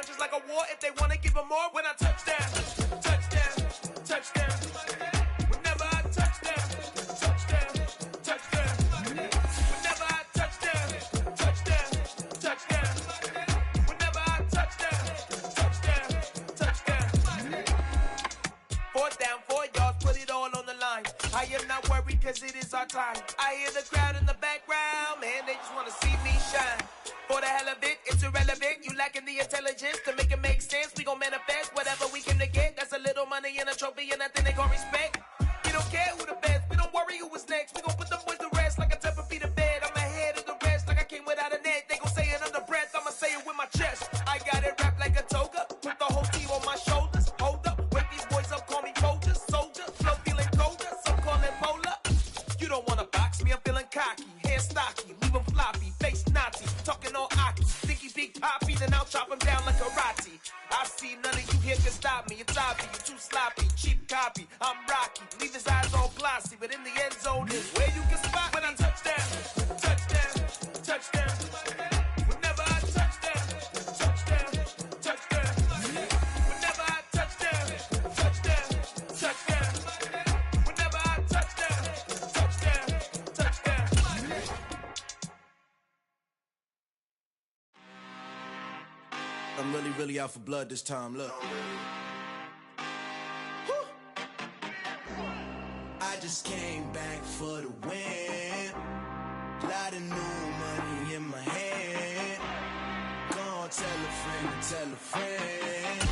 punches like a war. If they wanna give them more, when I touch down, touchdown, touchdown. Whenever I touch down, touchdown, touchdown. Whenever I touch down, touchdown, touchdown. Whenever I touch down, touchdown, touchdown. 4th down, 4 yards, put it all on the line. I am not worried cause it is our time. I hear the crowd in the background, man, they just wanna see me shine. For the hell of it, it's irrelevant. You lacking the intelligence to make it make sense. We gon' manifest whatever we came to get. That's a little money and a trophy and nothing they gon' respect. We don't care who the best, we don't worry who was next. We gon' put them boys to rest like a 10 feet of bed. I'm ahead of the rest like I came without a net. They gon' say it under breath, I'ma say it with my chest. I got it wrapped like a toga, put the whole team on my shoulders. Hold up, wake these boys up, call me Folger, soldier. Flow feeling colder, some call it polar. You don't wanna box me, I'm feeling cocky. Hair stocky, leave him floppy, face Nazi. Talking all Aki, think he big poppy, then I'll chop him down like karate. I see none of you here can stop me. It's obvious, you too sloppy, cheap copy. I'm Rocky, leave his eyes all glossy, but in the end zone is where you can spot when I touch down, touchdown, touchdown. Whenever I touch down, touchdown, touchdown. Whenever I touch down, touchdown, touchdown. Whenever I touch down, touchdown, touchdown. I'm really out for blood this time, look. Woo. I just came back for the win. Lot of new money in my hand. Gonna tell a friend to tell a friend.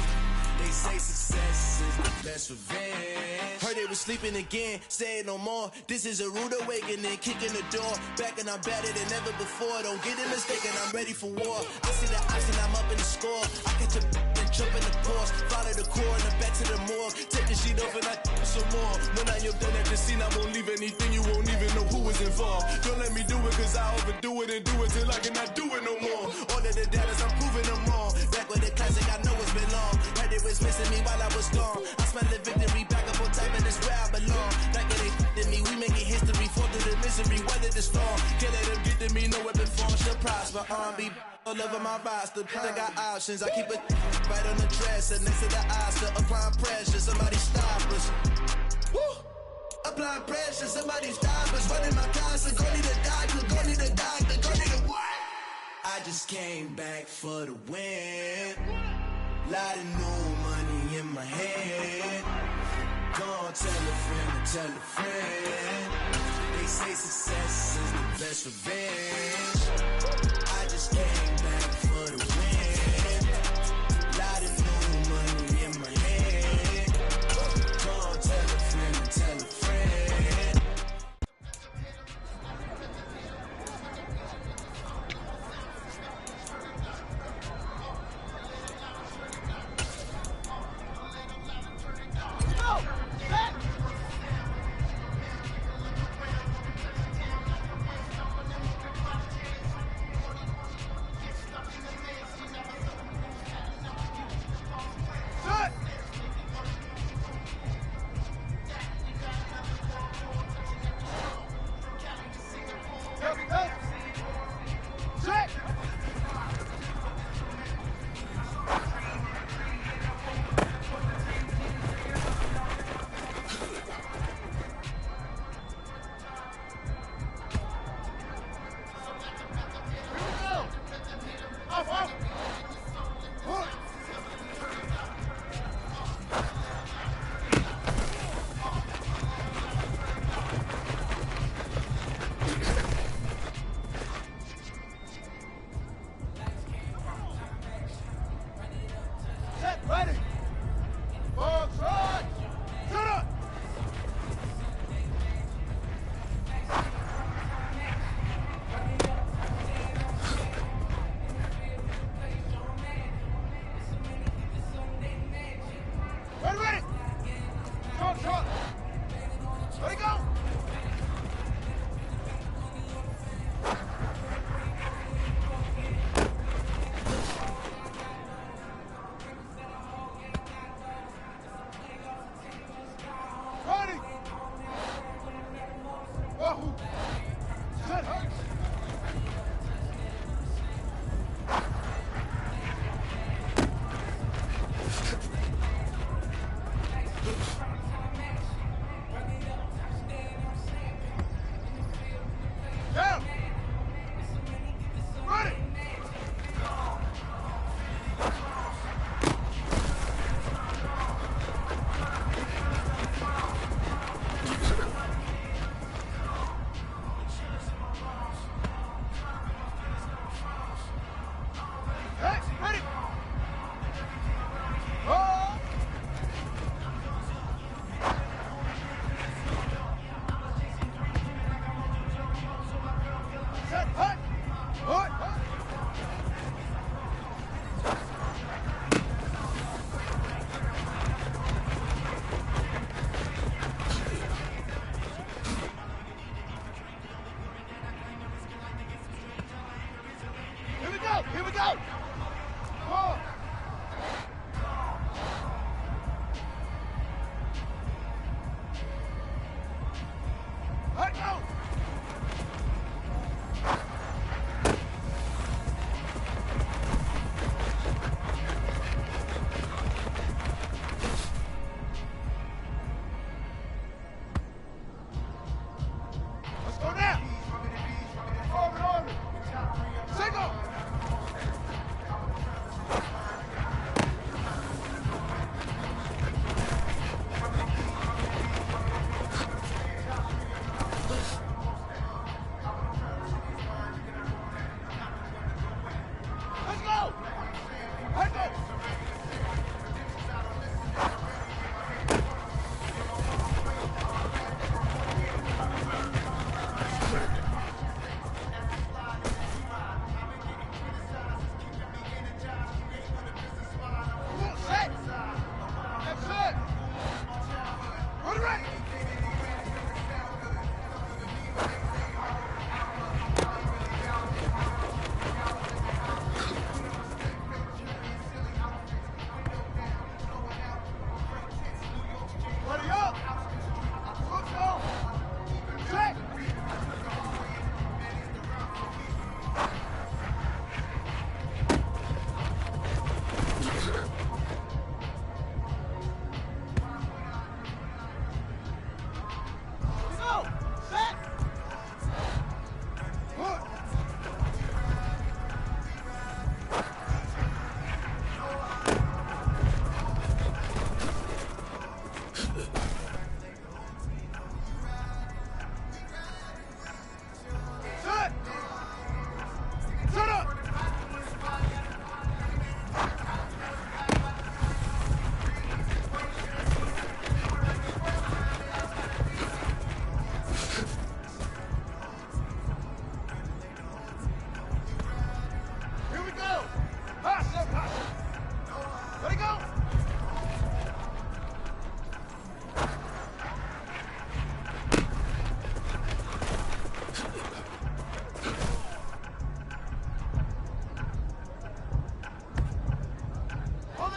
They say success is the best revenge. Heard they was sleeping again, say it no more. This is a rude awakening, kicking the door. Back and I'm better than ever before. Don't get it mistaken, I'm ready for war. I see the option, I'm up in the score. I catch a and jump in the course. Follow the core and the back to the morgue. Take the sheet off and I some more. When I am done at the scene, I won't leave anything. You won't even know who was involved. Don't let me do it cause I overdo it and do it till I cannot do it no more. All of the data, I'm proving them wrong. Back with the classic, I know it's been long. Heard it was missing me while I was gone. I smell the victory back up on top and it's where I belong. Like it ain't to me, we making history. Fall through the misery, weather the storm. Can't let them get to me, no weapon form should prosper. R&B all over my roster. I got options, I keep it right on the dresser. Next to the Oscar, applying pressure. Somebody stop us. Woo! Applying pressure, somebody stop us. Running my concert, go need a doctor, go need a doctor, go need a what? I just came back for the win. Lot of new money in my hand. Gonna tell a friend to tell a friend. They say success is the best revenge. I just came back for the win. Lot of new money in my hand. Gonna tell a friend to tell a friend.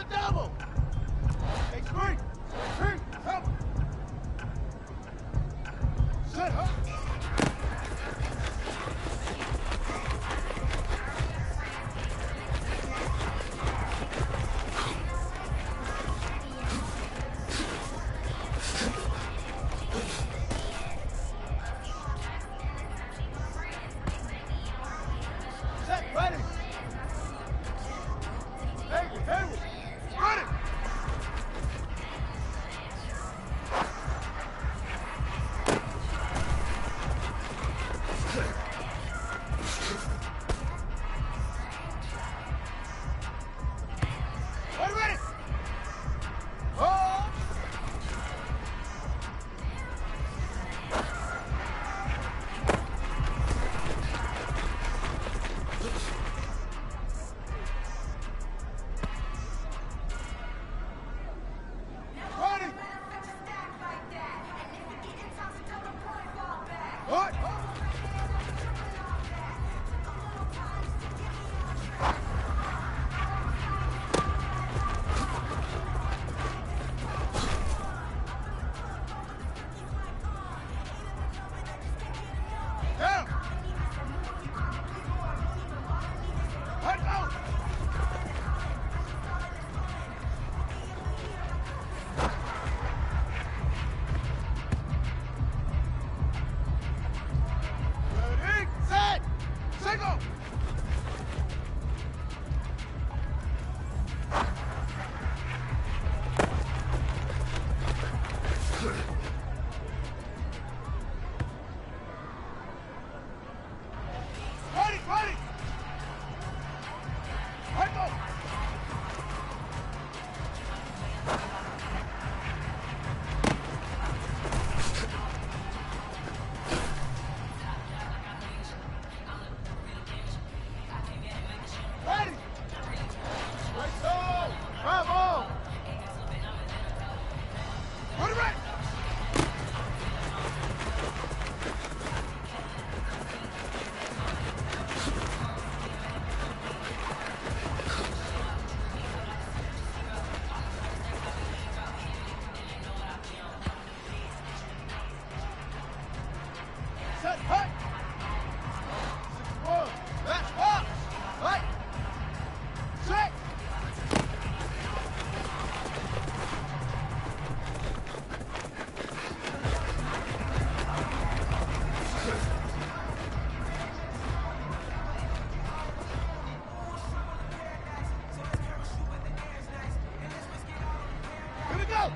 double. Take three. Come. Set up.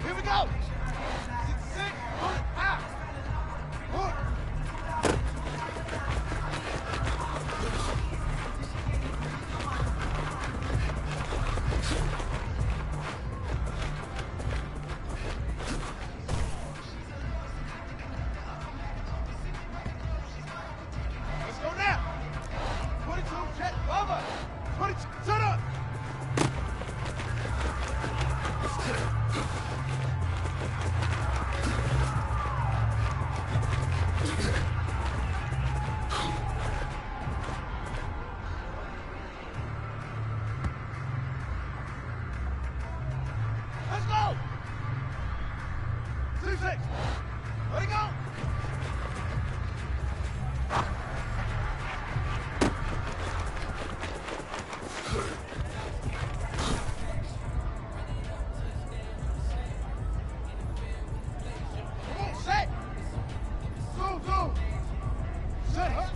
Here we go! 6, out! Let's go now! 22, check, over! 22, shut up! Let's go! 6, let it go! Come on, set! Go! Set, huh?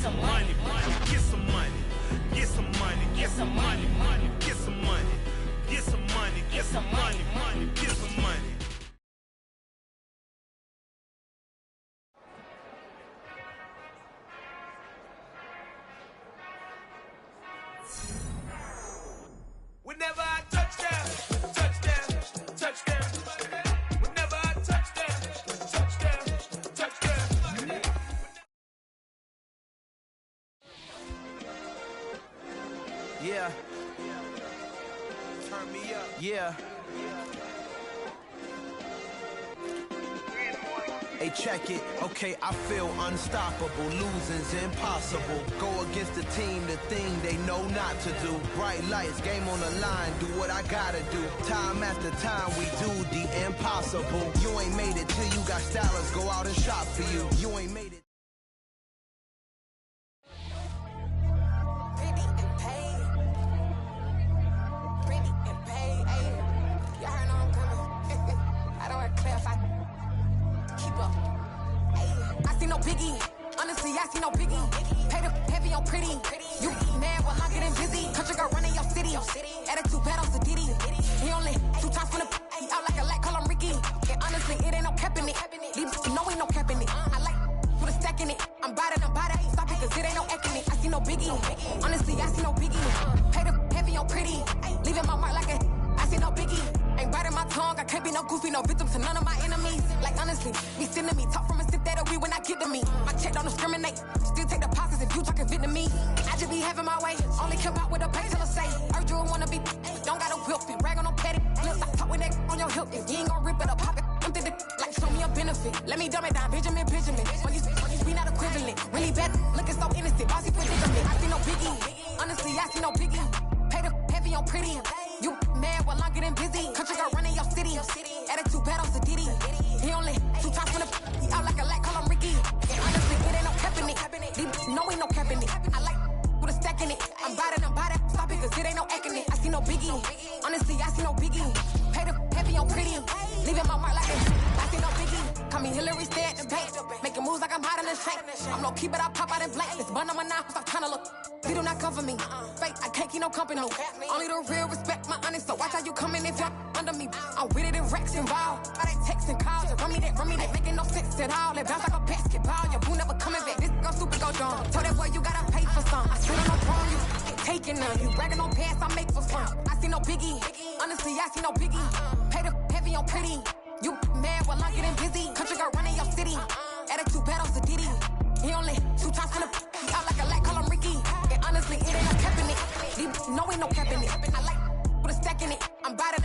some money, get some money, get some money, get some money, get some money, get some money, get some money, get some money. Whenever I touchdown, touchdown, touchdown. Whenever I touchdown, touchdown, touchdown. Yeah. Turn me up. Yeah. Hey, check it. Okay, I feel unstoppable. Losing's impossible. Go against the team, the thing they know not to do. Bright lights, game on the line. Do what I gotta do. Time after time, we do the impossible. You ain't made it till you got stylers. Go out and shop for you. You ain't made it. Biggie, honestly, I see no biggie. Pay the heavy on pretty. You mad while I'm getting busy. Country girl running your city. Attitude bad on Sadidi. He only 2 times from the he out like a light, call him Ricky. And honestly, it ain't no cap in it. These no ain't no cap in it. I like put a stack in it. I'm bad it. Stop it, cause it ain't no acting it. I see no biggie. Honestly, I see no biggie. Pay the heavy on pretty. Leaving my mark like a I see no biggie. Ain't biting my tongue, I can't be no goofy, no victim to none of my enemies. Like honestly, be sending me talk from a sip that we when I get to me. My check don't discriminate, still take deposits if you talking Vietnamese. I just be having my way, only come out with a painkiller say. Urge you wanna be, don't got a whip, be rag on no petty. Flips, I talk with that on your hip, if you ain't gon' rip it up, pop it. Empty the like show me a benefit. Let me dumb it down, Benjamin. When these be not equivalent, really bad, looking so innocent, bossy predicament. I see no biggie, honestly, I see no biggie. Pay the heavy on pretty. You mad while I'm getting busy. Country girl running your city. Attitude bad on Sadidi. He only 2 times from the he out like a light, call him Ricky. And honestly, it ain't no cap in it. These no ain't no cap in it. I like put a stack in it. I'm bad it. Stop it, cause it ain't no acting it. I see no biggie. Honestly, I see no biggie. Pay the heavy on pretty. Leaving my mark like it. I see no biggie. Call me Hillary, stay at the bank. Making moves like I'm hot in the shank. I'm no keep it, I pop out in blank. This bun on my knife, stop trying to look. They do not come for me. Fake, I can't keep no company. Only the real respect my honest. So watch how you coming if you're under me. I'm with it in Rex involved. All that text and calls. Run me that. Making no sense at all. They bounce like a basketball. Your boo never coming back. This go stupid, go dumb. Tell that boy you gotta pay for some. I sit on no throne, you ain't taking none. You bragging on past, I make for fun. I see no biggie. Honestly, I see no biggie. Pay the heavy on pretty. You mad while I'm getting busy. Country girl running your city. Attitude bad on Sadidi. He only 2 times from the he out like a light, call him Ricky. And honestly, it ain't no cap in it. These no ain't no cap in it. I like put a stack in it. I'm bad it.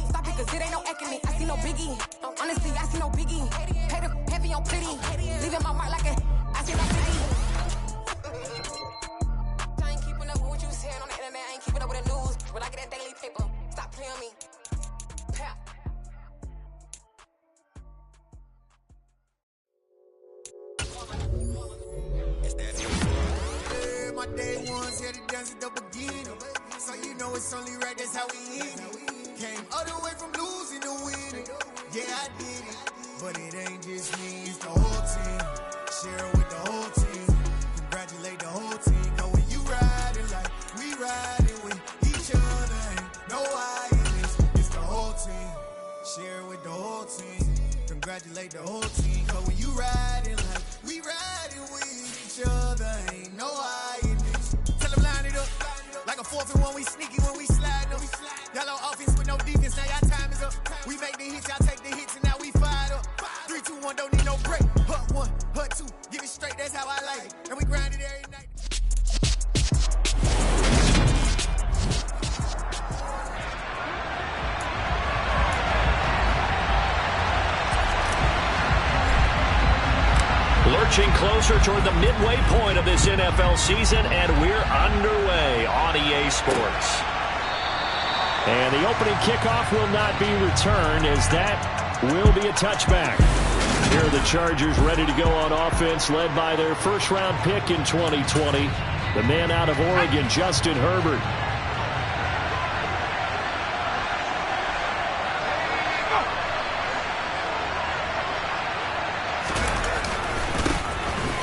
Stop it, cause it ain't no acting it. I see no biggie. Honestly, I see no biggie. Pay the heavy on pretty. Leaving my mark like a I see no biggie. I ain't keeping up with what you saying on the internet. I ain't keeping up with the news. When I get that daily paper, stop playing me. Pap. My day ones here to dance at the beginning. So you know it's only right, that's how we end it. Came all the way from losing to winning. Yeah, I did it. But it ain't just me, it's the whole team. Share it with the whole team. Congratulate the whole team. Cause when you riding like we riding with each other, ain't no hiding. It's the whole team. Share it with the whole team. Congratulate the whole team. Cause when you riding like we riding with each other, ain't no hiding. Tell them line it up. Like a 4th and 1, we sneaky when we slide them. Y'all on offense with no defense, now y'all time is up. We make the hits, y'all take the hits, and now we fired up. 3, 2, 1, don't need no break. Hut 1, hut 2, give it straight, that's how I like it. And we grind it every night. Lurching closer toward the midway point of this NFL season, and we're underway on EA Sports. And the opening kickoff will not be returned, as that will be a touchback. Here are the Chargers ready to go on offense, led by their first-round pick in 2020, the man out of Oregon, Justin Herbert.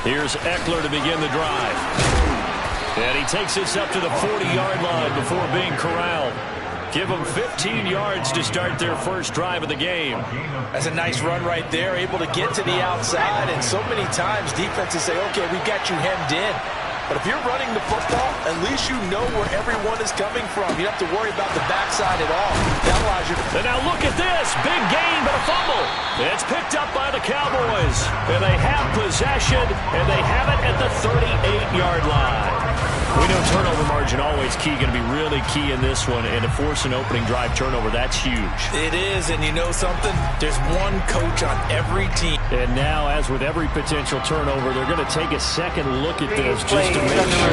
Here's Eckler to begin the drive. And he takes this up to the 40-yard line before being corralled. Give them 15 yards to start their first drive of the game. That's a nice run right there, able to get to the outside. And so many times defenses say, okay, we've got you hemmed in. But if you're running the football, at least you know where everyone is coming from. You don't have to worry about the backside at all. That allows you. And now look at this. Big gain, but a fumble. It's picked up by the Cowboys. And they have possession, and they have it at the 38-yard line. We know turnover margin always key, going to be really key in this one. And to force an opening drive turnover, that's huge. It is, and you know something? There's one coach on every team. And now, as with every potential turnover, they're going to take a second look at this just to make sure.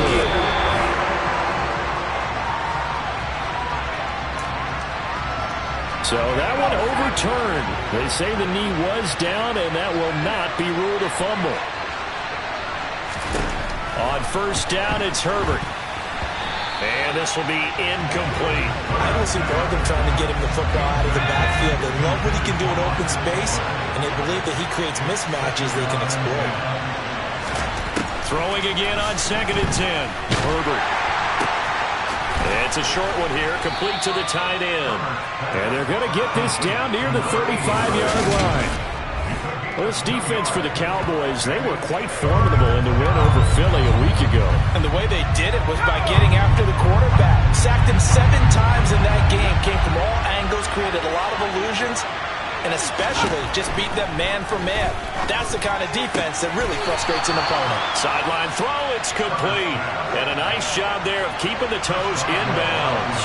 So that one overturned. They say the knee was down, and that will not be ruled a fumble. On first down, it's Herbert. And this will be incomplete. I don't see both of them trying to get him the football out of the backfield. They love what he can do in open space, and they believe that he creates mismatches they can exploit. Throwing again on 2nd and 10. Herbert. It's a short one here, complete to the tight end. And they're going to get this down near the 35-yard line. Well, this defense for the Cowboys, they were quite formidable in the win over Philly a week ago. And the way they did it was by getting after the quarterback. Sacked him 7 times in that game. Came from all angles, created a lot of illusions, and especially just beat them man for man. That's the kind of defense that really frustrates an opponent. Sideline throw, it's complete. And a nice job there of keeping the toes in bounds.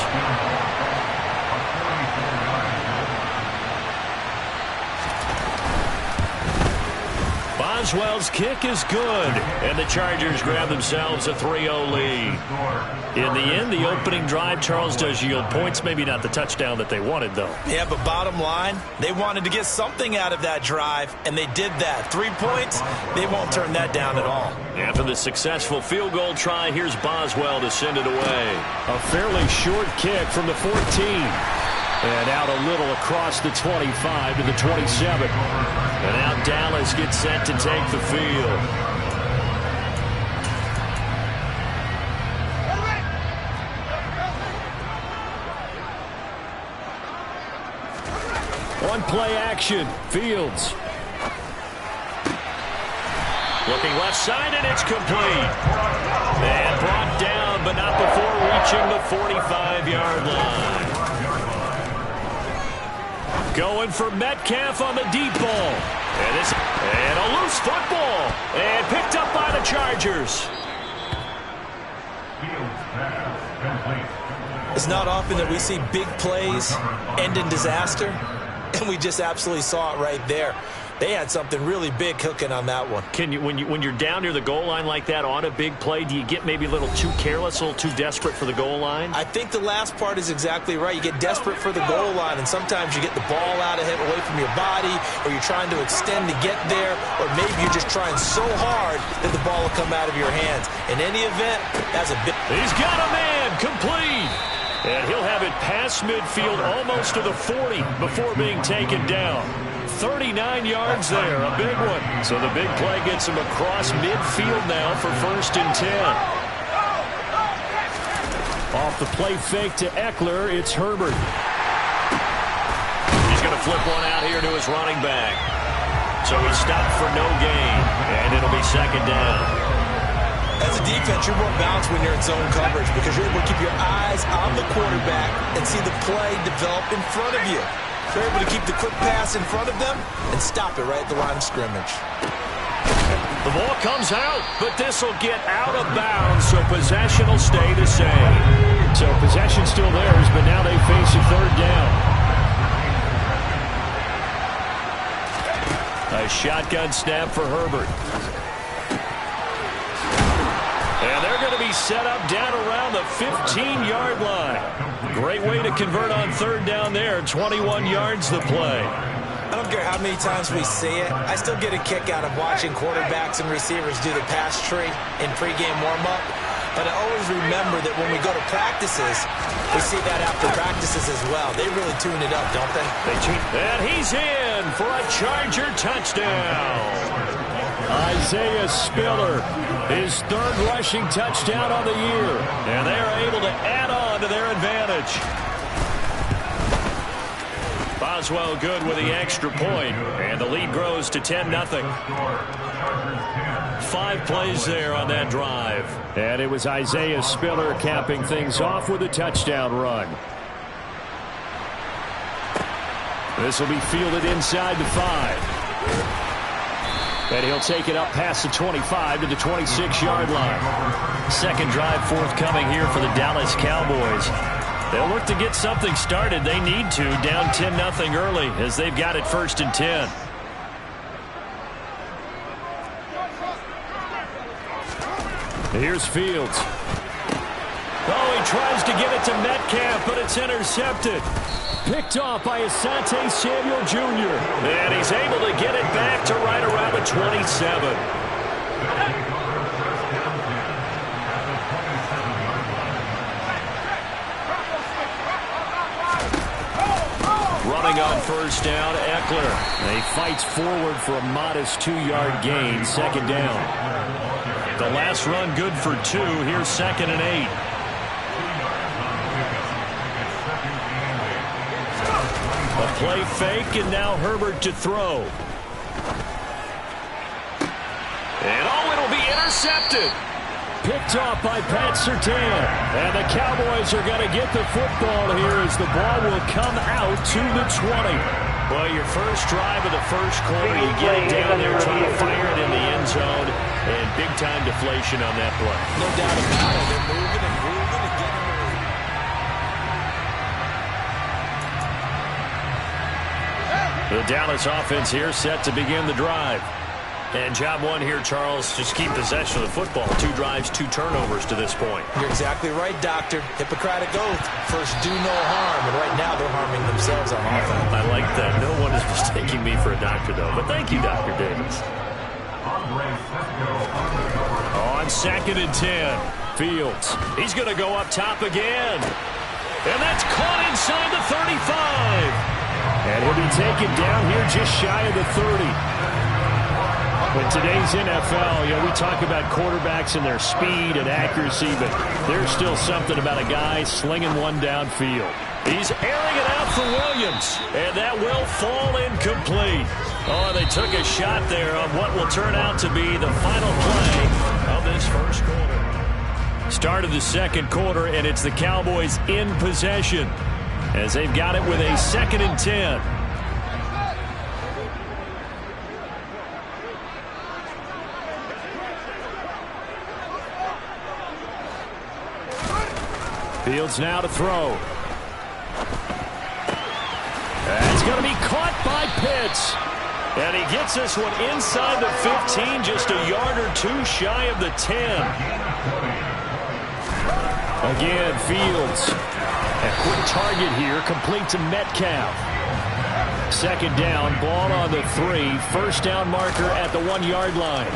Boswell's kick is good, and the Chargers grab themselves a 3-0 lead. In the end, the opening drive, Charles, does yield points. Maybe not the touchdown that they wanted, though. Yeah, but bottom line, they wanted to get something out of that drive, and they did that. 3 points, they won't turn that down at all. After the successful field goal try, here's Boswell to send it away. A fairly short kick from the 14. And out a little across the 25 to the 27. And now Dallas gets set to take the field. On play action, Fields. Looking left side, and it's complete. And brought down, but not before reaching the 45-yard line. Going for Metcalf on the deep ball. And a loose football. And picked up by the Chargers. It's not often that we see big plays end in disaster, and we just absolutely saw it right there. They had something really big cooking on that one. Can you, when you're down near the goal line like that on a big play, do you get maybe a little too careless, a little too desperate for the goal line? I think the last part is exactly right. You get desperate for the goal line, and sometimes you get the ball out of it, away from your body, or you're trying to extend to get there, or maybe you're just trying so hard that the ball will come out of your hands. In any event, that's a big... He's got a man, complete. And he'll have it past midfield almost to the 40 before being taken down. 39 yards there, a big one. So the big play gets him across midfield now for 1st and 10. Off the play fake to Eckler, it's Herbert. He's going to flip one out here to his running back. So he's stopped for no gain, and it'll be 2nd down. As a defense, you're more balanced when you're in zone coverage because you're able to keep your eyes on the quarterback and see the play develop in front of you. They're able to keep the quick pass in front of them and stop it right at the line of scrimmage. The ball comes out, but this will get out of bounds, so possession will stay the same. So possession still theirs, but now they face a 3rd down. A shotgun snap for Herbert. And they're going to be set up down around the 15-yard line. Great way to convert on 3rd down there. 21 yards the play. I don't care how many times we see it. I still get a kick out of watching quarterbacks and receivers do the pass tree in pregame warm-up. But I always remember that when we go to practices, we see that after practices as well. They really tune it up, don't they? And he's in for a Charger touchdown. A Isaiah Spiller, his third rushing touchdown on the year. And they are able to add on to their advantage. Boswell good with the extra point, and the lead grows to 10-0. 5 plays there on that drive. And it was Isaiah Spiller capping things off with a touchdown run. This will be fielded inside the 5. And he'll take it up past the 25 to the 26-yard line. Second drive forthcoming here for the Dallas Cowboys. They'll look to get something started. They need to, down 10-0 early as they've got it 1st and 10. Here's Fields. Oh, he tries to get it to Metcalf, but it's intercepted. Picked off by Asante Samuel Jr. And he's able to get it back to right around the 27. Running on first down, Eckler. And he fights forward for a modest 2-yard gain, 2nd down. The last run good for 2. Here's 2nd and 8. A play fake, and now Herbert to throw. And it'll be intercepted. Picked off by Pat Surtain. And the Cowboys are going to get the football here as the ball will come out to the 20. Well, your first drive of the first quarter, you get it down there, trying to fire it in the end zone, and big-time deflation on that play. No doubt about it. They're moving and moving and getting moving. The Dallas offense here set to begin the drive. And job one here, Charles, just keep possession of the football. 2 drives, 2 turnovers to this point. You're exactly right, Doctor. Hippocratic oath. First, do no harm. And right now, they're harming themselves on offense. I like that. No one is mistaking me for a doctor, though. But thank you, Dr. Davis. On 2nd and 10. Fields. He's going to go up top again. And that's caught inside the 35. And he'll be taken down here just shy of the 30. In today's NFL, we talk about quarterbacks and their speed and accuracy, but there's still something about a guy slinging one downfield. He's airing it out for Williams, and that will fall incomplete. Oh, they took a shot there on what will turn out to be the final play of this first quarter. Start of the second quarter, and it's the Cowboys in possession as they've got it with a 2nd and 10. Fields now to throw. It's going to be caught by Pitts. And he gets this one inside the 15, just a yard or 2 shy of the 10. Again, Fields. A quick target here, complete to Metcalf. 2nd down, ball on the 3. First down marker at the 1-yard line.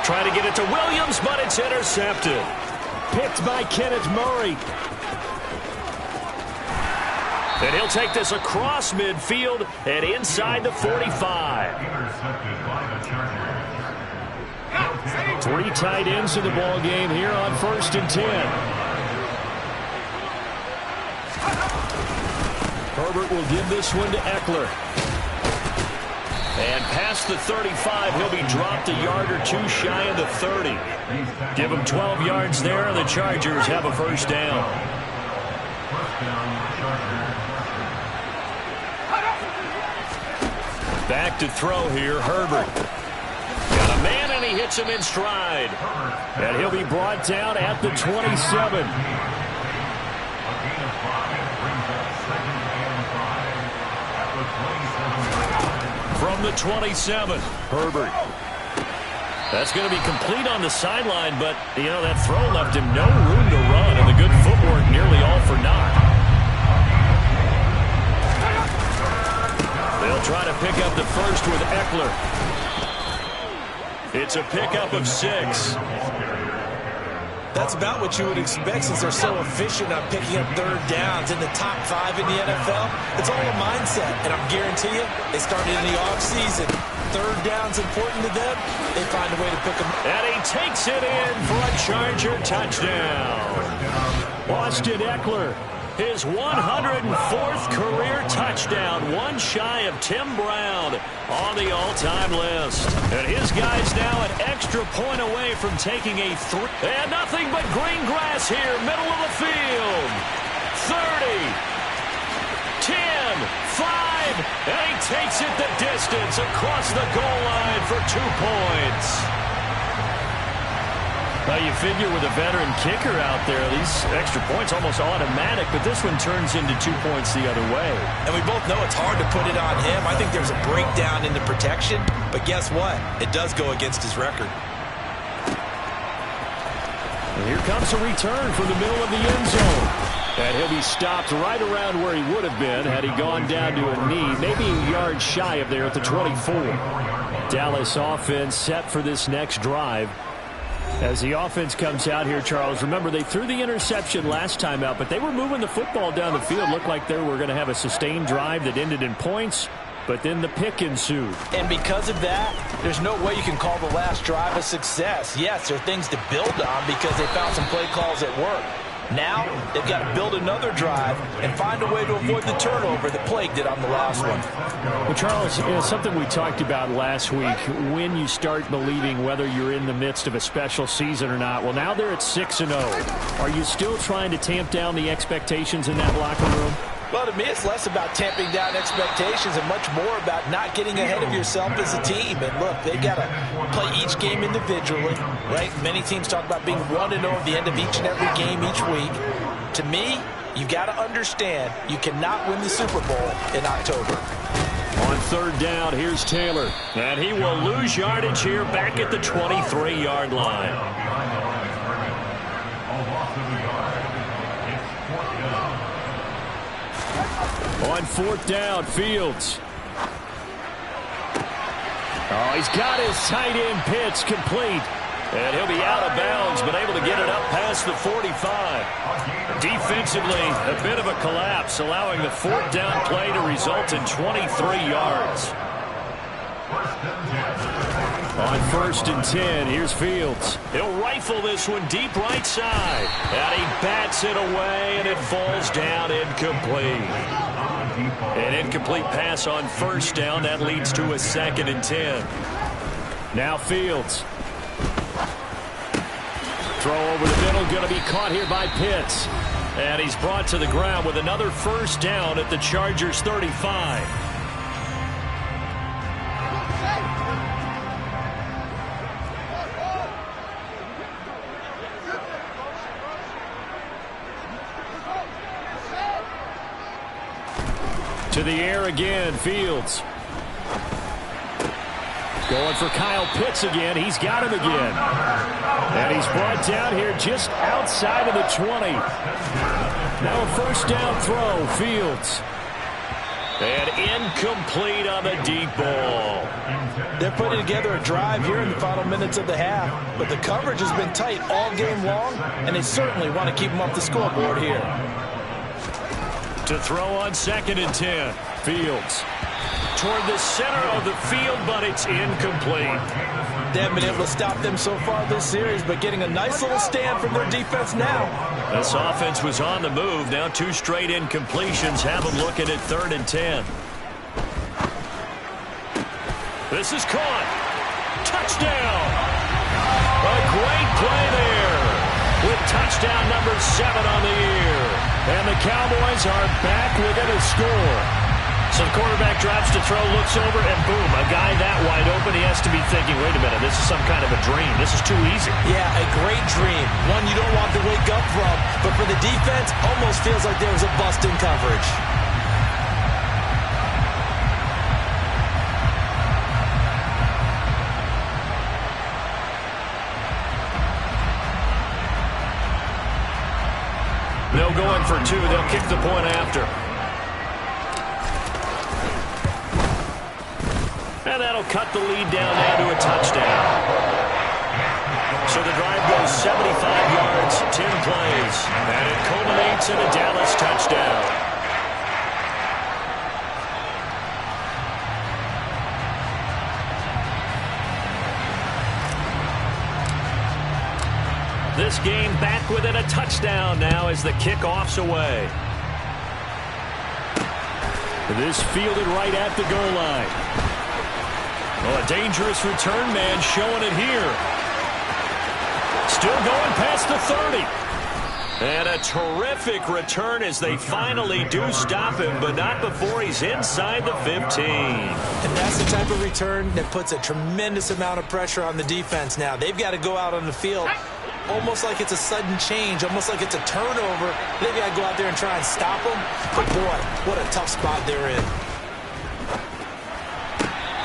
Trying to get it to Williams, but it's intercepted. Picked by Kenneth Murray. And he'll take this across midfield and inside the 45. 3 tight ends in the ball game here on 1st and 10. Herbert will give this one to Eckler. And past the 35, he'll be dropped a yard or 2 shy of the 30. Give him 12 yards there, and the Chargers have a first down. Back to throw here, Herbert. Got a man, and he hits him in stride. And he'll be brought down at the 27. From the 27, Herbert. That's going to be complete on the sideline, but, that throw left him no room to run, and the good footwork nearly all for naught. They'll try to pick up the first with Eckler. It's a pickup of 6. That's about what you would expect since they're so efficient on picking up third downs in the top 5 in the NFL. It's all a mindset, and I'm guarantee you, they started in the offseason. Third down's important to them. They find a way to pick them. And he takes it in for a Charger touchdown. Austin Eckler, his 104th career touchdown, one shy of Tim Brown on the all-time list. And his guy's now an extra point away from taking a 3. And nothing but green grass here, middle of the field. 30, 10, 5, and he takes it the distance across the goal line for 2 points. Well, you figure with a veteran kicker out there, these extra points almost automatic, but this one turns into 2 points the other way. And we both know it's hard to put it on him. I think there's a breakdown in the protection, but guess what? It does go against his record. And here comes a return from the middle of the end zone. And he'll be stopped right around where he would have been had he gone down to a knee, maybe a yard shy of there at the 24. Dallas offense set for this next drive. As the offense comes out here, Charles, remember they threw the interception last time out, but they were moving the football down the field. Looked like they were going to have a sustained drive that ended in points, but then the pick ensued. And because of that, there's no way you can call the last drive a success. Yes, there are things to build on because they found some play calls that work. Now, they've got to build another drive and find a way to avoid the turnover that plagued it on the last one. Well, Charles, something we talked about last week, when you start believing whether you're in the midst of a special season or not. Well, now they're at 6-0. Are you still trying to tamp down the expectations in that locker room? Well, to me, it's less about tamping down expectations and much more about not getting ahead of yourself as a team. And look, they've got to play each game individually, right? Many teams talk about being 1-0 at the end of each and every game each week. To me, you've got to understand you cannot win the Super Bowl in October. On third down, here's Taylor. And he will lose yardage here back at the 23-yard line. On fourth down, Fields. Oh, he's got his tight end pitch complete. And he'll be out of bounds, but able to get it up past the 45. Defensively, a bit of a collapse, allowing the fourth down play to result in 23 yards. On 1st and 10, here's Fields. He'll rifle this one deep right side. And he bats it away, and it falls down incomplete. An incomplete pass on first down. That leads to a 2nd and 10. Now Fields. Throw over the middle, going to be caught here by Pitts. And he's brought to the ground with another first down at the Chargers' 35. To the air again, Fields. Going for Kyle Pitts again. He's got him again. And he's brought down here just outside of the 20. Now a first down throw, Fields. And incomplete on the deep ball. They're putting together a drive here in the final minutes of the half, but the coverage has been tight all game long, and they certainly want to keep them off the scoreboard here. To throw on 2nd and 10, Fields. Toward the center of the field, but it's incomplete. They haven't been able to stop them so far this series, but getting a nice little stand from their defense now. This offense was on the move. Now 2 straight incompletions have them looking at 3rd and 10. This is caught. Touchdown. A great play there with touchdown number 7 on the year. And the Cowboys are back within a score. So the quarterback drops to throw, looks over, and boom, a guy that wide open, he has to be thinking, wait a minute, this is some kind of a dream. This is too easy. Yeah, a great dream. One you don't want to wake up from. But for the defense, almost feels like there was a bust in coverage. They'll go in for 2. They'll kick the point after. And that'll cut the lead down now to a touchdown. So the drive goes 75 yards, 10 plays, and it culminates in a Dallas touchdown. This game back within a touchdown now as the kickoff's away. This fielded right at the goal line. Oh, a dangerous return man showing it here. Still going past the 30. And a terrific return as they finally do stop him, but not before he's inside the 15. And that's the type of return that puts a tremendous amount of pressure on the defense now. They've got to go out on the field almost like it's a sudden change, almost like it's a turnover. They've got to go out there and try and stop them. But, boy, what a tough spot they're in.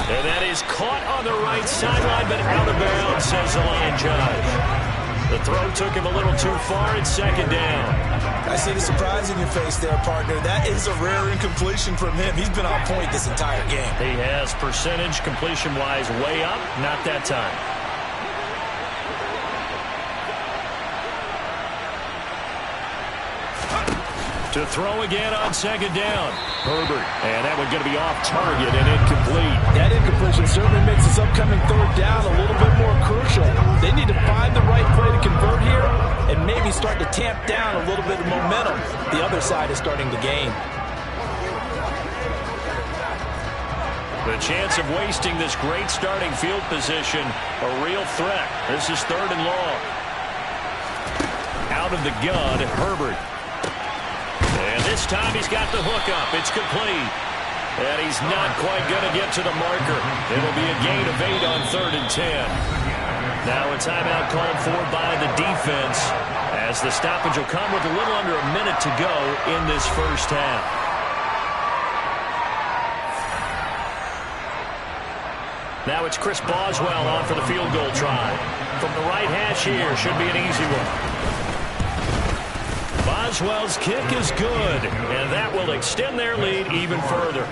And that is caught on the right sideline, but out of bounds, says the line judge. The throw took him a little too far. It's second down. I see the surprise in your face there, partner. That is a rare incompletion from him. He's been on point this entire game. He has percentage completion-wise way up. Not that time. To throw again on second down. Herbert. And that one going to be off target and incomplete. That incompletion certainly makes this upcoming third down a little bit more crucial. They need to find the right play to convert here and maybe start to tamp down a little bit of momentum. The other side is starting to gain. The chance of wasting this great starting field position, a real threat. This is third and long. Out of the gun, Herbert. And this time he's got the hook up. It's complete. And he's not quite going to get to the marker. It'll be a gain of 8 on 3rd and 10. Now a timeout called for by the defense as the stoppage will come with a little under a minute to go in this first half. Now it's Chris Boswell on for the field goal try. From the right hash here, should be an easy one. Boswell's kick is good, and that will extend their lead even further.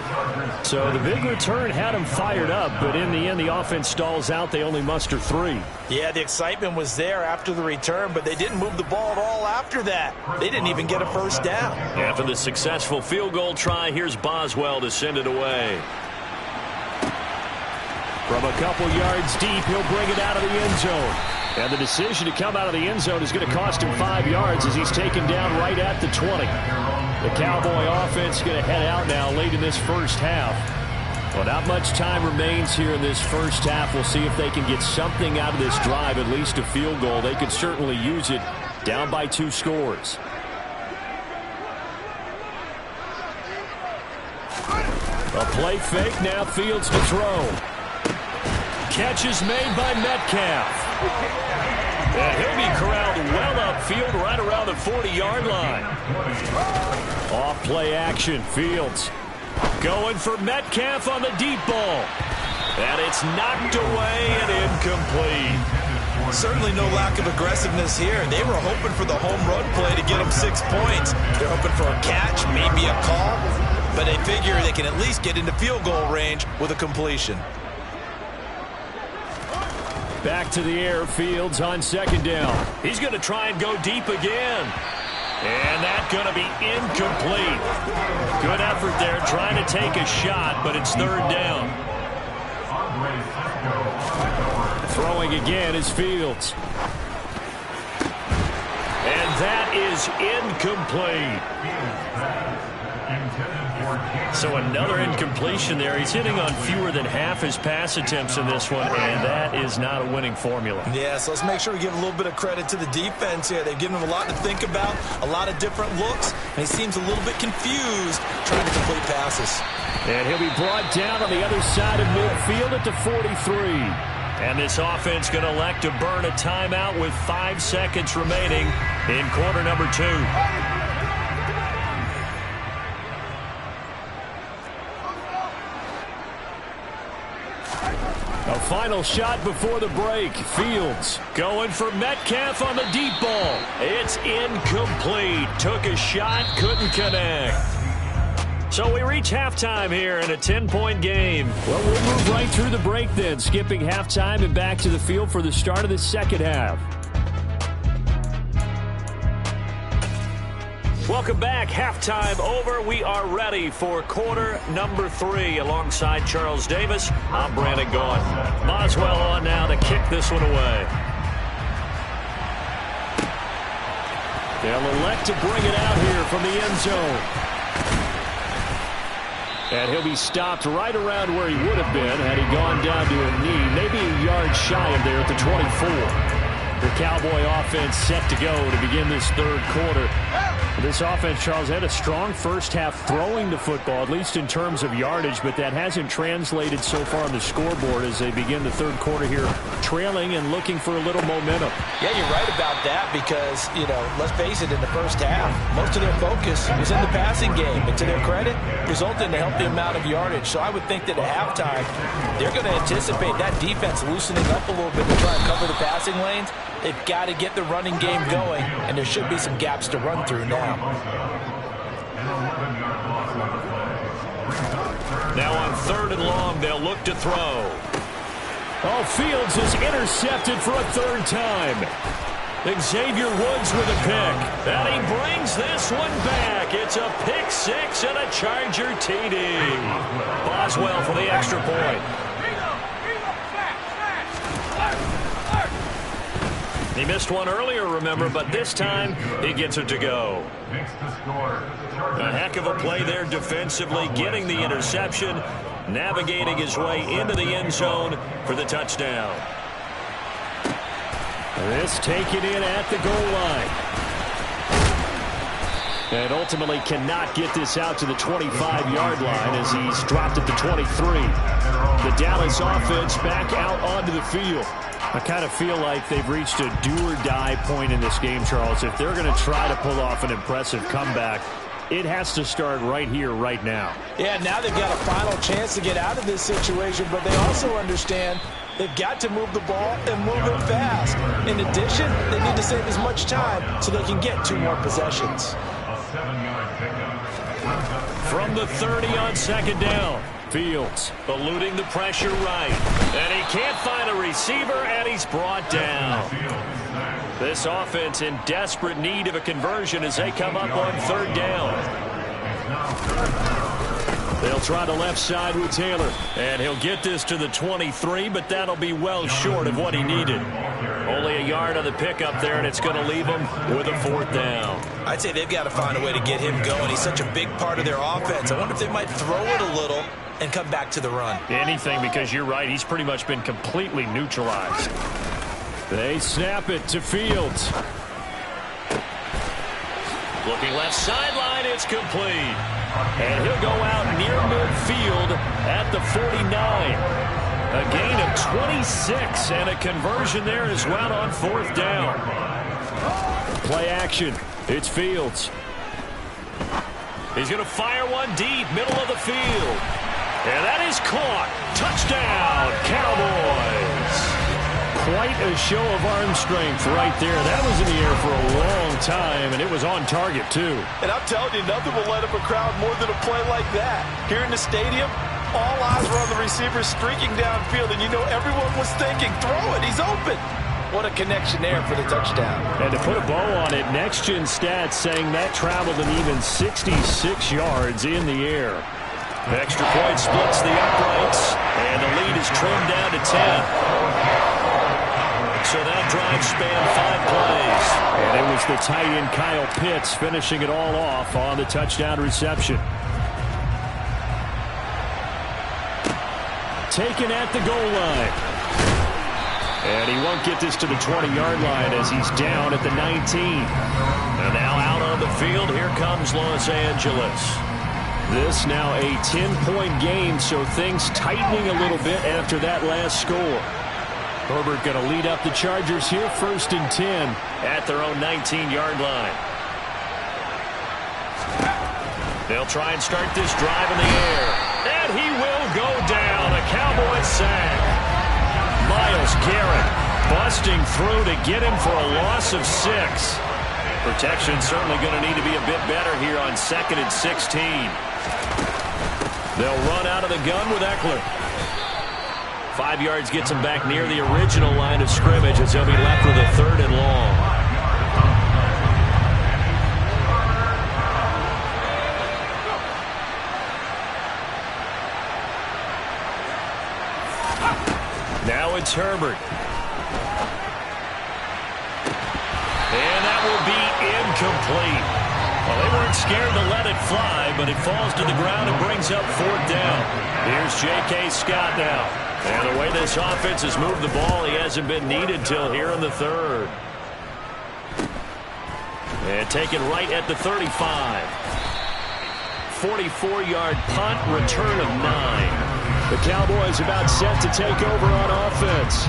So the big return had them fired up, but in the end, the offense stalls out. They only muster 3. Yeah, the excitement was there after the return, but they didn't move the ball at all after that. They didn't even get a first down. After the successful field goal try, here's Boswell to send it away. From a couple yards deep, he'll bring it out of the end zone. And the decision to come out of the end zone is going to cost him 5 yards as he's taken down right at the 20. The Cowboy offense is going to head out now late in this first half. Well, not much time remains here in this first half. We'll see if they can get something out of this drive, at least a field goal. They could certainly use it down by 2 scores. A play fake, now Fields to throw. Catch is made by Metcalf. And he'll be corralled well upfield right around the 40-yard line. Off play action, Fields going for Metcalf on the deep ball. And it's knocked away and incomplete. Certainly no lack of aggressiveness here. They were hoping for the home run play to get them 6 points. They're hoping for a catch, maybe a call, but they figure they can at least get into field goal range with a completion. Back to the air, Fields on second down. He's going to try and go deep again. And that's going to be incomplete. Good effort there trying to take a shot, but it's third down. Throwing again is Fields. And that is incomplete. So another incompletion there. He's hitting on fewer than half his pass attempts in this one, and that is not a winning formula. Yeah, so let's make sure we give a little bit of credit to the defense here. They've given him a lot to think about, a lot of different looks, and he seems a little bit confused trying to complete passes. And he'll be brought down on the other side of midfield at the 43. And this offense going to elect to burn a timeout with 5 seconds remaining in quarter number 2. A final shot before the break. Fields going for Metcalf on the deep ball. It's incomplete. Took a shot, couldn't connect. So we reach halftime here in a 10-point game. Well, we'll move right through the break then, skipping halftime and back to the field for the start of the second half. Welcome back. Halftime over. We are ready for quarter number 3. Alongside Charles Davis, I'm Brandon Gaughan. Boswell on now to kick this one away. They'll elect to bring it out here from the end zone. And he'll be stopped right around where he would have been had he gone down to a knee, maybe a yard shy of there at the 24. The Cowboy offense set to go to begin this third quarter. This offense, Charles, had a strong first half throwing the football, at least in terms of yardage, but that hasn't translated so far on the scoreboard as they begin the third quarter here, trailing and looking for a little momentum. Yeah, you're right about that because, let's face it, in the first half, most of their focus was in the passing game. And to their credit, resulted in a healthy amount of yardage. So I would think that at halftime, they're going to anticipate that defense loosening up a little bit to try and cover the passing lanes. They've got to get the running game going, and there should be some gaps to run through now. Now on 3rd and long, they'll look to throw. Oh, Fields is intercepted for a third time. Xavier Woods with a pick. And he brings this one back. It's a pick 6 and a Charger TD. Boswell for the extra point. He missed one earlier, remember, but this time he gets it to go. A heck of a play there defensively, getting the interception, navigating his way into the end zone for the touchdown. This taken in at the goal line. And ultimately cannot get this out to the 25-yard line as he's dropped at the 23. The Dallas offense back out onto the field. I kind of feel like they've reached a do-or-die point in this game, Charles. If they're going to try to pull off an impressive comeback, it has to start right here, right now. Yeah, now they've got a final chance to get out of this situation, but they also understand they've got to move the ball and move it fast. In addition, they need to save as much time so they can get 2 more possessions. From the 30 on 2nd down. Fields eluding the pressure right. And he can't find a receiver, and he's brought down. This offense in desperate need of a conversion as they come up on 3rd down. They'll try the left side with Taylor. And he'll get this to the 23, but that'll be well short of what he needed. Only a yard on the pickup there, and it's going to leave him with a 4th down. I'd say they've got to find a way to get him going. He's such a big part of their offense. I wonder if they might throw it a little and come back to the run. Anything, because you're right. He's pretty much been completely neutralized. They snap it to Fields. Looking left sideline, it's complete. And he'll go out near midfield at the 49. A gain of 26 and a conversion there as well on 4th down. Play action. It's Fields. He's going to fire one deep, middle of the field. And that is caught. Touchdown, Cowboys. Quite a show of arm strength right there. That was in the air for a long time, and it was on target, too. And I'm telling you, nothing will light up a crowd more than a play like that. Here in the stadium, all eyes were on the receiver streaking downfield, and you know everyone was thinking, throw it, he's open. What a connection there for the touchdown. And to put a bow on it, Next Gen Stats saying that traveled an even 66 yards in the air. Extra point splits the uprights, and the lead is trimmed down to 10. So that drive spanned 5 plays. And it was the tight end Kyle Pitts finishing it all off on the touchdown reception. Taken at the goal line. And he won't get this to the 20-yard line as he's down at the 19. And now out on the field, here comes Los Angeles. This now a 10-point game, so things tightening a little bit after that last score. Herbert going to lead up the Chargers here, 1st and 10 at their own 19-yard line. They'll try and start this drive in the air. And he will go down, a Cowboy sack. Myles Garrett busting through to get him for a loss of 6. Protection certainly going to need to be a bit better here on 2nd and 16. They'll run out of the gun with Eckler. 5 yards gets him back near the original line of scrimmage as he'll be left with a 3rd and long. Now it's Herbert. And that will be incomplete. Well, they weren't scared to let it fly, but it falls to the ground and brings up 4th down. Here's J.K. Scott now. And the way this offense has moved the ball, he hasn't been needed till here in the 3rd. And taken right at the 35. 44-yard punt, return of 9. The Cowboys about set to take over on offense.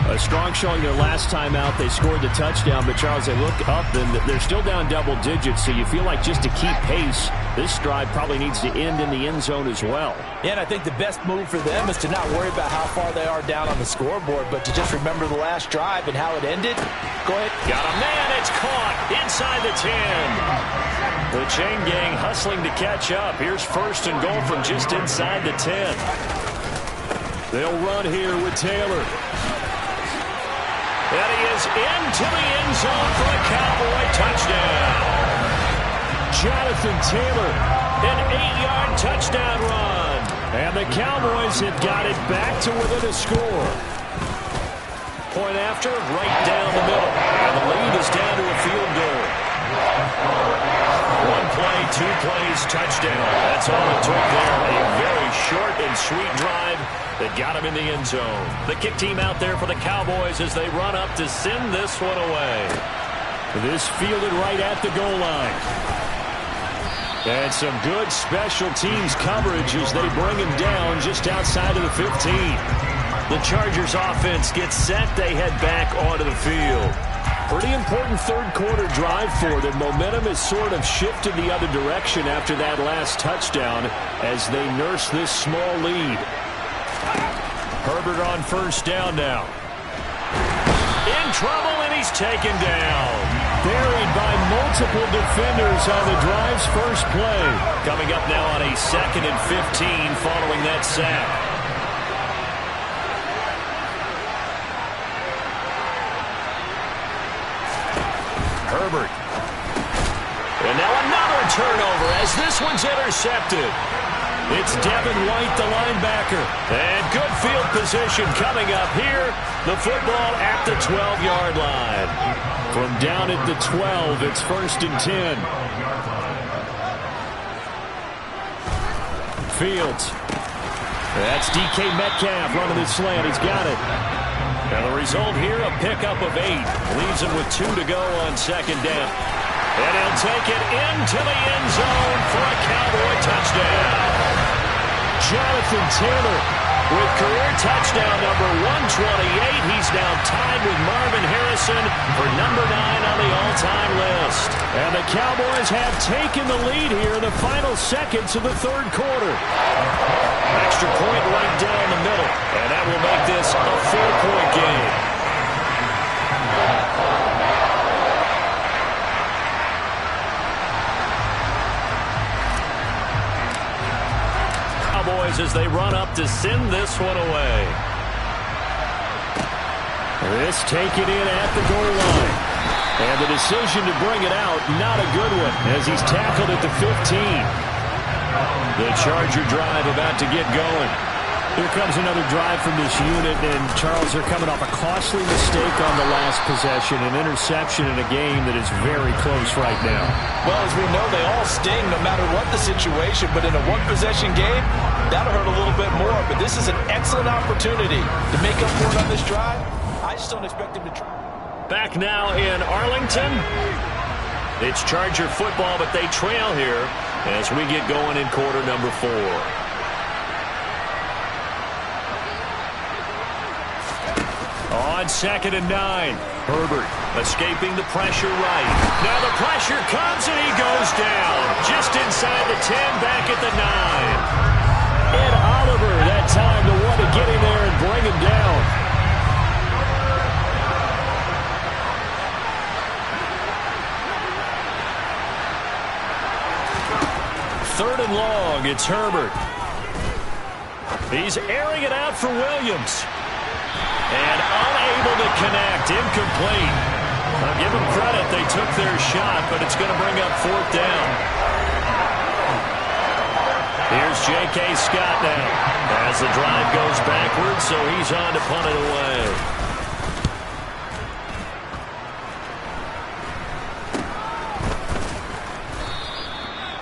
A strong showing their last time out. They scored the touchdown, but Charles, they look up and they're still down double digits, so you feel like just to keep pace, this drive probably needs to end in the end zone as well. Yeah, and I think the best move for them is to not worry about how far they are down on the scoreboard, but to just remember the last drive and how it ended. Go ahead. Got a man. It's caught inside the 10. The chain gang hustling to catch up. Here's 1st and goal from just inside the 10. They'll run here with Taylor. And he is into the end zone for a Cowboy touchdown. Jonathan Taylor, an 8-yard touchdown run. And the Cowboys have got it back to within a score. Point after, right down the middle. And the lead is down to a field goal. 1 play, 2 plays, touchdown. That's all it took there. A very short and sweet drive that got him in the end zone. The kick team out there for the Cowboys as they run up to send this one away. This fielded right at the goal line. And some good special teams coverage as they bring him down just outside of the 15. The Chargers offense gets set. They head back onto the field. Pretty important 3rd quarter drive for them. Momentum has sort of shifted the other direction after that last touchdown as they nurse this small lead. Herbert on 1st down now. In trouble, and he's taken down. Buried by multiple defenders on the drive's first play. Coming up now on a 2nd and 15 following that sack. Herbert. And now another turnover as this one's intercepted. It's Devin White, the linebacker. And good field position coming up here. The football at the 12-yard line. From down at the 12, it's 1st and 10. Fields. That's DK Metcalf running the slant. He's got it. And the result here, a pickup of 8. Leaves him with 2 to go on 2nd down. And he'll take it into the end zone for a Cowboy touchdown. Jonathan Taylor with career touchdown number 128. He's now tied with Marvin Harrison for number 9 on the all-time list. And the Cowboys have taken the lead here in the final seconds of the 3rd quarter. Extra point right down the middle. And that will make this a 4-point game. Cowboys as they run up to send this one away. This taken in at the goal line. And the decision to bring it out, not a good one, as he's tackled at the 15. The Charger drive about to get going. Here comes another drive from this unit, and Charles, they're coming off a costly mistake on the last possession, an interception in a game that is very close right now. Well, as we know, they all sting no matter what the situation, but in a one-possession game, that'll hurt a little bit more. But this is an excellent opportunity to make up for it on this drive. I just don't expect him to try. Back now in Arlington. It's Charger football, but they trail here as we get going in quarter number 4. On 2nd and 9, Herbert escaping the pressure right. Now the pressure comes and he goes down. Just inside the 10, back at the 9. Ed Oliver that time the one to get him there and bring him down. Third and long, it's Herbert. He's airing it out for Williams. And unable to connect. Incomplete. I'll give them credit. They took their shot, but it's going to bring up 4th down. Here's J.K. Scott now. As the drive goes backwards, so he's on to punt it away.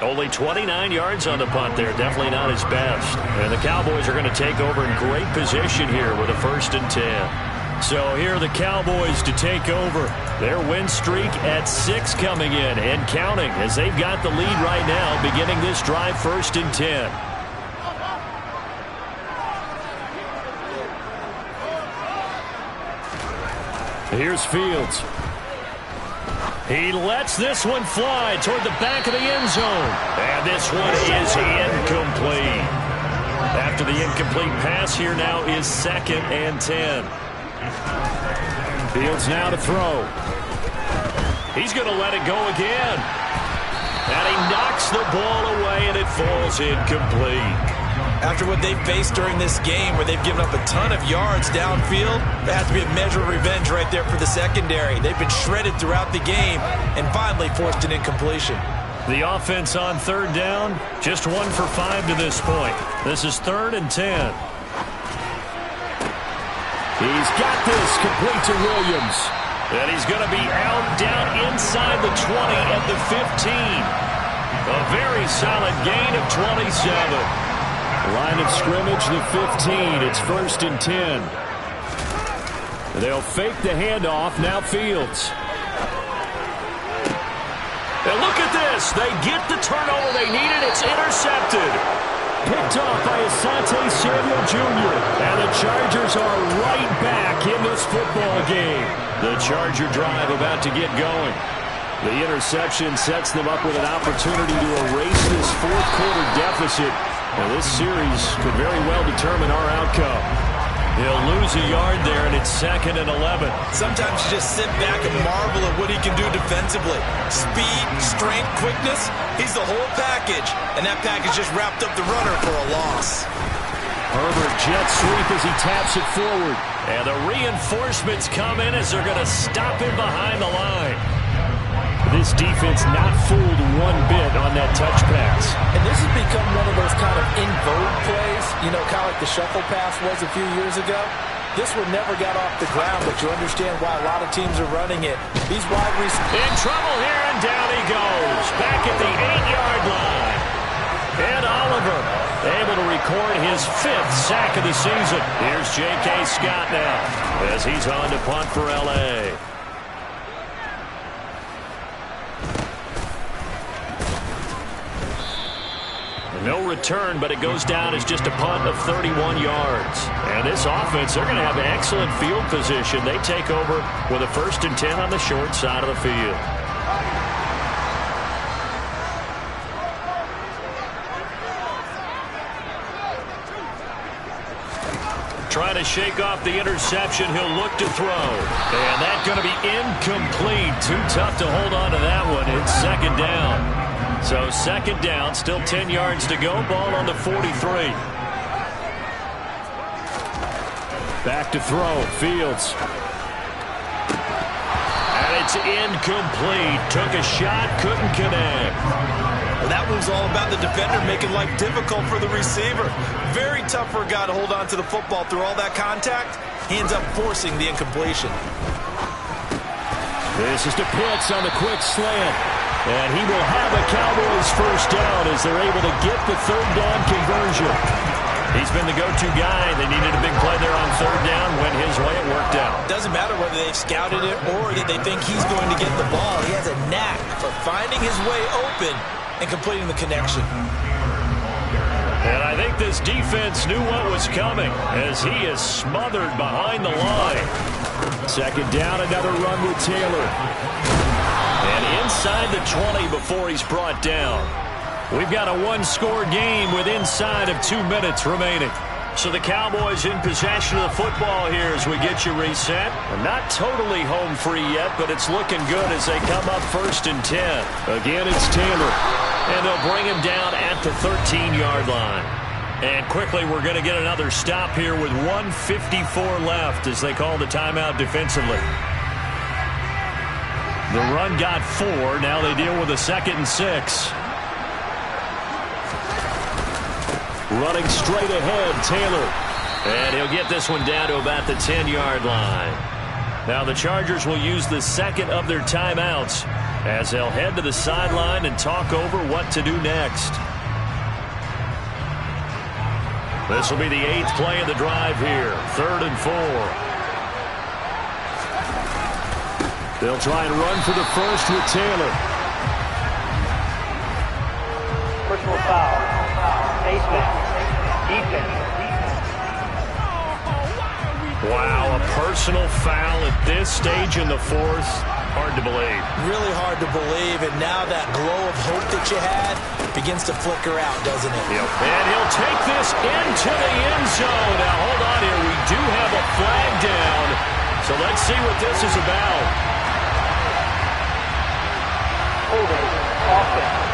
Only 29 yards on the punt there. Definitely not his best. And the Cowboys are going to take over in great position here with a 1st and 10. So here are the Cowboys to take over. Their win streak at 6 coming in and counting as they've got the lead right now beginning this drive 1st and 10. Here's Fields. He lets this one fly toward the back of the end zone. And this one is incomplete. After the incomplete pass, here now is 2nd and 10. Fields now to throw. He's going to let it go again. And he knocks the ball away, and it falls incomplete. After what they've faced during this game where they've given up a ton of yards downfield, there has to be a measure of revenge right there for the secondary. They've been shredded throughout the game and finally forced an incompletion. The offense on 3rd down, just 1 for 5 to this point. This is 3rd and 10. He's got this complete to Williams. And he's going to be out down inside the 20 at the 15. A very solid gain of 27. Line of scrimmage, the 15. It's 1st and 10. They'll fake the handoff. Now Fields. And look at this. They get the turnover they needed. It's intercepted. Picked off by Asante Samuel Jr. And the Chargers are right back in this football game. The Charger drive about to get going. The interception sets them up with an opportunity to erase this 4th quarter deficit. Now, this series could very well determine our outcome. He'll lose a yard there, and it's 2nd and 11. Sometimes you just sit back and marvel at what he can do defensively. Speed, strength, quickness, he's the whole package. And that package just wrapped up the runner for a loss. Herbert jet sweep as he taps it forward. And the reinforcements come in as they're going to stop him behind the line. This defense not fooled one bit on that touch pass. And this has become one of those kind of in vogue plays, you know, kind of like the shuffle pass was a few years ago. This one never got off the ground, but you understand why a lot of teams are running it. These wide receivers in trouble here, and down he goes. Back at the 8-yard line. And Oliver able to record his 5th sack of the season. Here's J.K. Scott now as he's on to punt for L.A. No return, but it goes down as just a punt of 31 yards. And this offense, they're going to have excellent field position. They take over with a 1st and 10 on the short side of the field. Trying to shake off the interception. He'll look to throw. And that's going to be incomplete. Too tough to hold on to that one. It's 2nd down. So 2nd down, still 10 yards to go. Ball on the 43. Back to throw. Fields. And it's incomplete. Took a shot, couldn't connect. Well, that was all about the defender making life difficult for the receiver. Very tough for a guy to hold on to the football through all that contact. He ends up forcing the incompletion. This is to Pitts on the quick slant. And he will have a Cowboys 1st down as they're able to get the 3rd down conversion. He's been the go-to guy. They needed a big play there on 3rd down. Went his way. It worked out. Doesn't matter whether they've scouted it or that they think he's going to get the ball. He has a knack for finding his way open and completing the connection. And I think this defense knew what was coming as he is smothered behind the line. 2nd down, another run with Taylor. And inside the 20 before he's brought down. We've got a 1-score game with inside of 2 minutes remaining. So the Cowboys in possession of the football here as we get you reset. Not totally home free yet, but it's looking good as they come up 1st and 10. Again, it's Taylor. And they'll bring him down at the 13-yard line. And quickly, we're going to get another stop here with 1:54 left as they call the timeout defensively. The run got 4. Now they deal with a 2nd and 6. Running straight ahead, Taylor. And he'll get this one down to about the 10-yard line. Now the Chargers will use the second of their timeouts as they'll head to the sideline and talk over what to do next. This will be the 8th play of the drive here. 3rd and 4. They'll try and run for the first with Taylor. Personal foul. Face mask. Defense. Wow, a personal foul at this stage in the 4th. Hard to believe. Really hard to believe, and now that glow of hope that you had begins to flicker out, doesn't it? Yep. And he'll take this into the end zone. Now, hold on here. We do have a flag down, so let's see what this is about. Holding. Offense.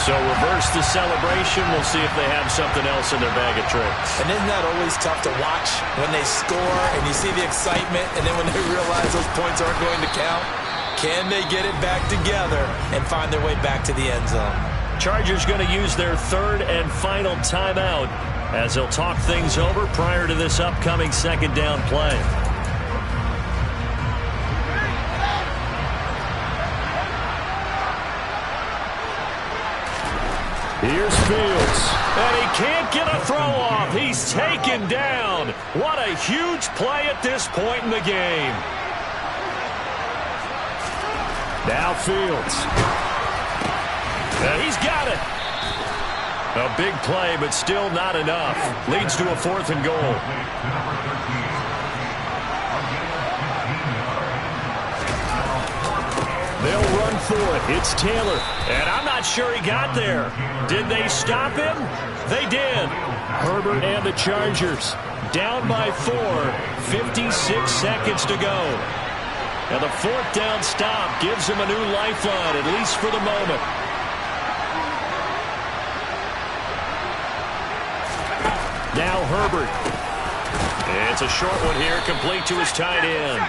So reverse the celebration. We'll see if they have something else in their bag of tricks. And isn't that always tough to watch when they score and you see the excitement, and then when they realize those points aren't going to count? Can they get it back together and find their way back to the end zone? Chargers going to use their 3rd and final timeout as they'll talk things over prior to this upcoming 2nd down play. Here's Fields, and he can't get a throw off. He's taken down. What a huge play at this point in the game. Now Fields. And he's got it. A big play, but still not enough. Leads to a 4th and goal. They'll run for it. It's Taylor. And I'm not sure he got there. Did they stop him? They did. Herbert and the Chargers down by 4. 56 seconds to go. And the 4th down stop gives them a new lifeline, at least for the moment. Now Herbert. It's a short one here, complete to his tight end.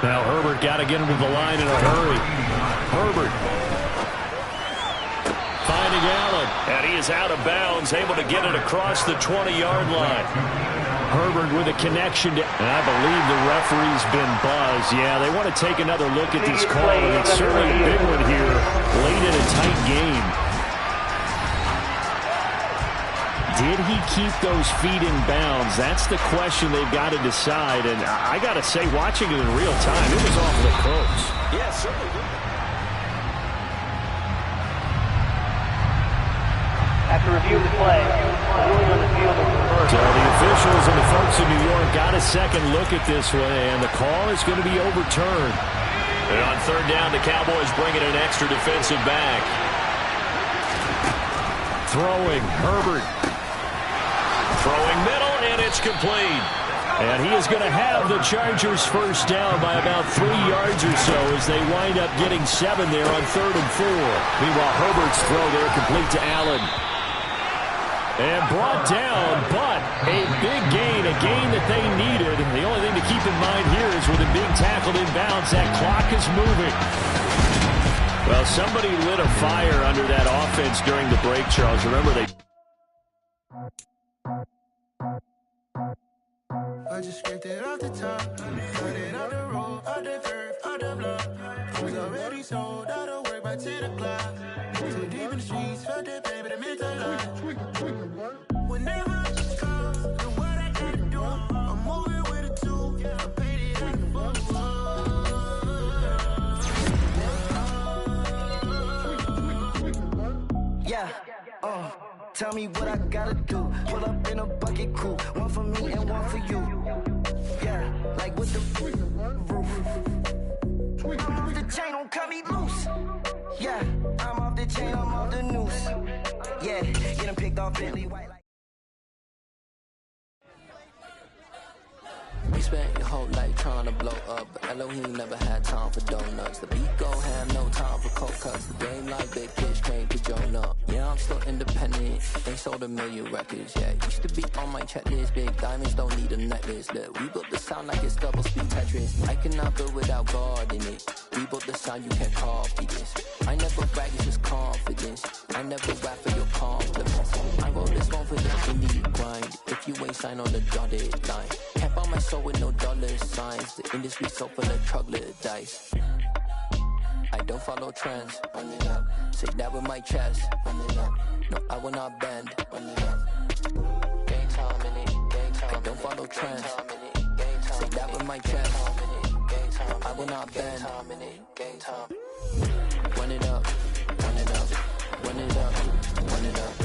Now Herbert got to get him to the line in a hurry. Herbert finding Allen. And he is out of bounds, able to get it across the 20-yard line. Herbert with a connection to, and I believe the referee's been buzzed. Yeah, they want to take another look at this call, and it's certainly a big one here late in a tight game. Did he keep those feet in bounds? That's the question they've got to decide. And I got to say, watching it in real time, it was awfully close. Yeah, certainly. After review of the play, the ruling on the field is reversed. So the officials and the folks in New York got a second look at this way, and the call is going to be overturned. And on 3rd down, the Cowboys bring in an extra defensive back. Throwing, Herbert. Throwing middle, and it's complete. And he is going to have the Chargers first down by about 3 yards or so as they wind up getting 7 there on 3rd and 4. Meanwhile, Herbert's throw there complete to Allen. And brought down, but a big gain, a gain that they needed. The only thing to keep in mind here is with him being tackled in bounds, that clock is moving. Well, somebody lit a fire under that offense during the break, Charles. Remember, they... I just scraped it off the top, cut it off the road, off the curve, off the block. Was already sold, out of work by 10 o'clock. Too deep in the streets, felt that pain, but it meant a lot. Whenever I just call, know what I gotta do. I'm moving with a tool, I paid it like a fool. Yeah, tell me what I gotta do. Pull up in a bucket crew, one for me and one for you. Yeah, like with the roof. I'm off the chain, don't cut me loose. Yeah, I'm off the chain, I'm off the noose. Yeah, get him picked off Bentley white like. You spent your whole life trying to blow up, but Elohim never had time for donuts. The beat go ham, no time for cold cuts. The game like Big Fish came to join up. Yeah, I'm still independent, ain't sold 1 million records yet. Used to be on my checklist, big diamonds don't need a necklace. Look, we built the sound like it's double speed Tetris. I cannot build without God in it. We built the sound, you can't copy this. I never brag, it's just confidence. I never rap for your compliments. I wrote this one for the indie grind. If you ain't signed on the dotted line, can't buy my soul with no dollar signs. The industry so full of troglodytes. I don't follow trends. Run it up. Say that with my chest. Run it up. No, I will not bend. Run it up. Game time in it. Game time. I don't follow trends. Say that with my chest. I will not bend. Game time. Run it up. Run it up. Run it up. Run it up.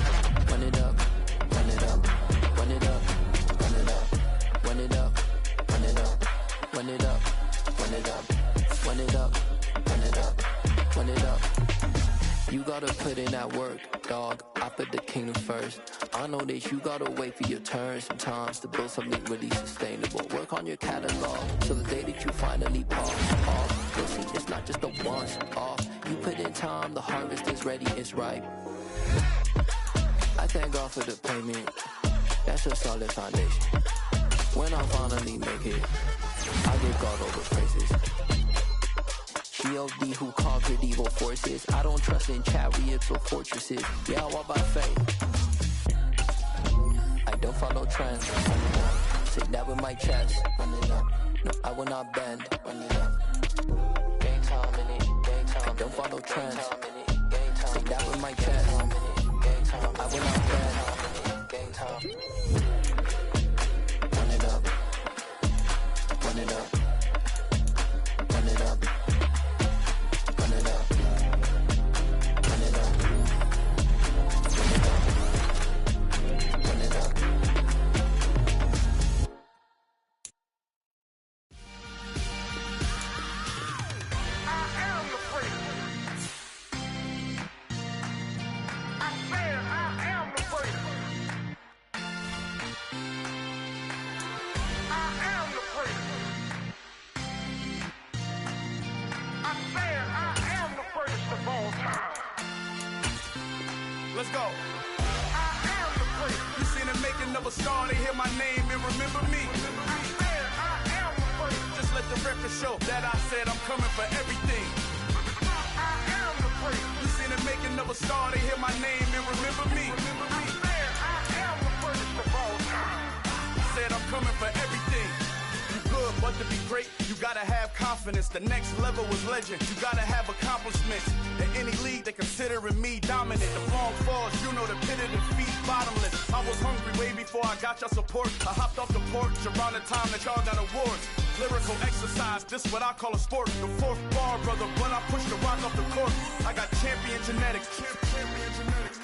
Run it up. Run it up. Run it up. Run it up. Run it up. Run it up. Run it up. Run it up. Run it up. Run it up. Run it up. You gotta put in that work, dog. I put the kingdom first. I know that you gotta wait for your turn sometimes to build something really sustainable. Work on your catalog so the day that you finally pop off, you'll see it's not just a once off. You put in time, the harvest is ready, it's ripe. I thank God for the payment. That's a solid foundation. When I finally make it, I give God all the praises. G.O.D. who conquered evil forces. I don't trust in chariots or fortresses. Yeah, I walk by faith. I don't follow trends. Say that with my chest. No, I will not bend. Game time in it. Game time. I don't follow trends. Say that with my chest. I will not bend. Game time. Run it up. Run it up. Run it up. Run it up. Run it up. Run it up. Run it up. I am the freak. I said I am the freak. I am the freak. I said I am the greatest of all time. Let's go. I am the freak. You seen the making of a star, they hear my name and remember me. I said I am the freak. Just let the record show that I said I'm coming for everything. I am the freak. You seen the making of a star, they hear my name and remember me. I said I am the greatest of all time. Said I'm coming for everything. You good, but to be great, you gotta have confidence. The next level was legend. You gotta have accomplishments. In any league, they considering me dominant. The long falls, you know the pit of defeat, bottomless. I was hungry way before I got your support. I hopped off the porch around the time that y'all got awards. Lyrical exercise, this what I call a sport. The fourth bar, brother, when I push the rock off the court. I got champion genetics. Champion genetics.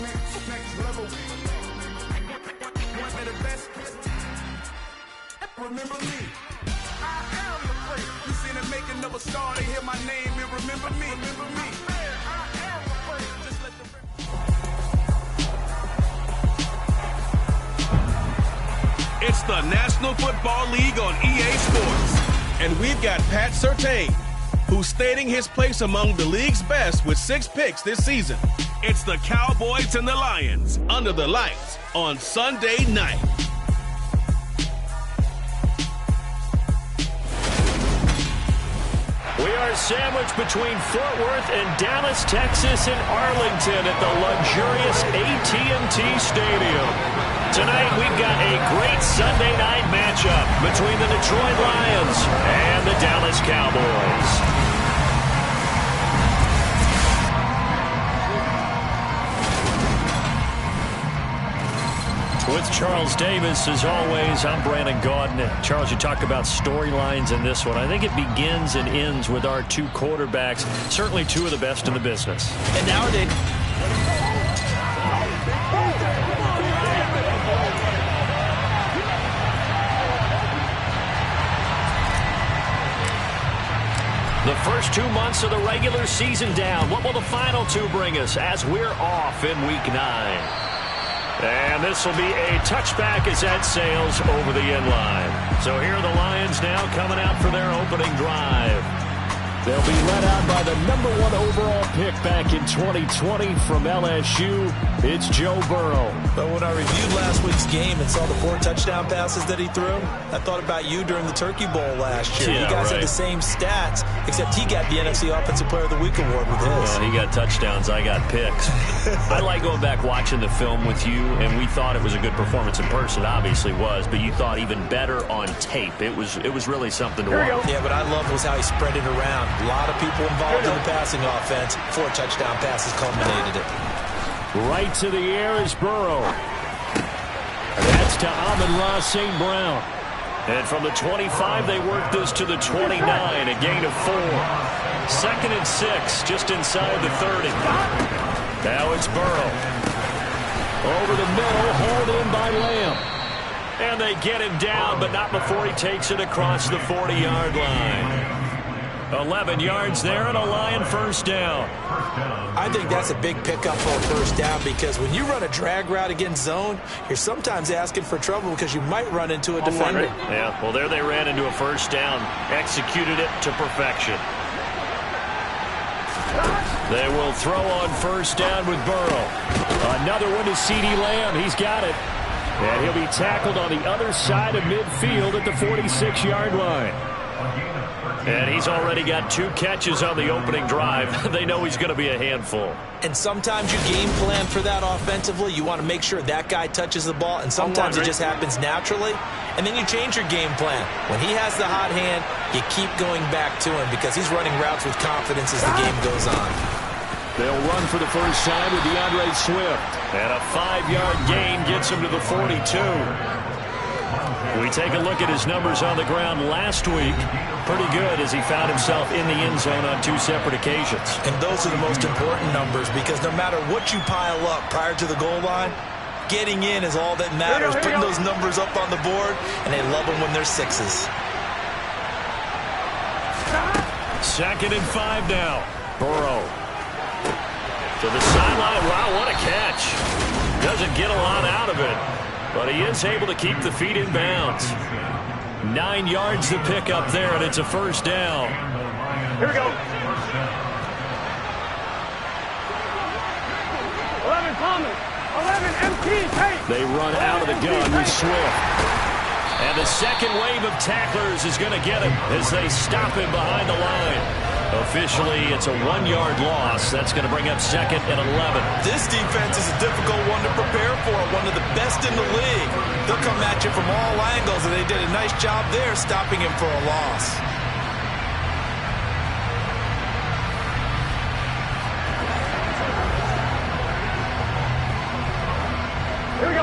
Next level. One of the best. Remember me. I am the freak. You seen the making of a star, they hear my name and remember me. Remember me. I am the freak. Just let the It's the National Football League on EA Sports. And we've got Pat Surtain, who's stating his place among the league's best with 6 picks this season. It's the Cowboys and the Lions under the lights on Sunday night. We are sandwiched between Fort Worth and Dallas, Texas, and Arlington at the luxurious AT&T Stadium. Tonight, we've got a great Sunday night matchup between the Detroit Lions and the Dallas Cowboys. With Charles Davis, as always, I'm Brandon Gaudin. Charles, you talk about storylines in this one. I think it begins and ends with our 2 quarterbacks, certainly 2 of the best in the business. And nowadays, the first 2 months of the regular season down. What will the final 2 bring us as we're off in Week 9? And this will be a touchback as that sails over the end line. So here are the Lions now coming out for their opening drive. They'll be led out by the number 1 overall pick back in 2020 from LSU. It's Joe Burrow. But when I reviewed last week's game and saw the 4 touchdown passes that he threw, I thought about you during the Turkey Bowl last year. Yeah, you guys had the same stats, except he got the NFC Offensive Player of the Week award with his. Well, he got touchdowns, I got picks. I like going back watching the film with you, and we thought it was a good performance in person. Obviously was, but you thought even better on tape. It was really something to watch. Yeah, but I loved was how he spread it around. A lot of people involved in the passing offense. 4 touchdown passes culminated it. Right to the air is Burrow. That's to Amon-Ra St. Brown. And from the 25, they work this to the 29, a gain of 4. 2nd and 6, just inside the 30. Now it's Burrow. Over the middle, hauled in by Lamb. And they get him down, but not before he takes it across the 40-yard line. 11 yards there and a Lion first down. I think that's a big pickup for a first down because when you run a drag route against zone, you're sometimes asking for trouble because you might run into a defender. Yeah, well, there they ran into a first down, executed it to perfection. They will throw on first down with Burrow. Another one to CeeDee Lamb. He's got it. And he'll be tackled on the other side of midfield at the 46-yard line. And he's already got 2 catches on the opening drive. They know he's going to be a handful. And sometimes you game plan for that offensively. You want to make sure that guy touches the ball, and sometimes it just happens naturally. And then you change your game plan. When he has the hot hand, you keep going back to him because he's running routes with confidence as the game goes on. They'll run for the first time with DeAndre Swift. And a 5-yard gain gets him to the 42. We take a look at his numbers on the ground last week. Pretty good as he found himself in the end zone on 2 separate occasions. And those are the most important numbers because no matter what you pile up prior to the goal line, getting in is all that matters. Putting those numbers up on the board, and they love them when they're 6s. 2nd and 5 now. Burrow to the sideline. Wow, what a catch. Doesn't get a lot out of it, but he is able to keep the feet in bounds. 9 yards to pick up there, and it's a first down. Here we go. 11 Thomas. 11 MT. Hey. They run out of the gun with Swift. And the second wave of tacklers is going to get him as they stop him behind the line. Officially, it's a 1-yard loss. That's going to bring up 2nd and 11. This defense is a difficult one to prepare for, one of the best in the league. They'll come at you from all angles, and they did a nice job there stopping him for a loss.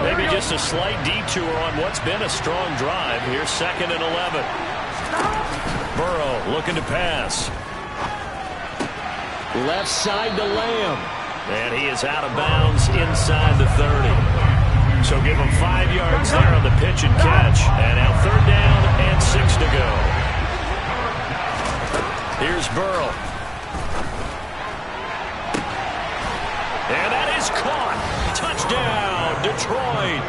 Maybe just a slight detour on what's been a strong drive. Here's 2nd and 11. Burrow looking to pass. Left side to Lamb. And he is out of bounds inside the 30. So give him 5 yards there on the pitch and catch. And now 3rd down and 6 to go. Here's Burrow. And that is caught. Touchdown, Detroit.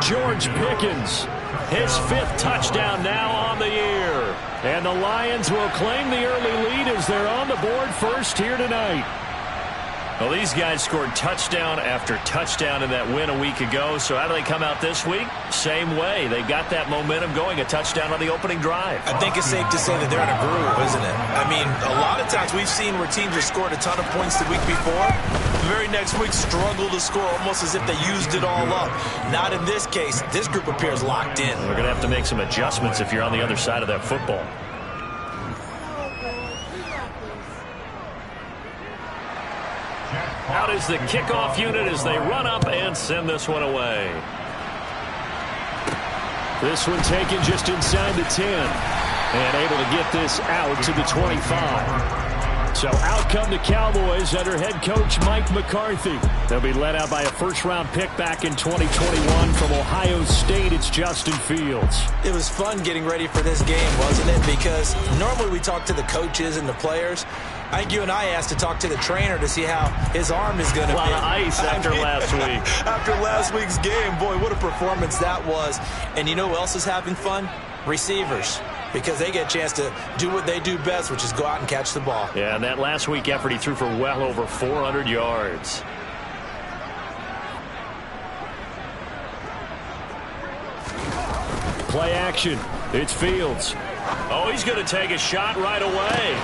George Pickens, his 5th touchdown now on the year. And the Lions will claim the early lead as they're on the board first here tonight. Well, these guys scored touchdown after touchdown in that win a week ago. So how do they come out this week? Same way. They got that momentum going, a touchdown on the opening drive. I think it's safe to say that they're in a groove, isn't it? I mean, a lot of times we've seen where teams have scored a ton of points the week before. The very next week struggle to score almost as if they used it all up. Not in this case. This group appears locked in. We're going to have to make some adjustments if you're on the other side of that football. Out is the kickoff unit as they run up and send this one away. This one taken just inside the 10. And able to get this out to the 25. So out come the Cowboys under head coach Mike McCarthy. They'll be led out by a first-round pick back in 2021 from Ohio State. It's Justin Fields. It was fun getting ready for this game, wasn't it? Because normally we talk to the coaches and the players, I think you and I asked to talk to the trainer to see how his arm is going to be. A lot of ice after last week. After last week's game, boy, what a performance that was. And you know who else is having fun? Receivers. Because they get a chance to do what they do best, which is go out and catch the ball. Yeah, and that last week effort, he threw for well over 400 yards. Play action. It's Fields. Oh, he's going to take a shot right away.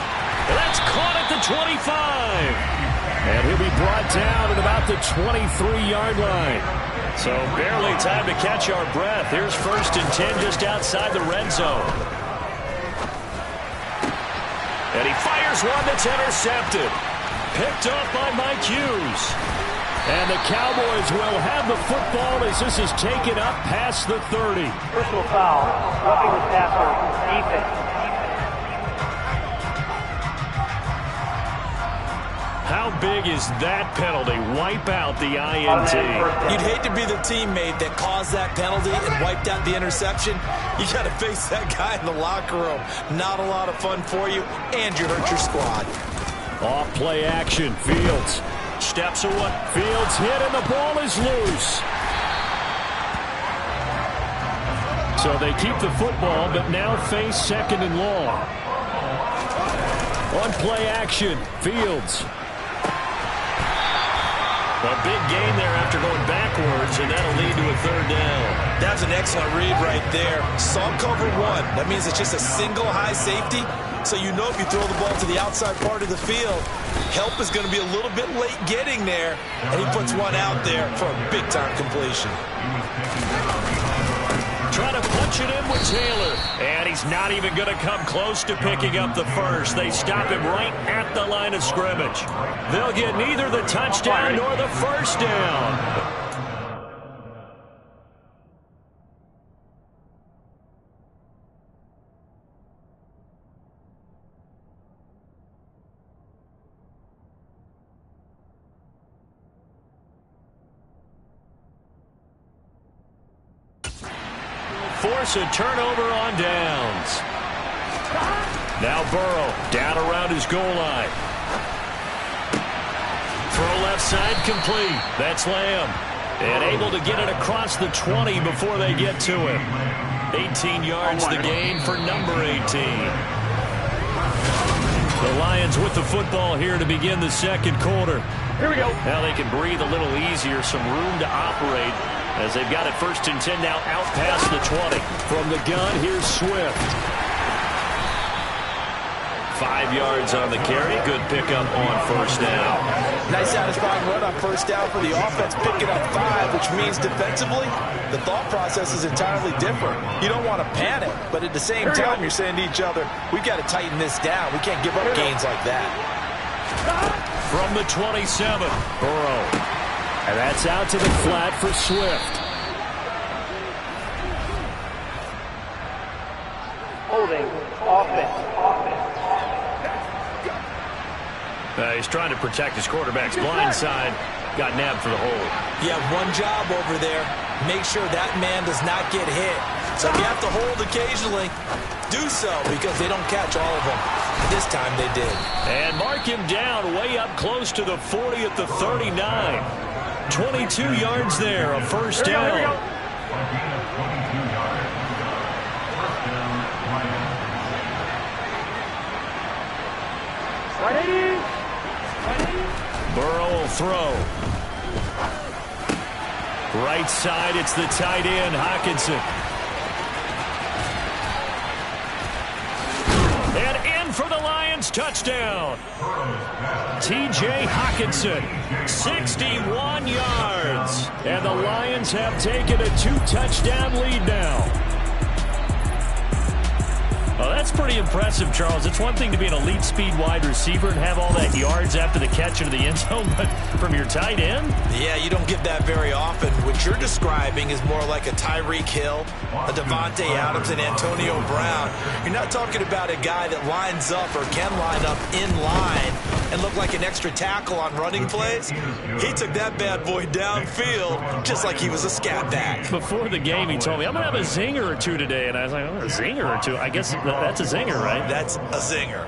That's caught at the 25. And he'll be brought down at about the 23-yard line. So barely time to catch our breath. Here's 1st and 10 just outside the red zone. And he fires one that's intercepted. Picked off by Mike Hughes. And the Cowboys will have the football as this is taken up past the 30. Personal foul, roughing the passer, defense. How big is that penalty? Wipe out the INT. You'd hate to be the teammate that caused that penalty and wiped out the interception. You got to face that guy in the locker room. Not a lot of fun for you, and you hurt your squad. Off play action. Fields steps away. Fields hit, and the ball is loose. So they keep the football, but now face 2nd and long. On play action. Fields. A big gain there after going backwards, and that'll lead to a 3rd down. That's an excellent read right there. Saw cover 1. That means it's just a single high safety. So you know if you throw the ball to the outside part of the field, help is going to be a little bit late getting there. And he puts one out there for a big-time completion. Trying to punch it in with Taylor. And he's not even going to come close to picking up the first. They stop him right at the line of scrimmage. They'll get neither the touchdown nor the first down. Force a turnover on downs. Now Burrow down around his goal line. Throw left side complete. That's Lamb. And able to get it across the 20 before they get to him. 18 yards the gain for number 18. The Lions with the football here to begin the 2nd quarter. Here we go. Now they can breathe a little easier, some room to operate as they've got it 1st and 10 now out past the 20. From the gun, here's Swift. 5 yards on the carry. Good pickup on 1st down. Nice satisfying run on 1st down for the offense, picking up 5, which means defensively, the thought process is entirely different. You don't want to panic, but at the same time, you're saying to each other, we've got to tighten this down. We can't give up gains like that. From the 27, Burrow. And that's out to the flat for Swift. Holding, offense. He's trying to protect his quarterback's blind side. Got nabbed for the hold. You have one job over there. Make sure that man does not get hit. So if you have to hold occasionally, do so because they don't catch all of them. This time they did. And mark him down way up close to the 40 at the 39. 22 yards there, a 1st down. Burrow will throw. Right side, it's the tight end, Hockenson. And in for the Lions, touchdown. T.J. Hockenson, 61 yards. And the Lions have taken a 2-touchdown lead now. Well, that's pretty impressive, Charles. It's one thing to be an elite speed wide receiver and have all that yards after the catch into the end zone, but from your tight end? Yeah, you don't get that very often. What you're describing is more like a Tyreek Hill, a Devontae Adams, and Antonio Brown. You're not talking about a guy that lines up or can line up in line and look like an extra tackle on running plays. He took that bad boy downfield just like he was a scat back. Before the game, he told me, I'm going to have a zinger or two today. And I was like, oh, a zinger or two? I guess that's a zinger, right? That's a zinger.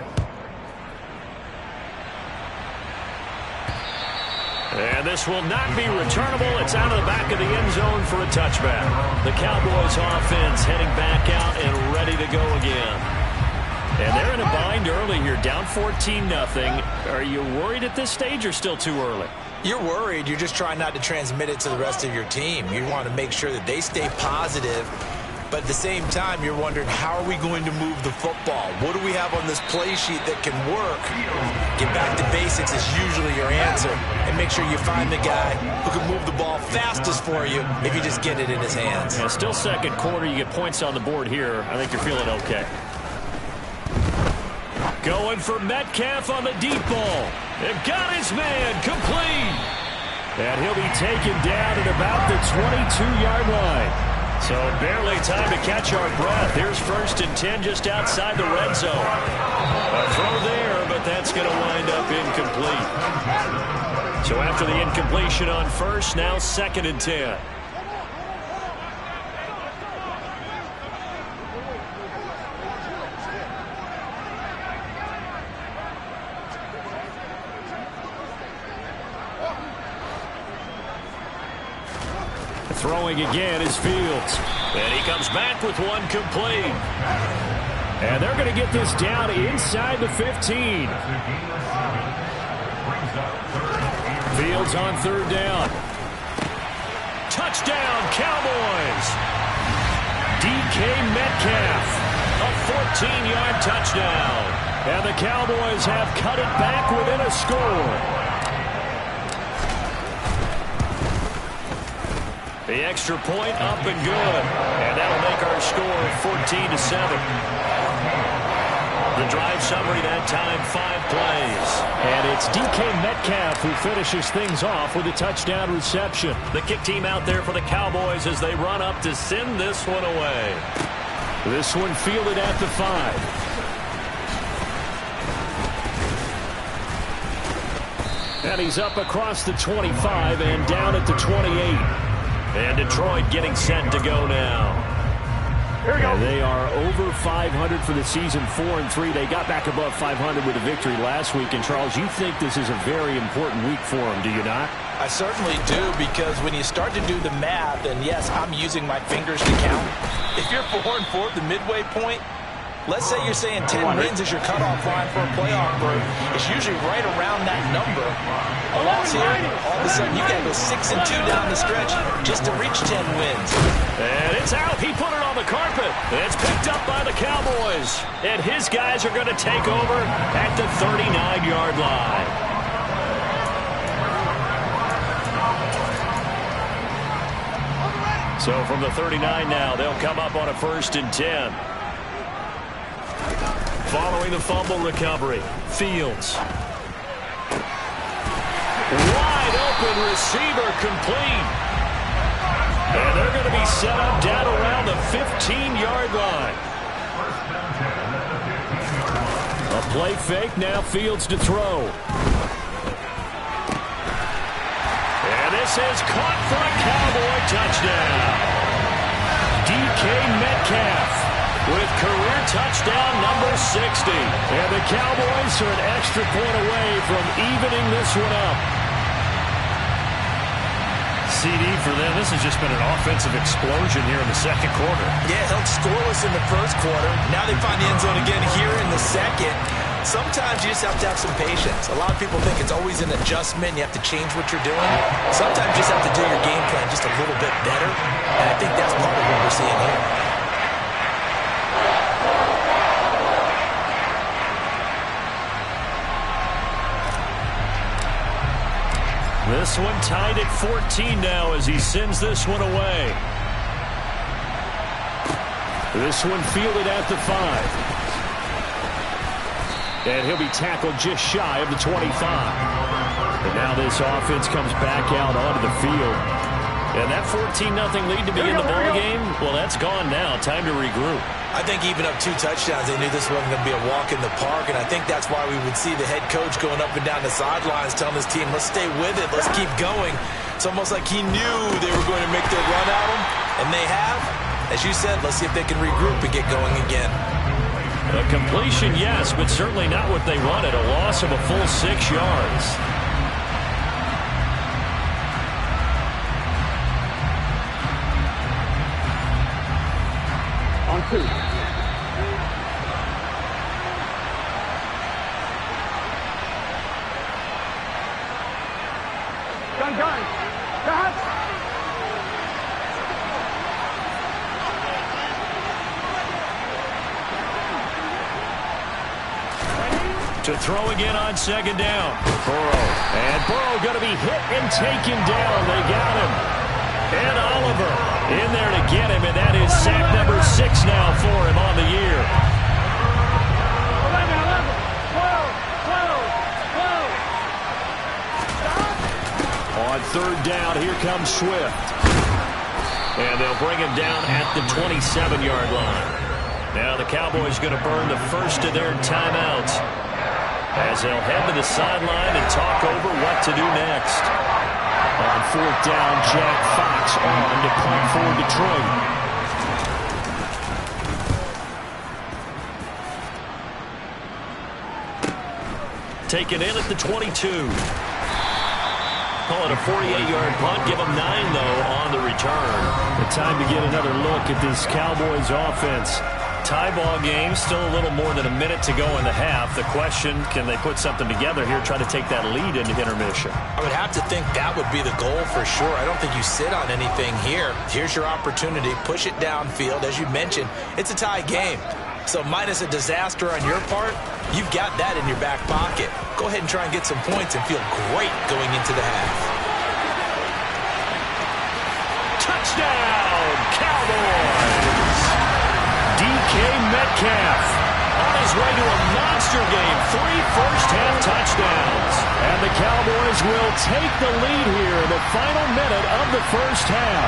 And this will not be returnable. It's out of the back of the end zone for a touchback. The Cowboys offense heading back out and ready to go again. And they're in a bind early here, down 14-0. Are you worried at this stage or still too early? You're worried. You're just trying not to transmit it to the rest of your team. You want to make sure that they stay positive. But at the same time, you're wondering, how are we going to move the football? What do we have on this play sheet that can work? Get back to basics is usually your answer. And make sure you find the guy who can move the ball fastest for you if you just get it in his hands. Yeah, still second quarter. You get points on the board here. I think you're feeling okay. Going for Metcalf on the deep ball. They've got his man complete. And he'll be taken down at about the 22-yard line. So barely time to catch our breath. Here's 1st and 10 just outside the red zone. A throw there, but that's going to wind up incomplete. So after the incompletion on first, now 2nd and 10. Throwing again is Fields. And he comes back with one complete. And they're going to get this down inside the 15. Fields on 3rd down. Touchdown, Cowboys. DK Metcalf. A 14-yard touchdown. And the Cowboys have cut it back within a score. The extra point up and good. And that'll make our score 14-7. The drive summary that time, 5 plays. And it's DK Metcalf who finishes things off with a touchdown reception. The kick team out there for the Cowboys as they run up to send this one away. This one fielded at the 5. And he's up across the 25 and down at the 28. And Detroit getting set to go now. Here we go. And they are over 500 for the season, 4-3. They got back above 500 with a victory last week. And, Charles, you think this is a very important week for them, do you not? I certainly do, because when you start to do the math, and yes, I'm using my fingers to count. If you're 4-4 at the midway point, let's say you're saying 10 wins is your cutoff line for a playoff berth. It's usually right around that number. A loss here, all of a sudden you got to go 6-2 down the stretch just to reach 10 wins. And it's out. He put it on the carpet. It's picked up by the Cowboys. And his guys are going to take over at the 39-yard line. So from the 39 now, they'll come up on a 1st and 10. Following the fumble recovery, Fields. Wide open receiver complete. And they're going to be set up down around the 15-yard line. A play fake, now Fields to throw. And this is caught for a Cowboy touchdown. DK Metcalf with career touchdown number 60. And the Cowboys are an extra point away from evening this one up. CD for them, this has just been an offensive explosion here in the second quarter. Yeah, held scoreless in the first quarter. Now they find the end zone again here in the second. Sometimes you just have to have some patience. A lot of people think it's always an adjustment. You have to change what you're doing. Sometimes you just have to do your game plan just a little bit better. And I think that's part of what we're seeing here. This one tied at 14 now as he sends this one away. This one fielded at the 5. And he'll be tackled just shy of the 25. And now this offense comes back out onto the field. And that 14-0 lead to begin the ballgame, well, that's gone now. Time to regroup. I think even up 2 touchdowns, they knew this wasn't going to be a walk in the park, and I think that's why we would see the head coach going up and down the sidelines telling his team, let's stay with it, let's keep going. It's almost like he knew they were going to make their run at him, and they have. As you said, let's see if they can regroup and get going again. A completion, yes, but certainly not what they wanted. A loss of a full 6 yards. 2. Gun. Cut. To throw again on second down. Burrow. And Burrow going to be hit and taken down. They got him. And Oliver in there to get him, and that is sack number 6 now for him on the year. 11. On third down, here comes Swift. And they'll bring him down at the 27-yard line. Now the Cowboys going to burn the first of their timeouts as they'll head to the sideline and talk over what to do next. On fourth down, Jack Fox on to punt for Detroit. Taken in at the 22. Call it a 48-yard punt. Give them 9, though, on the return. The time to get another look at this Cowboys offense. Tie ball game, still a little more than a minute to go in the half. The question, can they put something together here, try to take that lead into intermission? I would have to think that would be the goal for sure. I don't think you sit on anything here. Here's your opportunity. Push it downfield. As you mentioned, it's a tie game. So minus a disaster on your part, you've got that in your back pocket. Go ahead and try and get some points and feel great going into the half. Touchdown, Cowboys! DK Metcalf on his way to a monster game. 3 first-half touchdowns. And the Cowboys will take the lead here in the final minute of the first half.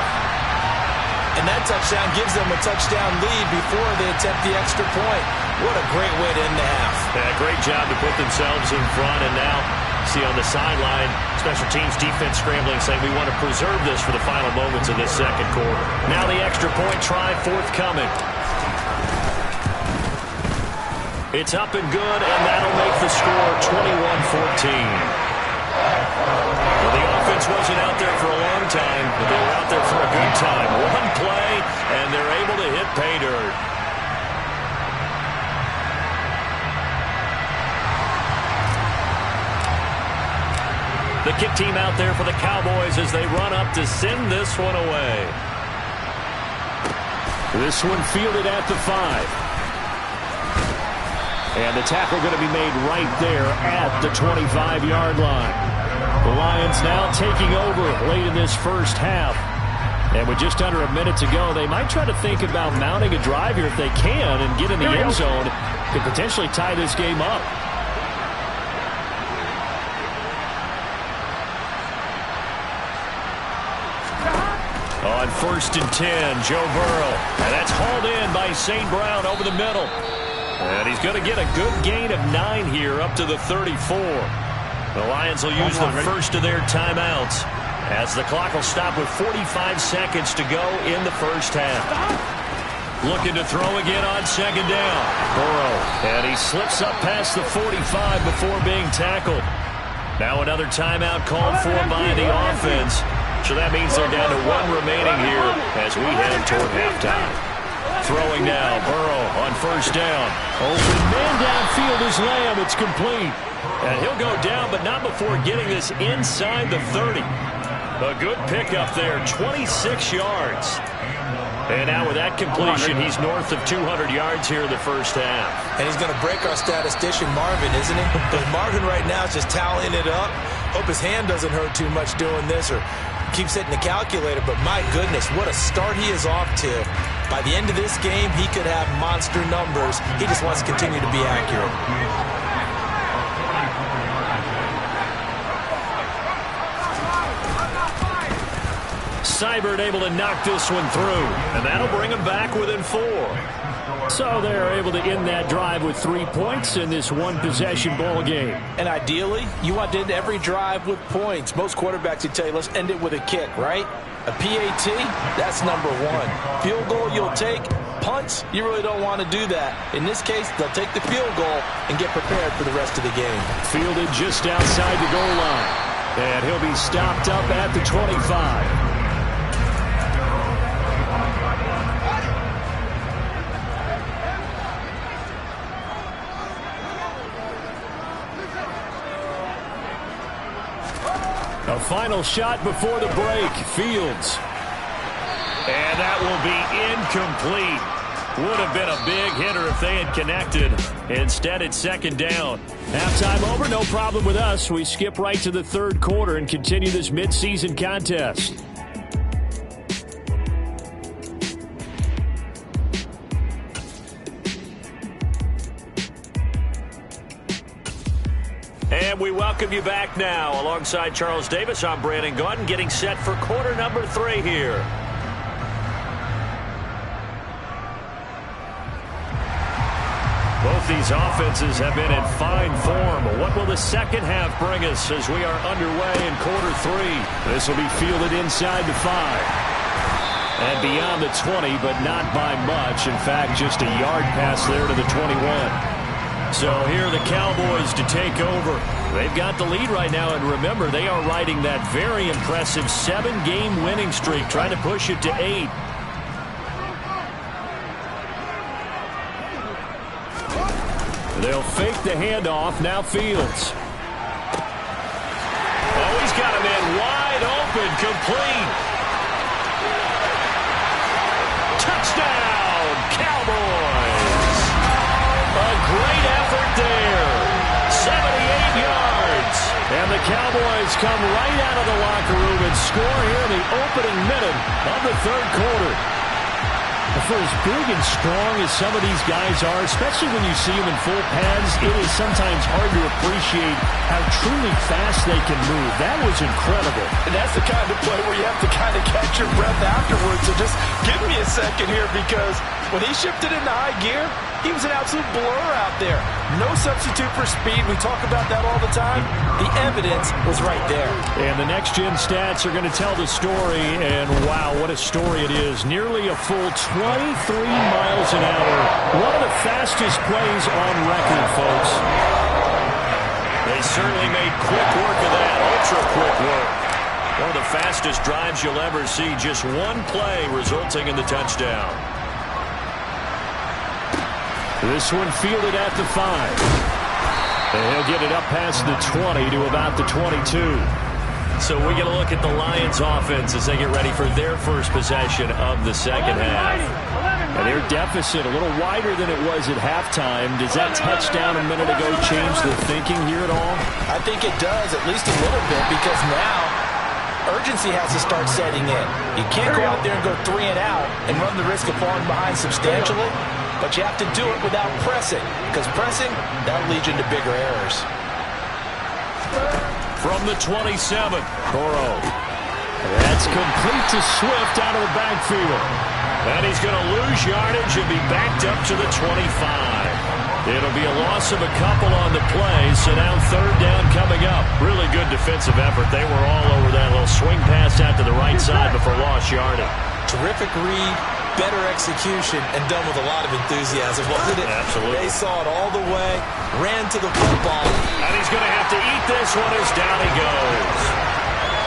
And that touchdown gives them a touchdown lead before they attempt the extra point. What a great way to end the half. Yeah, great job to put themselves in front. And now, see on the sideline, special teams defense scrambling, saying we want to preserve this for the final moments of this second quarter. Now the extra point try forthcoming. It's up and good, and that'll make the score 21-14. Well, the offense wasn't out there for a long time, but they were out there for a good time. One play, and they're able to hit pay dirt. The kick team out there for the Cowboys as they run up to send this one away. This one fielded at the 5. And the tackle going to be made right there at the 25-yard line. The Lions now taking over late in this first half. And with just under a minute to go, they might try to think about mounting a drive here if they can and get in the end zone. Could potentially tie this game up. On 1st and 10, Joe Burrow. And that's hauled in by St. Brown over the middle. And he's going to get a good gain of 9 here up to the 34. The Lions will use the first of their timeouts as the clock will stop with 45 seconds to go in the first half. Looking to throw again on second down. Burrow. And he slips up past the 45 before being tackled. Now another timeout called for by the offense. So that means they're down to 1 remaining here as we head toward halftime. Throwing now, Burrow on first down. Open man downfield is Lamb. It's complete. And he'll go down, but not before getting this inside the 30. A good pickup there, 26 yards. And now with that completion, he's north of 200 yards here in the first half. And he's going to break our statistician, Marvin, isn't he? Because Marvin right now is just tallying it up. Hope his hand doesn't hurt too much doing this or keeps hitting the calculator. But my goodness, what a start he is off to. By the end of this game, he could have monster numbers. He just wants to continue to be accurate. Seibert able to knock this one through, and that'll bring him back within 4. So they're able to end that drive with 3 points in this one-possession ball game. And ideally, you want to end every drive with points. Most quarterbacks would tell you, let's end it with a kick, right? A PAT, that's number 1. Field goal you'll take. Punts, you really don't want to do that. In this case, they'll take the field goal and get prepared for the rest of the game. Fielded just outside the goal line. And he'll be stopped up at the 25. final shot before the break. Fields. And that will be incomplete. Would have been a big hitter if they had connected. Instead, it's second down. Halftime over, no problem with us. We skip right to the third quarter and continue this midseason contest. And we welcome you back now. Alongside Charles Davis, I'm Brandon Gaudin, getting set for quarter number 3 here. Both these offenses have been in fine form. What will the second half bring us as we are underway in quarter 3? This will be fielded inside the 5. And beyond the 20, but not by much. In fact, just a yard pass there to the 21. So here are the Cowboys to take over. They've got the lead right now, and remember, they are riding that very impressive 7-game winning streak, trying to push it to 8. They'll fake the handoff. Now Fields. Oh, he's got him in wide open, complete. Touchdown, Cowboys. A great effort there. 78 yards. And the Cowboys come right out of the locker room and score here in the opening minute of the third quarter. For as big and strong as some of these guys are, especially when you see them in full pads, it is sometimes hard to appreciate how truly fast they can move. That was incredible. And that's the kind of play where you have to kind of catch your breath afterwards. So just give me a second here, because when he shifted into high gear, he was an absolute blur out there. No substitute for speed. We talk about that all the time. The evidence was right there. And the next-gen stats are going to tell the story, and wow, what a story it is. Nearly a full 23 miles an hour. One of the fastest plays on record, folks. They certainly made quick work of that, ultra-quick work. One of the fastest drives you'll ever see, just one play resulting in the touchdown. This one fielded at the 5. And he'll get it up past the 20 to about the 22. So we get a look at the Lions offense as they get ready for their first possession of the second half. And their deficit a little wider than it was at halftime. Does that touchdown a minute ago change the thinking here at all? I think it does, at least a little bit, because now urgency has to start setting in. You can't go out there and go 3 and out and run the risk of falling behind substantially. But you have to do it without pressing, because pressing, that'll lead you into bigger errors. From the 27, Burrow. That's complete to Swift out of the backfield. And he's going to lose yardage and be backed up to the 25. It'll be a loss of a couple on the play, so now third down coming up. Really good defensive effort. They were all over that little swing pass out to the right side before lost yardage. Terrific read, better execution, and done with a lot of enthusiasm, wasn't it? Absolutely. They saw it all the way, ran to the football. And he's going to have to eat this one as down he goes.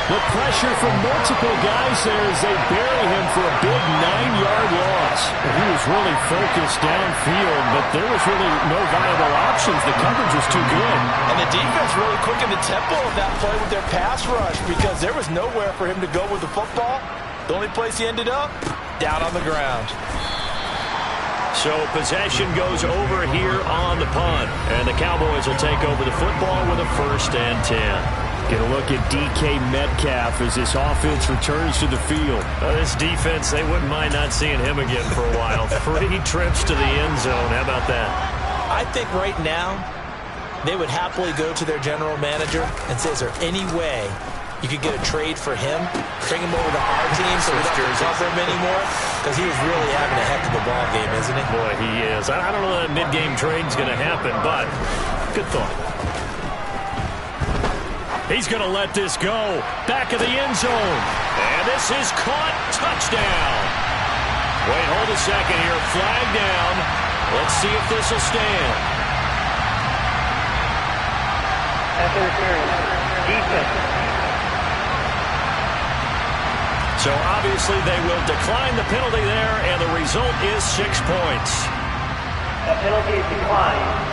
The pressure from multiple guys there as they bury him for a big 9-yard loss. And he was really focused downfield, but there was really no viable options. The coverage was too good. And the defense really quickened the tempo of that play with their pass rush, because there was nowhere for him to go with the football. The only place he ended up, down on the ground. So possession goes over here on the punt, and the Cowboys will take over the football with a 1st and 10. Get a look at DK Metcalf as this offense returns to the field. This defense, they wouldn't mind not seeing him again for a while. 3 trips to the end zone. How about that? I think right now they would happily go to their general manager and say, is there any way you could get a trade for him, bring him over to our team so we don't have to cover him anymore? Because he is really having a heck of a ball game, isn't he? Boy, he is. I don't know that mid-game trade is going to happen, but good thought. He's going to let this go. Back of the end zone. And this is caught. Touchdown. Wait, hold a second here. Flag down. Let's see if this will stand. Interference. Defense. So obviously they will decline the penalty there, and the result is 6 points. The penalty is declined.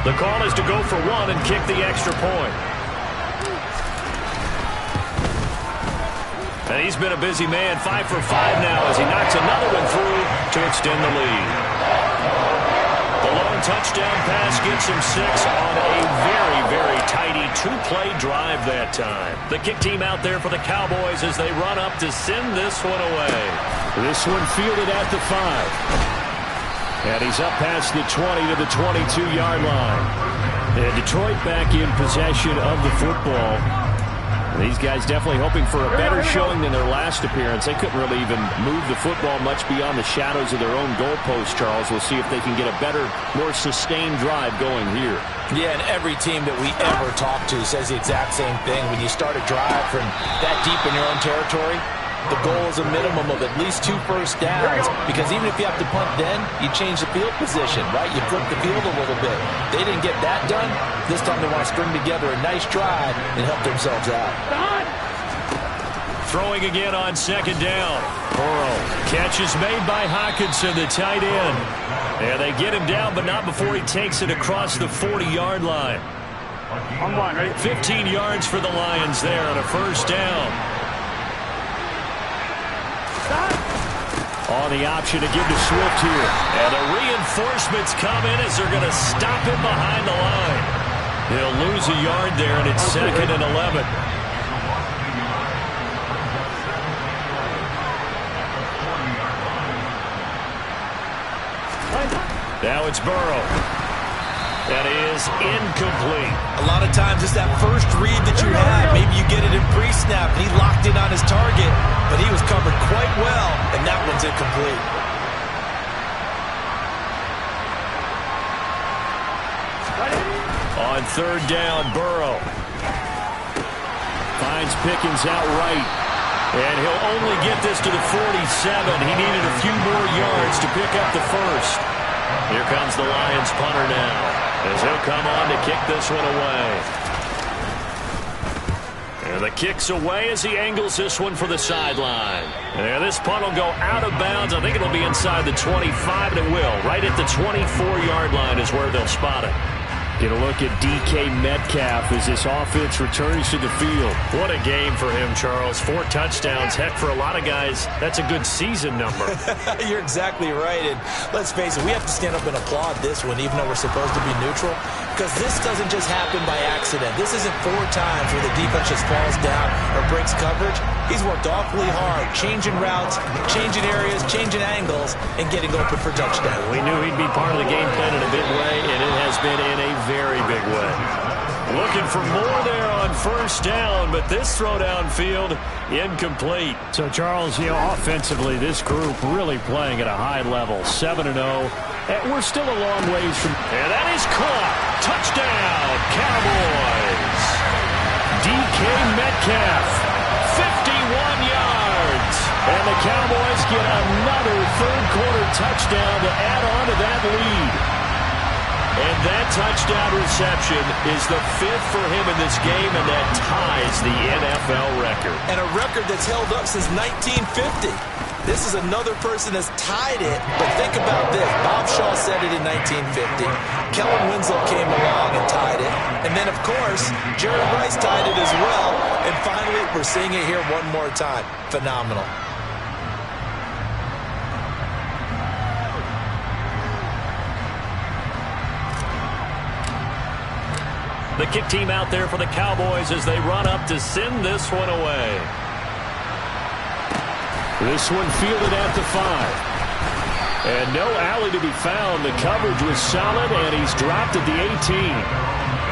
The call is to go for one and kick the extra point. And he's been a busy man, 5 for 5 now as he knocks another one through to extend the lead. The long touchdown pass gets him 6 on a very, very tidy two-play drive that time. The kick team out there for the Cowboys as they run up to send this one away. This one fielded at the 5. And he's up past the 20 to the 22-yard line. And Detroit back in possession of the football. These guys definitely hoping for a better showing than their last appearance. They couldn't really even move the football much beyond the shadows of their own goalpost, Charles. We'll see if they can get a better, more sustained drive going here. Yeah, and every team that we ever talk to says the exact same thing. When you start a drive from that deep in your own territory, the goal is a minimum of at least 2 first downs, because even if you have to punt then, you change the field position, right? You flip the field a little bit. They didn't get that done. This time they want to string together a nice drive and help themselves out. Throwing again on second down. Burrow. Catch is made by Hockenson, the tight end. And they get him down, but not before he takes it across the 40-yard line. 15 yards for the Lions there on a first down. On the option to give to Swift here. And the reinforcements come in as they're going to stop him behind the line. He'll lose a yard there, and it's 2nd and 11. Now it's Burrow. That is incomplete. A lot of times it's that first read that you have. Maybe you get it in pre-snap, and he locked in on his target, but he was covered quite well, and that one's incomplete. On third down, Burrow finds Pickens out right, and he'll only get this to the 47. He needed a few more yards to pick up the first. Here comes the Lions punter now, as he'll come on to kick this one away. And the kick's away as he angles this one for the sideline. And this punt will go out of bounds. I think it'll be inside the 25, and it will. Right at the 24-yard line is where they'll spot it. Get a look at DK Metcalf as this offense returns to the field. What a game for him, Charles. 4 touchdowns. Heck, for a lot of guys, that's a good season number. You're exactly right. And let's face it, we have to stand up and applaud this one, even though we're supposed to be neutral, because this doesn't just happen by accident. This isn't 4 times where the defense just falls down or breaks coverage. He's worked awfully hard, changing routes, changing areas, changing angles, and getting open for touchdown. We knew he'd be part of the game plan in a big way, and it has been in a very big way. Looking for more there on first down, but this throw downfield incomplete. So, Charles, offensively, this group really playing at a high level, 7-0. And we're still a long ways from... And that is caught. Touchdown, Cowboys. DK Metcalf, 51 yards. And the Cowboys get another third-quarter touchdown to add on to that lead. And that touchdown reception is the 5th for him in this game, and that ties the NFL record. And a record that's held up since 1950. This is another person that's tied it, but think about this. Bob Shaw said it in 1950. Kellen Winslow came along and tied it. And then, of course, Jerry Rice tied it as well. And finally, we're seeing it here one more time. Phenomenal. The kick team out there for the Cowboys as they run up to send this one away. This one fielded at the 5. And no alley to be found. The coverage was solid, and he's dropped at the 18.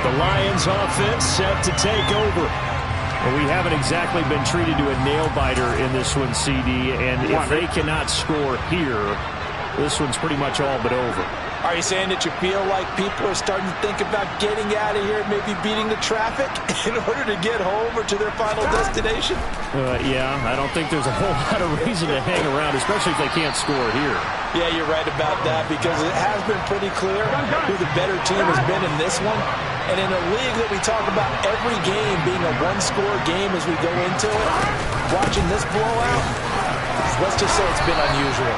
The Lions offense set to take over. Well, we haven't exactly been treated to a nail-biter in this one, CD, and if they cannot score here, this one's pretty much all but over. Are you saying that you feel like people are starting to think about getting out of here, maybe beating the traffic in order to get home or to their final destination? Yeah, I don't think there's a whole lot of reason to hang around, especially if they can't score here. Yeah, you're right about that, because it has been pretty clear who the better team has been in this one. And in a league that we talk about every game being a one-score game as we go into it, watching this blowout, let's just say it's been unusual.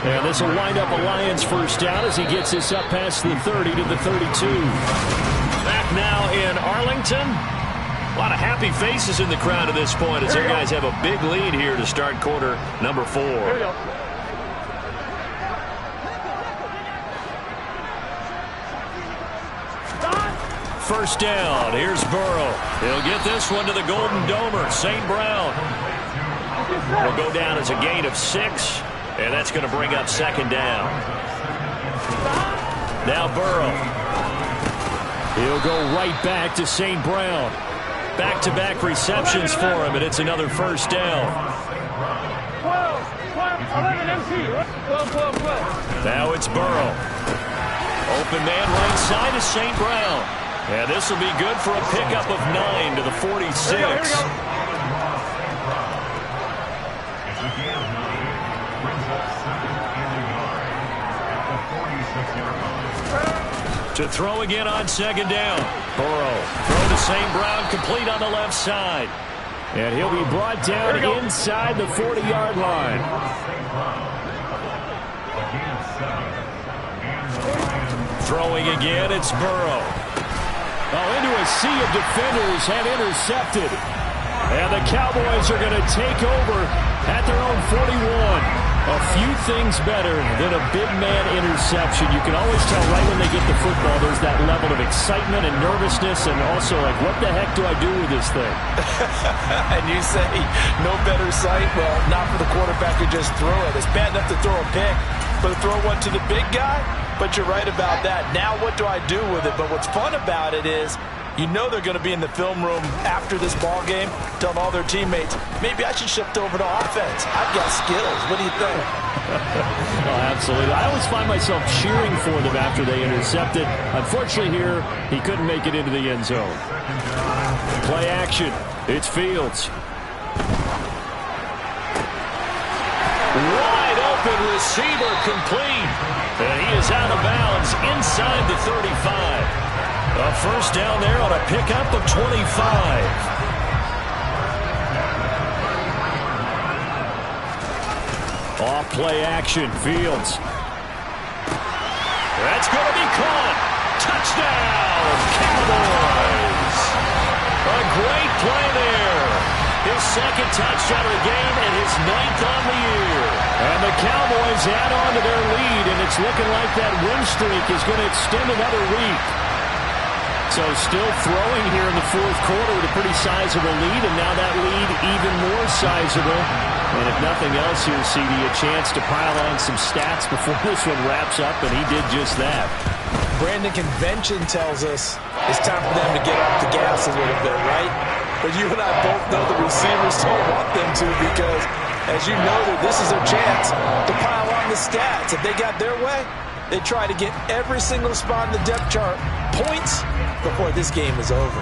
And this will wind up a Lions first down as he gets this up past the 30 to the 32. Back now in Arlington. A lot of happy faces in the crowd at this point as their guys have a big lead here to start quarter number 4. Here we go. First down. Here's Burrow. He'll get this one to the Golden Domer, St. Brown. Will go down as a gain of 6, and that's going to bring up second down. Now Burrow. He'll go right back to St. Brown. Back-to-back receptions for him, and it's another first down. 11 MC. 12. Now it's Burrow. Open man right side is St. Brown. And this will be good for a pickup of 9 to the 46. Here we go. To throw again on second down. Burrow. Throw to St. Brown, complete on the left side. And he'll be brought down inside the 40-yard line. Throwing again, it's Burrow. Into a sea of defenders and intercepted. And the Cowboys are going to take over at their own 41. A few things better than a big man interception. You can always tell right when they get the football, there's that level of excitement and nervousness, and also like, what the heck do I do with this thing? And you say, no better sight? Well, not for the quarterback who just threw it. It's bad enough to throw a pick, but to throw one to the big guy? But you're right about that. Now what do I do with it? But what's fun about it is, you know they're going to be in the film room after this ball game, telling all their teammates, maybe I should shift over to offense. I've got skills. What do you think? Oh, absolutely. I always find myself cheering for them after they intercepted. Unfortunately here, he couldn't make it into the end zone. Play action. It's Fields. Wide open receiver complete. And he is out of bounds inside the 35. A first down there on a pickup of 25. Off play action, Fields. That's going to be caught. Touchdown, Cowboys. A great play there. His second touchdown of the game and his 9th on the year. And the Cowboys add on to their lead, and it's looking like that win streak is going to extend another week. So still throwing here in the fourth quarter with a pretty sizable lead, and now that lead even more sizable. And if nothing else here, CD, a chance to pile on some stats before this one wraps up, and he did just that. Brandon, convention tells us it's time for them to get off the gas a little bit, right? But you and I both know the receivers don't want them to because, as you noted, this is their chance to pile on the stats. If they got their way, they try to get every single spot in the depth chart points before this game is over.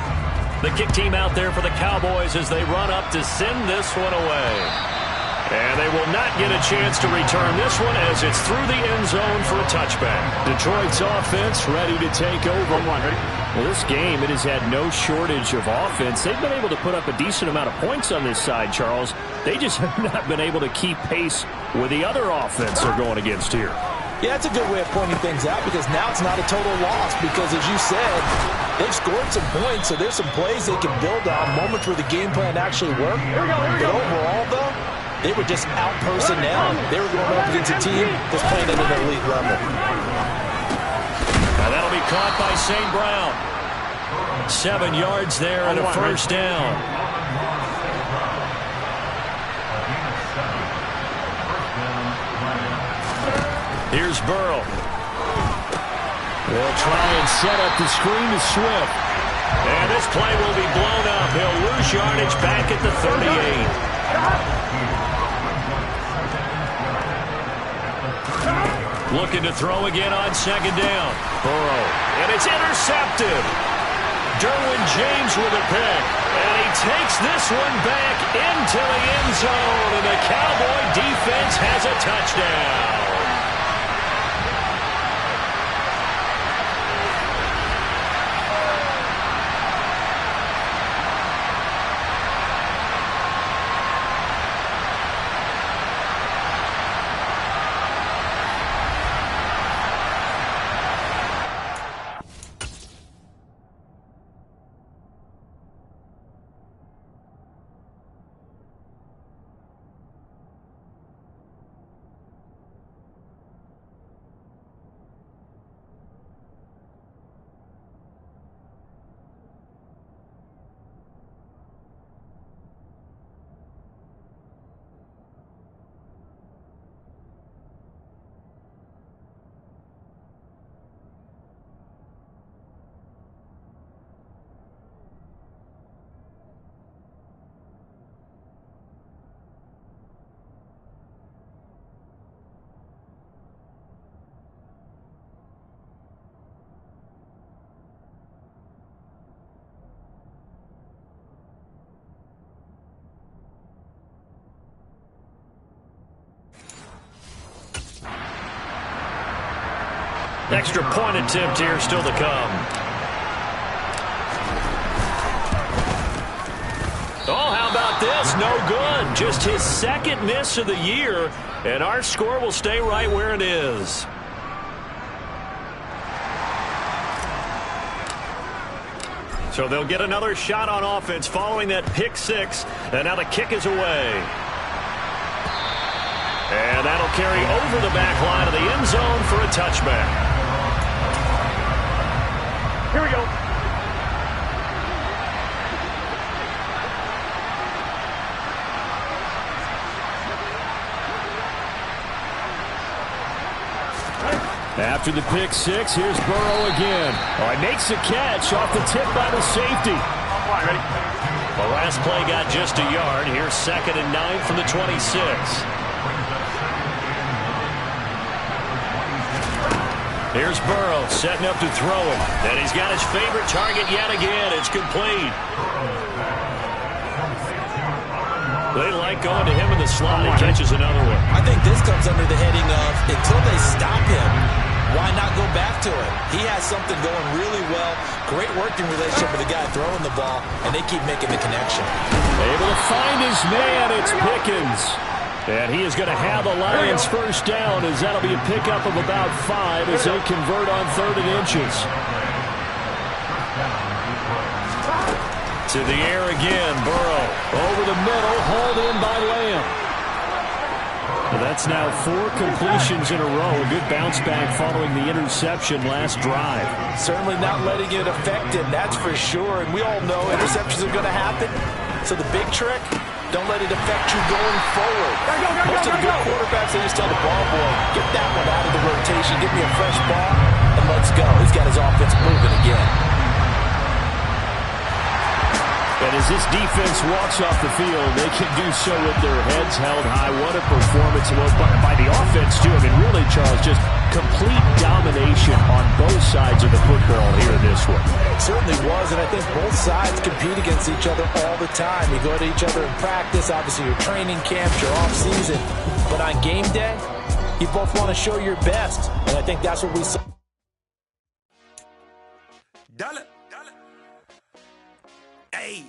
The kick team out there for the Cowboys as they run up to send this one away. And they will not get a chance to return this one as it's through the end zone for a touchback. Detroit's offense ready to take over. Well, this game, it has had no shortage of offense. They've been able to put up a decent amount of points on this side, Charles. They just have not been able to keep pace with the other offense they're going against here. Yeah, that's a good way of pointing things out because now it's not a total loss because, as you said, they've scored some points, so there's some plays they can build on, moments where the game plan actually worked. But overall, though, they were just out-personnel. They were going up against a team that's playing at an elite level. Now that'll be caught by St. Brown. 7 yards there and a first down. Here's Burrow. They'll try and set up the screen to Swift. And this play will be blown up. He'll lose yardage back at the 38. Looking to throw again on second down. Burrow. And it's intercepted. Derwin James with a pick. And he takes this one back into the end zone. And the Cowboy defense has a touchdown. Extra point attempt here still to come. Oh, how about this? No good. Just his second miss of the year, and our score will stay right where it is. So they'll get another shot on offense following that pick six, and now the kick is away. And that'll carry over the back line of the end zone for a touchback. Here we go. After the pick six, here's Burrow again. Oh, he makes the catch off the tip by the safety. Ready? The last play got just a yard. Here's 2nd and 9 from the 26. Here's Burrow setting up to throw it. And he's got his favorite target yet again. It's complete. They like going to him in the slot. He catches another one. I think this comes under the heading of, until they stop him, why not go back to it? He has something going really well. Great working relationship with the guy throwing the ball, and they keep making the connection. Able to find his man. It's Pickens. And he is going to have the Lions first down, as that'll be a pickup of about 5 as they convert on 3rd and inches. To the air again, Burrow. Over the middle, hauled in by Lamb. Well, that's now 4 completions in a row. A good bounce back following the interception last drive. Certainly not letting it affect him, that's for sure. And we all know interceptions are going to happen. So the big trick, don't let it affect you going forward. Most of the good quarterbacks, they just tell the ball boy, get that one out of the rotation, give me a fresh ball, and let's go. He's got his offense moving again. And as this defense walks off the field, they can do so with their heads held high. What a performance by the offense, too. I mean, really, Charles, just complete domination on both sides of the football here in this one. It certainly was, and I think both sides compete against each other all the time. You go to each other in practice, obviously your training camps, your off-season. But on game day, you both want to show your best, and I think that's what we saw. Hey,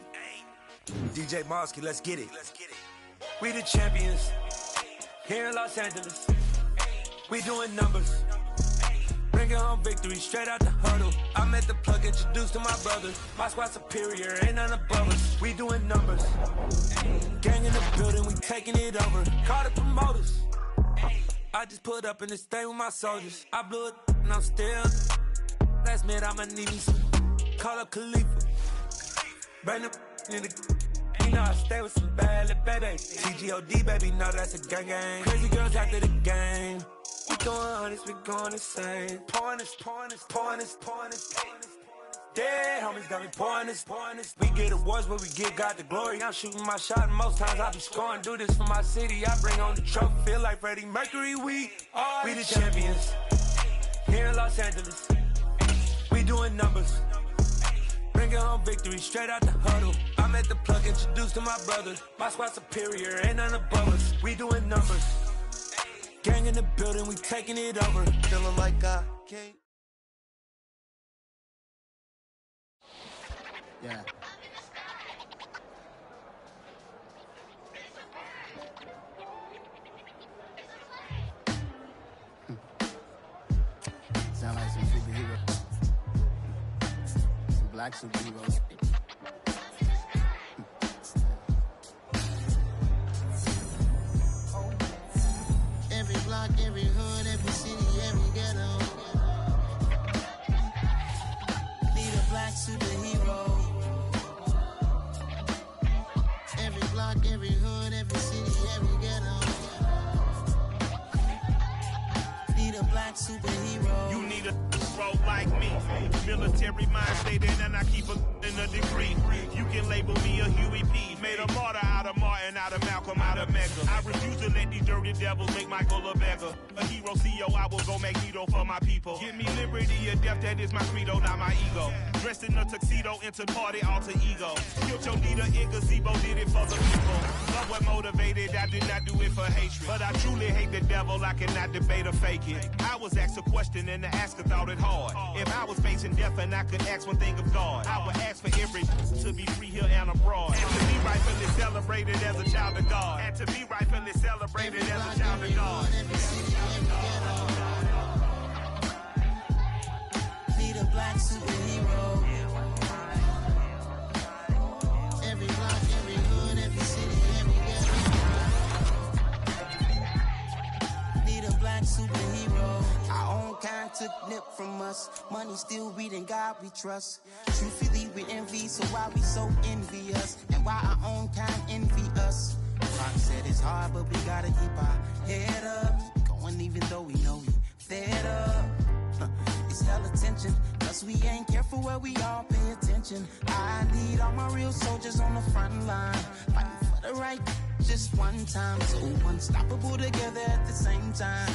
DJ Mosky, let's get it. We the champions here in Los Angeles. We doing numbers, bringing home victory straight out the huddle. I'm at the plug, introduced to my brothers. My squad superior, ain't none above us. We doing numbers, gang in the building, we taking it over. Call the promoters. I just put up in this thing with my soldiers. I blew it and I'm still. Last minute I'ma need me some. Call up Khalifa. Bring them in the. You know I stay with some bad little baby. TGOD, baby, know that's a gang gang. Crazy girls after the game. We going honest, we going insane. Pouring this. Dead homies got me pouring this. We get awards, but we give God the glory. I'm shooting my shot, and most times I be scoring. Do this for my city, I bring on the trophy. Feel like Freddie Mercury, we the champions here in Los Angeles. We doing numbers. Bringing home victory straight out the huddle. I'm at the plug, introduced to my brothers. My squad superior, ain't none above us. We doing numbers. Gang in the building, we taking it over. Feeling like I can't. Yeah. Sound like some superhero. Black superheroes. Every block, every hood, every city, every ghetto. Need a black superhero. Every block, every hood, every city, every ghetto. Need a black superhero. You need a bro like me. Military mind state and I keep a earning a degree. You can label me a Huey P. Made a martyr out of Martin, out of Malcolm, out of Mecca. I refuse to let these dirty devils make Michael a beggar. A hero CEO, I will go Magneto for my people. Give me liberty or death, that is my credo, not my ego. Dressed in a tuxedo, enter party, alter ego. Killed your leader in gazebo, did it for the people. Love what motivated, I did not do it for hatred. But I truly hate the devil, I cannot debate or fake it. I was asked a question and the asker thought it hard. If I was facing death and I could ask one thing of God, I would ask for every to be free here and abroad. And to be rightfully celebrated as a child of God. And to be rightfully celebrated as a child of God. Need a black superhero. Every block, every hood, every city, every ghetto. Need a black superhero. Our own kind took nip from us. Money still reading God we trust. Truthfully we envy, so why we so envious? And why our own kind envy us? Rock said it's hard, but we gotta keep our head up. Going even though we know we fed up. It's hell attention, cause we ain't careful where we all pay attention. I need all my real soldiers on the front line, fighting for the right just one time. So unstoppable together at the same time,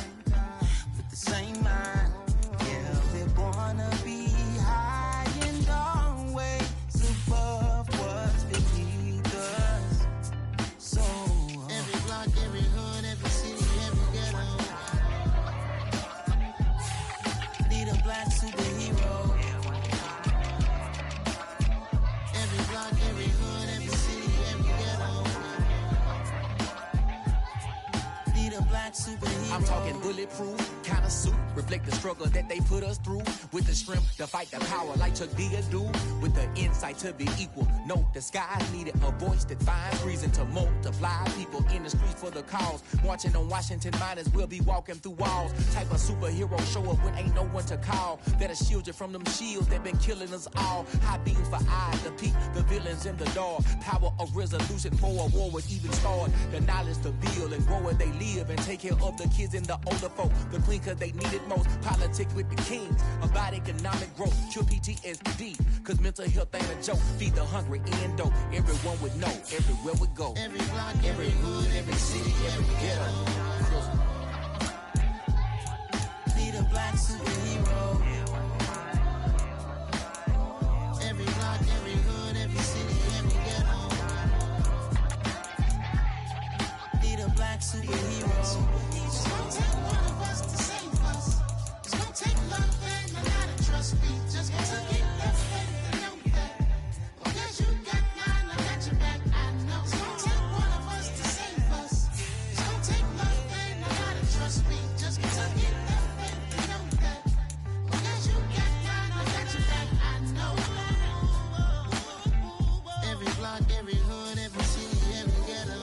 with the same mind. Yeah, we're gonna be high and always above what's beneath us. So every block, every hood, every city, every ghetto. Need a black superhero. Every block, every hood, every city, every ghetto. Need a black superhero. I'm talking bulletproof kind of suit, reflect the struggle that they put us through. With the strength to fight the power like Chuck D do. With the insight to be equal. Note the skies needed a voice that finds reason to multiply. People in the streets for the cause. Marching on Washington miners will be walking through walls. Type of superhero show up when ain't no one to call. That'll shield you from them shields that been killing us all. High beams for eyes to peek the villains in the dark. Power of resolution for a war would even start. The knowledge to build and grow where they live and take care of the kids and the older folk. The queen cause they need it most. Politics with the kings. About economic growth. Cure PTSD. Cause mental health ain't a joke. Feed the hungry and dope. Everyone would know. Everywhere we go. Every block, every hood, every city, every ghetto. Need a black superhero. Every block, every hood, every city, every ghetto. Need a black superhero. It's gonna take one of us to save us. It's gonna take love and a lot of trust. We just gotta get that faith and know that. Because you got mine, I got your back, I know. It's gonna take one of us to save us. It's gonna take love and a lot of trust. We just gotta get that faith and know that. Because you got mine, I got your back, I know. Every block, every hood, every city, every ghetto.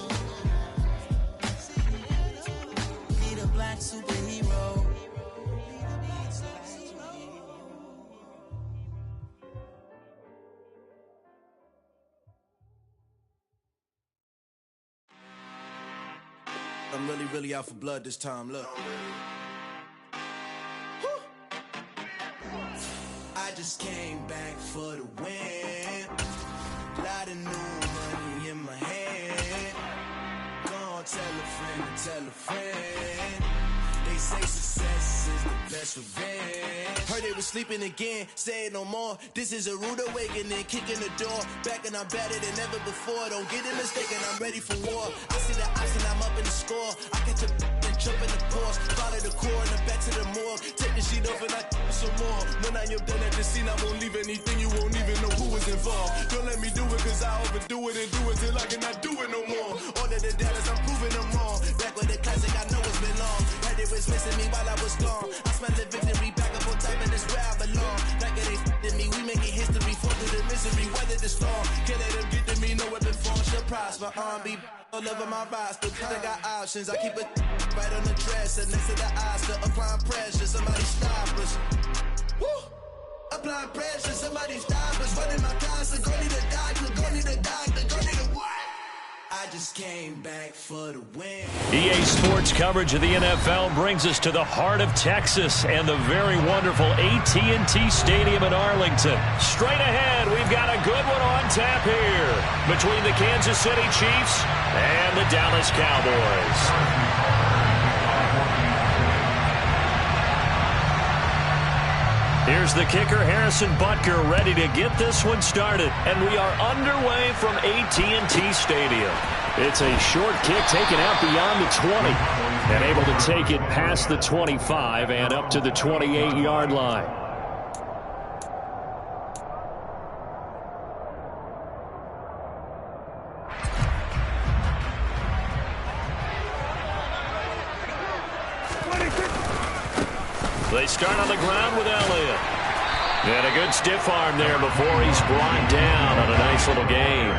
Need a black superhero. I'm really out for blood this time, look. Woo. I just came back for the win. Lot of new money in my hand. Gonna tell a friend and tell a friend. They say success is the best revenge. Heard they was sleeping again, say it no more. This is a rude awakening, kicking the door. Back and I'm better than ever before. Don't get it mistaken, I'm ready for war. I see the ops and I'm up in the score. I catch a and jump in the course. Follow the core and then back to the morgue. Take the sheet off and I some more. When I am done at the scene, I won't leave anything. You won't even know who was involved. Don't let me do it cause I overdo it and do it till I cannot do it no more. All of the doubters, I'm proving them wrong. Back with the classic, I know it's been long. Had it was missing me while I was gone. I smell the victory back up on top and it's where I belong. Like it ain't f***ing me, we making history. Fall through the misery, weather the storm. Can't let them get to me, no weapon form shall prosper. R&B all over my roster, I got options. I keep it right on the dresser next to the Oscar. Applying pressure, somebody stop us. Woo! Applying pressure, somebody stop us. Running my concert, go need a doctor, go need a doctor, go need a what? I I just came back for the win. EA Sports coverage of the NFL brings us to the heart of Texas and the very wonderful AT&T Stadium in Arlington. Straight ahead, we've got a good one on tap here between the Kansas City Chiefs and the Dallas Cowboys. Here's the kicker, Harrison Butker, ready to get this one started. And we are underway from AT&T Stadium. It's a short kick taken out beyond the 20. And able to take it past the 25 and up to the 28-yard line. They start on the ground with Elliott. And a good stiff arm there before he's brought down on a nice little game.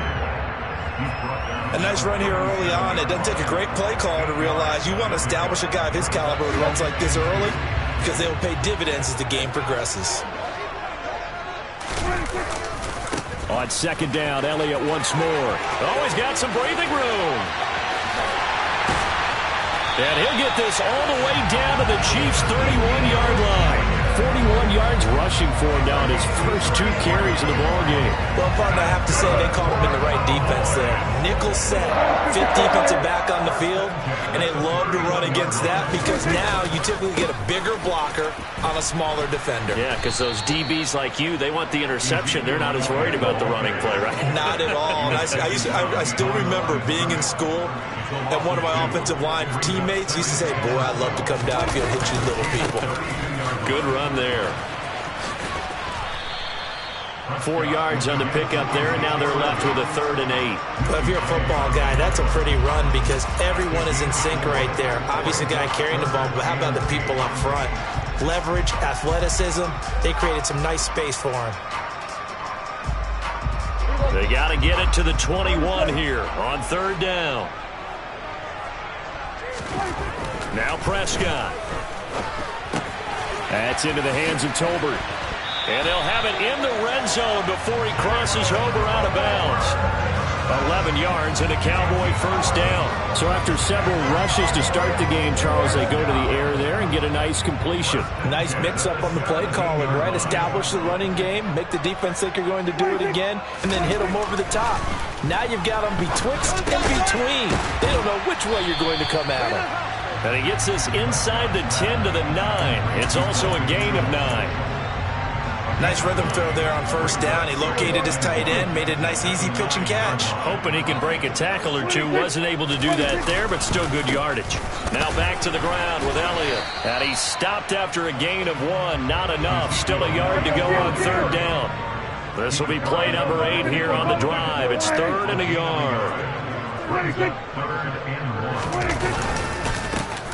A nice run here early on. It doesn't take a great play caller to realize you want to establish a guy of his caliber who runs like this early because they will pay dividends as the game progresses. On second down, Elliott once more. Oh, he's got some breathing room. And he'll get this all the way down to the Chiefs' 31-yard line. 41 yards rushing for him now in his first 2 carries of the ballgame. Well, partner, I have to say they caught him in the right defense there. Nickel set, 5th defensive back on the field, and they love to run against that because now you typically get a bigger blocker on a smaller defender. Yeah, because those DBs like you, they want the interception. They're not as worried about the running play, right? Not at all. And I still remember being in school, and one of my offensive line teammates used to say, boy, I'd love to come downfield and hit you little people. Good run there. 4 yards on the pickup there, and now they're left with a 3rd and 8. But if you're a football guy, that's a pretty run because everyone is in sync right there. Obviously, the guy carrying the ball, but how about the people up front? Leverage, athleticism, they created some nice space for him. They got to get it to the 21 here on 3rd down. Now Prescott. That's into the hands of Tolbert. And they'll have it in the red zone before he crosses over out of bounds. 11 yards and a Cowboy first down. So after several rushes to start the game, Charles, they go to the air there and get a nice completion. Nice mix-up on the play calling, right? Establish the running game, make the defense think you're going to do it again, and then hit them over the top. Now you've got them betwixt and between. They don't know which way you're going to come at them. And he gets this inside the 10 to the 9. It's also a gain of 9. Nice rhythm throw there on first down. He located his tight end, made it a nice easy pitch and catch. Hoping he can break a tackle or two. Wasn't able to do that there, but still good yardage. Now back to the ground with Elliott. And he stopped after a gain of 1. Not enough. Still a yard to go on 3rd down. This will be play number 8 here on the drive. It's 3rd and a yard.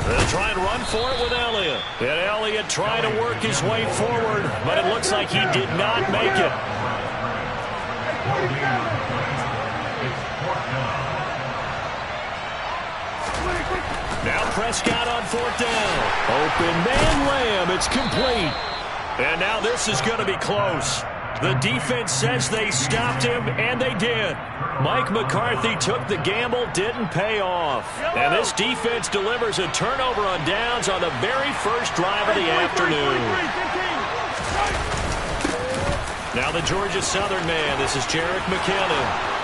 They'll try and run for it with Elliott. And Elliott trying to work his way forward, but it looks like he did not make it. Now Prescott on 4th down. Open man Lamb. It's complete. And now this is going to be close. The defense says they stopped him, and they did. Mike McCarthy took the gamble, didn't pay off. And this defense delivers a turnover on downs on the very first drive of the afternoon. Now the Georgia Southern man. This is Jerick McKinnon.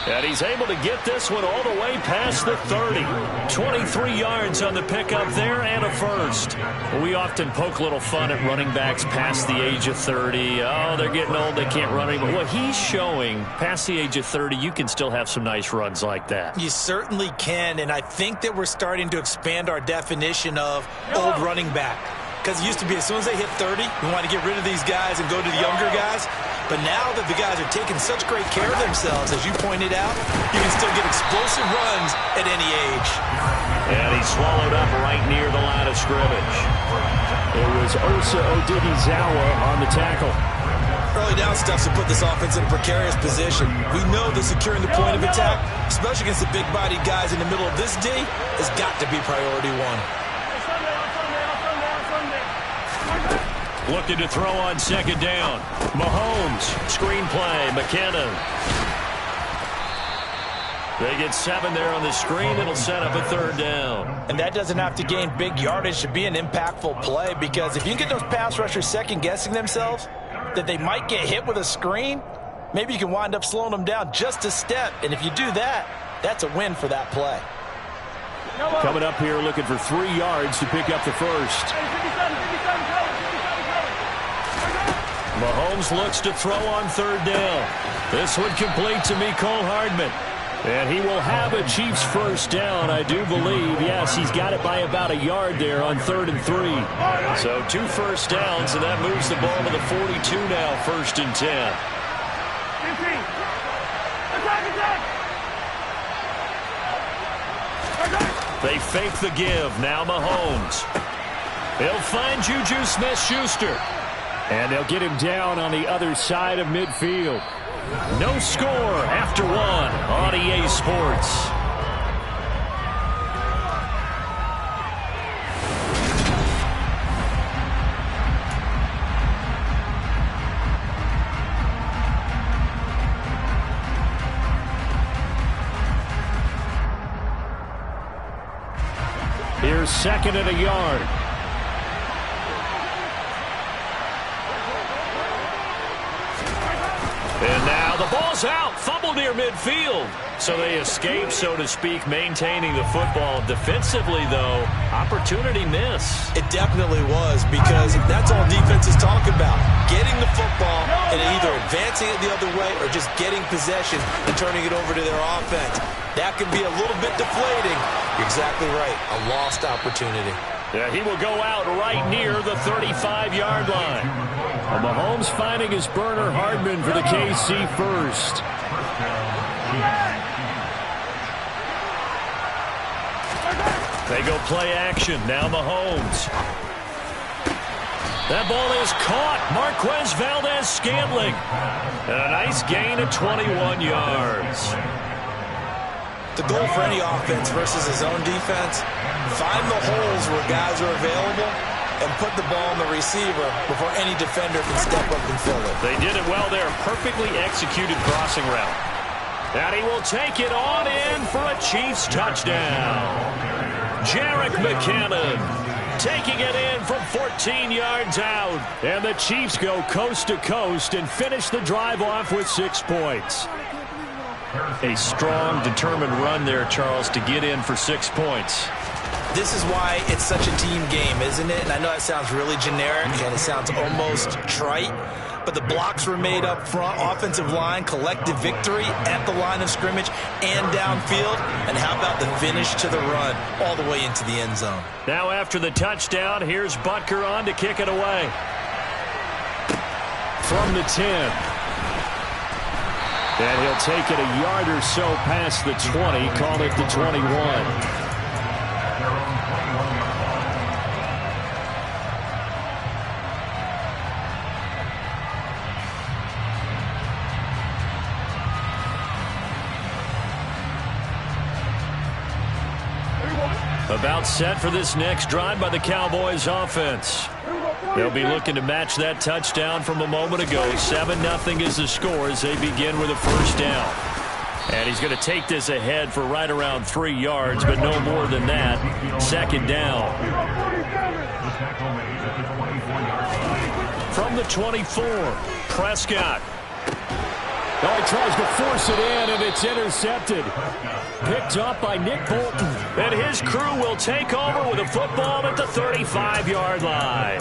And he's able to get this one all the way past the 30. 23 yards on the pickup there and a first. We often poke a little fun at running backs past the age of 30. Oh, they're getting old, they can't run anymore. Well, he's showing past the age of 30, you can still have some nice runs like that. You certainly can, and I think that we're starting to expand our definition of old running back. Because it used to be as soon as they hit 30, we want to get rid of these guys and go to the younger guys. But now that the guys are taking such great care of themselves, as you pointed out, you can still get explosive runs at any age. And he's swallowed up right near the line of scrimmage. It was Osa Odighizuwa on the tackle. Early down stuff to put this offense in a precarious position. We know that securing the point of attack, especially against the big-bodied guys in the middle of this D, has got to be priority 1. Looking to throw on second down. Mahomes, screenplay, McKinnon. They get 7 there on the screen. It'll set up a 3rd down. And that doesn't have to gain big yardage to be an impactful play, because if you can get those pass rushers second-guessing themselves that they might get hit with a screen, maybe you can wind up slowing them down just a step. And if you do that, that's a win for that play. Coming up here looking for 3 yards to pick up the first. Mahomes looks to throw on 3rd down. This one complete to Mecole Hardman. And he will have a Chiefs first down, I do believe. Yes, he's got it by about a yard there on 3rd and 3. So 2 first downs, and that moves the ball to the 42 now, 1st and 10. They fake the give. Now Mahomes. He'll find Juju Smith-Schuster. And they'll get him down on the other side of midfield. No score after 1 on EA Sports. Here's 2nd and a yard. And now the ball's out. Fumble near midfield. So they escape, so to speak, maintaining the football. Defensively, though, opportunity miss. It definitely was, because that's all defense is talking about. Getting the football and either advancing it the other way or just getting possession and turning it over to their offense. That can be a little bit deflating. You're exactly right. A lost opportunity. Yeah, he will go out right near the 35-yard line. Well, Mahomes finding his burner Hardman for the KC first. They go play action. Now Mahomes. That ball is caught. Marquez Valdez-Scantling. And a nice gain of 21 yards. The goal for any offense versus his own defense, find the holes where guys are available and put the ball on the receiver before any defender can step up and fill it. They did it well there. Perfectly executed crossing route. And he will take it on in for a Chiefs touchdown. Jerick McKinnon taking it in from 14 yards out. And the Chiefs go coast to coast and finish the drive off with 6 points. A strong, determined run there, Charles, to get in for 6 points. This is why it's such a team game, isn't it? And I know it sounds really generic and it sounds almost trite, but the blocks were made up front, offensive line, collective victory at the line of scrimmage and downfield. And how about the finish to the run all the way into the end zone? Now after the touchdown, here's Butker on to kick it away. From the 10. And he'll take it a yard or so past the 20, call it the 21. About set for this next drive by the Cowboys offense. They'll be looking to match that touchdown from a moment ago. 7-0 is the score as they begin with a first down. And he's going to take this ahead for right around 3 yards, but no more than that. 2nd down. From the 24, Prescott. Oh, he tries to force it in, and it's intercepted. Picked up by Nick Bolton. And his crew will take over with a football at the 35-yard line.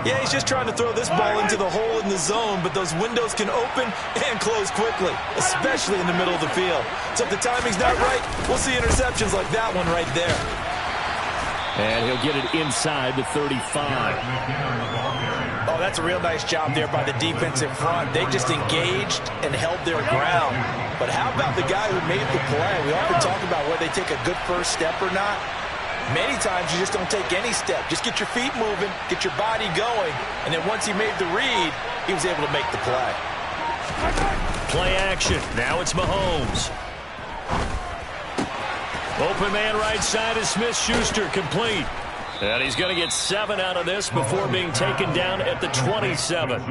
Yeah, he's just trying to throw this ball into the hole in the zone, but those windows can open and close quickly, especially in the middle of the field. So if the timing's not right, we'll see interceptions like that one right there. And he'll get it inside the 35. Oh, that's a real nice job there by the defensive front. They just engaged and held their ground. But how about the guy who made the play? We often talk about whether they take a good first step or not. Many times you just don't take any step. Just get your feet moving, get your body going, and then once he made the read, he was able to make the play. Play action. Now it's Mahomes. Open man right side is Smith-Schuster, complete. And he's going to get 7 out of this before being taken down at the 27.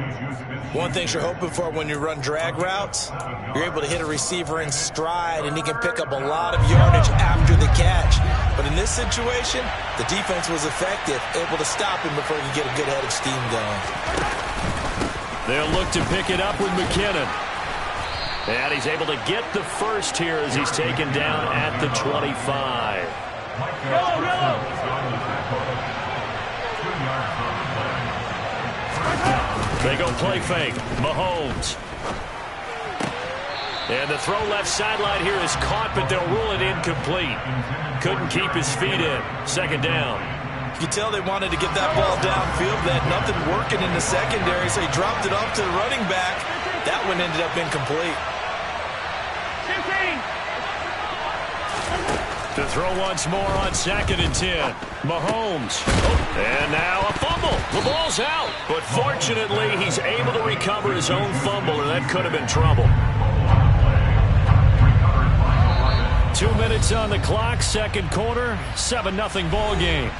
One thing you're hoping for when you run drag routes, you're able to hit a receiver in stride, and he can pick up a lot of yardage after the catch. But in this situation, the defense was effective, able to stop him before he could get a good head of steam going. They'll look to pick it up with McKinnon. And he's able to get the first here as he's taken down at the 25. They go play fake. Mahomes. And the throw left sideline here is caught, but they'll rule it incomplete. Couldn't keep his feet in. Second down. You can tell they wanted to get that ball downfield. They had nothing working in the secondary, so he dropped it off to the running back. That one ended up incomplete. To throw once more on 2nd and 10. Mahomes. And now a fumble. The ball's out. But fortunately, he's able to recover his own fumble, or that could have been trouble. 2 minutes on the clock, second quarter, 7-0 ball game.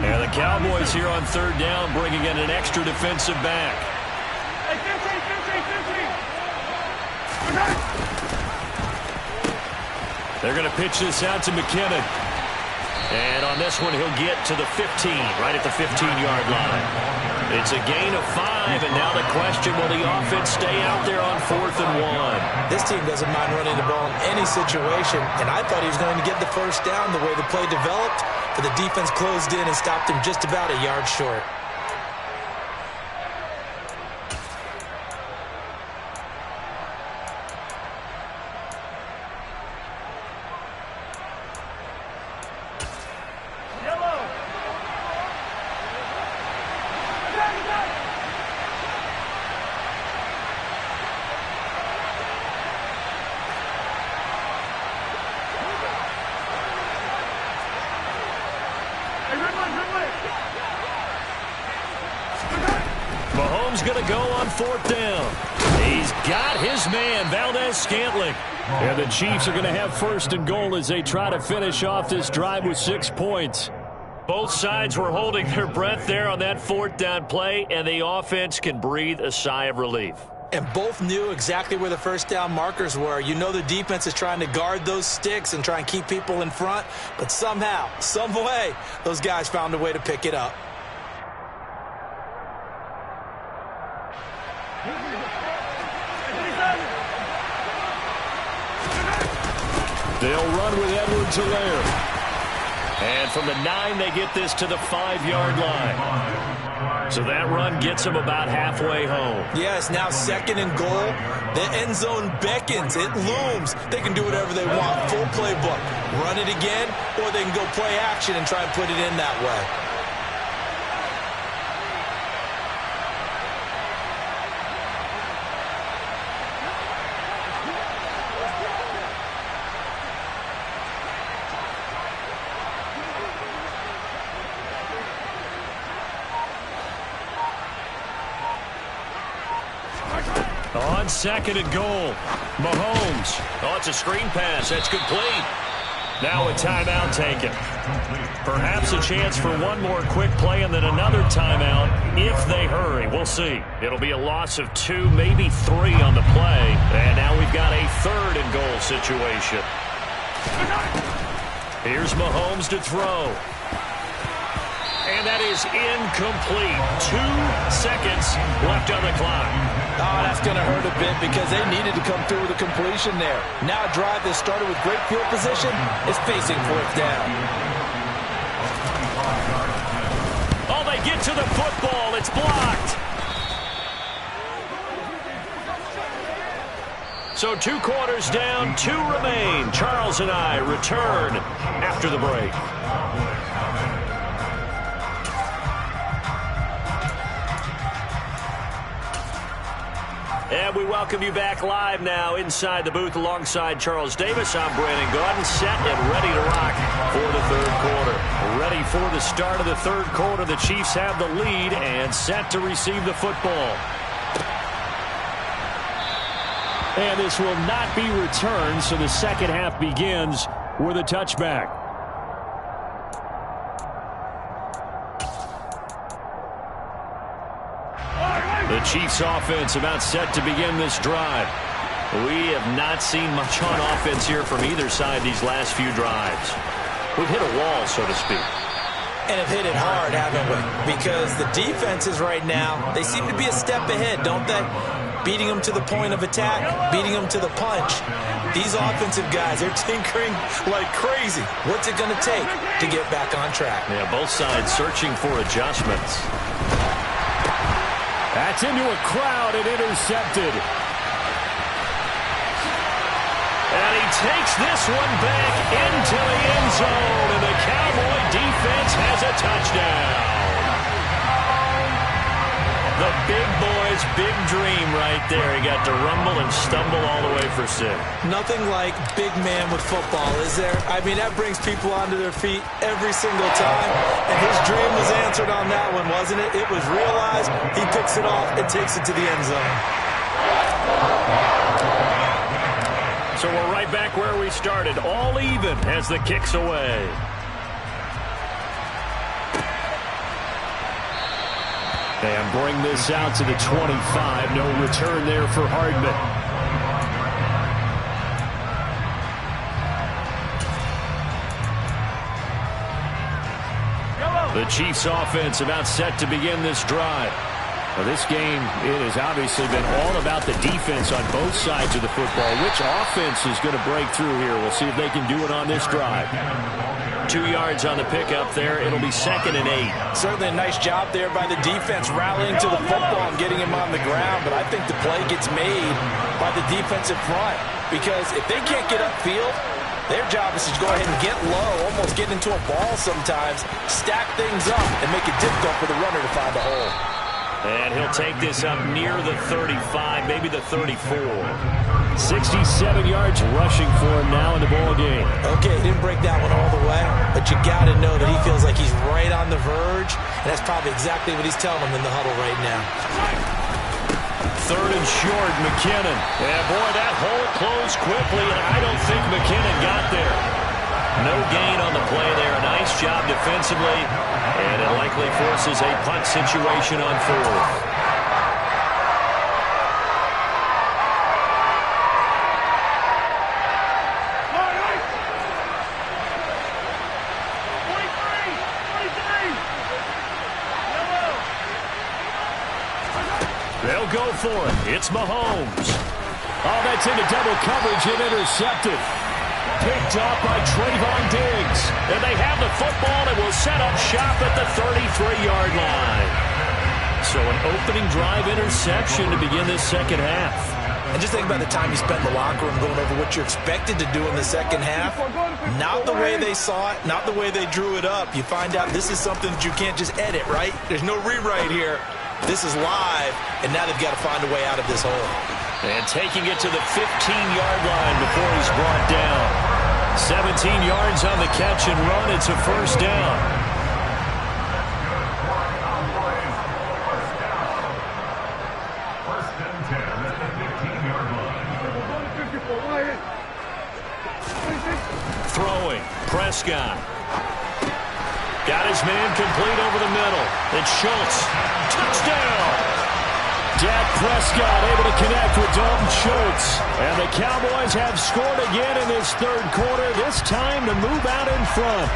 And the Cowboys here on 3rd down, bringing in an extra defensive back. They're going to pitch this out to McKinnon. And on this one, he'll get to the 15, right at the 15-yard line. It's a gain of 5, and now the question, will the offense stay out there on 4th and 1? This team doesn't mind running the ball in any situation, and I thought he was going to get the first down the way the play developed, but the defense closed in and stopped him just about a yard short. Mahomes going to go on 4th down. He's got his man, Valdez-Scantling. And the Chiefs are going to have 1st and goal as they try to finish off this drive with 6 points. Both sides were holding their breath there on that 4th down play, and the offense can breathe a sigh of relief. And both knew exactly where the first down markers were. You know the defense is trying to guard those sticks and try and keep people in front, but somehow, some way, those guys found a way to pick it up. They'll run with Edwards-Helaire. And from the 9, they get this to the 5-yard line. So that run gets them about halfway home. Yeah, it's now 2nd and goal. The end zone beckons. It looms. They can do whatever they want. Full playbook. Run it again, or they can go play action and try and put it in that way. On 2nd and goal, Mahomes. Oh, it's a screen pass. That's complete. Now a timeout taken. Perhaps a chance for one more quick play and then another timeout if they hurry. We'll see. It'll be a loss of 2, maybe 3 on the play. And now we've got a 3rd and goal situation. Here's Mahomes to throw. And that is incomplete. 2 seconds left on the clock. Oh, that's going to hurt a bit because they needed to come through with a completion there. Now a drive that started with great field position is facing 4th down. Oh, they get to the football. It's blocked. So 2 quarters down, 2 remain. Charles and I return after the break. And we welcome you back live now inside the booth alongside Charles Davis. I'm Brandon Gaudin, set and ready to rock for the 3rd quarter. Ready for the start of the 3rd quarter. The Chiefs have the lead and set to receive the football. And this will not be returned, so the second half begins with a touchback. The Chiefs offense about set to begin this drive. We have not seen much on offense here from either side these last few drives. We've hit a wall, so to speak. And have hit it hard, haven't we? Because the defenses right now, they seem to be a step ahead, don't they? Beating them to the point of attack, beating them to the punch. These offensive guys, they're tinkering like crazy. What's it going to take to get back on track? Yeah, both sides searching for adjustments. That's into a crowd and intercepted. And he takes this one back into the end zone, and the Cowboy defense has a touchdown. The big boy's big dream right there. He got to rumble and stumble all the way for 6. Nothing like big man with football, is there? I mean, that brings people onto their feet every single time. And his dream was answered on that one, wasn't it? It was realized. He picks it off and takes it to the end zone. So we're right back where we started, all even as the kick's away. And bring this out to the 25. No return there for Hardman. The Chiefs offense about set to begin this drive. Well, this game, it has obviously been all about the defense on both sides of the football. Which offense is going to break through here? We'll see if they can do it on this drive. 2 yards on the pickup there. It'll be 2nd and 8. Certainly a nice job there by the defense rallying to the football and getting him on the ground. But I think the play gets made by the defensive front. Because if they can't get upfield, their job is to go ahead and get low, almost get into a ball sometimes, stack things up, and make it difficult for the runner to find a hole. And he'll take this up near the 35, maybe the 34. 67 yards rushing for him now in the ball game. Okay, didn't break that one all the way, but you got to know that he feels like he's right on the verge, and that's probably exactly what he's telling them in the huddle right now. 3rd and short, McKinnon. Yeah, boy, that hole closed quickly, and I don't think McKinnon got there. No gain on the play there. Nice job defensively, and it likely forces a punt situation on 4th. They'll go for it. It's Mahomes. Oh, that's into double coverage and intercepted. Picked up by Trayvon Diggs. And they have the football and will set up shop at the 33-yard line. So an opening drive interception to begin this second half. And just think about the time you spent in the locker room going over what you're expected to do in the second half. Not the way they saw it, not the way they drew it up. You find out this is something that you can't just edit, right? There's no rewrite here. This is live, and now they've got to find a way out of this hole. And taking it to the 15-yard line before he's brought down. 17 yards on the catch and run. It's a first down. Throwing. Prescott. Got his man complete over the middle. It's Schultz. Touchdown! Dak Prescott able to connect with Dalton Schultz. And the Cowboys have scored again in this third quarter, this time to move out in front.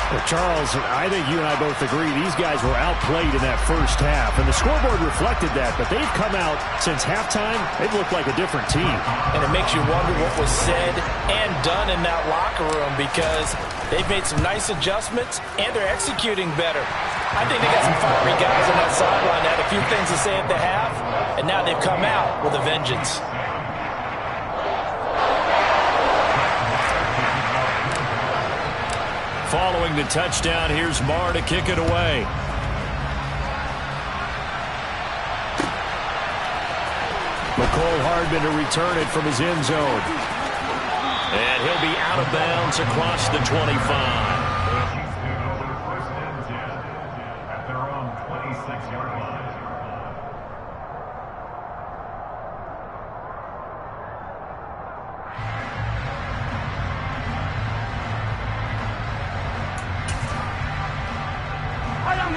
Well, Charles, I think you and I both agree these guys were outplayed in that first half, and the scoreboard reflected that, but they've come out since halftime. They've looked like a different team. And it makes you wonder what was said and done in that locker room, because they've made some nice adjustments, and they're executing better. I think they got some fiery guys on that sideline that had a few things to say at the half, and now they've come out with a vengeance. Following the touchdown, here's Marr to kick it away. McCole Hardman to return it from his end zone. And he'll be out of bounds across the 25.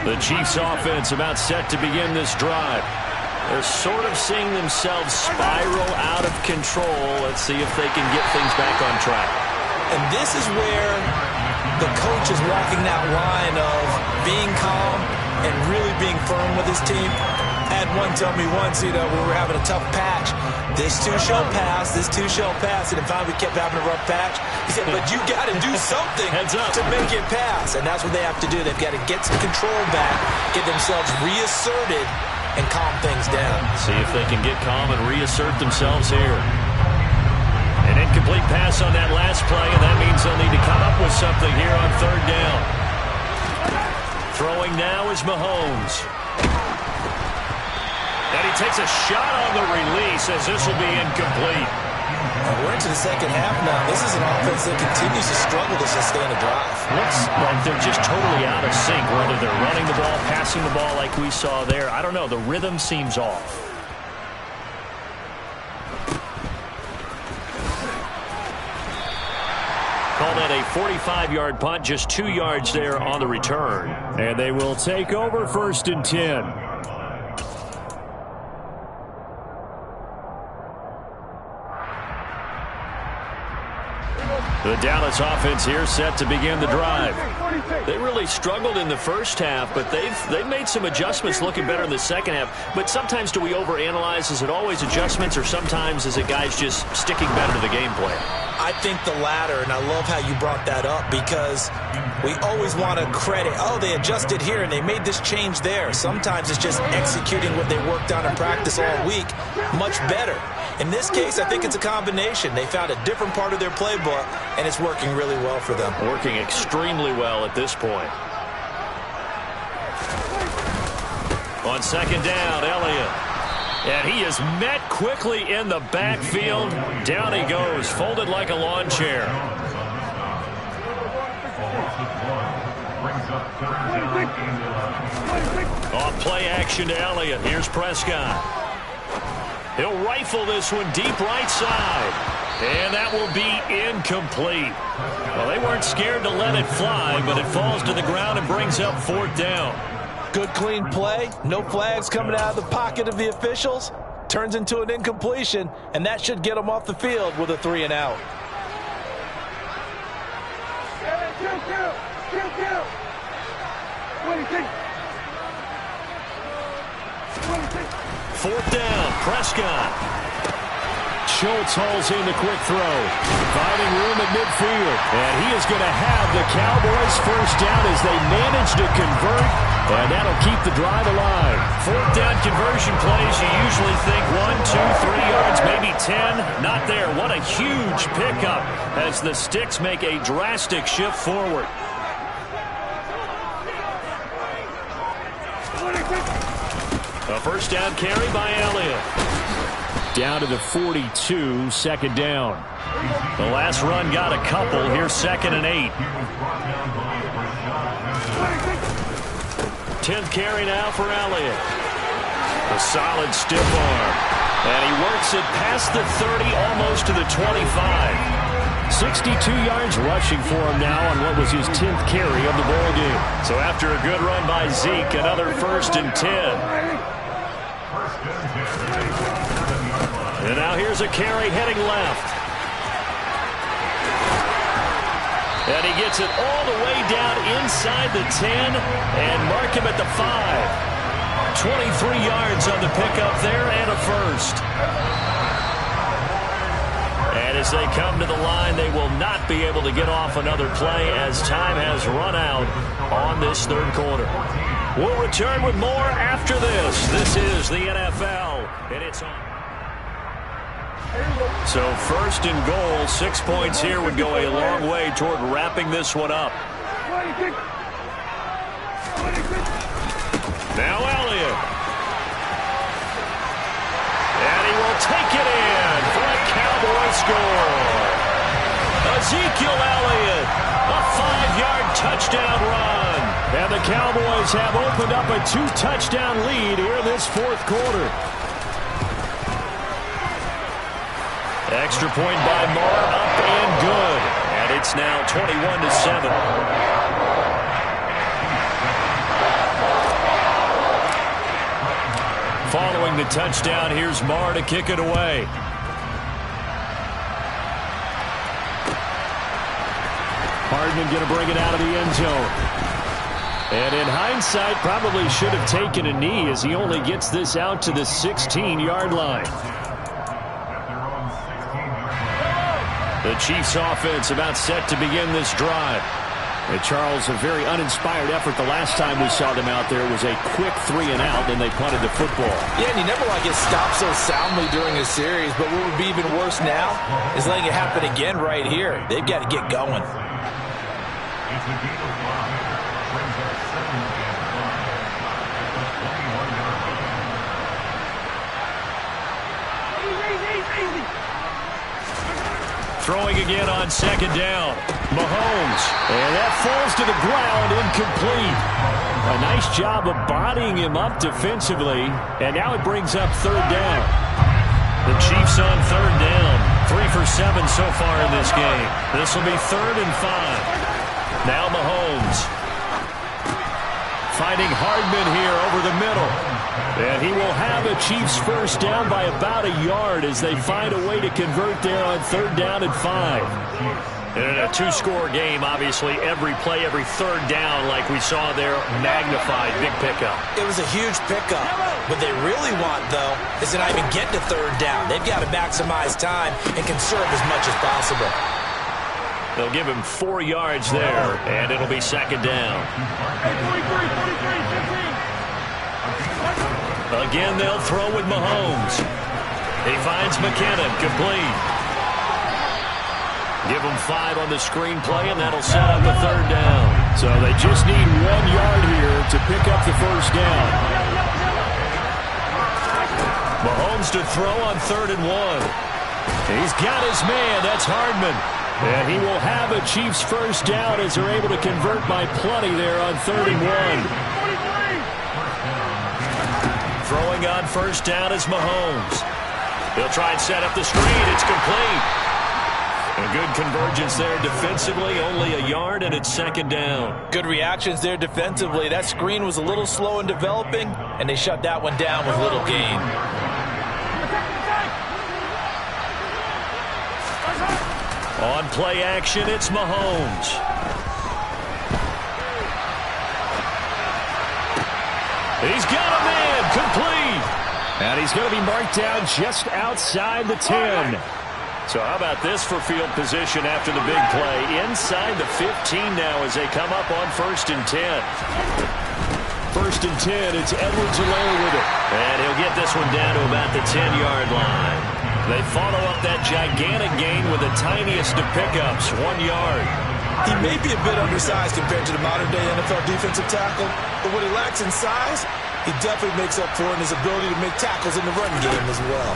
The Chiefs offense about set to begin this drive. They're sort of seeing themselves spiral out of control. Let's see if they can get things back on track. And this is where the coach is walking that line of being calm and really being firm with his team. I had one tell me once, we were having a tough patch. This too shall pass, this too shall pass. And then finally we kept having a rough patch. He said, but you got to do something to make it pass. And that's what they have to do. They've got to get some control back, get themselves reasserted, and calm things down. See if they can get calm and reassert themselves here. An incomplete pass on that last play, and that means they'll need to come up with something here on third down. Throwing now is Mahomes. And he takes a shot on the release as this will be incomplete. We're into the second half now. This is an offense that continues to struggle to sustain a drive. Looks like they're just totally out of sync, whether they're running the ball, passing the ball like we saw there. I don't know. The rhythm seems off. Call that a 45-yard punt, just 2 yards there on the return. And they will take over 1st and 10. The Dallas offense here set to begin the drive. They really struggled in the first half, but they've made some adjustments looking better in the second half. But sometimes do we overanalyze? Is it always adjustments, or sometimes is it guys just sticking better to the game plan? I think the latter, and I love how you brought that up, because we always want to credit, they adjusted here and they made this change there. Sometimes it's just executing what they worked on in practice all week much better. In this case, I think it's a combination. They found a different part of their playbook, and it's working really well for them. Working extremely well at this point. On second down, Elliott. And he is met quickly in the backfield. Down he goes, folded like a lawn chair. Off play action to Elliott. Here's Prescott. He'll rifle this one deep right side. And that will be incomplete. Well, they weren't scared to let it fly, but it falls to the ground and brings up 4th down. Good, clean play. No flags coming out of the pocket of the officials. Turns into an incompletion, and that should get them off the field with a 3 and out. Fourth down, Prescott. Schultz hauls in the quick throw. Finding room at midfield. And he is going to have the Cowboys first down as they manage to convert. And that'll keep the drive alive. 4th down conversion plays, you usually think 1, 2, 3 yards, maybe 10. Not there. What a huge pickup as the Sticks make a drastic shift forward. A first down carry by Elliott. Down to the 42, 2nd down. The last run got a couple. Here's 2nd and 8. 10th carry now for Elliott. A solid stiff arm. And he works it past the 30, almost to the 25. 62 yards rushing for him now on what was his 10th carry of the ball game. So after a good run by Zeke, another 1st and 10. And now here's a carry heading left. And he gets it all the way down inside the 10 and mark him at the 5. 23 yards on the pickup there and a first. And as they come to the line, they will not be able to get off another play as time has run out on this 3rd quarter. We'll return with more after this. This is the NFL, and it's on. So 1st and goal, 6 points here would go a long way toward wrapping this one up. Now Elliott. And he will take it in for a Cowboy score. Ezekiel Elliott, a 5-yard touchdown run. And the Cowboys have opened up a 2-touchdown lead here in this 4th quarter. Extra point by Moore, up and good. And it's now 21-7. Following the touchdown, here's Marr to kick it away. Hardman going to bring it out of the end zone. And in hindsight, probably should have taken a knee as he only gets this out to the 16-yard line. The Chiefs offense about set to begin this drive. And Charles, a very uninspired effort the last time we saw them out there. It was a quick 3-and-out, and they punted the football. Yeah, and you never want to get stopped so soundly during a series, but what would be even worse now is letting it happen again right here. They've got to get going. Throwing again on second down. Mahomes. And that falls to the ground, incomplete. A nice job of bodying him up defensively. And now it brings up third down. The Chiefs on third down. 3 for 7 so far in this game. This will be 3rd and 5. Now Mahomes. Finding Hardman here over the middle. And he will have a Chiefs first down by about a yard as they find a way to convert there on third down and 5. And in a 2-score game, obviously, every play, every third down, like we saw there, magnified, big pickup. It was a huge pickup. What they really want, though, is to not even get to third down. They've got to maximize time and conserve as much as possible. They'll give him 4 yards there, and it'll be second down. Again, they'll throw with Mahomes. He finds McKinnon, complete. Give him 5 on the screenplay, and that'll set up a third down. So they just need 1 yard here to pick up the first down. Mahomes to throw on 3rd and 1. He's got his man. That's Hardman. And he will have a Chiefs first down as they're able to convert by plenty there on 3rd and 1. Throwing on first down is Mahomes. He'll try and set up the screen. It's complete. A good convergence there defensively. Only a yard, and it's second down. Good reactions there defensively. That screen was a little slow in developing, and they shut that one down with little gain. On play action, it's Mahomes. He's got a man, complete. And he's going to be marked down just outside the 10. So how about this for field position after the big play? Inside the 15 now as they come up on 1st and 10. 1st and 10, it's Edwards-Helaire with it. And he'll get this one down to about the 10-yard line. They follow up that gigantic gain with the tiniest of pickups, 1 yard. He may be a bit undersized compared to the modern-day NFL defensive tackle, but what he lacks in size, he definitely makes up for in his ability to make tackles in the run game as well.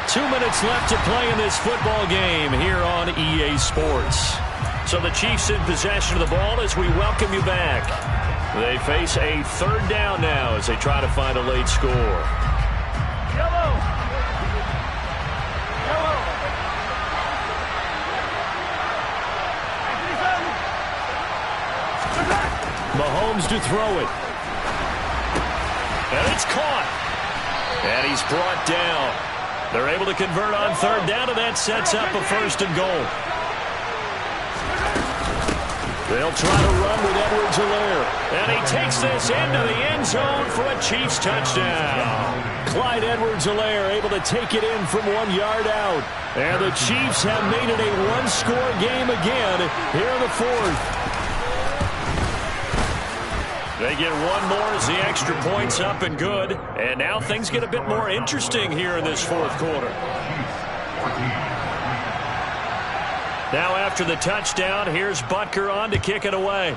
2 minutes left to play in this football game here on EA Sports. So the Chiefs in possession of the ball as we welcome you back. They face a third down now as they try to find a late score. Mahomes to throw it. And it's caught. And he's brought down. They're able to convert on third down, and that sets up a 1st and goal. They'll try to run with Edwards-Helaire. And he takes this into the end zone for a Chiefs touchdown. Clyde Edwards-Helaire able to take it in from 1 yard out. And the Chiefs have made it a one-score game again here in the 4th. They get one more as the extra point's up and good. And now things get a bit more interesting here in this 4th quarter. Now after the touchdown, here's Butker on to kick it away.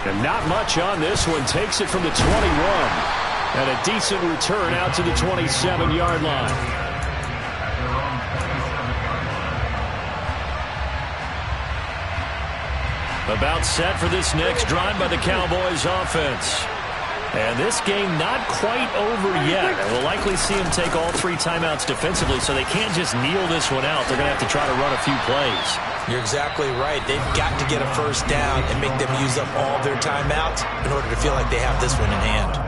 And not much on this one. Takes it from the 21. And a decent return out to the 27-yard line. About set for this next drive by the Cowboys offense. And this game not quite over yet. And we'll likely see them take all 3 timeouts defensively, so they can't just kneel this one out. They're going to have to try to run a few plays. You're exactly right. They've got to get a first down and make them use up all their timeouts in order to feel like they have this one in hand.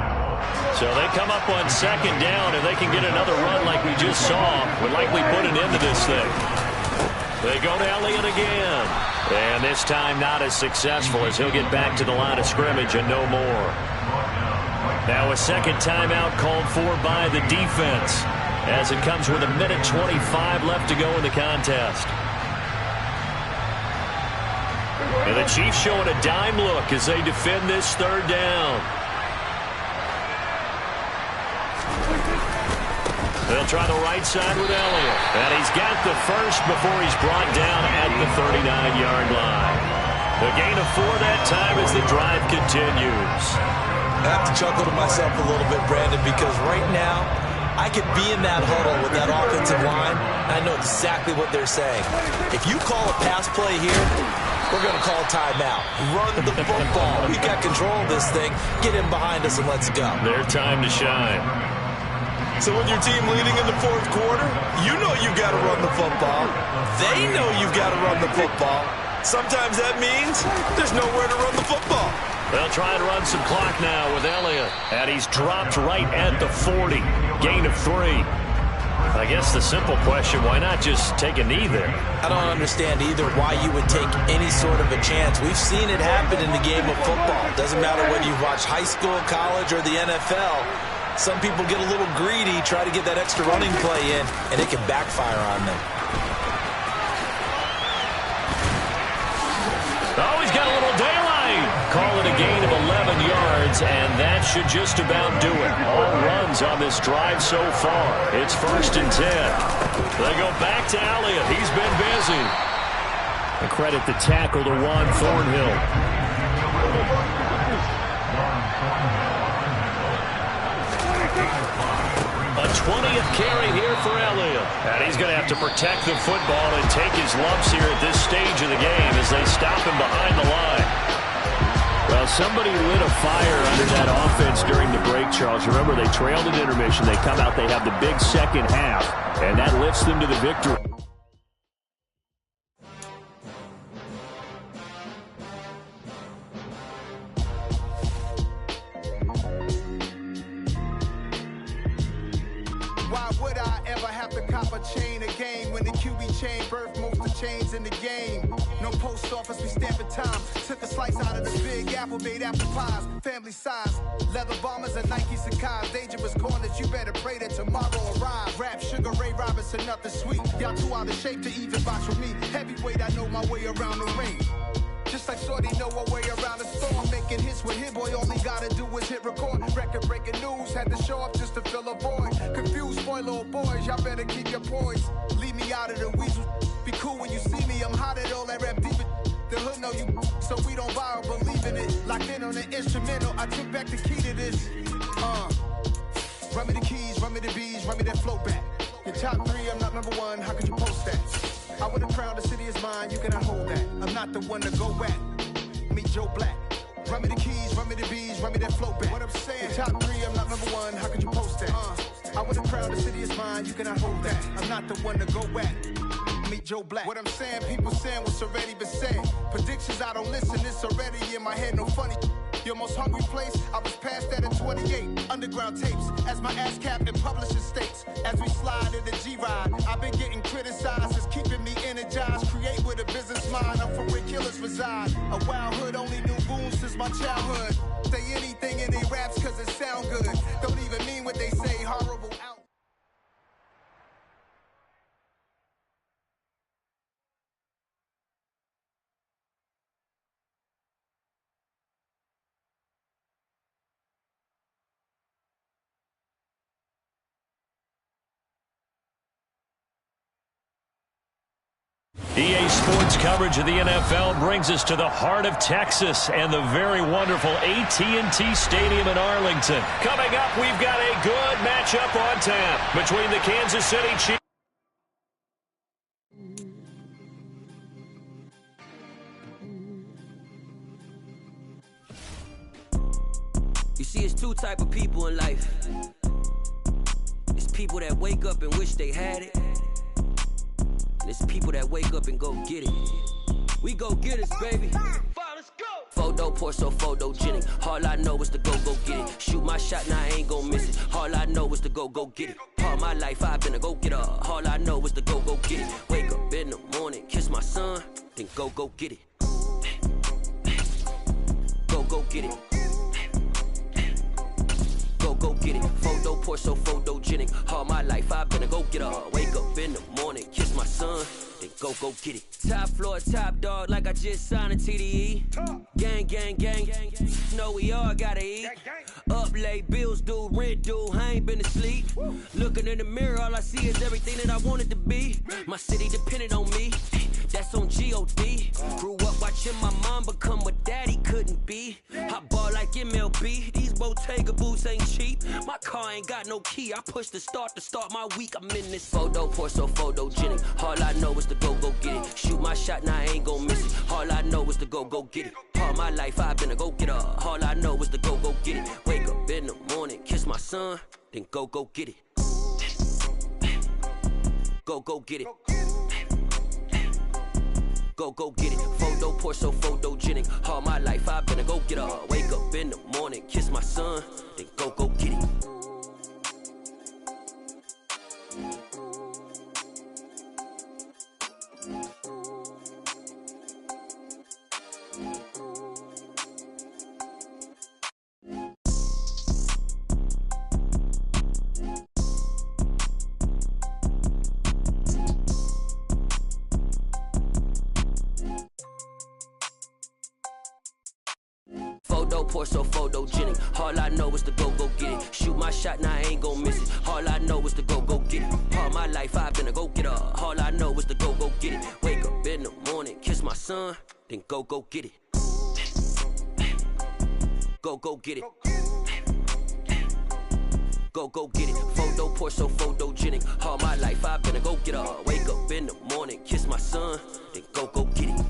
So they come up on second down, and they can get another run like we just saw. Would likely put an end to this thing. They go to Elliott again. And this time not as successful as he'll get back to the line of scrimmage and no more. Now a second timeout called for by the defense as it comes with 1:25 left to go in the contest. And the Chiefs showing a dime look as they defend this third down. They'll try the right side with Elliott. And he's got the first before he's brought down at the 39-yard line. The gain of 4 that time as the drive continues. I have to chuckle to myself a little bit, Brandon, because right now I could be in that huddle with that offensive line. I know exactly what they're saying. If you call a pass play here, we're going to call timeout. Run the football. We got control of this thing. Get in behind us and let's go. Their time to shine. So when your team leading in the fourth quarter, you know you've got to run the football. They know you've got to run the football. Sometimes that means there's nowhere to run the football. They'll try and run some clock now with Elliott. And he's dropped right at the 40. Gain of 3. I guess the simple question, why not just take a knee there? I don't understand either why you would take any sort of a chance. We've seen it happen in the game of football. Doesn't matter whether you watch high school, college, or the NFL. Some people get a little greedy, try to get that extra running play in, and it can backfire on them. Oh, he's got a little daylight. Call it a gain of 11 yards, and that should just about do it. All runs on this drive so far. It's 1st and 10. They go back to Elliott. He's been busy. And credit the tackle to Juan Thornhill. A 20th carry here for Elliott. And he's going to have to protect the football and take his lumps here at this stage of the game as they stop him behind the line. Well, somebody lit a fire under that offense during the break, Charles. Remember, they trailed at intermission. They come out, they have the big second half, and that lifts them to the victory. Why would I ever have to cop a chain again when the QB chain birthed most of chains in the game? No post office, we stamping time. Took a slice out of the big apple, made apple pies. Family size, leather bombers and Nike Sacai's. Dangerous corners, you better pray that tomorrow arrive. Rap, Sugar Ray Robinson, nothing sweet. Y'all too out of shape to even box with me. Heavyweight, I know my way around the ring. Just like Shorty know her way around the storm. Making hits with Hit Boy, all he gotta do is hit record. Record breaking news, had to show up just to fill a void. Confused boy, little boys, y'all better keep your poise. Leave me out of the weasel. Be cool when you see me, I'm hot at all that rap deep. The hood know you, so we don't borrow, believe in it. Locked in on the instrumental, I took back the key to this. Run me the keys, run me the bees, run me that flow back. Your top 3, I'm not number 1, how could you post that? I would have crowned the city is mine, you cannot hold that. I'm not the one to go back. Meet Joe Black. Run me the keys, run me the bees, run me that flow back. What I'm saying, your top 3, I'm not number 1, how could you post that? I would have crowned the city is mine, you cannot hold that. I'm not the one to go back. Meet Joe Black. What I'm saying, people saying what's already been said. Predictions, I don't listen, it's already in my head, no funny. Your most hungry place, I was past that in 28. Underground tapes, as my ass cap in publishing states. As we slide in the G-Ride, I've been getting criticized, it's keeping me energized. Create with a business mind, I'm from where killers reside. A wild hood, only knew goons since my childhood. Say anything in they raps cause it sound good. Don't even mean what they say, horrible out. EA Sports coverage of the NFL brings us to the heart of Texas and the very wonderful AT&T Stadium in Arlington. Coming up, we've got a good matchup on tap between the Kansas City Chiefs. You see, it's 2 type of people in life. It's people that wake up and wish they had it. And it's people that wake up and go get it. We go get it, baby. Let's go. Photo pour so photogenic. All I know is to go get it. Shoot my shot, now I ain't gon' miss it. All I know is to go get it. All my life I've been a go-getter. All I know is to go get it. Wake up in the morning, kiss my son, then go get it. Go get it. Go get it. Photo pour so photogenic. All my life I've been a go-getter. Wake up in the morning, kiss my son, then go get it. Top floor, top dog, like I just signed a TDE. Gang, gang, gang. Know we all gotta eat. Up late, bills due, rent due, I ain't been asleep. Looking in the mirror, all I see is everything that I wanted to be. My city depended on me. That's on G.O.D. Grew up watching my mom become what daddy couldn't be. I ball like MLB. These Bottega boots ain't cheap. My car ain't got no key. I push the start to start my week. I'm in this photo pour so photogenic. All I know is to go get it. Shoot my shot, now I ain't gon' miss it. All I know is to go get it. All my life I've been a go-getter. All I know is to go get it. Wake up in the morning, kiss my son, then go get it. Go get it. Go get it. Photo pour so photogenic. All my life I've been a go-getter. Wake up in the morning, kiss my son, then go get it. Photo pour so photogenic. All I know is to go get it. Shoot my shot, now I ain't gon' miss it. All I know is to go get it. All my life I've been a go-getter. All I know is to go get it. Wake up in the morning, kiss my son, then go get it. Go get it. Go get it. Photo pour so photogenic. All my life I've been a go-getter. Wake up in the morning, kiss my son, then go get it.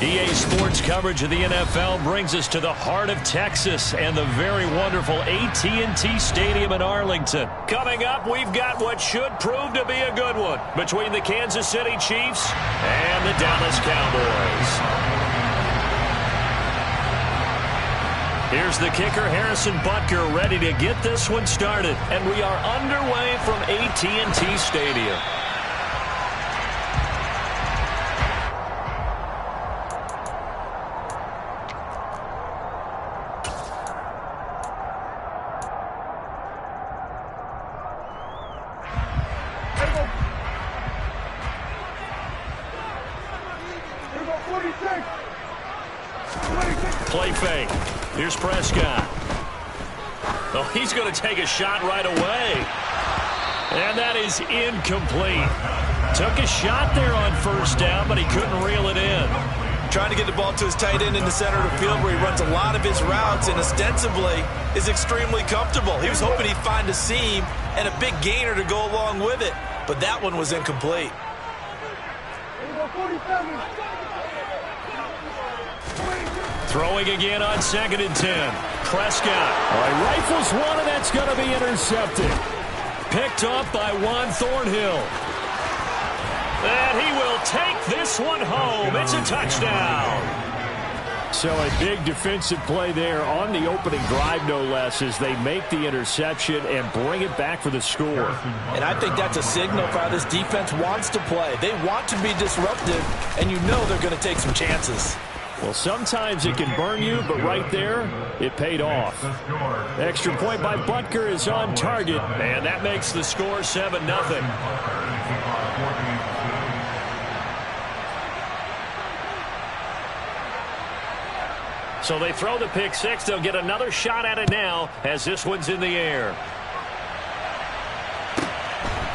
EA Sports coverage of the NFL brings us to the heart of Texas and the very wonderful AT&T Stadium in Arlington. Coming up, we've got what should prove to be a good one between the Kansas City Chiefs and the Dallas Cowboys. Here's the kicker, Harrison Butker, ready to get this one started. And we are underway from AT&T Stadium. Play fake. Here's Prescott. Oh, he's going to take a shot right away. And that is incomplete. Took a shot there on first down, but he couldn't reel it in. Trying to get the ball to his tight end in the center of the field where he runs a lot of his routes and ostensibly is extremely comfortable. He was hoping he'd find a seam and a big gainer to go along with it, but that one was incomplete. Throwing again on 2nd and 10. Prescott. All right, rifles one, and that's going to be intercepted. Picked up by Juan Thornhill. And he will take this one home. It's a touchdown. So a big defensive play there on the opening drive, no less, as they make the interception and bring it back for the score. And I think that's a signal for how this defense wants to play. They want to be disruptive, and you know they're going to take some chances. Well, sometimes it can burn you, but right there, it paid off. Extra point by Butker is on target, and that makes the score 7-0. So they throw the pick six. They'll get another shot at it now as this one's in the air.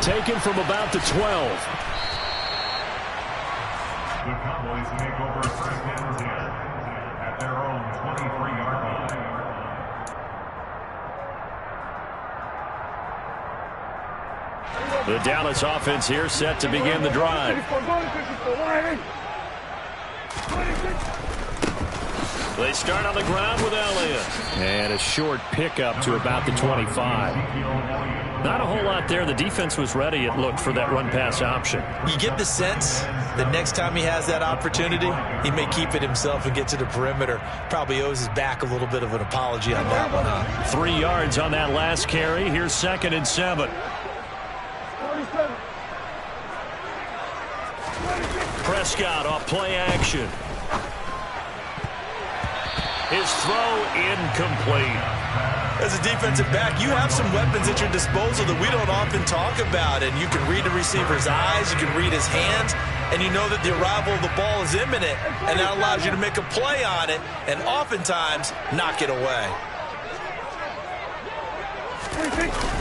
Taken from about the 12. The Cowboys make over 2nd and 10 at their own 23-yard line. The Dallas offense here set to begin the drive. They start on the ground with Elliott. And a short pickup to about the 25. Not a whole lot there. The defense was ready, it looked, for that run-pass option. You get the sense that next time he has that opportunity, he may keep it himself and get to the perimeter. Probably owes his back a little bit of an apology on that one, huh? 3 yards on that last carry. Here's 2nd and 7. Prescott off play action. His throw incomplete. As a defensive back, you have some weapons at your disposal that we don't often talk about. And you can read the receiver's eyes, you can read his hands, and you know that the arrival of the ball is imminent. And that allows you to make a play on it and oftentimes knock it away.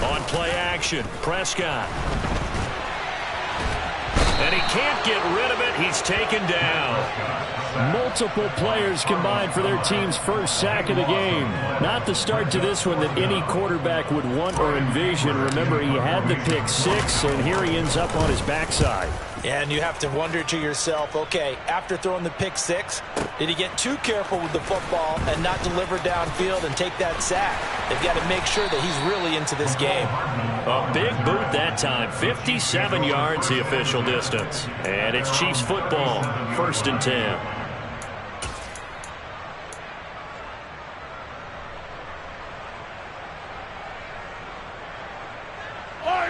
On play action, Prescott. And he can't get rid of it. He's taken down. Multiple players combined for their team's first sack of the game. Not the start to this one that any quarterback would want or envision. Remember, he had the pick 6, and here he ends up on his backside. And you have to wonder to yourself, okay, after throwing the pick 6, did he get too careful with the football and not deliver downfield and take that sack? They've got to make sure that he's really into this game. A big boot that time. 57 yards the official distance. And it's Chiefs football. 1st and 10.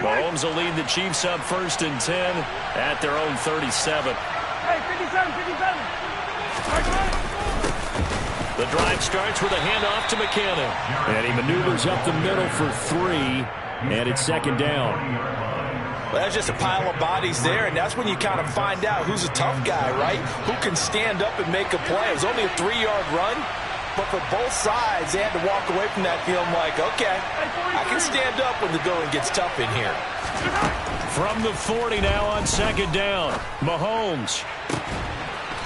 Mahomes will lead the Chiefs up 1st and 10 at their own 37. Hey, 57. The drive starts with a handoff to McKinnon. And he maneuvers up the middle for 3, and it's 2nd down. Well, that's just a pile of bodies there, and that's when you kind of find out who's a tough guy, right? Who can stand up and make a play. It was only a 3-yard run, but for both sides, they had to walk away from that feeling like, okay, I can stand up when the going gets tough in here. From the 40 now on 2nd down, Mahomes.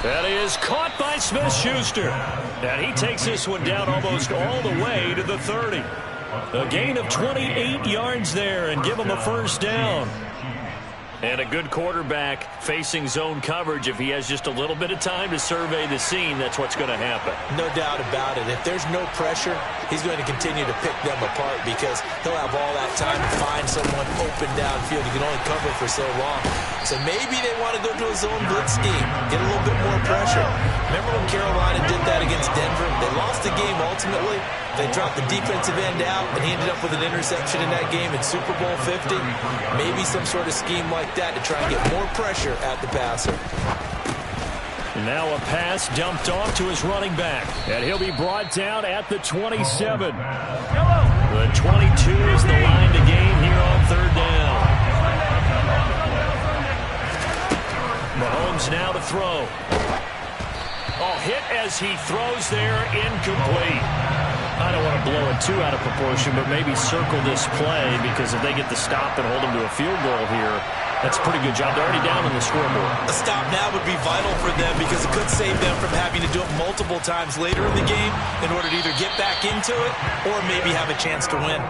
That is caught by Smith-Schuster. And he takes this one down almost all the way to the 30. A gain of 28 yards there and give him a 1st down. And a good quarterback facing zone coverage. If he has just a little bit of time to survey the scene, that's what's going to happen. No doubt about it. If there's no pressure, he's going to continue to pick them apart because he'll have all that time to find someone open downfield. He can only cover for so long. So maybe they want to go to a zone blitz scheme, get a little bit more pressure. Remember when Carolina did that against Denver? They lost the game ultimately. They dropped the defensive end out, and he ended up with an interception in that game in Super Bowl 50. Maybe some sort of scheme like that to try and get more pressure at the passer. Now a pass dumped off to his running back, and he'll be brought down at the 27. The 22 is the line to gain here on 3rd down. Mahomes now to throw. Oh, hit as he throws there, incomplete. I don't want to blow it too out of proportion, but maybe circle this play because if they get the stop and hold them to a field goal here, that's a pretty good job. They're already down on the scoreboard. A stop now would be vital for them because it could save them from having to do it multiple times later in the game in order to either get back into it or maybe have a chance to win.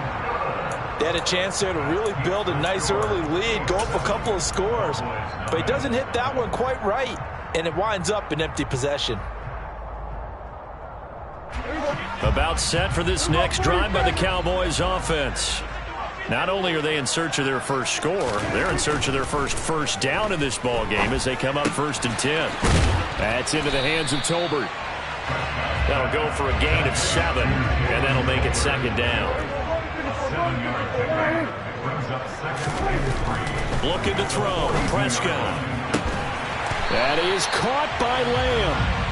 They had a chance there to really build a nice early lead, go up a couple of scores, but he doesn't hit that one quite right, and it winds up an empty possession. About set for this next drive by the Cowboys offense. Not only are they in search of their first score, they're in search of their first down in this ball game as they come up 1st and 10. That's into the hands of Tolbert. That'll go for a gain of 7, and that'll make it 2nd down. Looking to throw, Prescott. That is caught by Lamb.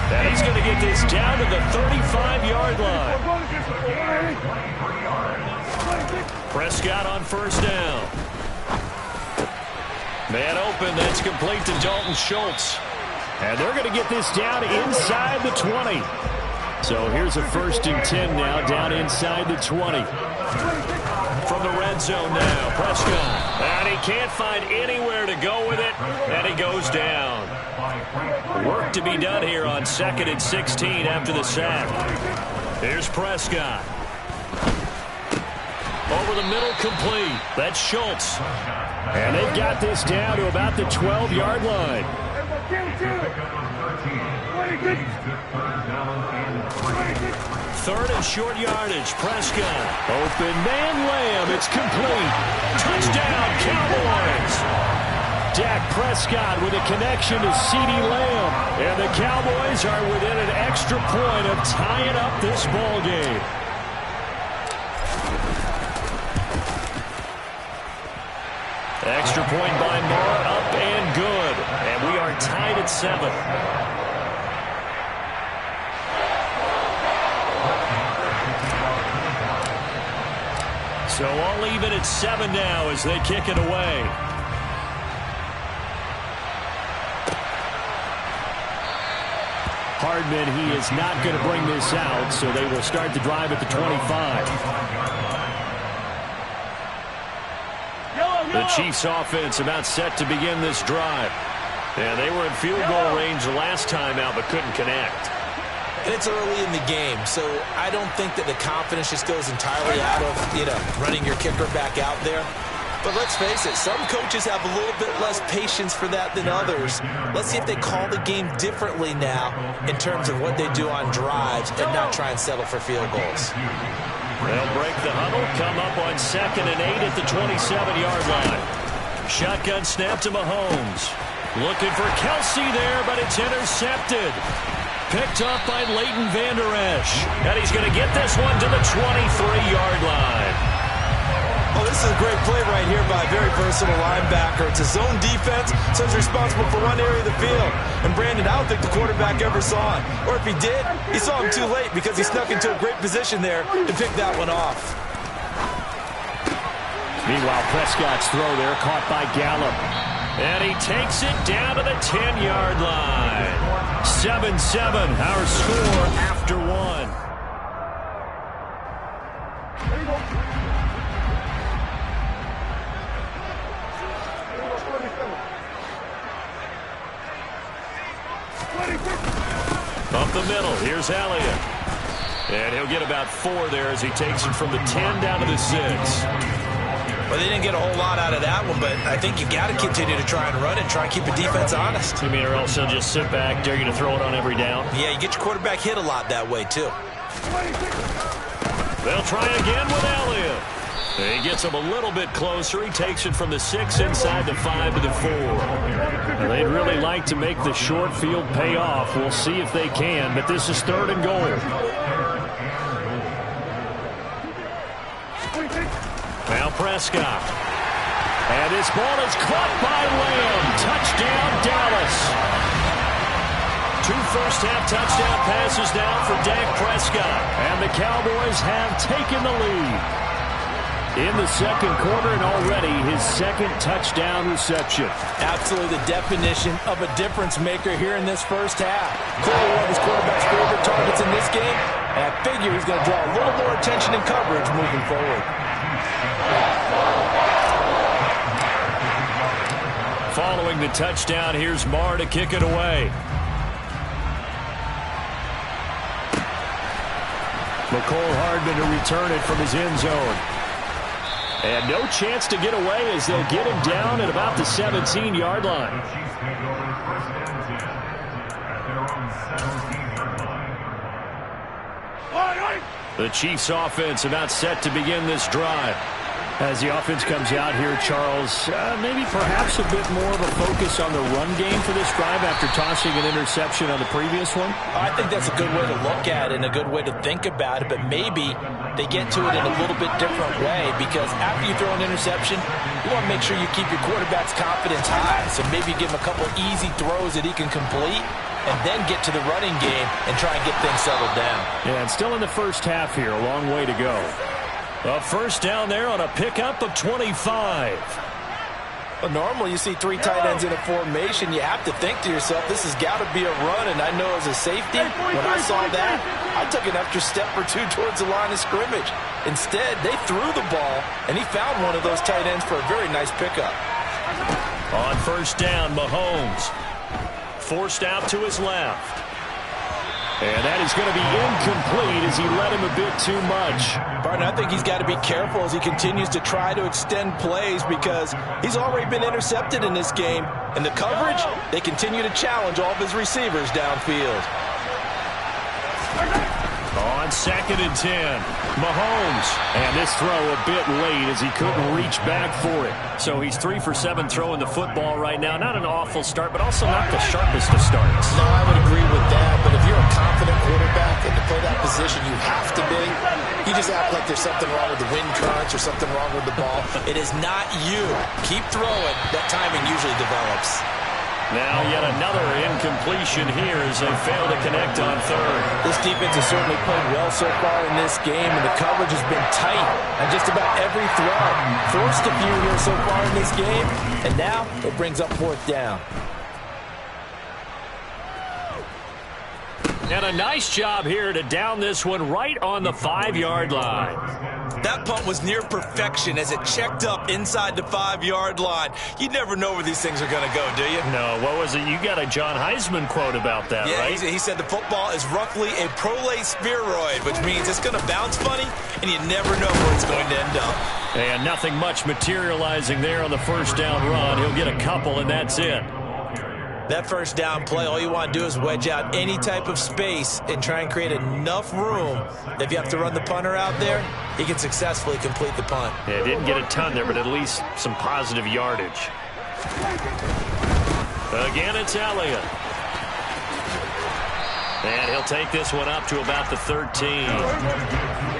And he's going to get this down to the 35-yard line. Prescott on 1st down. Man open, that's complete to Dalton Schultz. And they're going to get this down inside the 20. So here's a 1st and 10 now, down inside the 20. From the red zone now, Prescott. And he can't find anywhere to go with it, and he goes down. Work to be done here on 2nd and 16 after the sack. Here's Prescott. Over the middle, complete. That's Schultz. And they've got this down to about the 12-yard line. Third and short yardage. Prescott. Open man Lamb. It's complete. Touchdown, Cowboys. Dak Prescott with a connection to CeeDee Lamb. And the Cowboys are within an extra point of tying up this ball game. Extra point by Moore, up and good. And we are tied at 7. So all even at 7 now as they kick it away. Hardman, he is not going to bring this out, so they will start the drive at the 25. The Chiefs offense about set to begin this drive. And they were in field goal range last time out but couldn't connect. And it's early in the game, so I don't think that the confidence just goes entirely out of, running your kicker back out there. But let's face it, some coaches have a little bit less patience for that than others. Let's see if they call the game differently now in terms of what they do on drives and not try and settle for field goals. They'll break the huddle, come up on 2nd and 8 at the 27-yard line. Shotgun snap to Mahomes. Looking for Kelsey there, but it's intercepted. Picked up by Leighton Vander Esch. And he's going to get this one to the 23-yard line. Oh, this is a great play right here by a very versatile linebacker. It's a zone defense, so he's responsible for one area of the field. And Brandon, I don't think the quarterback ever saw him. Or if he did, he saw him too late because he snuck into a great position there to pick that one off. Meanwhile, Prescott's throw there caught by Gallup. And he takes it down to the 10-yard line. 7-7, our score after 1. Up the middle, here's Elliott. And he'll get about 4 there as he takes it from the 10 down to the 6. Well, they didn't get a whole lot out of that one, but I think you got to continue to try and run it, try and keep the defense honest. You mean or else they'll just sit back, dare you to throw it on every down? Yeah, you get your quarterback hit a lot that way, too. They'll try again with Elliott. He gets him a little bit closer. He takes it from the 6 inside the 5 to the 4. Now, they'd really like to make the short field pay off. We'll see if they can, but this is 3rd and goal. Now Prescott. And this ball is caught by Lamb. Touchdown, Dallas. 2 first-half touchdown passes now for Dak Prescott. And the Cowboys have taken the lead in the 2nd quarter, and already his 2nd touchdown reception. Absolutely the definition of a difference maker here in this first half. Clearly one of his quarterback's favorite targets in this game, and I figure he's going to draw a little more attention and coverage moving forward. Following the touchdown, here's Marr to kick it away. McCole Hardman to return it from his end zone. And no chance to get away as they'll get him down at about the 17-yard line. The Chiefs offense about set to begin this drive. As the offense comes out here, Charles, maybe perhaps a bit more of a focus on the run game for this drive after tossing an interception on the previous one? I think that's a good way to look at it and a good way to think about it, but maybe they get to it in a little bit different way because after you throw an interception, you want to make sure you keep your quarterback's confidence high. So maybe give him a couple easy throws that he can complete and then get to the running game and try and get things settled down. Yeah, and still in the first half here, a long way to go. A first down there on a pickup of 25. Well, normally you see 3 tight ends in a formation. You have to think to yourself, this has got to be a run. And I know as a safety, when I saw that, I took an extra step or 2 towards the line of scrimmage. Instead, they threw the ball, and he found one of those tight ends for a very nice pickup. On first down, Mahomes forced out to his left. And that is going to be incomplete as he led him a bit too much. Barton, I think he's got to be careful as he continues to try to extend plays because he's already been intercepted in this game. And the coverage, they continue to challenge all of his receivers downfield. On 2nd and 10, Mahomes. And this throw a bit late as he couldn't reach back for it. So he's 3 for 7 throwing the football right now. Not an awful start, but also not the sharpest of starts. No, I would agree with that. But if you're a confident quarterback and to play that position, you have to be. You just act like there's something wrong with the wind currents or something wrong with the ball. It is not you. Keep throwing. That timing usually develops. Now yet another incompletion here as they fail to connect on 3rd. This defense has certainly played well so far in this game, and the coverage has been tight on just about every throw. Forced a few here so far in this game, and now it brings up 4th down. And a nice job here to down this one right on the 5-yard line. That punt was near perfection as it checked up inside the 5-yard line. You never know where these things are going to go, do you? No, what was it? You got a John Heisman quote about that, yeah, right? He said the football is roughly a prolate spheroid, which means it's going to bounce funny, and you never know where it's going to end up. And nothing much materializing there on the 1st down run. He'll get a couple, and that's it. That 1st down play, all you want to do is wedge out any type of space and try and create enough room. If you have to run the punter out there, he can successfully complete the punt. Yeah, didn't get a ton there, but at least some positive yardage. Again, it's Elliott. And he'll take this one up to about the 13.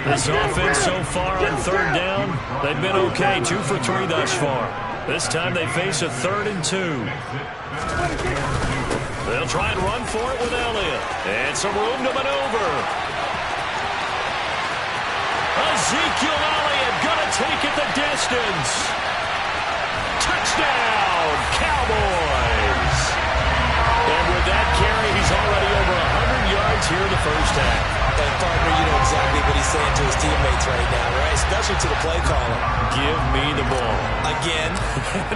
This offense so far on 3rd down, they've been okay. 2 for 3 thus far. This time they face a 3rd and 2. They'll try and run for it with Elliott. And some room to maneuver. Ezekiel Elliott gonna take it the distance. Touchdown, Cowboys. And with that carry, he's already over 100 yards here in the 1st half. And partner, you know exactly what he's saying to his teammates right now, right? Especially to the play caller. Give me the ball. Again,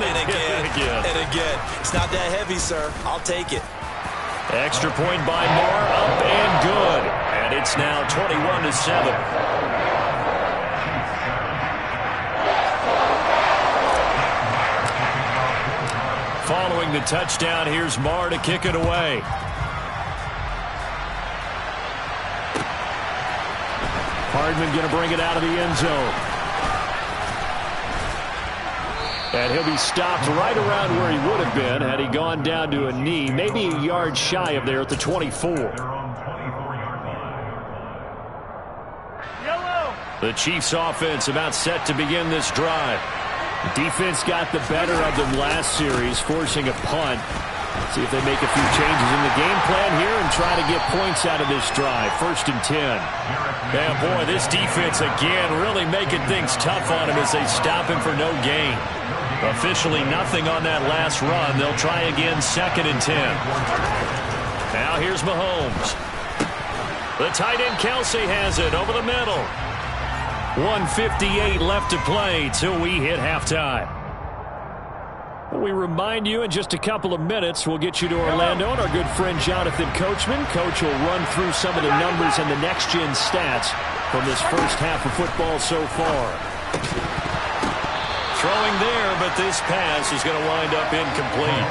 and again, and again. It's not that heavy, sir. I'll take it. Extra point by Moore, up and good. And it's now 21-7. Following the touchdown, here's Marr to kick it away. Hardman going to bring it out of the end zone. And he'll be stopped right around where he would have been had he gone down to a knee, maybe a yard shy of there at the 24. The Chiefs offense about set to begin this drive. The defense got the better of them last series, forcing a punt. See if they make a few changes in the game plan here and try to get points out of this drive. 1st and 10. Yeah, boy, this defense again really making things tough on him as they stop him for no gain. Officially nothing on that last run. They'll try again 2nd and 10. Now here's Mahomes. The tight end Kelsey has it over the middle. 1:58 left to play till we hit halftime. We remind you in just a couple of minutes we'll get you to Orlando and our good friend Jonathan Coachman. Coach will run through some of the numbers and the next-gen stats from this 1st half of football so far. Throwing there, but this pass is going to wind up incomplete.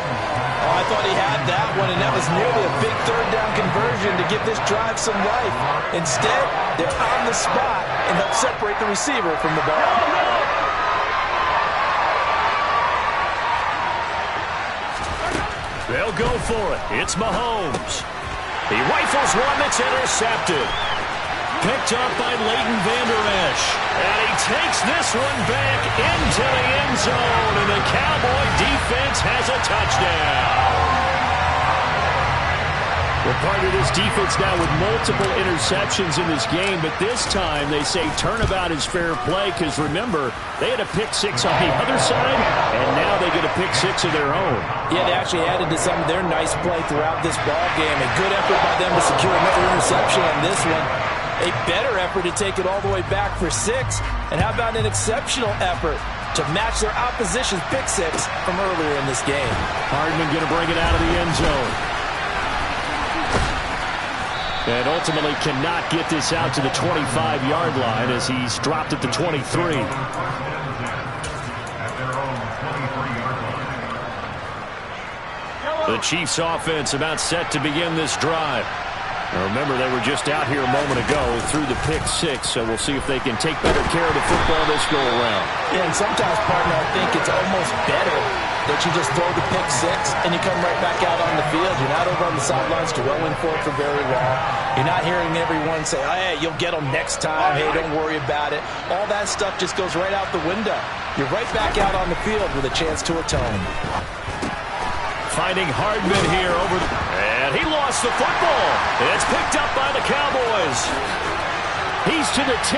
Oh, I thought he had that one, and that was nearly a big 3rd down conversion to give this drive some life. Instead, they're on the spot and help separate the receiver from the ball. They'll go for it. It's Mahomes. He rifles one that's intercepted. Picked up by Leighton Vander Esch. And he takes this one back into the end zone. And the Cowboy defense has a touchdown. Well, part of this defense now with multiple interceptions in this game, but this time they say turnabout is fair play because, remember, they had a pick-6 on the other side, and now they get a pick-6 of their own. Yeah, they actually added to some of their nice play throughout this ball game. A good effort by them to secure another interception on this one. A better effort to take it all the way back for 6. And how about an exceptional effort to match their opposition's pick-6 from earlier in this game. Hardman going to bring it out of the end zone. And ultimately cannot get this out to the 25-yard line as he's dropped at the 23. The Chiefs offense about set to begin this drive. Now remember, they were just out here a moment ago through the pick six, so we'll see if they can take better care of the football this go-around. Yeah, and sometimes, partner, I think it's almost better that you just throw the pick six and you come right back out on the field. You're not over on the sidelines dwelling for it for very long. You're not hearing everyone say, oh, hey, you'll get them next time. Hey, don't worry about it. All that stuff just goes right out the window. You're right back out on the field with a chance to atone. Finding Hardman here and he lost the football. It's picked up by the Cowboys. He's to the 10.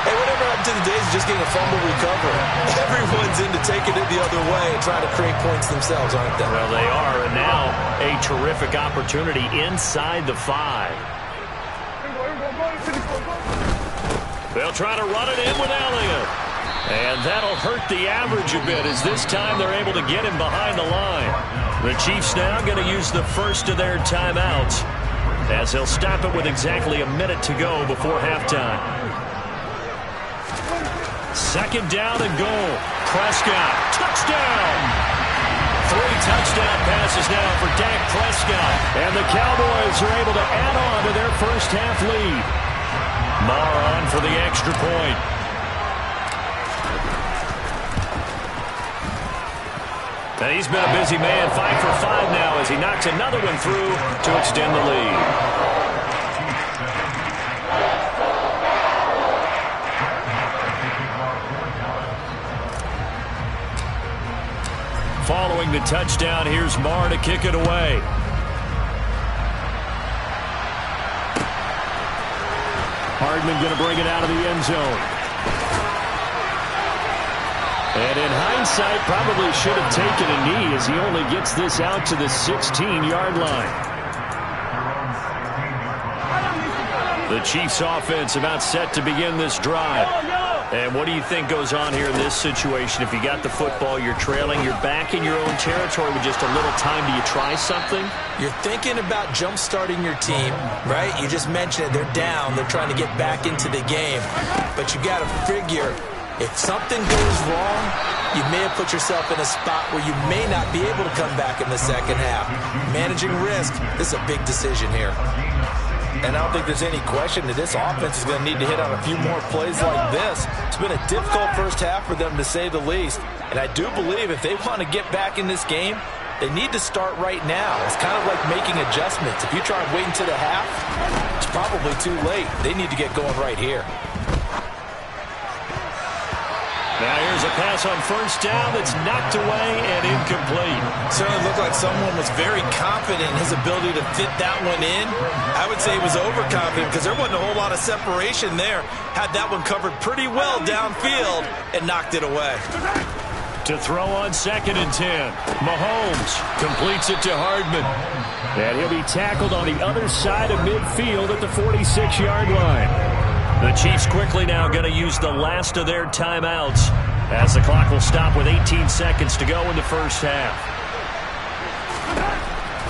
Hey, whatever happened to the days of just getting a fumble recovery? Everyone's into taking it the other way and trying to create points themselves, aren't they? Well, they are, and now a terrific opportunity inside the 5. They'll try to run it in with Elliott. And that'll hurt the average a bit as this time they're able to get him behind the line. The Chiefs now going to use the first of their timeouts as they'll stop it with exactly a minute to go before halftime. Second down and goal. Prescott, touchdown! 3 touchdown passes now for Dak Prescott. And the Cowboys are able to add on to their first half lead. Marr on for the extra point. And he's been a busy man, 5 for 5 now as he knocks another one through to extend the lead. Following the touchdown, here's Marr to kick it away. Hardman going to bring it out of the end zone. And in hindsight, probably should have taken a knee as he only gets this out to the 16-yard line. The Chiefs offense about set to begin this drive. And what do you think goes on here in this situation? If you got the football, you're trailing, you're back in your own territory with just a little time. Do you try something? You're thinking about jump-starting your team, right? You just mentioned it. They're down. They're trying to get back into the game. But you got to figure, if something goes wrong, you may have put yourself in a spot where you may not be able to come back in the second half. Managing risk, this is a big decision here. And I don't think there's any question that this offense is going to need to hit on a few more plays like this. It's been a difficult first half for them, to say the least. And I do believe if they want to get back in this game, they need to start right now. It's kind of like making adjustments. If you try and wait until the half, it's probably too late. They need to get going right here. Now here's a pass on first down that's knocked away and incomplete. Certainly looked like someone was very confident in his ability to fit that one in. I would say he was overconfident because there wasn't a whole lot of separation there. Had that one covered pretty well downfield and knocked it away. To throw on 2nd and 10. Mahomes completes it to Hardman. And he'll be tackled on the other side of midfield at the 46-yard line. The Chiefs quickly now going to use the last of their timeouts as the clock will stop with 18 seconds to go in the first half.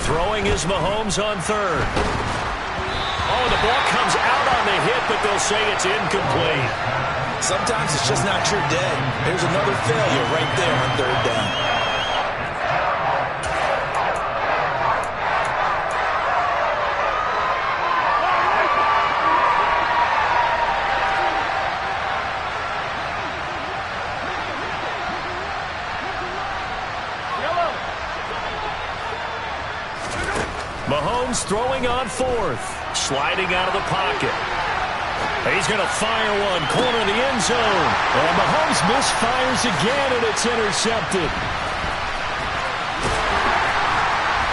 Throwing is Mahomes on 3rd. Oh, the ball comes out on the hit, but they'll say it's incomplete. Sometimes it's just not your day. There's another failure right there on 3rd down. Mahomes throwing on 4th. Sliding out of the pocket. He's going to fire one. Corner of the end zone. And Mahomes misfires again, and it's intercepted.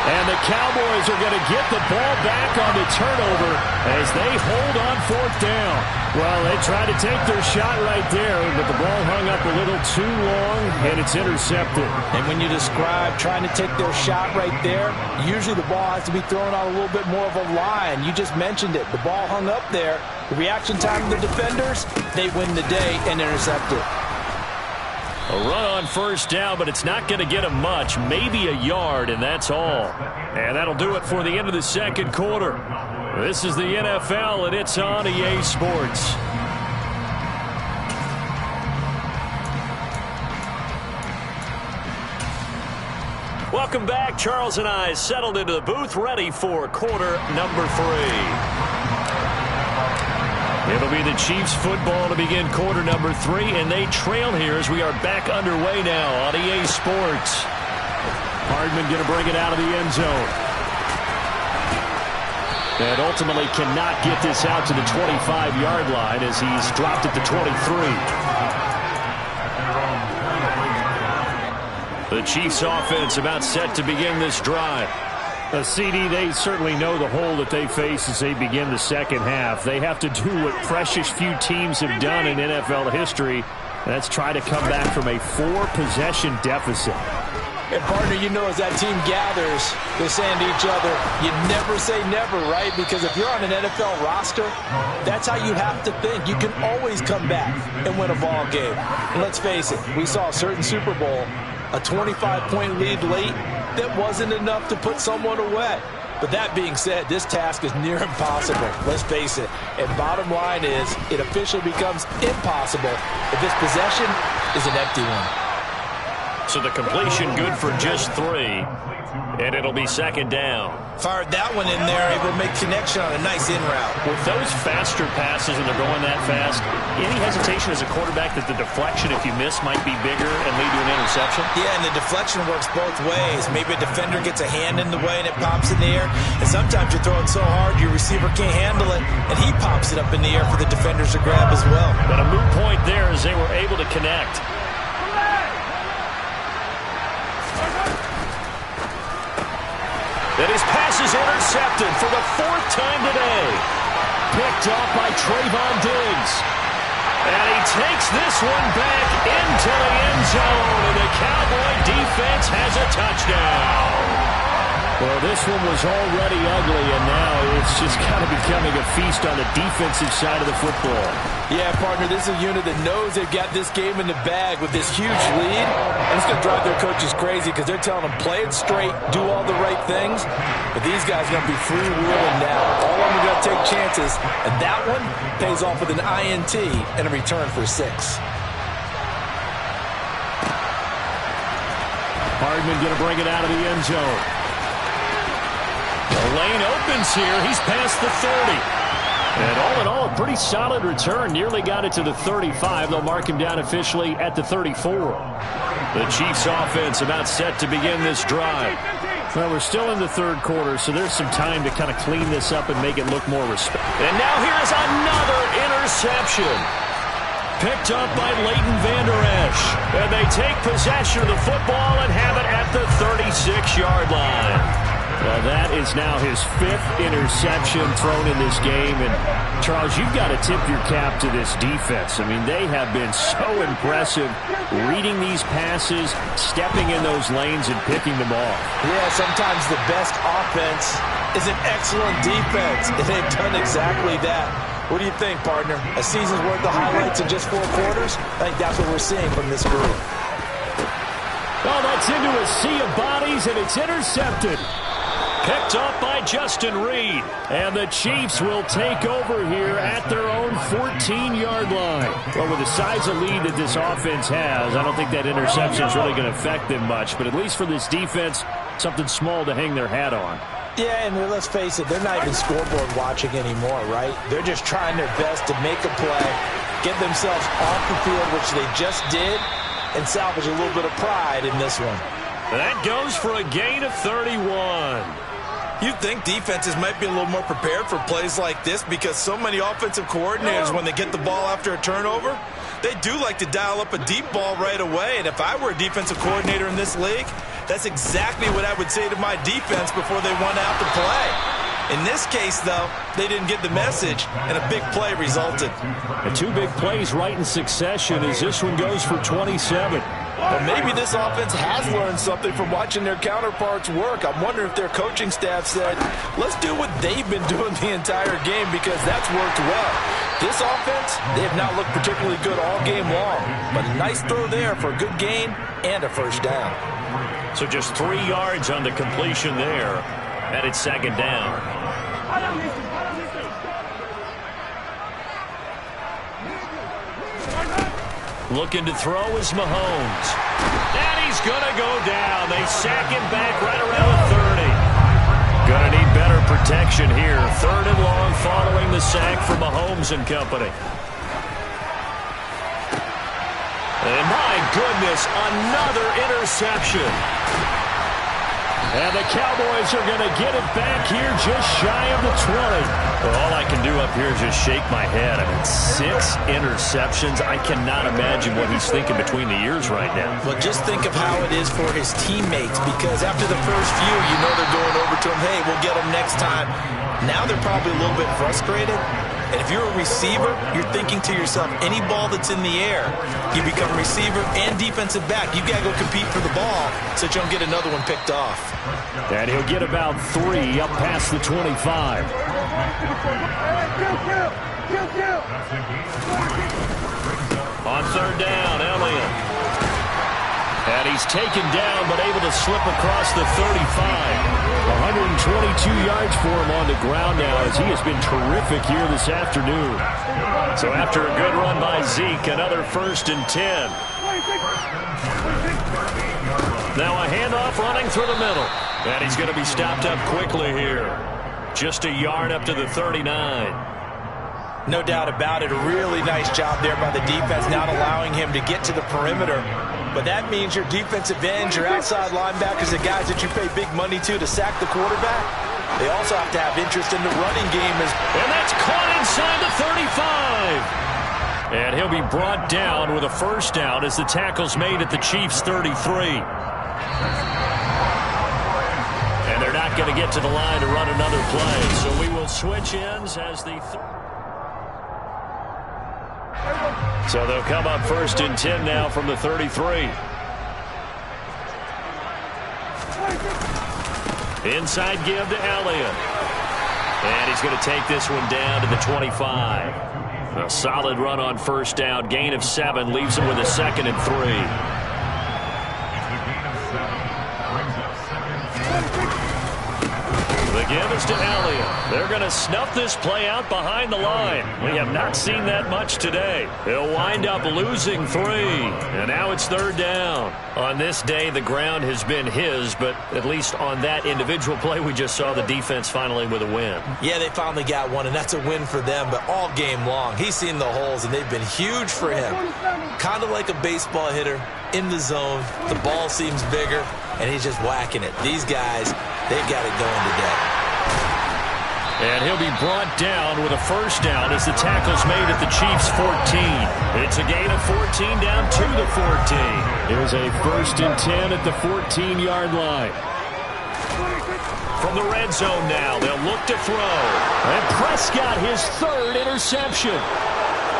And the Cowboys are going to get the ball back on the turnover as they hold on 4th down. Well, they tried to take their shot right there, but the ball hung up a little too long, and it's intercepted. And when you describe trying to take their shot right there, usually the ball has to be thrown on a little bit more of a line. You just mentioned it. The ball hung up there. The reaction time of the defenders, they win the day and intercept it. A run on first down, but it's not going to get him much. Maybe a yard, and that's all. And that'll do it for the end of the second quarter. This is the NFL, and it's on EA Sports. Welcome back. Charles and I settled into the booth, ready for quarter number 3. It'll be the Chiefs football to begin quarter number 3, and they trail here as we are back underway now on EA Sports. Hardman going to bring it out of the end zone. And ultimately cannot get this out to the 25-yard line as he's dropped at the 23. The Chiefs offense about set to begin this drive. CD, they certainly know the hole that they face as they begin the second half. They have to do what precious few teams have done in NFL history. That's try to come back from a 4-possession deficit. And, partner, you know as that team gathers, they're saying to each other, you never say never, right? Because if you're on an NFL roster, that's how you have to think. You can always come back and win a ball game. And let's face it, we saw a certain Super Bowl, a 25-point lead late, that wasn't enough to put someone away. But that being said, this task is near impossible. Let's face it. And bottom line is, it officially becomes impossible if this possession is an empty one. So the completion good for just 3. And it'll be second down. Fired that one in there, able to make connection on a nice in route. With those faster passes and they're going that fast, any hesitation as a quarterback that the deflection, if you miss, might be bigger and lead to an interception? Yeah, and the deflection works both ways. Maybe a defender gets a hand in the way and it pops in the air. And sometimes you throw it so hard your receiver can't handle it, and he pops it up in the air for the defenders to grab as well. But a moot point there as they were able to connect. And his pass is intercepted for the 4th time today. Picked off by Trayvon Diggs. And he takes this one back into the end zone. And the Cowboy defense has a touchdown. Well, this one was already ugly, and now it's just kind of becoming a feast on the defensive side of the football. Yeah, partner, this is a unit that knows they've got this game in the bag with this huge lead. And it's going to drive their coaches crazy because they're telling them, play it straight, do all the right things. But these guys are going to be freewheeling now. All of them are going to take chances, and that one pays off with an INT and a return for 6. Hardman going to bring it out of the end zone. The lane opens here. He's past the 30. And all in all, a pretty solid return. Nearly got it to the 35. They'll mark him down officially at the 34. The Chiefs offense about set to begin this drive. Well, we're still in the third quarter, so there's some time to kind of clean this up and make it look more respectable. And now here's another interception. Picked up by Leighton Vander Esch. And they take possession of the football and have it at the 36-yard line. Well, that is now his 5th interception thrown in this game. And, Charles, you've got to tip your cap to this defense. I mean, they have been so impressive reading these passes, stepping in those lanes, and picking them off. Yeah, sometimes the best offense is an excellent defense, and they've done exactly that. What do you think, partner? A season's worth of highlights in just 4 quarters? I think that's what we're seeing from this group. Well, that's into a sea of bodies, and it's intercepted. Picked up by Justin Reed. And the Chiefs will take over here at their own 14-yard line. Well, with the size of lead that this offense has, I don't think that interception is really going to affect them much. But at least for this defense, something small to hang their hat on. Yeah, and let's face it, they're not even scoreboard watching anymore, right? They're just trying their best to make a play, get themselves off the field, which they just did, and salvage a little bit of pride in this one. That goes for a gain of 31. You'd think defenses might be a little more prepared for plays like this because so many offensive coordinators, when they get the ball after a turnover, they do like to dial up a deep ball right away. And if I were a defensive coordinator in this league, that's exactly what I would say to my defense before they went out to play. In this case, though, they didn't get the message, and a big play resulted. And 2 big plays right in succession as this one goes for 27. Well, maybe this offense has learned something from watching their counterparts work. I'm wondering if their coaching staff said, let's do what they've been doing the entire game because that's worked well. This offense, they have not looked particularly good all game long, but a nice throw there for a good gain and a first down. So just 3 yards on the completion there, and it's second down. Looking to throw is Mahomes. And he's going to go down. They sack him back right around the 30. Going to need better protection here. 3rd and long following the sack for Mahomes and company. And my goodness, another interception. And the Cowboys are going to get it back here just shy of the 20. Well, all I can do up here is just shake my head. I mean, 6 interceptions. I cannot imagine what he's thinking between the ears right now. Well, just think of how it is for his teammates, because after the first few, you know they're going over to him, hey, we'll get them next time. Now they're probably a little bit frustrated. And if you're a receiver, you're thinking to yourself, any ball that's in the air, you become receiver and defensive back. You've got to go compete for the ball so that you don't get another one picked off. And he'll get about 3 up past the 25. On 3rd down, Elliott. And he's taken down, but able to slip across the 35. 122 yards for him on the ground now, as he has been terrific here this afternoon. So after a good run by Zeke, another 1st and 10. Now a handoff running through the middle. And he's going to be stopped up quickly here. Just a yard up to the 39. No doubt about it. A really nice job there by the defense, not allowing him to get to the perimeter. But that means your defensive ends, your outside linebackers, the guys that you pay big money to sack the quarterback, they also have to have interest in the running game. And that's caught inside the 35. And he'll be brought down with a first down as the tackle's made at the Chiefs' 33. And they're not going to get to the line to run another play. So we will switch ends as the... So they'll come up 1st and 10 now from the 33. Inside give to Elliott. And he's going to take this one down to the 25. A solid run on first down. Gain of 7 leaves him with a 2nd and 3. The give is to Elliott. They're going to snuff this play out behind the line. We have not seen that much today. He'll wind up losing 3. And now it's 3rd down. On this day, the ground has been his, but at least on that individual play, we just saw the defense finally with a win. Yeah, they finally got one, and that's a win for them. But all game long, he's seen the holes, and they've been huge for him. Kind of like a baseball hitter in the zone. The ball seems bigger, and he's just whacking it. These guys, they've got it going today. And he'll be brought down with a first down as the tackle's made at the Chiefs' 14. It's a gain of 14 down to the 14. Here's a 1st and 10 at the 14-yard line. From the red zone now, they'll look to throw. And Prescott, his 3rd interception.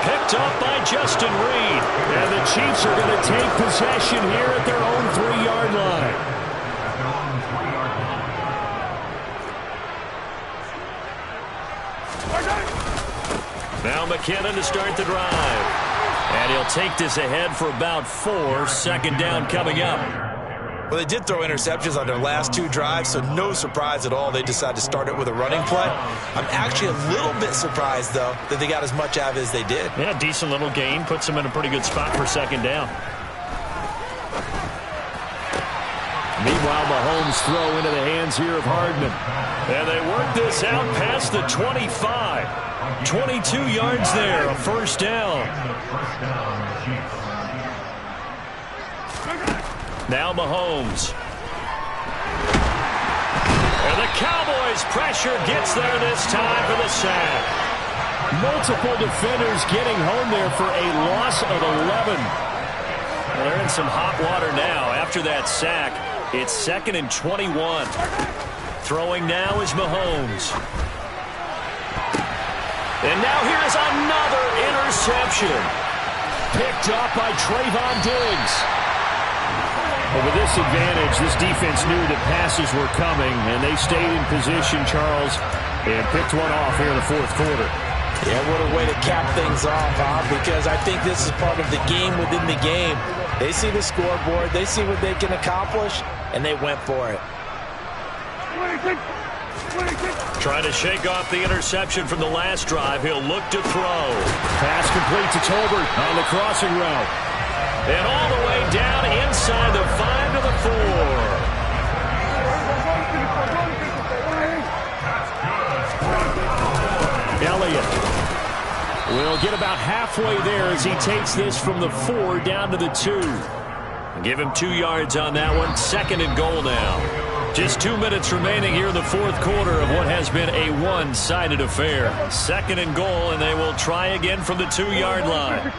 Picked up by Justin Reed. And the Chiefs are going to take possession here at their own 3-yard line. Now McKinnon to start the drive. And he'll take this ahead for about 4. 2nd down coming up. Well, they did throw interceptions on their last 2 drives, so no surprise at all they decided to start it with a running play. I'm actually a little bit surprised, though, that they got as much out of it as they did. Yeah, decent little gain. Puts them in a pretty good spot for 2nd down. Meanwhile, Mahomes throw into the hands here of Hardman. And they work this out past the 25. 22 yards there, a first down. Now Mahomes. And the Cowboys pressure gets there this time for the sack. Multiple defenders getting home there for a loss of 11. Well, they're in some hot water now after that sack. It's 2nd and 21. Throwing now is Mahomes. And now here's another interception. Picked up by Trayvon Diggs. Well, with this advantage, this defense knew that passes were coming, and they stayed in position, Charles, and picked one off here in the fourth quarter. Yeah, what a way to cap things off, huh? Because I think this is part of the game within the game. They see the scoreboard, they see what they can accomplish, and they went for it. Trying to shake off the interception from the last drive. He'll look to throw. Pass complete to Tolbert on the crossing route. And all the way down inside the 5 to the 4. Elliott will get about halfway there as he takes this from the 4 down to the 2. Give him 2 yards on that one. 2nd and goal now. Just 2 minutes remaining here in the fourth quarter of what has been a one-sided affair. 2nd and goal, and they will try again from the 2-yard line.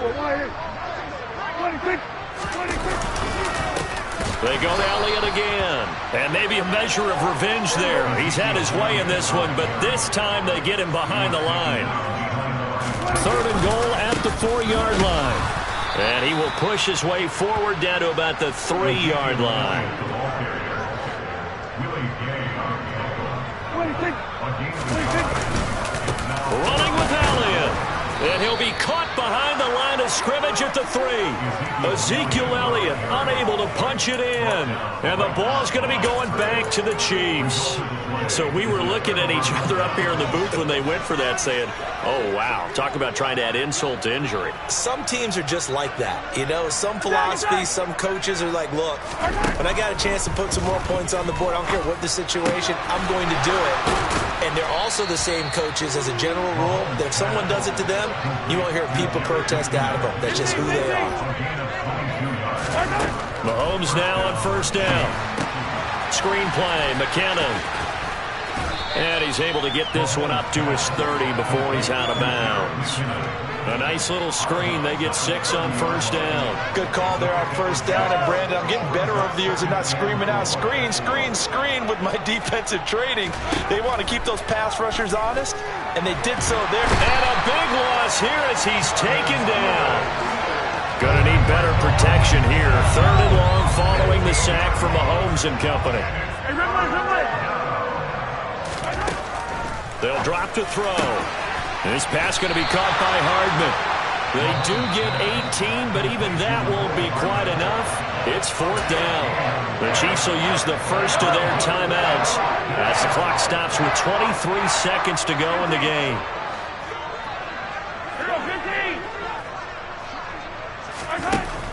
They go to Elliott again. And maybe a measure of revenge there. He's had his way in this one, but this time they get him behind the line. 3rd and goal at the 4-yard line. And he will push his way forward down to about the 3-yard line. Running with Elliott. And he'll be caught behind the line of scrimmage at the 3. Ezekiel Elliott unable to punch it in. And the ball's going to be going back to the Chiefs. So we were looking at each other up here in the booth when they went for that saying, oh, wow, talk about trying to add insult to injury. Some teams are just like that. You know, some philosophies, some coaches are like, look, when I got a chance to put some more points on the board, I don't care what the situation, I'm going to do it. And they're also the same coaches as a general rule that if someone does it to them, you won't hear people protest out of them. That's just who they are. Mahomes now on 1st down. Screen play, McKinnon. And he's able to get this one up to his 30 before he's out of bounds. A nice little screen. They get 6 on 1st down. Good call there on 1st down. And, Brandon, I'm getting better over the years and not screaming out, screen, screen, screen with my defensive training. They want to keep those pass rushers honest, and they did so there. And a big loss here as he's taken down. Going to need better protection here. 3rd and long following the sack from Mahomes and company. They'll drop to throw. This pass going to be caught by Hardman. They do get 18, but even that won't be quite enough. It's 4th down. The Chiefs will use the first of their timeouts as the clock stops with 23 seconds to go in the game.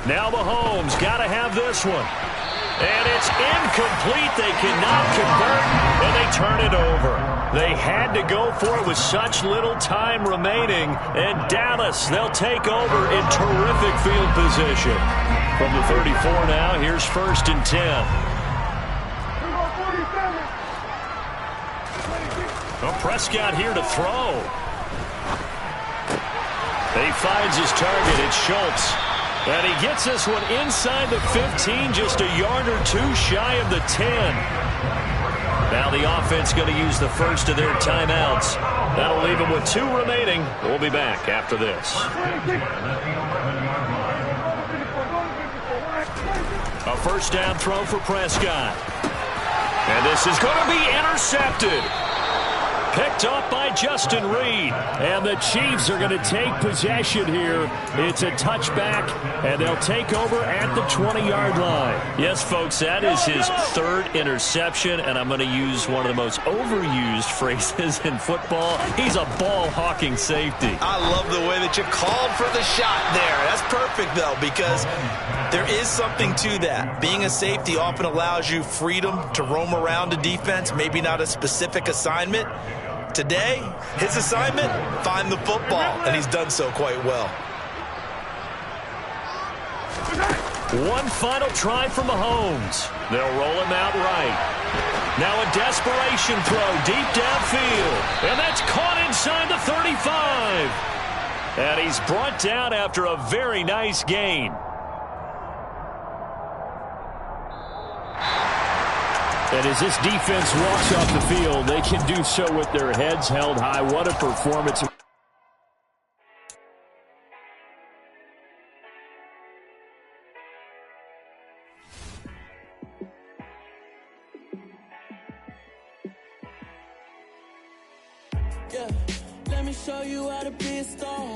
Now Mahomes got to have this one. And it's incomplete. They cannot convert, and they turn it over. They had to go for it with such little time remaining. And Dallas, they'll take over in terrific field position. From the 34 now, here's 1st and 10. Well, Prescott here to throw. He finds his target. It's Schultz. And he gets this one inside the 15, just a yard or 2 shy of the 10. Now the offense going to use the first of their timeouts. That'll leave them with 2 remaining. We'll be back after this. A 1st down throw for Prescott. And this is going to be intercepted. Picked up by Justin Reed. And the Chiefs are going to take possession here. It's a touchback, and they'll take over at the 20-yard line. Yes, folks, that is his 3rd interception, and I'm going to use one of the most overused phrases in football. He's a ball-hawking safety. I love the way that you called for the shot there. That's perfect, though, because there is something to that. Being a safety often allows you freedom to roam around a defense, maybe not a specific assignment. Today, his assignment, find the football, and he's done so quite well. One final try for Mahomes. They'll roll him out right. Now a desperation throw deep downfield, and that's caught inside the 35. And he's brought down after a very nice gain. And as this defense walks off the field, they can do so with their heads held high. What a performance. Yeah, let me show you how to be a star.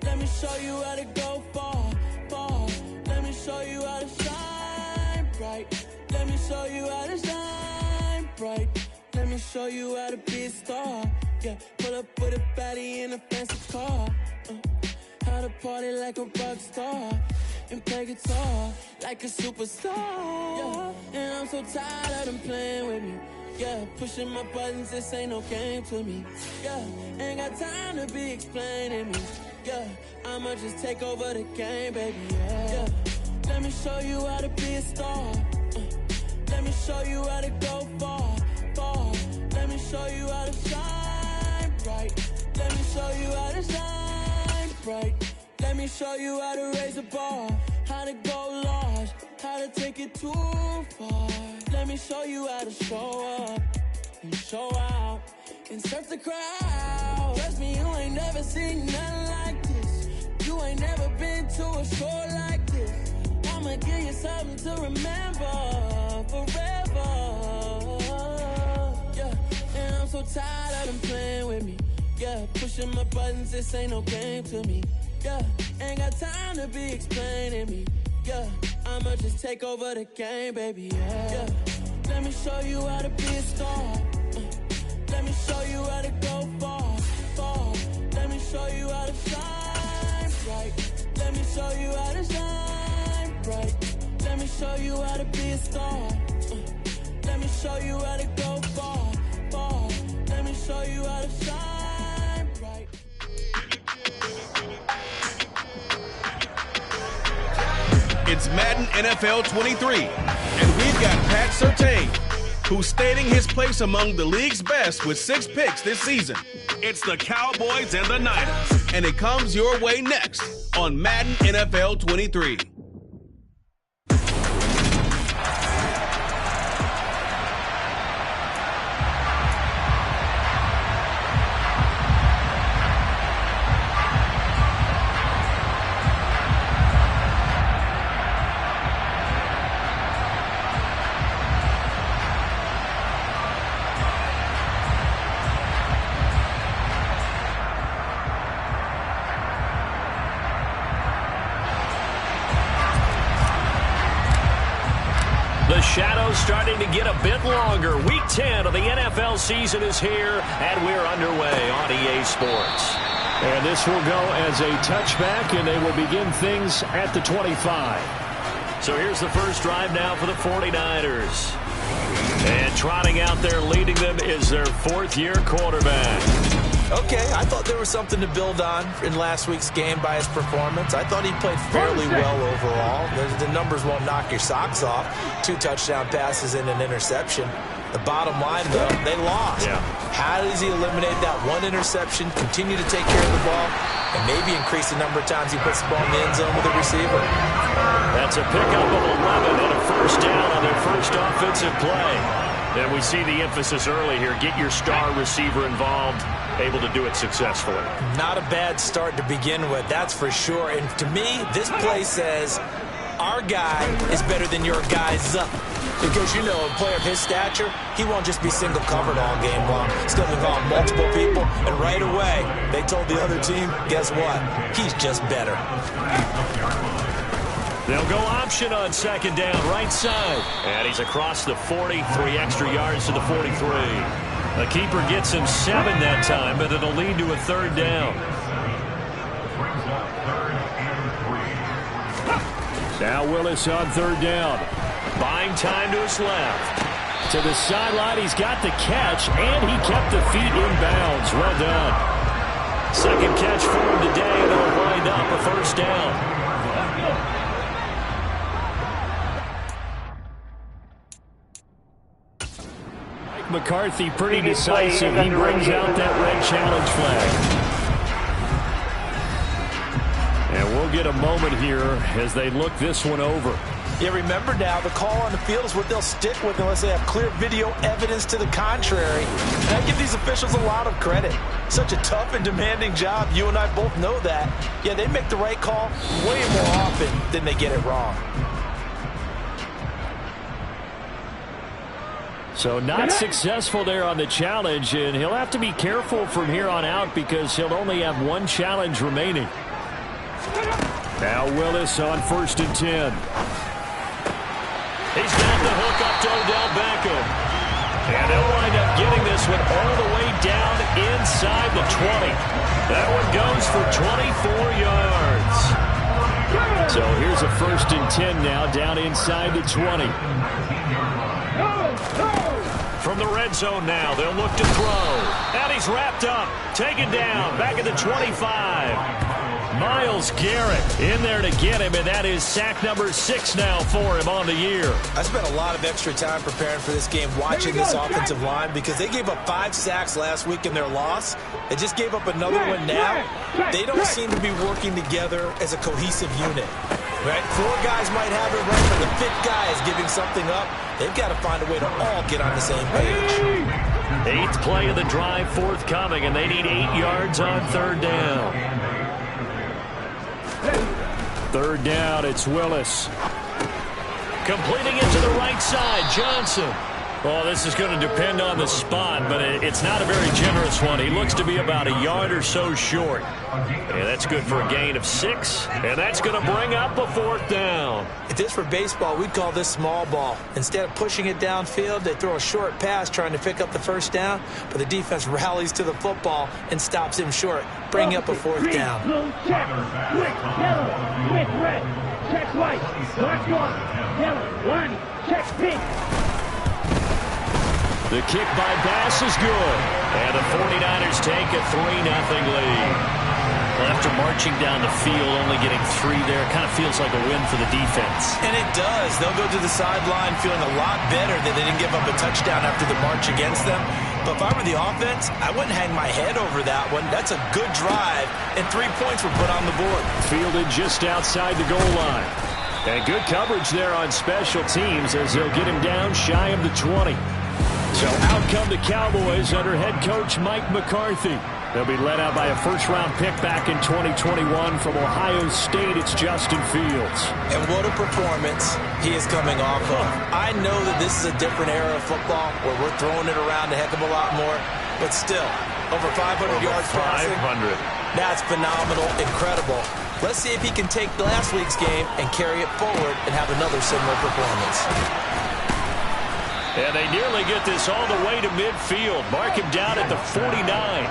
Let me show you how to go far, far. Let me show you how to shine bright. Let me show you how to shine bright. Let me show you how to be a star. Yeah, pull up with a baddie in a fancy car. How to party like a rock star and play guitar like a superstar. Yeah, and I'm so tired of them playing with me. Yeah, pushing my buttons, this ain't no game to me. Yeah, ain't got time to be explaining me. Yeah, I'ma just take over the game, baby. Yeah, let me show you how to be a star. Let me show you how to go far, far. Let me show you how to shine bright. Let me show you how to shine bright. Let me show you how to raise the bar, how to go large, how to take it too far. Let me show you how to show up and show out and surf the crowd. Trust me, you ain't never seen nothing like this. You ain't never been to a show like this. I'ma give you something to remember forever. Yeah, and I'm so tired of them playing with me. Yeah, pushing my buttons, this ain't no game to me. Yeah, ain't got time to be explaining me. Yeah, I'ma just take over the game, baby. Yeah, let me show you how to be a star. Let me show you how to go far, far. Let me show you how to shine bright. Let me show you how to shine bright. Let me show you how to be a star. Let me show you how to go far, far. Let me show you how to shine bright. It's Madden NFL 23, and we've got Pat Surtain, who's stating his place among the league's best with 6 picks this season. It's the Cowboys and the Niners, and it comes your way next on Madden NFL 23. The shadow's starting to get a bit longer. Week 10 of the NFL season is here, and we're underway on EA Sports. And this will go as a touchback, and they will begin things at the 25. So here's the first drive now for the 49ers. And trotting out there leading them is their 4th-year quarterback. Okay, I thought there was something to build on in last week's game by his performance. I thought he played fairly well overall. The numbers won't knock your socks off. 2 touchdown passes and an interception. The bottom line, though, they lost. Yeah. How does he eliminate that one interception, continue to take care of the ball, and maybe increase the number of times he puts the ball in the end zone with a receiver? That's a pickup of 11 and a first down on their first offensive play. And we see the emphasis early here. Get your star receiver involved, able to do it successfully. Not a bad start to begin with, that's for sure. And to me, this play says our guy is better than your guys. Because, you know, a player of his stature, he won't just be single covered all game long. Still involve multiple people, and right away, they told the other team, guess what? He's just better. They'll go option on second down, right side. And he's across the 40, 3 extra yards to the 43. The keeper gets him 7 that time, but it'll lead to a 3rd down. Now Willis on 3rd down. Buying time to his left. To the sideline, he's got the catch, and he kept the feet in bounds. Well done. Second catch for him today, and it'll wind up a 1st down. McCarthy pretty decisive. He brings out that red challenge flag. And we'll get a moment here as they look this one over. Yeah, remember now, the call on the field is what they'll stick with unless they have clear video evidence to the contrary. And I give these officials a lot of credit. Such a tough and demanding job. You and I both know that. Yeah, they make the right call way more often than they get it wrong. So not successful there on the challenge, and he'll have to be careful from here on out because he'll only have one challenge remaining. Now Willis on 1st and 10. He's got the hook up to Odell Beckham. And they'll wind up getting this one all the way down inside the 20. That one goes for 24 yards. So here's a 1st and 10 now down inside the 20. From the red zone now, they'll look to throw. And he's wrapped up, taken down, back at the 25. Myles Garrett in there to get him, and that is sack number 6 now for him on the year. I spent a lot of extra time preparing for this game watching this offensive line because they gave up 5 sacks last week in their loss. They just gave up another one now. They don't seem to be working together as a cohesive unit. Right? 4 guys might have it right, but the 5th guy is giving something up. They've got to find a way to all get on the same page. 8th play of the drive forthcoming, and they need 8 yards on 3rd down. 3rd down, it's Willis. Completing it to the right side, Johnson. Well, this is going to depend on the spot, but it's not a very generous one. He looks to be about a yard or so short. And that's good for a gain of 6, and that's going to bring up a 4th down. If this were baseball, we'd call this small ball. Instead of pushing it downfield, they throw a short pass trying to pick up the 1st down, but the defense rallies to the football and stops him short, bringing up a 4th down. Check. With yellow. With red. Check white. Mark 1. Yellow. 1. Check pink. The kick by Bass is good. And the 49ers take a 3-0 lead. Well, after marching down the field, only getting 3 there, kind of feels like a win for the defense. And it does. They'll go to the sideline feeling a lot better that they didn't give up a touchdown after the march against them. But if I were the offense, I wouldn't hang my head over that one. That's a good drive, and 3 points were put on the board. Fielded just outside the goal line. And good coverage there on special teams as they'll get him down shy of the 20. So out come the Cowboys under head coach Mike McCarthy. They'll be led out by a first-round pick back in 2021 from Ohio State. It's Justin Fields. And what a performance he is coming off of. I know that this is a different era of football where we're throwing it around a heck of a lot more, but still, over 500 yards passing. 500. That's phenomenal, incredible. Let's see if he can take last week's game and carry it forward and have another similar performance. And they nearly get this all the way to midfield. Mark him down at the 49.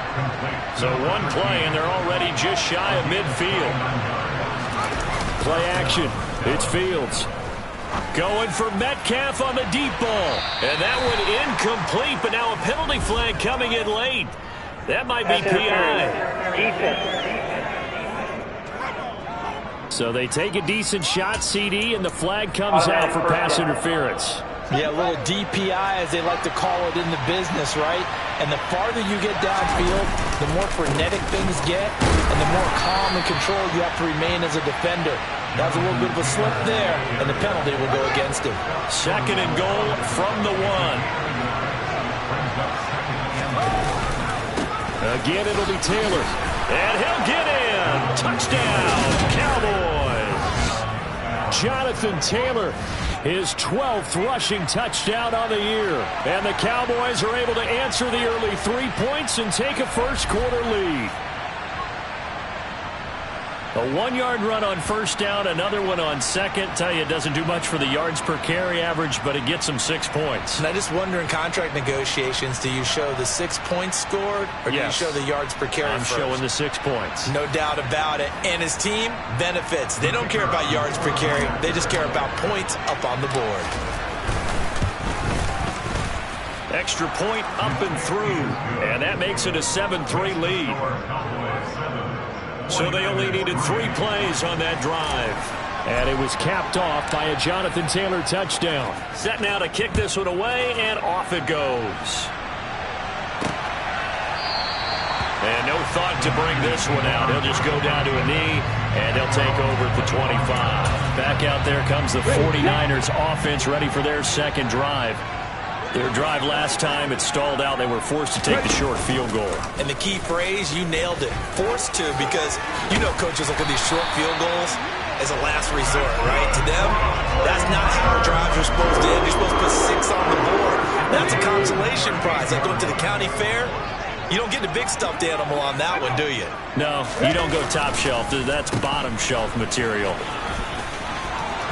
So 1 play, and they're already just shy of midfield. Play action. It's Fields. Going for Metcalf on the deep ball. And that one incomplete, but now a penalty flag coming in late. That might be PI. So they take a decent shot, CD, and the flag comes out for pass interference. Yeah, a little DPI, as they like to call it in the business, right? And the farther you get downfield, the more frenetic things get, and the more calm and control you have to remain as a defender. That was a little bit of a slip there, and the penalty will go against him. 2nd and goal from the 1. Again, it'll be Taylor. And he'll get in. Touchdown, Cowboys. Jonathan Taylor, his 12th rushing touchdown on the year. And the Cowboys are able to answer the early 3 points and take a first-quarter lead. A 1-yard run on 1st down, another one on 2nd. Tell you, it doesn't do much for the yards per carry average, but it gets them 6 points. And I just wonder in contract negotiations, do you show the 6 points scored, or do you show the yards per carry I'm showing the 6 points. No doubt about it. And his team benefits. They don't care about yards per carry. They just care about points up on the board. Extra point up and through, and that makes it a 7-3 lead. So they only needed 3 plays on that drive. And it was capped off by a Jonathan Taylor touchdown. Set now to kick this one away, and off it goes. And no thought to bring this one out. He'll just go down to a knee, and they'll take over at the 25. Back out there comes the 49ers offense, ready for their 2nd drive. Their drive last time, it stalled out. They were forced to take the short field goal. And the key phrase, you nailed it. Forced to, because you know coaches look at these short field goals. as a last resort, right? To them, that's not how our drives are supposed to end. You're supposed to put 6 on the board. That's a consolation prize. Like going to the county fair, you don't get the big stuffed animal on that one, do you? No, you don't go top shelf. That's bottom shelf material.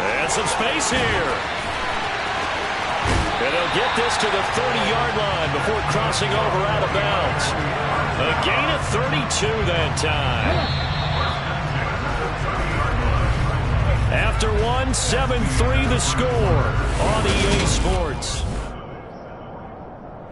And some space here. And they'll get this to the 30-yard line before crossing over out of bounds. A gain of 32 that time. After one, 7-3 the score on EA Sports.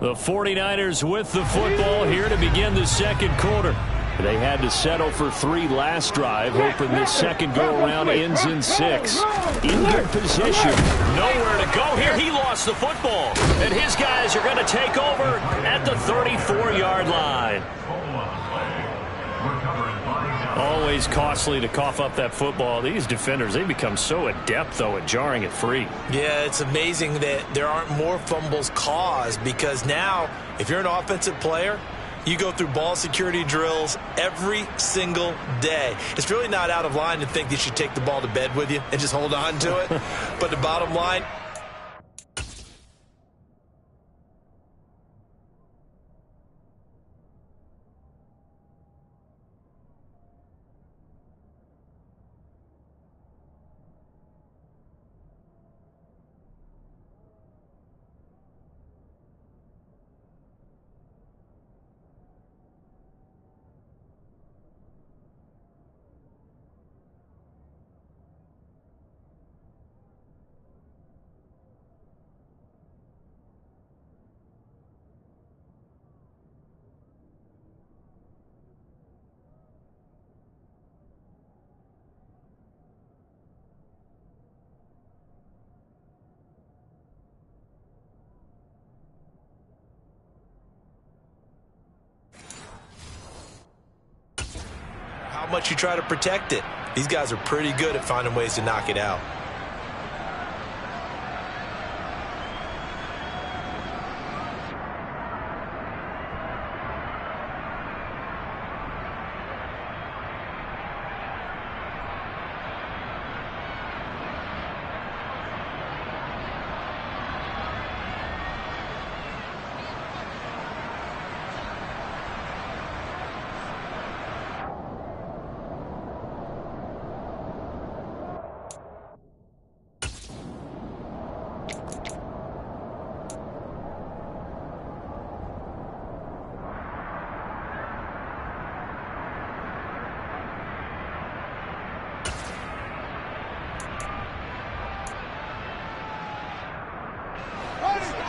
The 49ers with the football here to begin the second quarter. They had to settle for 3 last drive, hoping this second go-around ends in 6. In good position. Nowhere to go here. He lost the football. And his guys are going to take over at the 34-yard line. Always costly to cough up that football. These defenders, they become so adept, though, at jarring it free. Yeah, it's amazing that there aren't more fumbles caused because now, if you're an offensive player, you go through ball security drills every single day. It's really not out of line to think that you should take the ball to bed with you and just hold on to it. But the bottom line, how much you try to protect it. These guys are pretty good at finding ways to knock it out.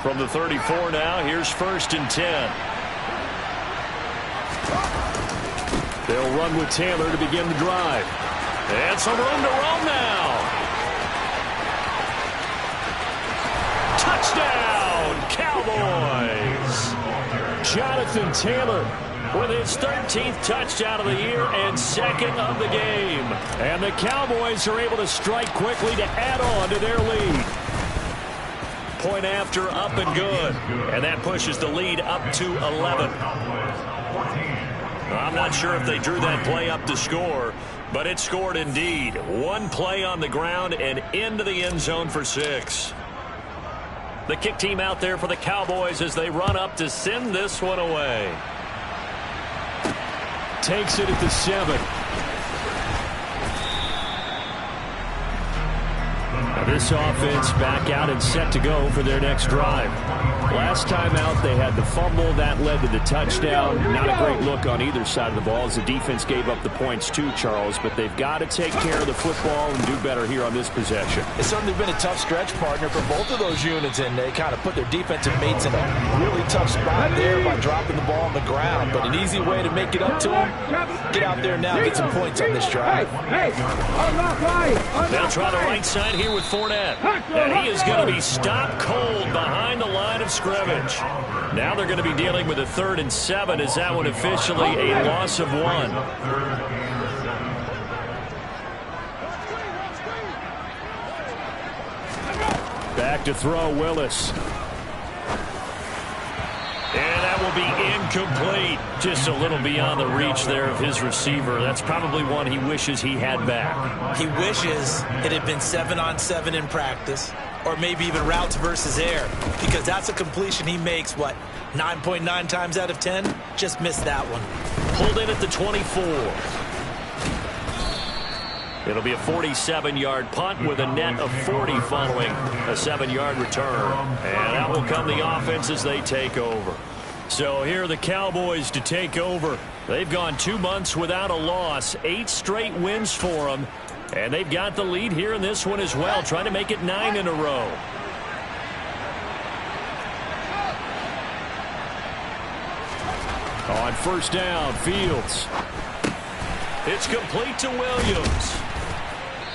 From the 34 now, here's 1st and 10. They'll run with Taylor to begin the drive. And some room to roam now. Touchdown, Cowboys! Jonathan Taylor with his 13th touchdown of the year and 2nd of the game. And the Cowboys are able to strike quickly to add on to their lead. Point after, up and good. And that pushes the lead up to 11. I'm not sure if they drew that play up to score, but it scored indeed. One play on the ground and into the end zone for 6. The kick team out there for the Cowboys as they run up to send this one away. Takes it at the 7. This offense back out and set to go for their next drive. Last time out, they had the fumble. That led to the touchdown. Not a great look on either side of the ball as the defense gave up the points too, Charles. But they've got to take care of the football and do better here on this possession. It's certainly been a tough stretch, partner, for both of those units, and they kind of put their defensive mates in a really tough spot there by dropping the ball on the ground. But an easy way to make it up to them, get out there now, get some points on this drive. They'll try the right side here with Fournette. And he is going to be stopped cold behind the line of scrimmage. Now they're going to be dealing with a 3rd and 7 as that one officially a loss of 1. Back to throw, Willis. And that will be incomplete. Just a little beyond the reach there of his receiver. That's probably one he wishes he had back. He wishes it had been 7-on-7 in practice, or maybe even routes versus air, because that's a completion he makes, 9.9 times out of 10? Just missed that one. Pulled in at the 24. It'll be a 47-yard punt with a net of 40 following a 7-yard return. And out will come the offense as they take over. So here are the Cowboys to take over. They've gone 2 months without a loss, 8 straight wins for them. And they've got the lead here in this one as well, trying to make it 9 in a row. On first down, Fields. It's complete to Williams.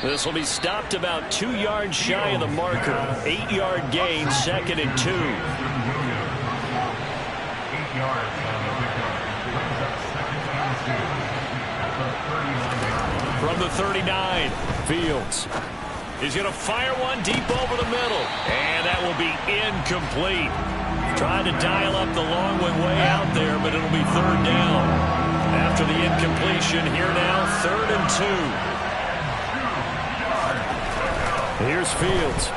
This will be stopped about 2 yards shy of the marker. 8-yard gain, 2nd and 2. 8 yards on the pickup. Brings up 2nd and 2 at the 39. From the 39, Fields. He's going to fire one deep over the middle. And that will be incomplete. Trying to dial up the long way out there, but it'll be 3rd down. After the incompletion, here now, 3rd and 2. Here's Fields.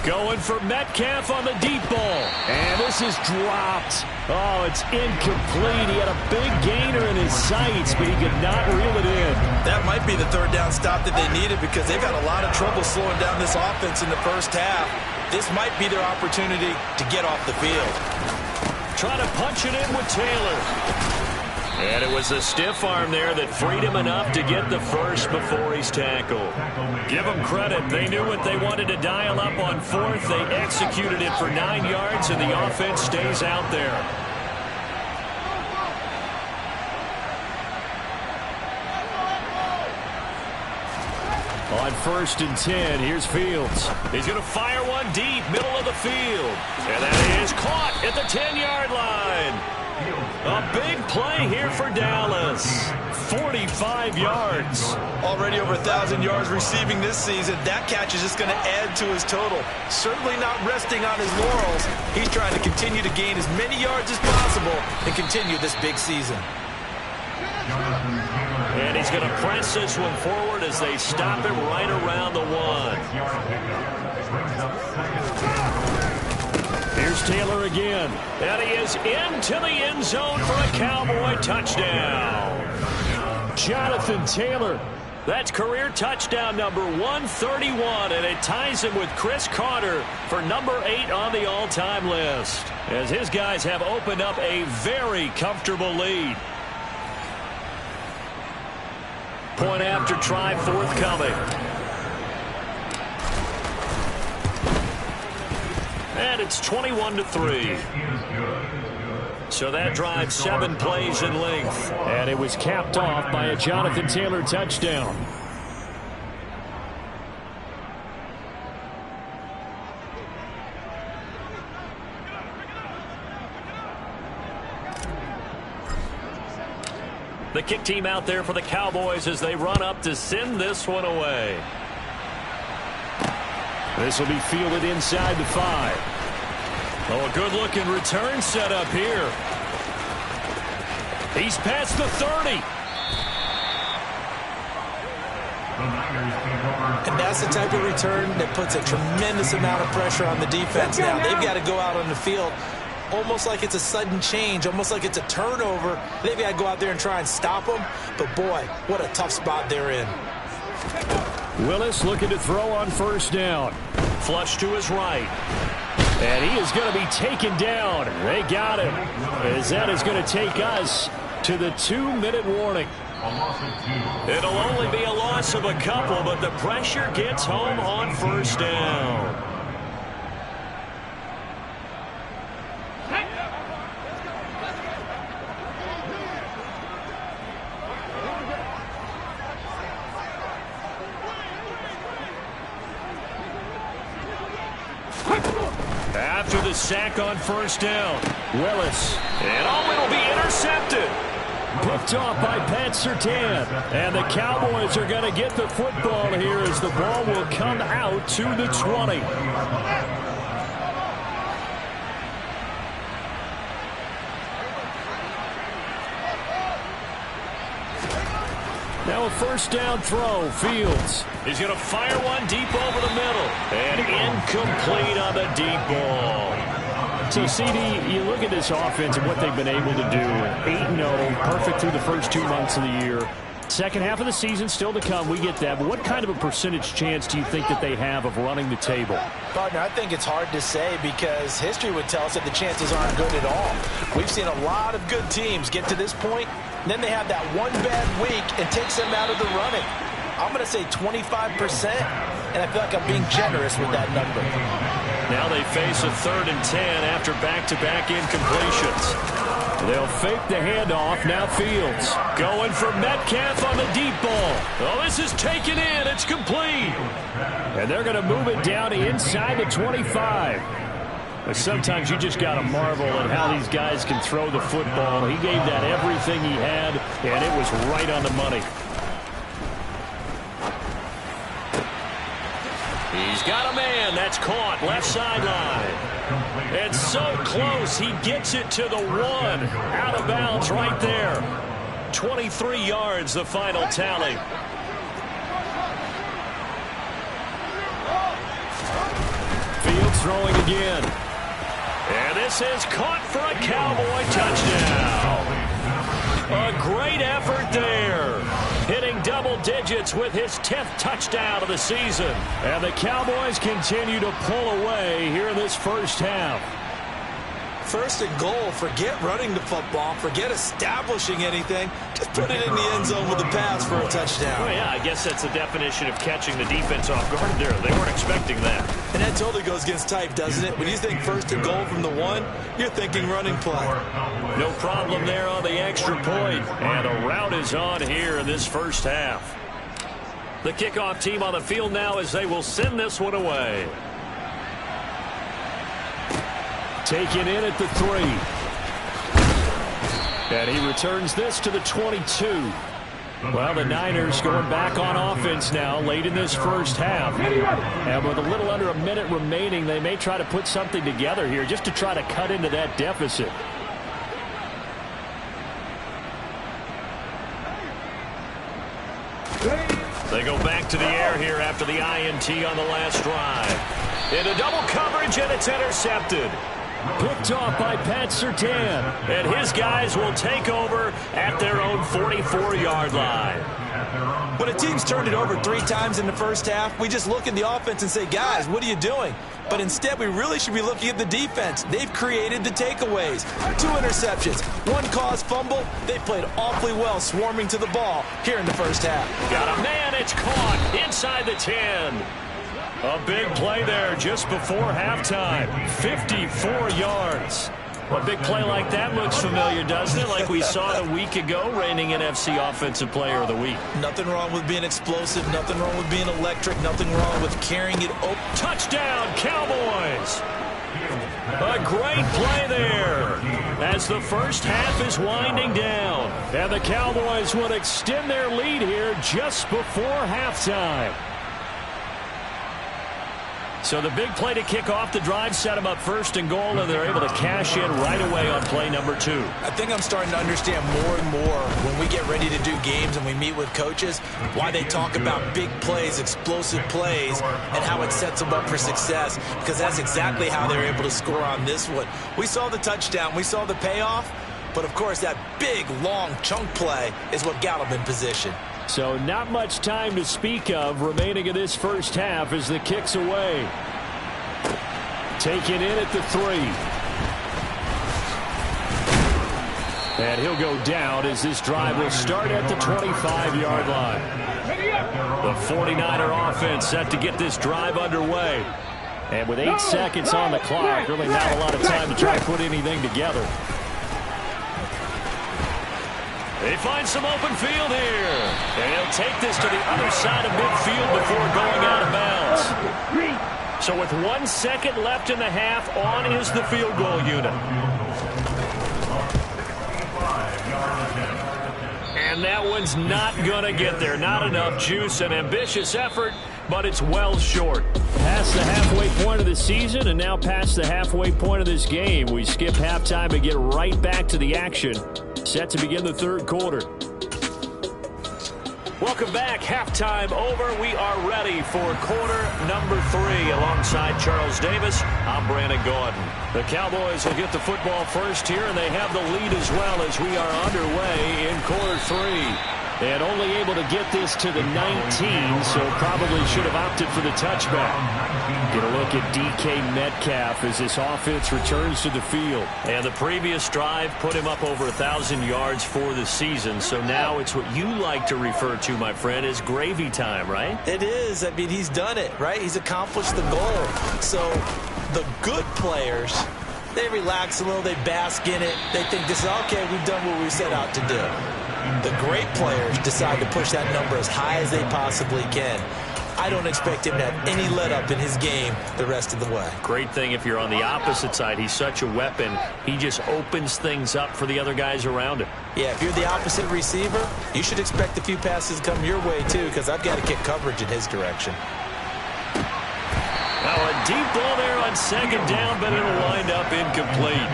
Going for Metcalf on the deep ball. And this is dropped. Oh, it's incomplete. He had a big gainer in his sights, but he could not reel it in. That might be the 3rd down stop that they needed, because they've got a lot of trouble slowing down this offense in the first half. This might be their opportunity to get off the field. Trying to punch it in with Taylor. And it was a stiff arm there that freed him enough to get the first before he's tackled. Give them credit. They knew what they wanted to dial up on 4th. They executed it for 9 yards, and the offense stays out there. On 1st and 10, here's Fields. He's going to fire one deep, middle of the field. And that is caught at the 10-yard line. A big play here for Dallas. 45 yards. Already over 1,000 yards receiving this season. That catch is just going to add to his total. Certainly not resting on his laurels. He's trying to continue to gain as many yards as possible and continue this big season. And he's going to press this one forward as they stop him right around the 1. Here's Taylor again. And he is into the end zone for a Cowboy touchdown. Jonathan Taylor. That's career touchdown number 131, and it ties him with Chris Carter for number 8 on the all-time list, as his guys have opened up a very comfortable lead. Point after try forthcoming. And it's 21-3. So that drive 7 plays in length. And it was capped off by a Jonathan Taylor touchdown. The kick team out there for the Cowboys as they run up to send this one away. This will be fielded inside the 5. Oh, a good-looking return set up here. He's past the 30. And that's the type of return that puts a tremendous amount of pressure on the defense now. They've got to go out on the field almost like it's a sudden change, almost like it's a turnover. They've got to go out there and try and stop them. But, boy, what a tough spot they're in. Willis looking to throw on first down. Flush to his right. And he is going to be taken down. They got him. As that is going to take us to the 2-minute warning. It'll only be a loss of a couple, but the pressure gets home on first down. After the sack on first down, Willis. And it'll be intercepted. Picked off by Pat Surtain. And the Cowboys are going to get the football here as the ball will come out to the 20. Now a first down throw. Fields. He's going to fire one deep over the middle. And incomplete on the deep ball. So, CD, you look at this offense and what they've been able to do. 8-0, perfect through the first 2 months of the year. Second half of the season still to come. We get that. But what kind of a percentage chance do you think that they have of running the table? Partner, I think it's hard to say because history would tell us that the chances aren't good at all. We've seen a lot of good teams get to this point, and then they have that one bad week and takes them out of the running. I'm going to say 25%, and I feel like I'm being generous with that number. Now they face a 3rd and 10 after back-to-back incompletions. They'll fake the handoff. Now Fields going for Metcalf on the deep ball. Oh, this is taken in. It's complete. And they're going to move it down to inside the 25. But sometimes you just got to marvel at how these guys can throw the football. He gave that everything he had, and it was right on the money. He's got a man. That's caught. Left sideline. It's so close. He gets it to the 1. Out of bounds right there. 23 yards, the final tally. Fields throwing again. And this is caught for a Cowboy touchdown. A great effort there. Hitting double digits with his 10th touchdown of the season. And the Cowboys continue to pull away here in this first half. First and goal, forget running the football, forget establishing anything. Just put it in the end zone with a pass for a touchdown. Oh, yeah, I guess that's the definition of catching the defense off guard there. They weren't expecting that. And that totally goes against type, doesn't it? When you think first and goal from the 1, you're thinking running play. No problem there on the extra point. And a rout is on here in this first half. The kickoff team on the field now as they will send this one away. Taken in at the 3. And he returns this to the 22. Well, the Niners going back on offense now late in this first half. And with a little under a minute remaining, they may try to put something together here just to try to cut into that deficit. They go back to the air here after the INT on the last drive. Into double coverage, and it's intercepted. Picked off by Pat Surtain. And his guys will take over at their own 44-yard line. When a team's turned it over 3 times in the first half, we just look at the offense and say, guys, what are you doing? But instead, we really should be looking at the defense. They've created the takeaways. 2 interceptions, 1 caused fumble. They played awfully well swarming to the ball here in the first half. Got a man. It's caught inside the 10. A big play there just before halftime. 54 yards. Well, a big play like that looks familiar, doesn't it? Like we saw a week ago, reigning NFC Offensive Player of the Week. Nothing wrong with being explosive. Nothing wrong with being electric. Nothing wrong with carrying it open. Touchdown, Cowboys. A great play there as the first half is winding down. And the Cowboys will extend their lead here just before halftime. So the big play to kick off the drive set them up first and goal, and they're able to cash in right away on play number 2. I think I'm starting to understand more and more when we get ready to do games and we meet with coaches why they talk about big plays, explosive plays, and how it sets them up for success, because that's exactly how they're able to score on this one. We saw the touchdown. We saw the payoff. But, of course, that big, long chunk play is what got them in position. So not much time to speak of remaining in this first half as the kick's away. Taken in at the 3. And he'll go down as this drive will start at the 25-yard line. The 49er offense set to get this drive underway. And with 8 seconds on the clock, really not a lot of time to try to put anything together. They find some open field here. And he'll take this to the other side of midfield before going out of bounds. So with 1 second left in the half, on is the field goal unit. And that one's not going to get there. Not enough juice. An ambitious effort, but it's well short. Past the halfway point of the season and now past the halfway point of this game. We skip halftime and get right back to the action. Set to begin the third quarter. Welcome back. Halftime over. We are ready for quarter number 3. Alongside Charles Davis, I'm Brandon Gordon. The Cowboys will get the football first here, and they have the lead as well as we are underway in quarter 3. And only able to get this to the 19, so probably should have opted for the touchback. Get a look at DK Metcalf as this offense returns to the field. And the previous drive put him up over 1,000 yards for the season. So now it's what you like to refer to, my friend, as gravy time, right? It is. I mean, he's done it, right? He's accomplished the goal. So the good players, they relax a little, they bask in it. They think this is okay, we've done what we set out to do. The great players decide to push that number as high as they possibly can. I don't expect him to have any let-up in his game the rest of the way. Great thing if you're on the opposite side. He's such a weapon. He just opens things up for the other guys around him. Yeah, if you're the opposite receiver, you should expect a few passes come your way, too, because I've got to get coverage in his direction. Now a deep ball there on second down, but it'll wind up incomplete.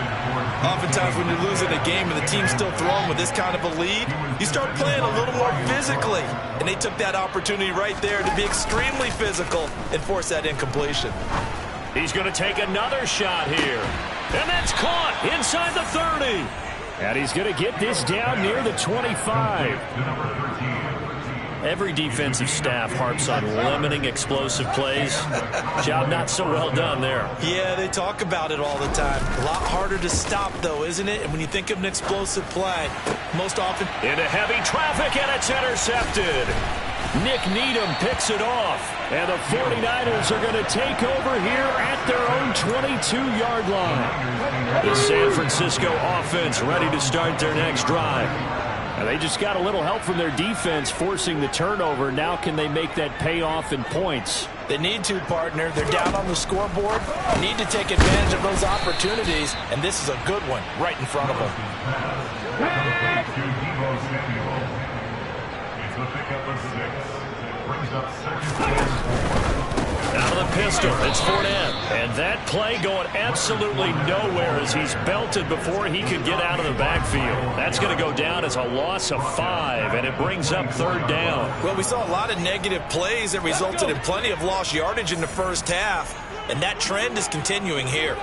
Oftentimes when you're losing a game and the team's still throwing with this kind of a lead, you start playing a little more physically. And they took that opportunity right there to be extremely physical and force that incompletion. He's going to take another shot here. And that's caught inside the 30. And he's going to get this down near the 25. Every defensive staff harps on limiting explosive plays. Job not so well done there. Yeah, they talk about it all the time. A lot harder to stop, though, isn't it? And when you think of an explosive play, most often... Into heavy traffic, and it's intercepted. Nick Needham picks it off. And the 49ers are going to take over here at their own 22-yard line. The San Francisco offense ready to start their next drive. And they just got a little help from their defense forcing the turnover. Now can they make that pay off in points? They need to, partner. They're down on the scoreboard. Need to take advantage of those opportunities. And this is a good one right in front of them. It's the pickup of 6. Brings up second. Out of the pistol, it's Fournette. And that play going absolutely nowhere as he's belted before he could get out of the backfield. That's going to go down as a loss of 5, and it brings up third down. Well, we saw a lot of negative plays that resulted in plenty of lost yardage in the first half, and that trend is continuing here.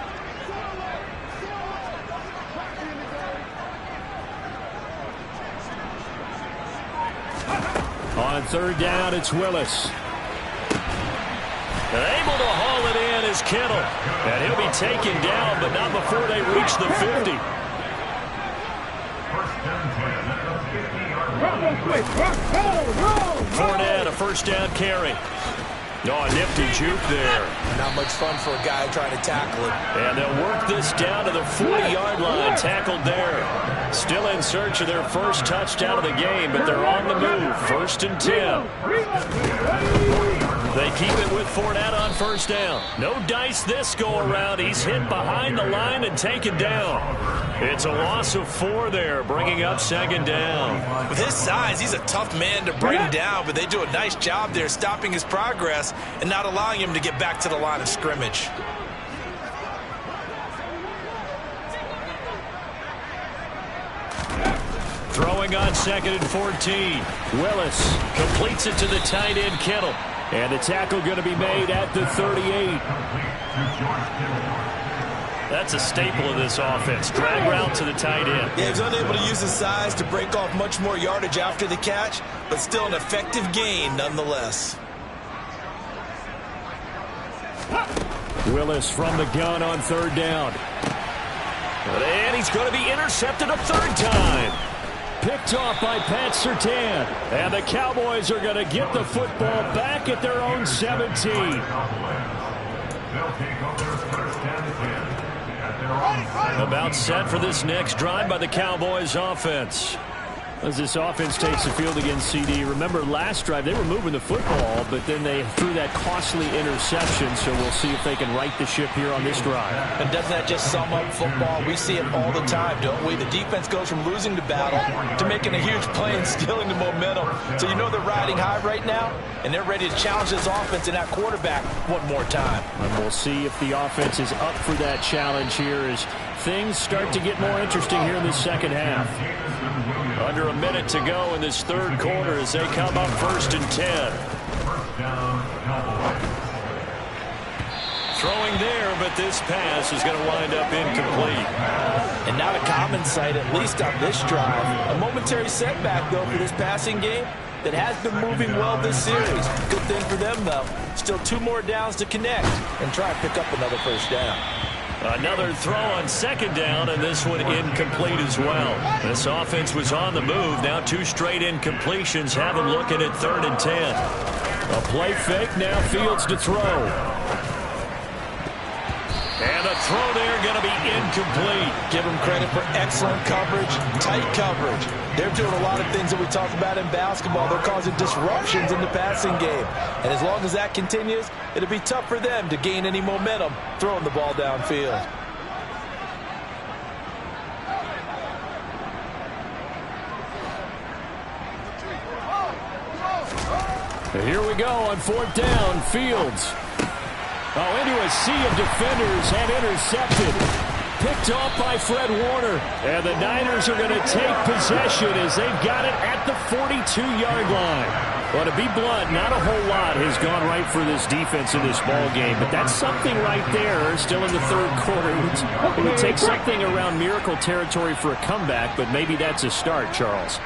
On third down, it's Willis. And able to haul it in is Kittle. And he'll be taken down, but not before they reach the 50. Fournette, a first down carry. Oh, a nifty juke there. Not much fun for a guy trying to tackle it. And they'll work this down to the 40-yard line, tackled there. Still in search of their first touchdown of the game, but they're on the move. 1st and 10. They keep it with Fournette on first down. No dice this go-around. He's hit behind the line and taken down. It's a loss of 4 there, bringing up second down. With his size, he's a tough man to bring down, but they do a nice job there stopping his progress and not allowing him to get back to the line of scrimmage. Throwing on 2nd and 14. Willis completes it to the tight end, Kittle. And the tackle going to be made at the 38. That's a staple of this offense. Drag route to the tight end. Yeah, he's unable to use his size to break off much more yardage after the catch, but still an effective gain nonetheless. Willis from the gun on third down. And he's going to be intercepted a third time. Picked off by Pat Surtain. And the Cowboys are going to get the football back at their own 17. About set for this next drive by the Cowboys offense. As this offense takes the field against CD. Remember, last drive, they were moving the football, but then they threw that costly interception, so we'll see if they can right the ship here on this drive. And doesn't that just sum up football? We see it all the time, don't we? The defense goes from losing the battle to making a huge play and stealing the momentum. So you know they're riding high right now, and they're ready to challenge this offense and that quarterback one more time. And we'll see if the offense is up for that challenge here as things start to get more interesting here in the second half. Under a minute to go in this third quarter as they come up 1st and 10. First down, Cowboys. Throwing there, but this pass is going to wind up incomplete. And not a common sight, at least on this drive. A momentary setback, though, for this passing game that has been moving well this series. Good thing for them, though. Still 2 more downs to connect and try and pick up another first down. Another throw on 2nd down, and this one incomplete as well. This offense was on the move. Now 2 straight incompletions have them looking at 3rd and 10. A play fake, now Fields to throw. And a throw there going to be incomplete. Give them credit for excellent coverage, tight coverage. They're doing a lot of things that we talk about in basketball. They're causing disruptions in the passing game. And as long as that continues, it'll be tough for them to gain any momentum throwing the ball downfield. Here we go on 4th down. Fields. Into a sea of defenders and intercepted. Picked off by Fred Warner. And the Niners are going to take possession as they've got it at the 42-yard line. Well, to be blunt, not a whole lot has gone right for this defense in this ball game, but that's something right there still in the third quarter. It would take something around miracle territory for a comeback, but maybe that's a start, Charles.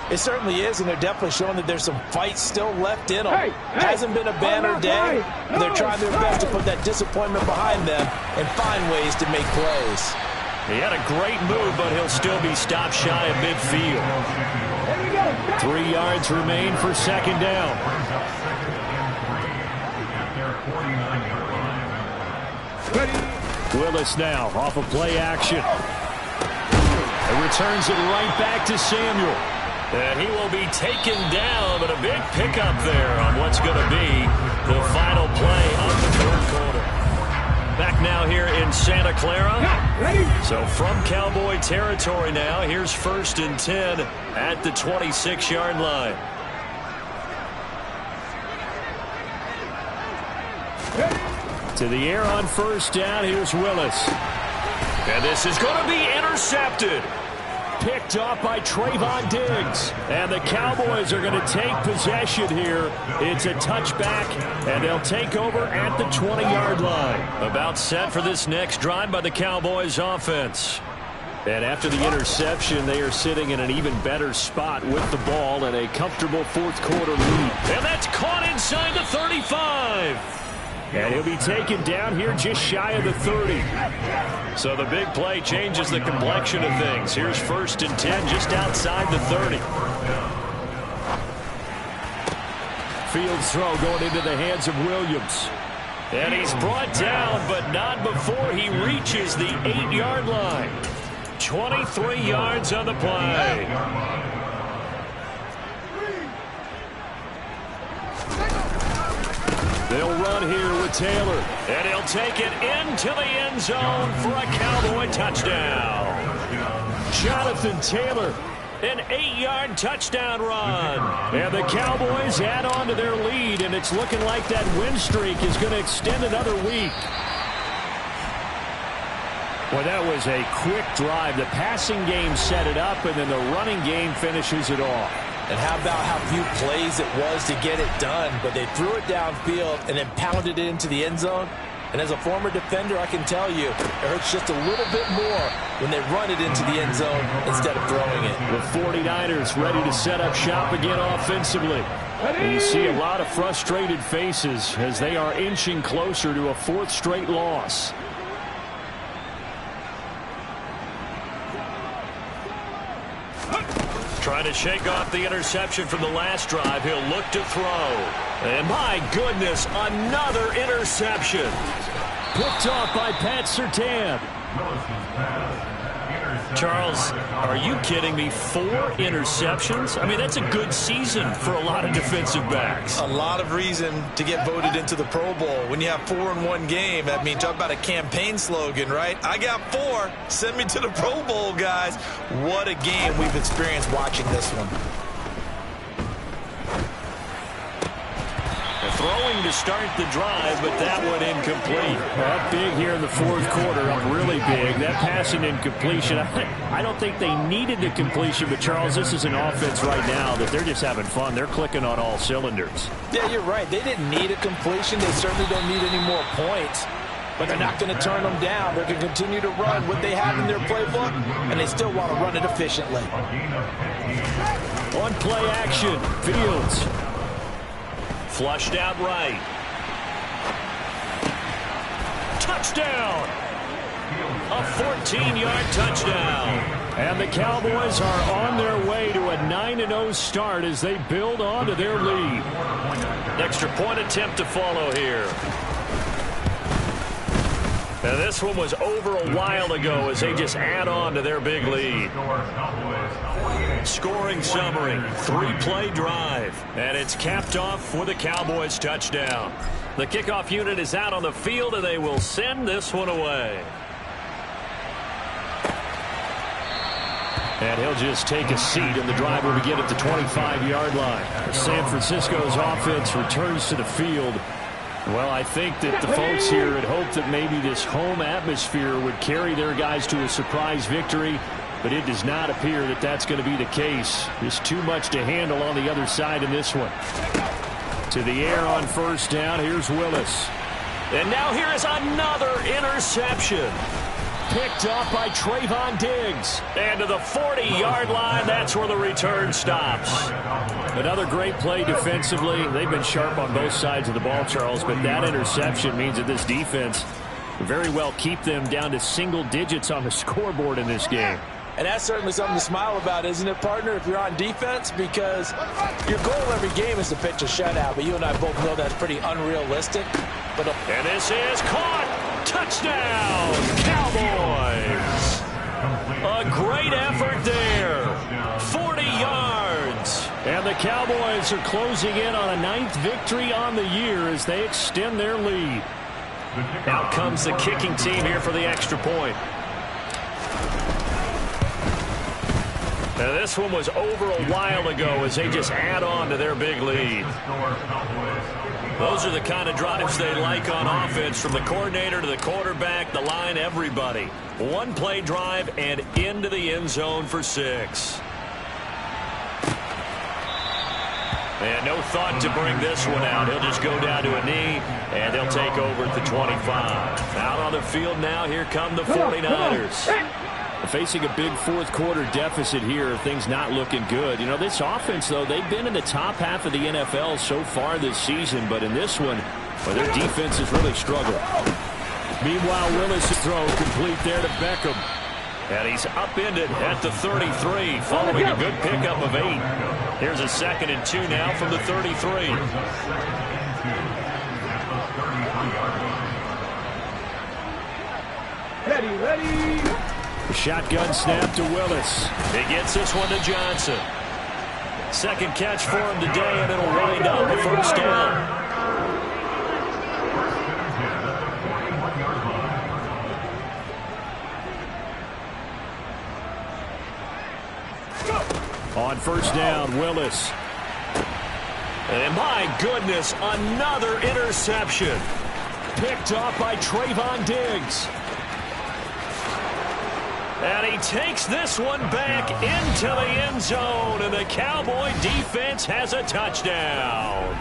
It certainly is, and they're definitely showing that there's some fight still left in them. Hasn't been a banner day. They're trying their best to put that disappointment behind them and find ways to make plays. He had a great move, but he'll still be stopped shy of midfield. 3 yards remain for 2nd down. Willis now off of play action. And returns it right back to Samuel. And he will be taken down, but a big pickup there on what's going to be the final play of the third quarter. Back now here in Santa Clara. So from Cowboy territory now, here's 1st and 10 at the 26-yard line. To the air on 1st down, here's Willis. And this is going to be intercepted. Picked off by Trayvon Diggs. And the Cowboys are going to take possession here. It's a touchback, and they'll take over at the 20-yard line. About set for this next drive by the Cowboys offense. And after the interception, they are sitting in an even better spot with the ball and a comfortable 4th quarter lead. And that's caught inside the 35. And he'll be taken down here just shy of the 30. So the big play changes the complexion of things. Here's 1st and 10 just outside the 30. Fields throw going into the hands of Williams. And he's brought down, but not before he reaches the 8-yard line. 23 yards on the play. They'll run here with Taylor. And he'll take it into the end zone for a Cowboy touchdown. Jonathan Taylor, an 8-yard touchdown run. And the Cowboys add on to their lead, and it's looking like that win streak is going to extend another week. Well, that was a quick drive. The passing game set it up, and then the running game finishes it off. And how about how few plays it was to get it done, but they threw it downfield and then pounded it into the end zone. And as a former defender, I can tell you, it hurts just a little bit more when they run it into the end zone instead of throwing it. The 49ers ready to set up shop again offensively. And you see a lot of frustrated faces as they are inching closer to a 4th straight loss. Trying to shake off the interception from the last drive. He'll look to throw. And my goodness, another interception. Picked off by Pat Surtain. Charles, are you kidding me? 4 interceptions? I mean, that's a good season for a lot of defensive backs. A lot of reason to get voted into the Pro Bowl. When you have 4 in one game, I mean, talk about a campaign slogan, right? I got 4. Send me to the Pro Bowl, guys. What a game we've experienced watching this one. throwing to start the drive, but that one incomplete. Up big here in the fourth quarter, up really big. That passing incompletion, I don't think they needed the completion, but Charles, this is an offense right now that they're just having fun. They're clicking on all cylinders. Yeah, you're right. They didn't need a completion. They certainly don't need any more points. But they're not going to turn them down. They're going to continue to run what they have in their playbook, and they still want to run it efficiently. On play action, Fields. Flushed out right. Touchdown! A 14-yard touchdown. And the Cowboys are on their way to a 9-0 start as they build on to their lead. Extra point attempt to follow here. Now this one was over a while ago as they just add on to their big lead. Scoring summary, 3-play drive, and it's capped off with a Cowboys touchdown. The kickoff unit is out on the field, and they will send this one away. And he'll just take a seat, and the drive will begin at the 25-yard line. San Francisco's offense returns to the field. Well, I think that the folks here had hoped that maybe this home atmosphere would carry their guys to a surprise victory, but it does not appear that that's going to be the case. Just too much to handle on the other side in this one. To the air on first down, here's Willis. And now here is another interception. Picked up by Trayvon Diggs. And to the 40-yard line, that's where the return stops. Another great play defensively. They've been sharp on both sides of the ball, Charles, but that interception means that this defense very well keep them down to single digits on the scoreboard in this game. And that's certainly something to smile about, isn't it, partner, if you're on defense? Because your goal every game is to pitch a shutout, but you and I both know that's pretty unrealistic. And this is caught. Touchdown, Cowboys. A great effort there. 40 yards. And the Cowboys are closing in on a 9th victory on the year as they extend their lead. Out comes the kicking team here for the extra point. Now this one was over a while ago as they just add on to their big lead. Those are the kind of drives they like on offense, from the coordinator to the quarterback, the line, everybody. One play drive and into the end zone for 6. And no thought to bring this one out. He'll just go down to a knee, and they'll take over at the 25. Out on the field now, here come the 49ers. Facing a big fourth quarter deficit here, things not looking good. You know, this offense, though, they've been in the top half of the NFL so far this season, but in this one, well, their defense has really struggled. Meanwhile, Willis' throw complete there to Beckham. And he's upended at the 33, following a good pickup of 8. Here's a 2nd and 2 now from the 33. Ready. Shotgun snap to Willis. He gets this one to Johnson. Second catch for him today, and it'll wind up the first down. On first down, Willis. And my goodness, another interception. Picked off by Trayvon Diggs. And he takes this one back into the end zone, and the Cowboy defense has a touchdown.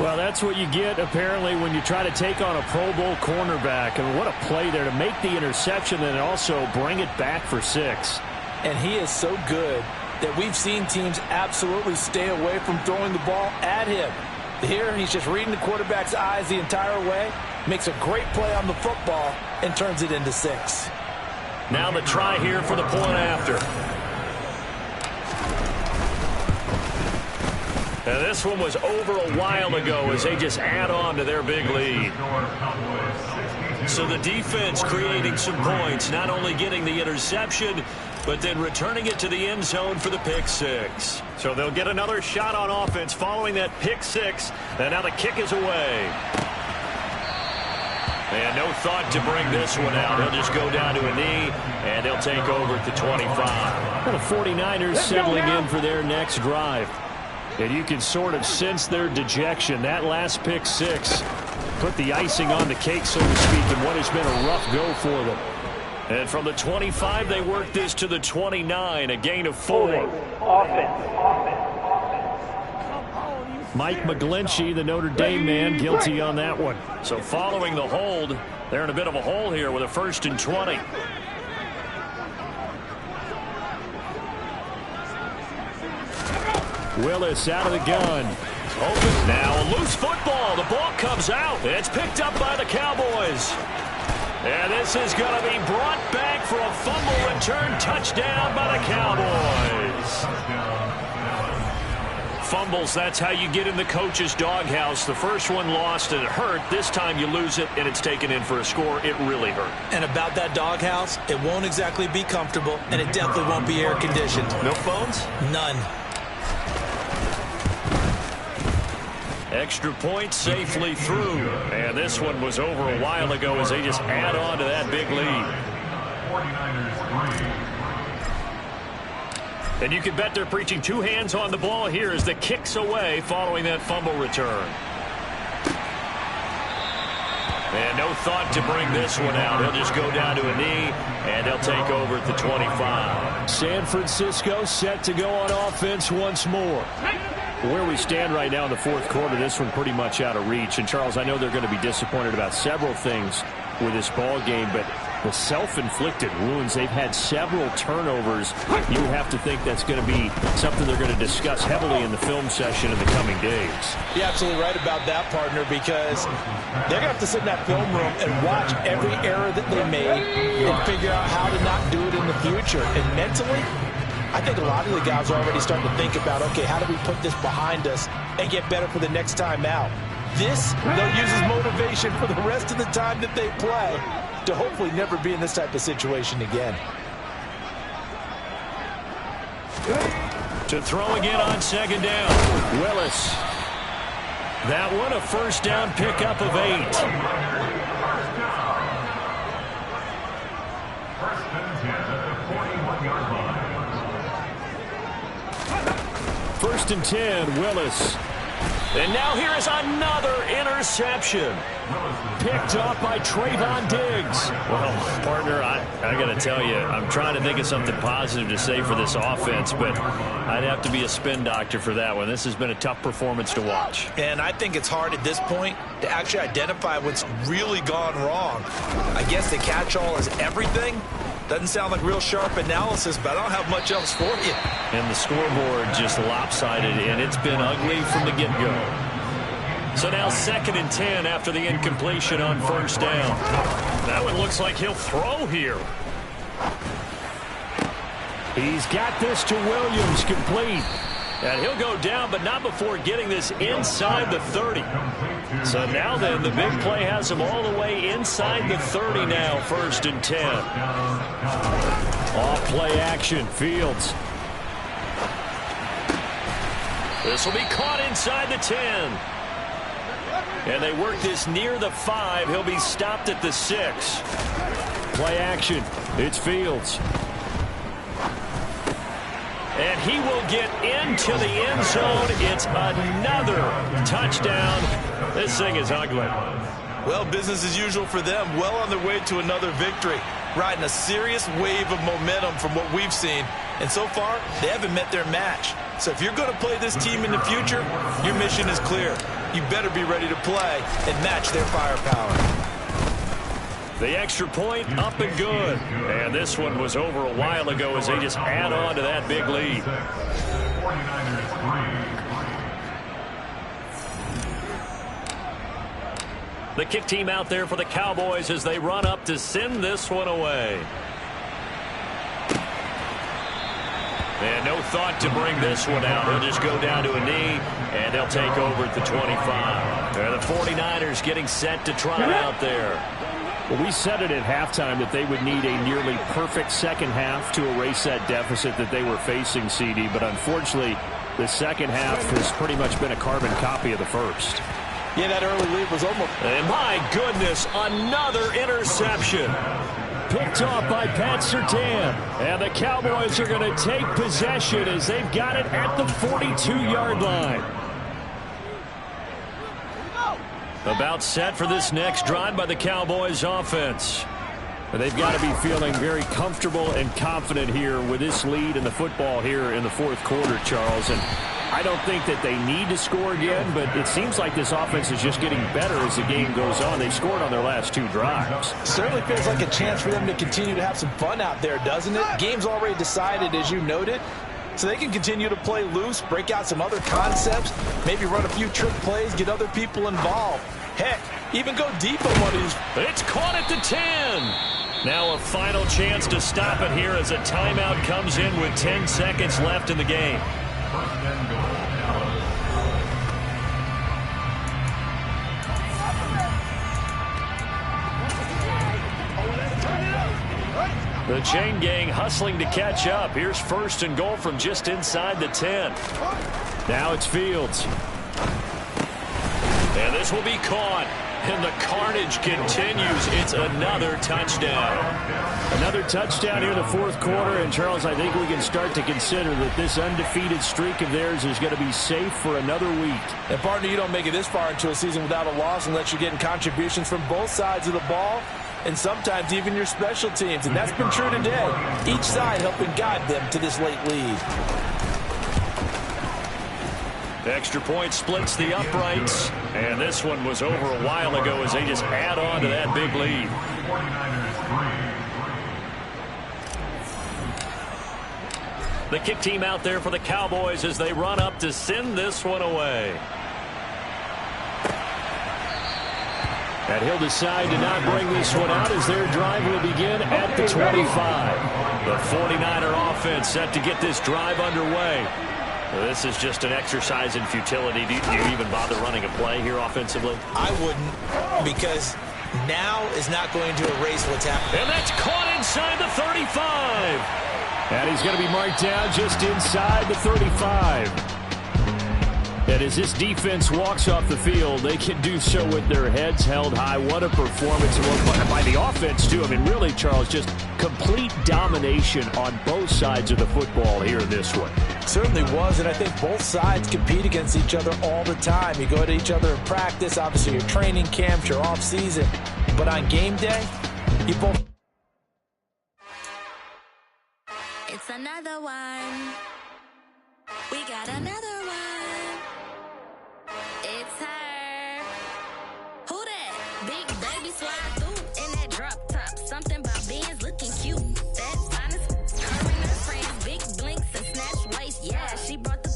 Well, that's what you get, apparently, when you try to take on a Pro Bowl cornerback. And what a play there to make the interception and also bring it back for 6. And he is so good that we've seen teams absolutely stay away from throwing the ball at him. Here, he's just reading the quarterback's eyes the entire way, makes a great play on the football, and turns it into 6. Now the try here for the point after. Now this one was over a while ago as they just add on to their big lead. So the defense creating some points, not only getting the interception, but then returning it to the end zone for the pick 6. So they'll get another shot on offense following that pick 6, and now the kick is away. And no thought to bring this one out. He'll just go down to a knee, and they'll take over at the 25. And the 49ers settling in for their next drive. And you can sort of sense their dejection. That last pick six put the icing on the cake, so to speak, in what has been a rough go for them. And from the 25, they work this to the 29, a gain of 4. Mike McGlinchey, the Notre Dame man, guilty on that one. So following the hold, they're in a bit of a hole here with a 1st and 20. Willis out of the gun. Open now, a loose football. The ball comes out. It's picked up by the Cowboys. And this is going to be brought back for a fumble return touchdown by the Cowboys. Fumbles, that's how you get in the coach's doghouse. The first one lost and it hurt. This time you lose it and it's taken in for a score. It really hurt. And about that doghouse, it won't exactly be comfortable, and it definitely won't be air conditioned. No phones? None. Extra point safely through. And this one was over a while ago as they just add on to that big lead. 49ers 3. And you can bet they're preaching two hands on the ball here as the kick's away following that fumble return. And no thought to bring this one out. He'll just go down to a knee, and they'll take over at the 25. San Francisco set to go on offense once more. Where we stand right now in the fourth quarter, this one pretty much out of reach. And, Charles, I know they're going to be disappointed about several things with this ball game, but the self-inflicted wounds, they've had several turnovers. You would have to think that's going to be something they're going to discuss heavily in the film session in the coming days. You're absolutely right about that, partner, because they're going to have to sit in that film room and watch every error that they made and figure out how to not do it in the future. And mentally, I think a lot of the guys are already starting to think about, okay, how do we put this behind us and get better for the next time out? This, they'll use as motivation for the rest of the time that they play to hopefully never be in this type of situation again. To throw again on second down. Willis. That one a first down pickup of 8. First and 10 at the 41-yard line. First and 10, Willis. And now here is another interception. Picked off by Trayvon Diggs. Well, partner, I got to tell you, I'm trying to think of something positive to say for this offense, but I'd have to be a spin doctor for that one. This has been a tough performance to watch. And I think it's hard at this point to actually identify what's really gone wrong. I guess the catch-all is everything. Doesn't sound like real sharp analysis, but I don't have much else for you. And the scoreboard just lopsided, and it's been ugly from the get-go. So now 2nd and 10 after the incompletion on first down. That one looks like he'll throw here. He's got this to Williams, complete. And he'll go down, but not before getting this inside the 30. So now then, the big play has him all the way inside the 30 now, 1st and 10. Off play action, Fields. This will be caught inside the 10. And they work this near the 5. He'll be stopped at the 6. Play action, it's Fields. And he will get into the end zone. It's another touchdown. This thing is ugly. Well, business as usual for them. Well on their way to another victory. Riding a serious wave of momentum from what we've seen. And so far, they haven't met their match. So if you're going to play this team in the future, your mission is clear. You better be ready to play and match their firepower. The extra point up and good. And this one was over a while ago as they just add on to that big lead. 49ers 3. The kick team out there for the Cowboys as they run up to send this one away. And no thought to bring this one out. He'll just go down to a knee, and they'll take over at the 25. The 49ers getting set to try it out there. Well, we said it at halftime that they would need a nearly perfect second half to erase that deficit that they were facing, CD. But unfortunately, the second half has pretty much been a carbon copy of the first. Yeah, that early lead was almost... And my goodness, another interception. picked off by Pat Surtain. And the Cowboys are going to take possession as they've got it at the 42-yard line. About set for this next drive by the Cowboys offense. But they've got to be feeling very comfortable and confident here with this lead in the football here in the fourth quarter, Charles. And I don't think that they need to score again, but it seems like this offense is just getting better as the game goes on. They've scored on their last 2 drives. Certainly feels like a chance for them to continue to have some fun out there, doesn't it? Game's already decided, as you noted. So they can continue to play loose, break out some other concepts, maybe run a few trick plays, get other people involved. Heck, even go deep on one of these. It's caught at the 10. Now a final chance to stop it here as a timeout comes in with 10 seconds left in the game. The chain gang hustling to catch up. Here's 1st and goal from just inside the 10. Now it's Fields. And this will be caught. And the carnage continues. It's another touchdown. Another touchdown here in the fourth quarter. And, Charles, I think we can start to consider that this undefeated streak of theirs is going to be safe for another week. And, partner, you don't make it this far into a season without a loss unless you're getting contributions from both sides of the ball and sometimes even your special teams. And that's been true today. Each side helping guide them to this late lead. The extra point splits the uprights. And this one was over a while ago as they just add on to that big lead. The kick team out there for the Cowboys as they run up to send this one away. And he'll decide to not bring this one out as their drive will begin at the 25. The 49er offense set to get this drive underway. This is just an exercise in futility. Do you even bother running a play here offensively? I wouldn't, because now is not going to erase what's happening. And that's caught inside the 35. And he's going to be marked down just inside the 35. And as this defense walks off the field, they can do so with their heads held high. What a performance by the offense, too. I mean, really, Charles, just complete domination on both sides of the football here in this one. Certainly was, and I think both sides compete against each other all the time. You go to each other in practice, obviously your training camps, your off season, but on game day, you both. It's another one. We got another one. It's her. Who that? Big baby slide through in that drop top. Something about Benz looking cute. That's honest. Her and her friends, big blinks and snatch waist. Yeah, she brought the.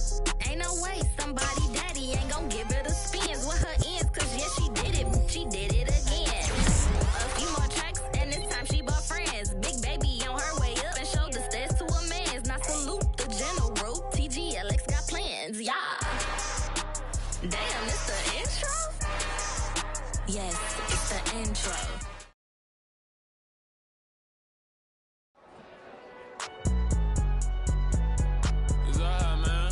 Ain't no way somebody daddy ain't gon' give her the spins with her ends. Cause yeah, she did it. She did it again. A few more tracks and this time she bought friends. Big baby on her way up and showed the stairs to a man's. Now salute the general. TGLX got plans. Yeah. Damn, it's the intro? Yes, it's the intro. It's alright, man.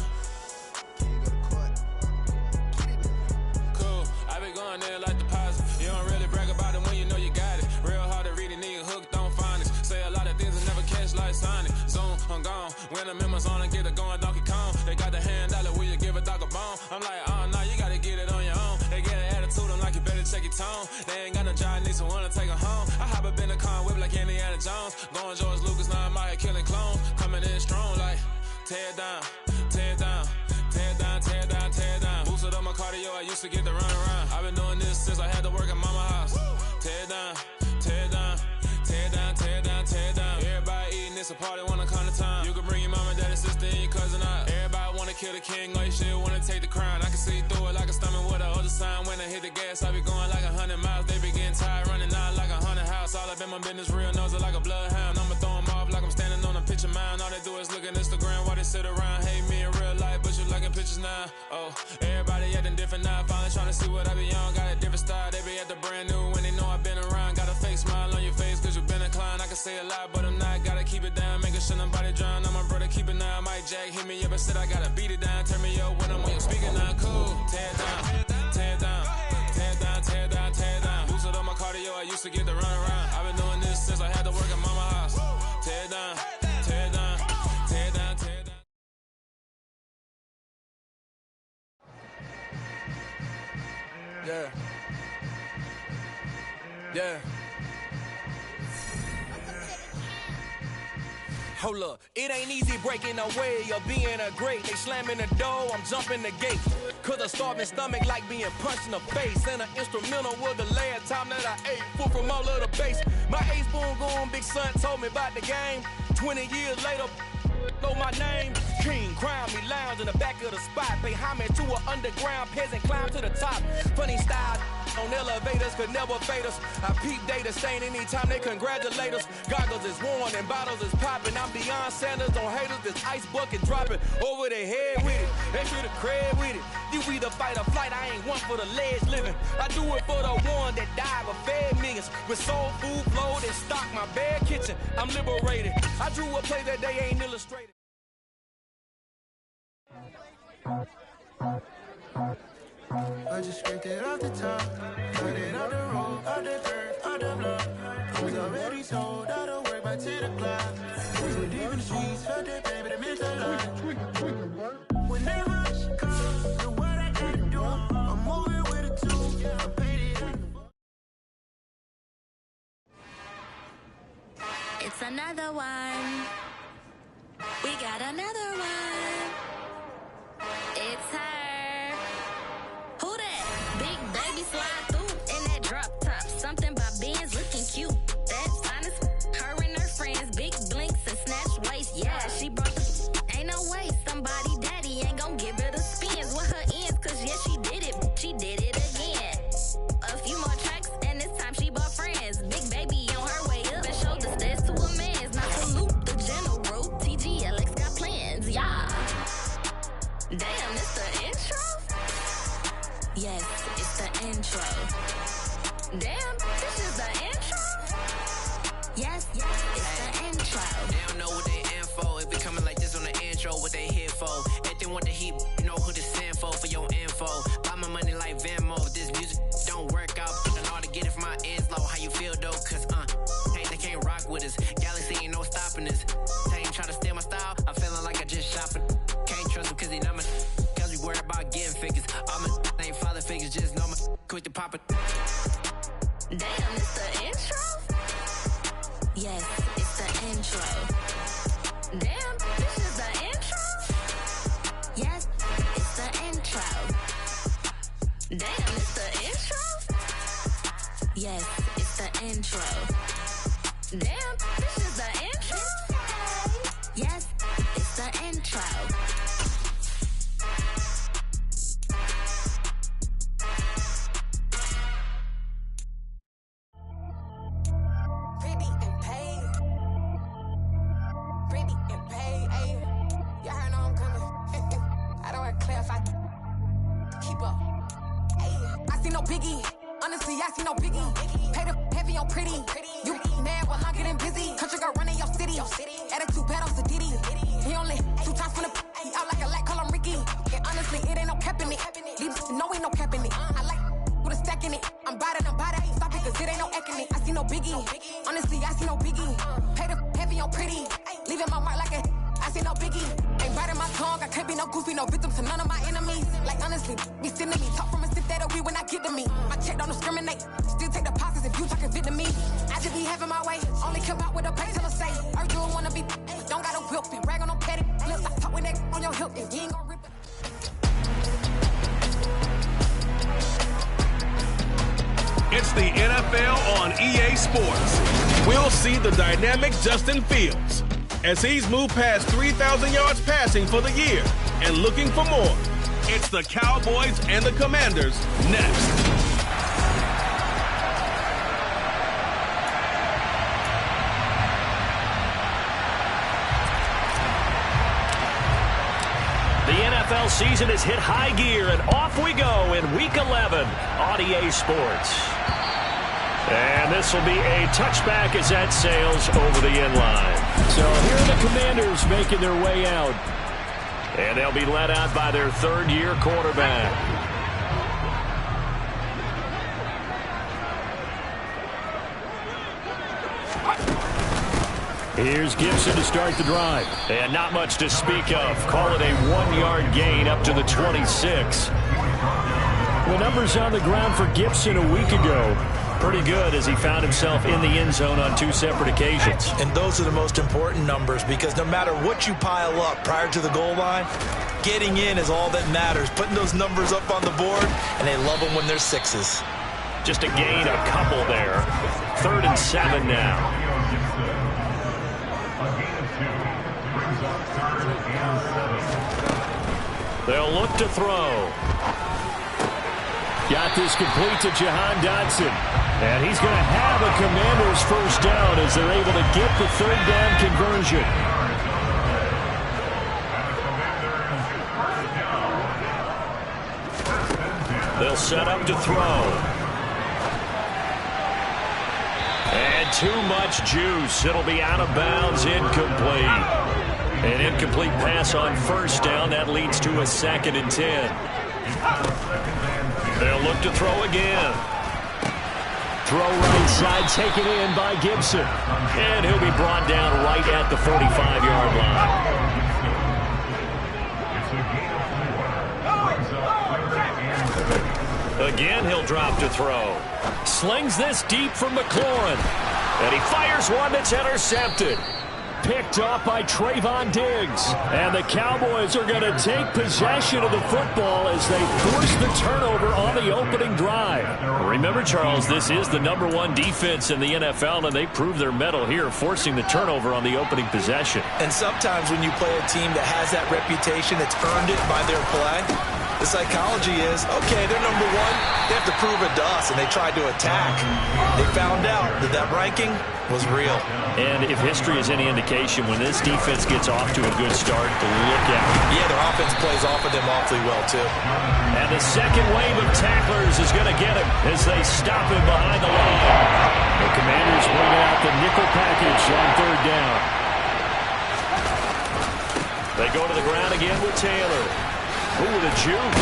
Cool. I be going there like deposit. You don't really brag about it when you know you got it. Real hard to read a nigga hooked on phonics. Say a lot of things and never catch like Sonic. Zoom, I'm gone. When the members on and get it going Donkey Kong. They got the hand dollar, will you give a dog a bone? I'm like, oh no, you gotta get it on your own. They get an attitude, I'm like, you better check your tone. They ain't got no job, need someone to take her home. I hop up in the car, whip like Indiana Jones. Going George Lucas, now I'm out here killing clones. Coming in strong like, tear down, tear down, tear down, tear down, tear down. Boosted up my cardio, I used to get to run around. I've been doing this since I had to work at mama house. Tear down, tear down, tear down, tear down, tear down. Everybody eating, it's a party, wanna come to time. You can bring your mama, daddy, sister, and your cousin out. Everybody wanna kill the king, or you shit wanna take the crown. I can see through it like a stomach with a other sign. When I hit the gas, I be going like 100 miles. They be getting tired, running out like 100 house. All up in my business, real nose like a bloodhound. I'ma throw them off like I'm standing on a picture mound. All they do is look at Instagram while they sit around. Hate me in real life, but you liking pictures now. Oh, everybody acting different now. Finally trying to see what I be on. Got a different style, they be at the brand new when they know I've been around. Got a fake smile on your face cause you been inclined. I can say a lot, but I'm not. Gotta keep it down, making sure nobody drown. I'm my brother, keep it now. Mike Jack hit me up and said I gotta beat it down. Turn me up when I'm on your speaker now. Cool, tear down, tear down, tear down, tear down, tear down. Boosted up my cardio, I used to get to run around. I've been doing this since I had to work at Yeah. Yeah. Hold up, it ain't easy breaking away or being a great. They slamming the door, I'm jumping the gate. Cause a starving stomach like being punched in the face. And an instrumental was the last time that I ate food from all of the base. My ace spoon going, big son told me about the game. 20 years later, know my name. King, crown me, lounge in the back of the spot. Pay homage to an underground peasant, climb to the top. Funny style on elevators could never fade us. I peep data stain anytime they congratulate us. Goggles is worn and bottles is popping. I'm beyond Sanders on haters, this ice bucket dropping over their head with it. They feel the cred with it. You either fight or flight, I ain't one for the ledge living. I do it for the one that died but fed millions. With soul food flowed and stocked my bad kitchen. I'm liberated. I drew a play that they ain't illustrated. I just scraped it off the top, cut it off the road, off the dirt, off the block. I was already sold, out of work by 10 o'clock. We were deep in the streets, felt that baby, that meant a lot. Whenever she comes, do what I gotta do. I'm moving with a two, I'm paid. It's another one. We got another one. It's her. Who that? Big baby slide through in that drop top. Something by Benz looking cute. That's honest. Her and her friends, big blinks and snatch waist. Yeah, she brought the. Ain't no way somebody daddy ain't gon' give her the spins with her ends. Cause yeah, she did it. She did it again. A few more tracks and this time she bought friends. Big baby on her way up and showed the stairs to a man's. Not salute the general. TGLX got plans. Yeah. Damn, it's the intro? Yes, it's the intro. Damn, this is the intro? Yes, it's the intro. They don't know what they in for. If it coming like this on the intro, what they here for? If they want the heat, you know who to send for your info. Buy my money like Venmo. If this music don't work out, put an all to get it from my ends low. How you feel though? Cause hey, they can't rock with us. Galaxy ain't no stopping this. They ain't try to steal my style. I'm feeling like I just shopping. Can't trust them cause they not my. Cause we worried about getting figures. All my ain't father figures, just know my quick to pop it. Damn, it's the intro? Yes, it's the intro. Damn, this is the intro? Yes, it's the intro. Damn, it's the intro? Yes, it's the intro. Damn, this is the intro? Yes, it's the intro. Biggie, honestly, I see no biggie. Pay the heavy on pretty. You mad while I'm getting busy. Country girl running your city. Attitude bad on the Diddy. He only 2 times from the he out like a light, call him Ricky. And honestly, it ain't no cap in it. Leave no ain't no cap in it. I like with a stack in it. I'm bad. Stop it, cause it ain't no acting it. I see no biggie. Honestly, I see no biggie. Pay the heavy on pretty. Leaving my mark like a I see no biggie. Ain't biting my tongue. I can't be no goofy, no victim to none of my enemies. Like honestly, be sending me talk from a sip that we when I get to me. My check don't discriminate. Still take deposits if you talking Vietnamese. I just be having my way. Only come out with a pay till I say. Or you don't wanna be. Don't gotta whip and brag on no petty. Flips, I talk with that on your hip. If you ain't gon' rip it. It's the NFL on EA Sports. We'll see the dynamic Justin Fields as he's moved past 3,000 yards passing for the year and looking for more. It's the Cowboys and the Commanders next. The NFL season has hit high gear, and off we go in Week 11 on EA Sports. And this will be a touchback as that sails over the end line. So here are the Commanders making their way out. And they'll be led out by their third-year quarterback. Here's Gibson to start the drive. And not much to speak of. Call it a 1-yard gain up to the 26. The numbers on the ground for Gibson a week ago, pretty good as he found himself in the end zone on 2 separate occasions. And those are the most important numbers because no matter what you pile up prior to the goal line, getting in is all that matters. Putting those numbers up on the board, and they love them when they're 6s. Just a gain, a couple there. 3rd and 7 now. They'll look to throw. Got this complete to Jahan Dotson. And he's going to have a Commanders first down as they're able to get the 3rd down conversion. They'll set up to throw. And too much juice. It'll be out of bounds, incomplete. An incomplete pass on first down. That leads to a 2nd and 10. They'll look to throw again. Throw right side, taken in by Gibson. And he'll be brought down right at the 45-yard line. Again, he'll drop to throw. Slings this deep from McLaurin. And he fires one that's intercepted. Picked off by Trayvon Diggs. And the Cowboys are going to take possession of the football as they force the turnover on the opening drive. Remember, Charles, this is the #1 defense in the NFL, and they prove their mettle here, forcing the turnover on the opening possession. And sometimes when you play a team that has that reputation, that's earned it by their play, the psychology is, okay, they're #1. They have to prove it to us, and they tried to attack. They found out that that ranking was real. And if history is any indication, when this defense gets off to a good start, look at it. Yeah, their offense plays off of them awfully well, too. And the second wave of tacklers is going to get him as they stop him behind the line. The Commanders bring out the nickel package on 3rd down. They go to the ground again with Taylor. Ooh, the juke.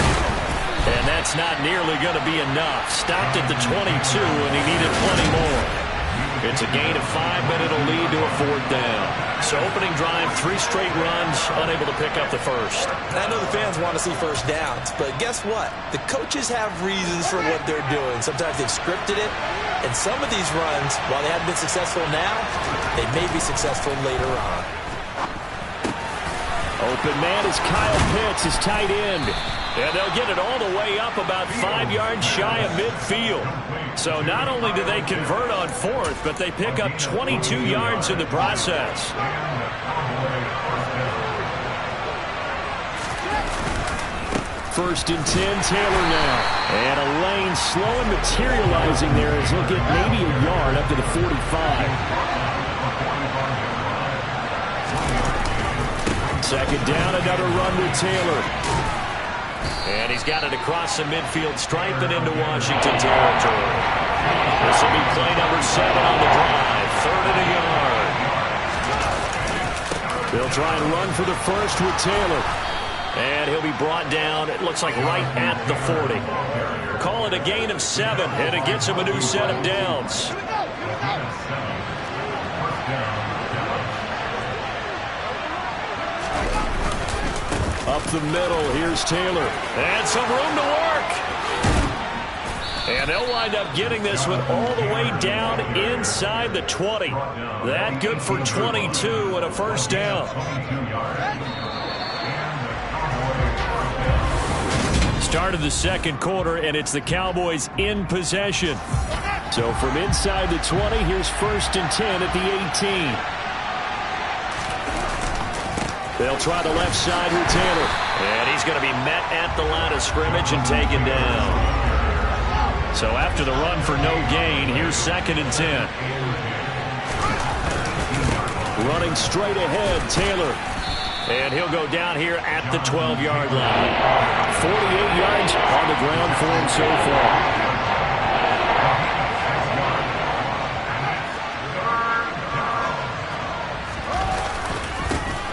And that's not nearly going to be enough. Stopped at the 22, and he needed plenty more. It's a gain of 5, but it'll lead to a 4th down. So opening drive, 3 straight runs, unable to pick up the first. I know the fans want to see first downs, but guess what? The coaches have reasons for what they're doing. Sometimes they've scripted it, and some of these runs, while they haven't been successful now, they may be successful later on. Open man is Kyle Pitts, his tight end. And they'll get it all the way up about 5 yards shy of midfield. So not only do they convert on 4th, but they pick up 22 yards in the process. First and 10, Taylor now. And a lane slow and materializing there as he'll get maybe a yard up to the 45. Second down, another run with Taylor. And he's got it across the midfield stripe and into Washington territory. This will be play number 7 on the drive. 3rd and a yard. They'll try and run for the first with Taylor. And he'll be brought down, it looks like right at the 40. Call it a gain of 7, and it gets him a new set of downs. Up the middle, here's Taylor. And some room to work. And they'll wind up getting this one all the way down inside the 20. That good for 22 and a first down. Start of the second quarter, and it's the Cowboys in possession. So from inside the 20, here's 1st and 10 at the 18. They'll try the left side with Taylor. And he's going to be met at the line of scrimmage and taken down. So after the run for no gain, here's 2nd and 10. Running straight ahead, Taylor. And he'll go down here at the 12-yard line. 48 yards on the ground for him so far.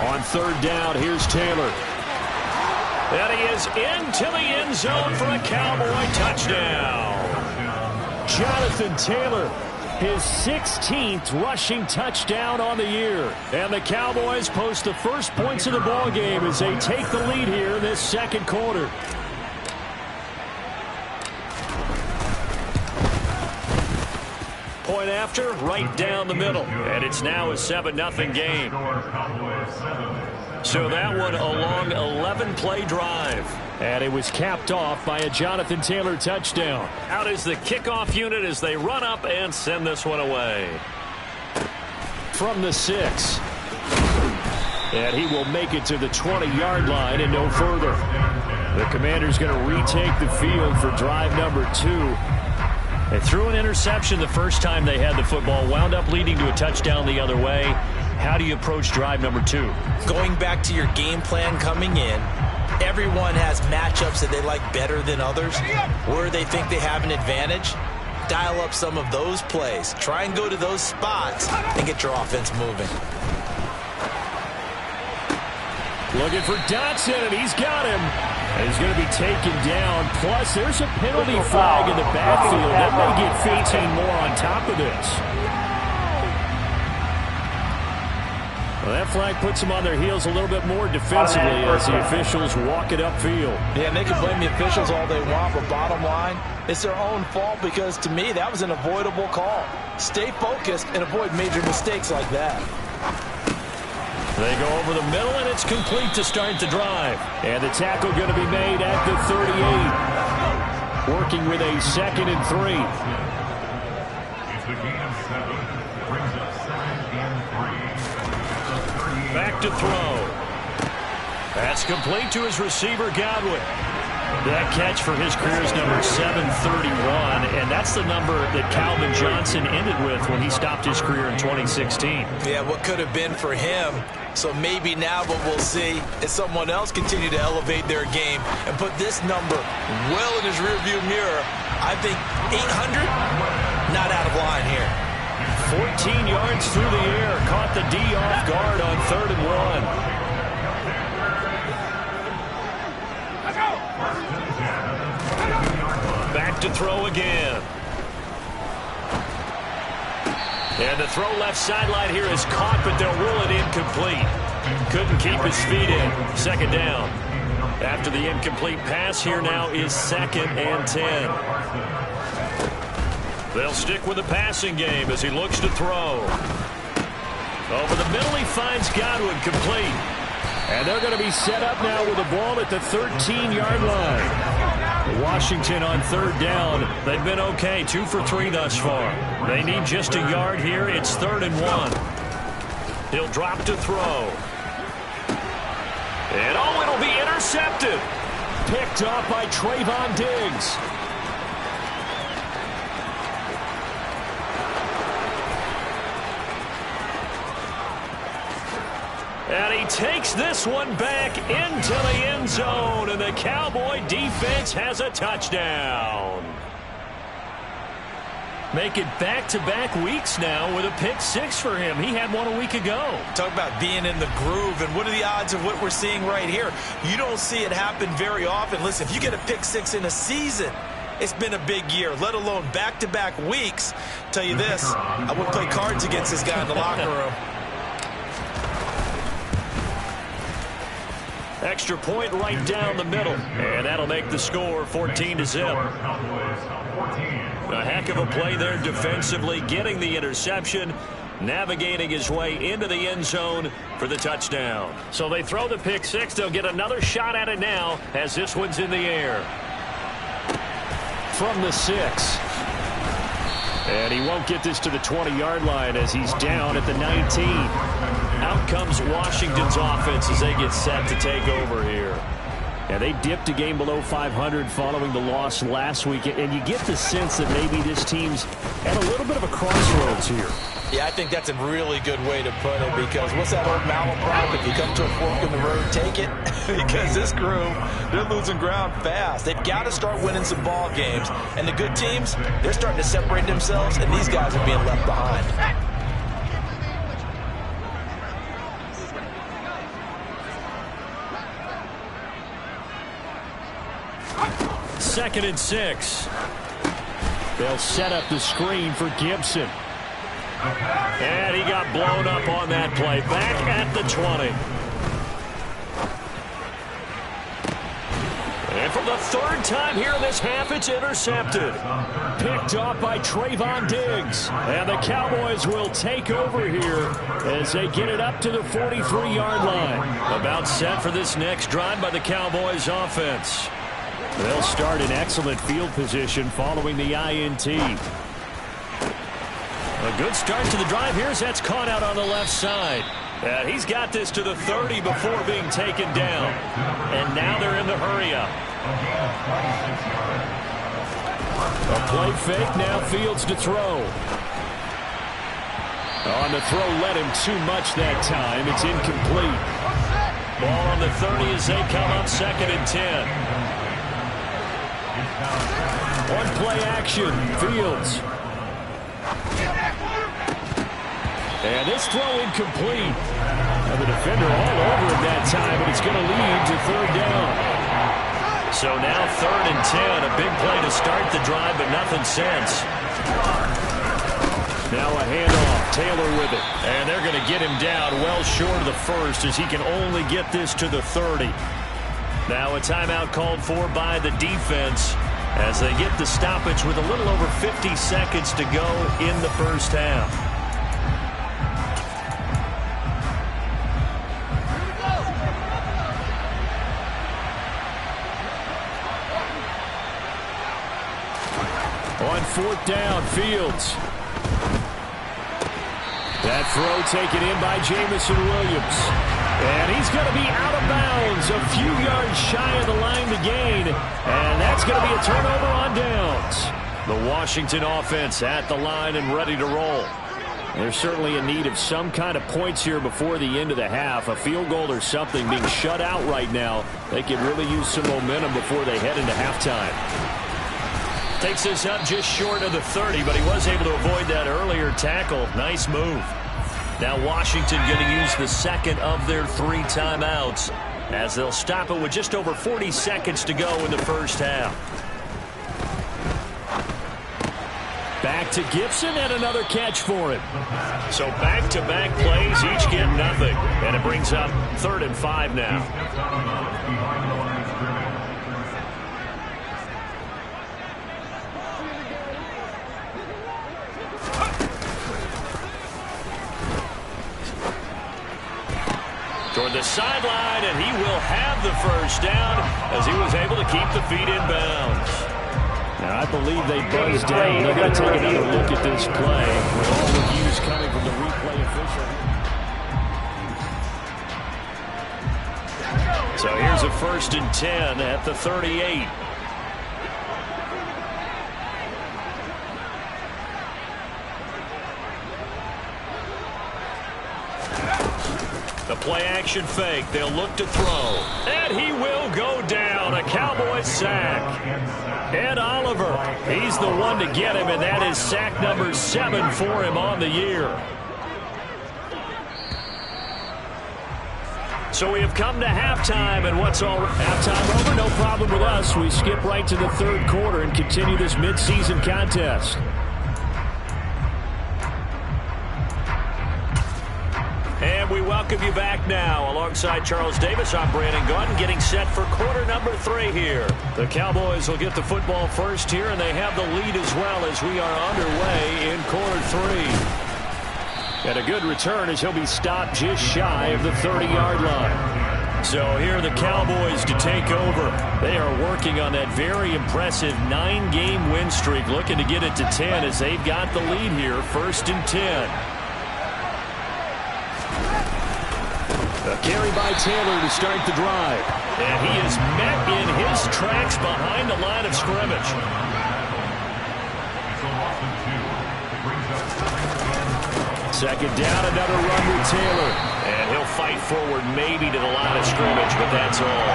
On 3rd down, here's Taylor. And he is into the end zone for a Cowboy touchdown. Jonathan Taylor, his 16th rushing touchdown on the year. And the Cowboys post the first points of the ballgame as they take the lead here in this second quarter. Point after, right down the middle. And it's now a 7-0 game. So that one a long 11-play drive. And it was capped off by a Jonathan Taylor touchdown. Out is the kickoff unit as they run up and send this one away. From the 6. And he will make it to the 20-yard line and no further. The Commanders going to retake the field for drive number 2. They threw an interception the first time they had the football, wound up leading to a touchdown the other way. How do you approach drive number 2? Going back to your game plan coming in, everyone has matchups that they like better than others, where they think they have an advantage. Dial up some of those plays. Try and go to those spots and get your offense moving. Looking for Dotson, and he's got him. And he's going to be taken down. Plus, there's a penalty flag in the backfield. That may get 15 more on top of this. Well, that flag puts them on their heels a little bit more defensively as the officials walk it upfield. Yeah, and they can blame the officials all they want, but bottom line, it's their own fault because, to me, that was an avoidable call. Stay focused and avoid major mistakes like that. They go over the middle, and it's complete to start the drive. And the tackle going to be made at the 38. Working with a 2nd and 3. It's the gain of 7. Brings up 2nd and 3. Back to throw. That's complete to his receiver, Godwin. That catch for his career is number 731, and that's the number that Calvin Johnson ended with when he stopped his career in 2016. Yeah, what could have been for him. So maybe now what we'll see is someone else continue to elevate their game and put this number well in his rearview mirror. I think 800, not out of line here. 14 yards through the air, caught the D off guard on 3rd and 1. Back to throw again. And the throw left sideline here is caught, but they'll rule it incomplete. Couldn't keep his feet in. 2nd down. After the incomplete pass, here now is 2nd and 10. They'll stick with the passing game as he looks to throw. Over the middle, he finds Godwin, complete. And they're going to be set up now with the ball at the 13-yard line. Washington on 3rd down. They've been okay, 2 for 3 thus far. They need just a yard here. It's 3rd and 1. He'll drop to throw. And oh, it'll be intercepted. Picked off by Trayvon Diggs. And he takes this one back into the end zone, and the Cowboy defense has a touchdown. Make it back-to-back weeks now with a pick 6 for him. He had one a week ago. Talk about being in the groove, and what are the odds of what we're seeing right here? You don't see it happen very often. Listen, if you get a pick 6 in a season, it's been a big year, let alone back-to-back weeks. Tell you this, I would play cards against this guy in the locker room. Extra point right down the middle, and that'll make the score 14-0. A heck of a play there defensively, getting the interception, navigating his way into the end zone for the touchdown. So they throw the pick 6. They'll get another shot at it now as this one's in the air. From the 6. And he won't get this to the 20-yard line as he's down at the 19. Out comes Washington's offense as they get set to take over here. Yeah, they dipped a game below 500 following the loss last week, and you get the sense that maybe this team's at a little bit of a crossroads here. Yeah, I think that's a really good way to put it, because what's that old malaprop? If you come to a fork in the road, take it. Because this crew, they're losing ground fast. They've got to start winning some ball games. And the good teams, they're starting to separate themselves, and these guys are being left behind. 2nd and 6. They'll set up the screen for Gibson. And he got blown up on that play. Back at the 20. And from the third time here in this half, it's intercepted. Picked off by Trayvon Diggs. And the Cowboys will take over here as they get it up to the 43-yard line. About set for this next drive by the Cowboys offense. They'll start in excellent field position following the INT. A good start to the drive here as that's caught out on the left side. And he's got this to the 30 before being taken down. And now they're in the hurry-up. A play fake, now Fields to throw. On the throw, led him too much that time. It's incomplete. Ball on the 30 as they come up 2nd and 10. One play action, Fields. And this throw incomplete. And the defender all over him that time, but it's going to lead to 3rd down. So now 3rd and 10. A big play to start the drive, but nothing since. Now a handoff. Taylor with it. And they're going to get him down well short of the first as he can only get this to the 30. Now a timeout called for by the defense as they get the stoppage with a little over 50 seconds to go in the first half. On 4th down, Fields. That throw taken in by Jamison Williams. And he's going to be out of bounds, a few yards shy of the line to gain. And that's going to be a turnover on downs. The Washington offense at the line and ready to roll. There's certainly a need of some kind of points here before the end of the half. A field goal or something being shut out right now. They could really use some momentum before they head into halftime. Takes this up just short of the 30, but he was able to avoid that earlier tackle. Nice move. Now Washington going to use the second of their 3 timeouts as they'll stop it with just over 40 seconds to go in the first half. Back to Gibson and another catch for him. So back-to-back plays, each get nothing. And it brings up 3rd and 5 now. Toward the sideline, and he will have the first down as he was able to keep the feet in bounds. Now, I believe they buzzed down. They're going to take another look at this play with all reviews coming from the replay official. So here's a 1st and 10 at the 38. The play-action fake. They'll look to throw. And he will go down. A Cowboys sack. Ed Oliver, he's the one to get him, and that is sack number 7 for him on the year. So we have come to halftime, and what's all halftime over? No problem with us. We skip right to the 3rd quarter and continue this midseason contest. And we welcome you back now. Alongside Charles Davis, I'm Brandon Gaudin, getting set for quarter number 3 here. The Cowboys will get the football first here, and they have the lead as well as we are underway in quarter 3. And a good return as he'll be stopped just shy of the 30-yard line. So here are the Cowboys to take over. They are working on that very impressive 9-game win streak, looking to get it to 10 as they've got the lead here, 1st and 10. A carry by Taylor to start the drive. And he is met in his tracks behind the line of scrimmage. Second down, another run with Taylor. And he'll fight forward maybe to the line of scrimmage, but that's all.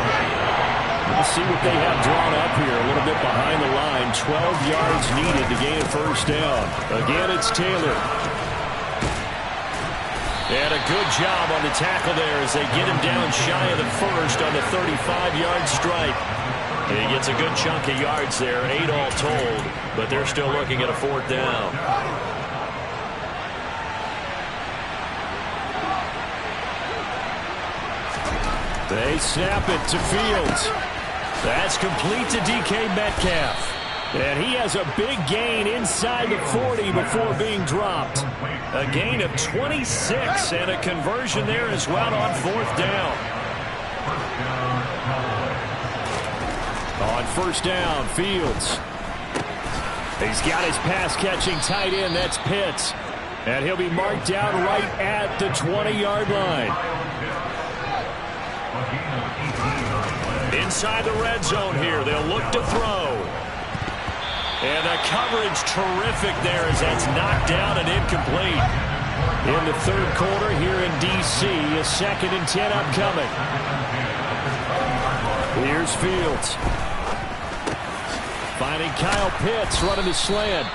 Let's see what they have drawn up here. A little bit behind the line. 12 yards needed to gain a 1st down. Again, it's Taylor. And a good job on the tackle there as they get him down shy of the 1st on the 35-yard stripe. And he gets a good chunk of yards there, 8 all told, but they're still looking at a 4th down. They snap it to Fields. That's complete to DK Metcalf. And he has a big gain inside the 40 before being dropped. A gain of 26 and a conversion there as well on 4th down. On 1st down, Fields. He's got his pass-catching tight end. That's Pitts. And he'll be marked down right at the 20-yard line. Inside the red zone here. They'll look to throw. And the coverage terrific there as that's knocked down and incomplete. In the 3rd quarter here in D.C., a 2nd and 10 upcoming. Here's Fields. Finding Kyle Pitts running the slant.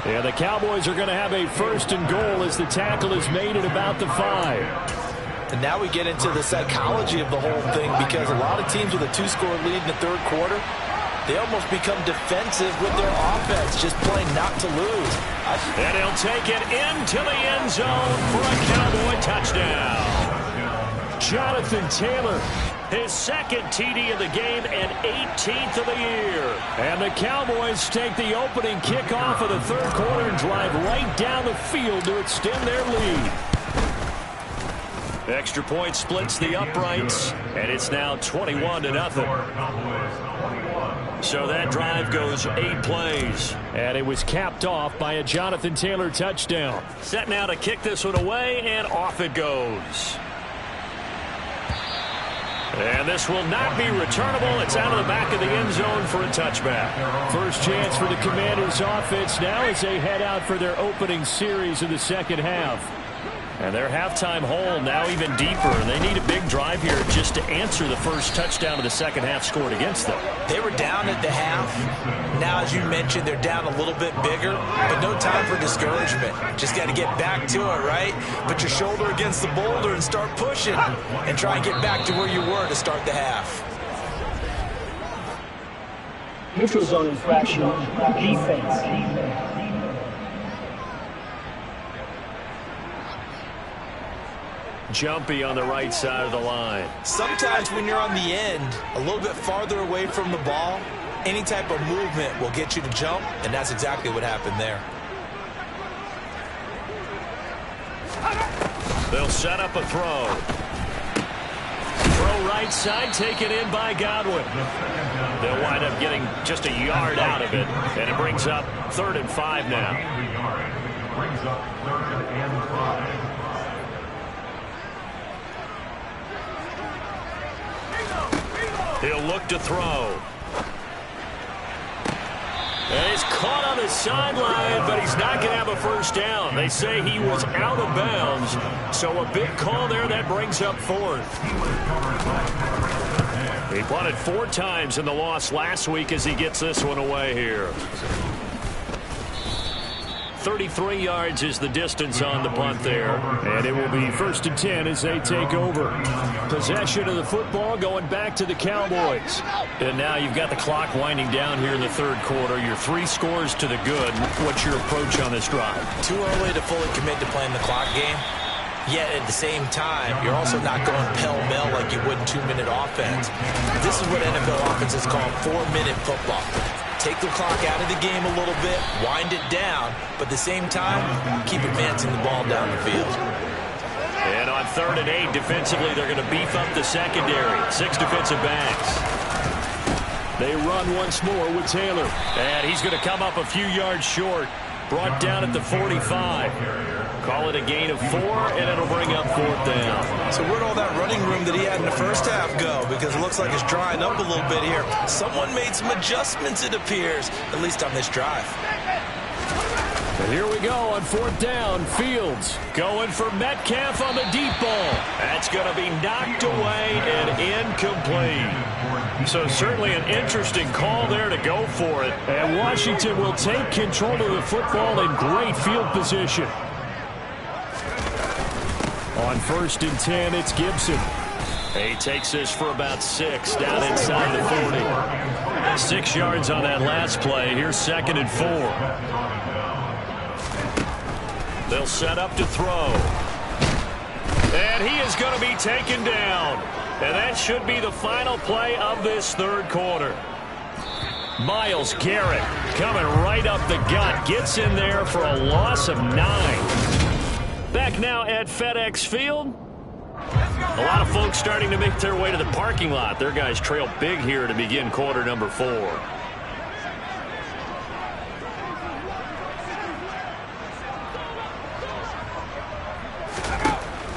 And the Cowboys are going to have a 1st and goal as the tackle is made at about the 5. And now we get into the psychology of the whole thing, because a lot of teams with a 2-score lead in the 3rd quarter, they almost become defensive with their offense, just playing not to lose. And he'll take it into the end zone for a Cowboy touchdown. Jonathan Taylor, his 2nd TD of the game and 18th of the year. And the Cowboys take the opening kickoff of the 3rd quarter and drive right down the field to extend their lead. Extra point splits the uprights, and it's now 21-0. So that drive goes 8 plays, and it was capped off by a Jonathan Taylor touchdown. Set now to kick this one away, and off it goes. And this will not be returnable. It's out of the back of the end zone for a touchback. First chance for the Commanders' offense now as they head out for their opening series of the 2nd half. And their halftime hole now even deeper. And they need a big drive here just to answer the first touchdown of the 2nd half scored against them. They were down at the half. Now, as you mentioned, they're down a little bit bigger, but no time for discouragement. Just got to get back to it, right? Put your shoulder against the boulder and start pushing and try and get back to where you were to start the half. Neutral zone infraction, defense. Jumpy on the right side of the line. Sometimes when you're on the end, a little bit farther away from the ball, any type of movement will get you to jump, and that's exactly what happened there. They'll set up a throw. Throw right side, taken in by Godwin. They'll wind up getting just a yard out of it, and it brings up 3rd and 5 now. Brings up 3rd and 5. He'll look to throw. And he's caught on the sideline, but he's not going to have a 1st down. They say he was out of bounds. So a big call there that brings up 4th. He punted 4 times in the loss last week as he gets this one away here. 33 yards is the distance on the punt there. And it will be 1st and 10 as they take over. Possession of the football going back to the Cowboys. And now you've got the clock winding down here in the 3rd quarter. You're 3 scores to the good. What's your approach on this drive? Too early to fully commit to playing the clock game. Yet at the same time, you're also not going pell-mell like you would in 2-minute offense. This is what NFL offenses call 4-minute football. Take the clock out of the game a little bit, wind it down, but at the same time, keep advancing the ball down the field. And on 3rd and 8, defensively, they're going to beef up the secondary. 6 defensive backs. They run once more with Taylor. And he's going to come up a few yards short. Brought down at the 45. Call it a gain of 4, and it'll bring up 4th down. So where'd all that running room that he had in the 1st half go? Because it looks like it's drying up a little bit here. Someone made some adjustments, it appears, at least on this drive. And here we go on 4th down. Fields going for Metcalf on the deep ball. That's going to be knocked away and incomplete. So certainly an interesting call there to go for it. And Washington will take control of the football in great field position. On 1st and 10, it's Gibson. He takes this for about 6 down inside the 40. 6 yards on that last play. Here's 2nd and 4. They'll set up to throw. And he is going to be taken down. And that should be the final play of this third quarter. Myles Garrett coming right up the gut. Gets in there for a loss of 9. Back now at FedEx Field. A lot of folks starting to make their way to the parking lot. Their guys trail big here to begin quarter number 4.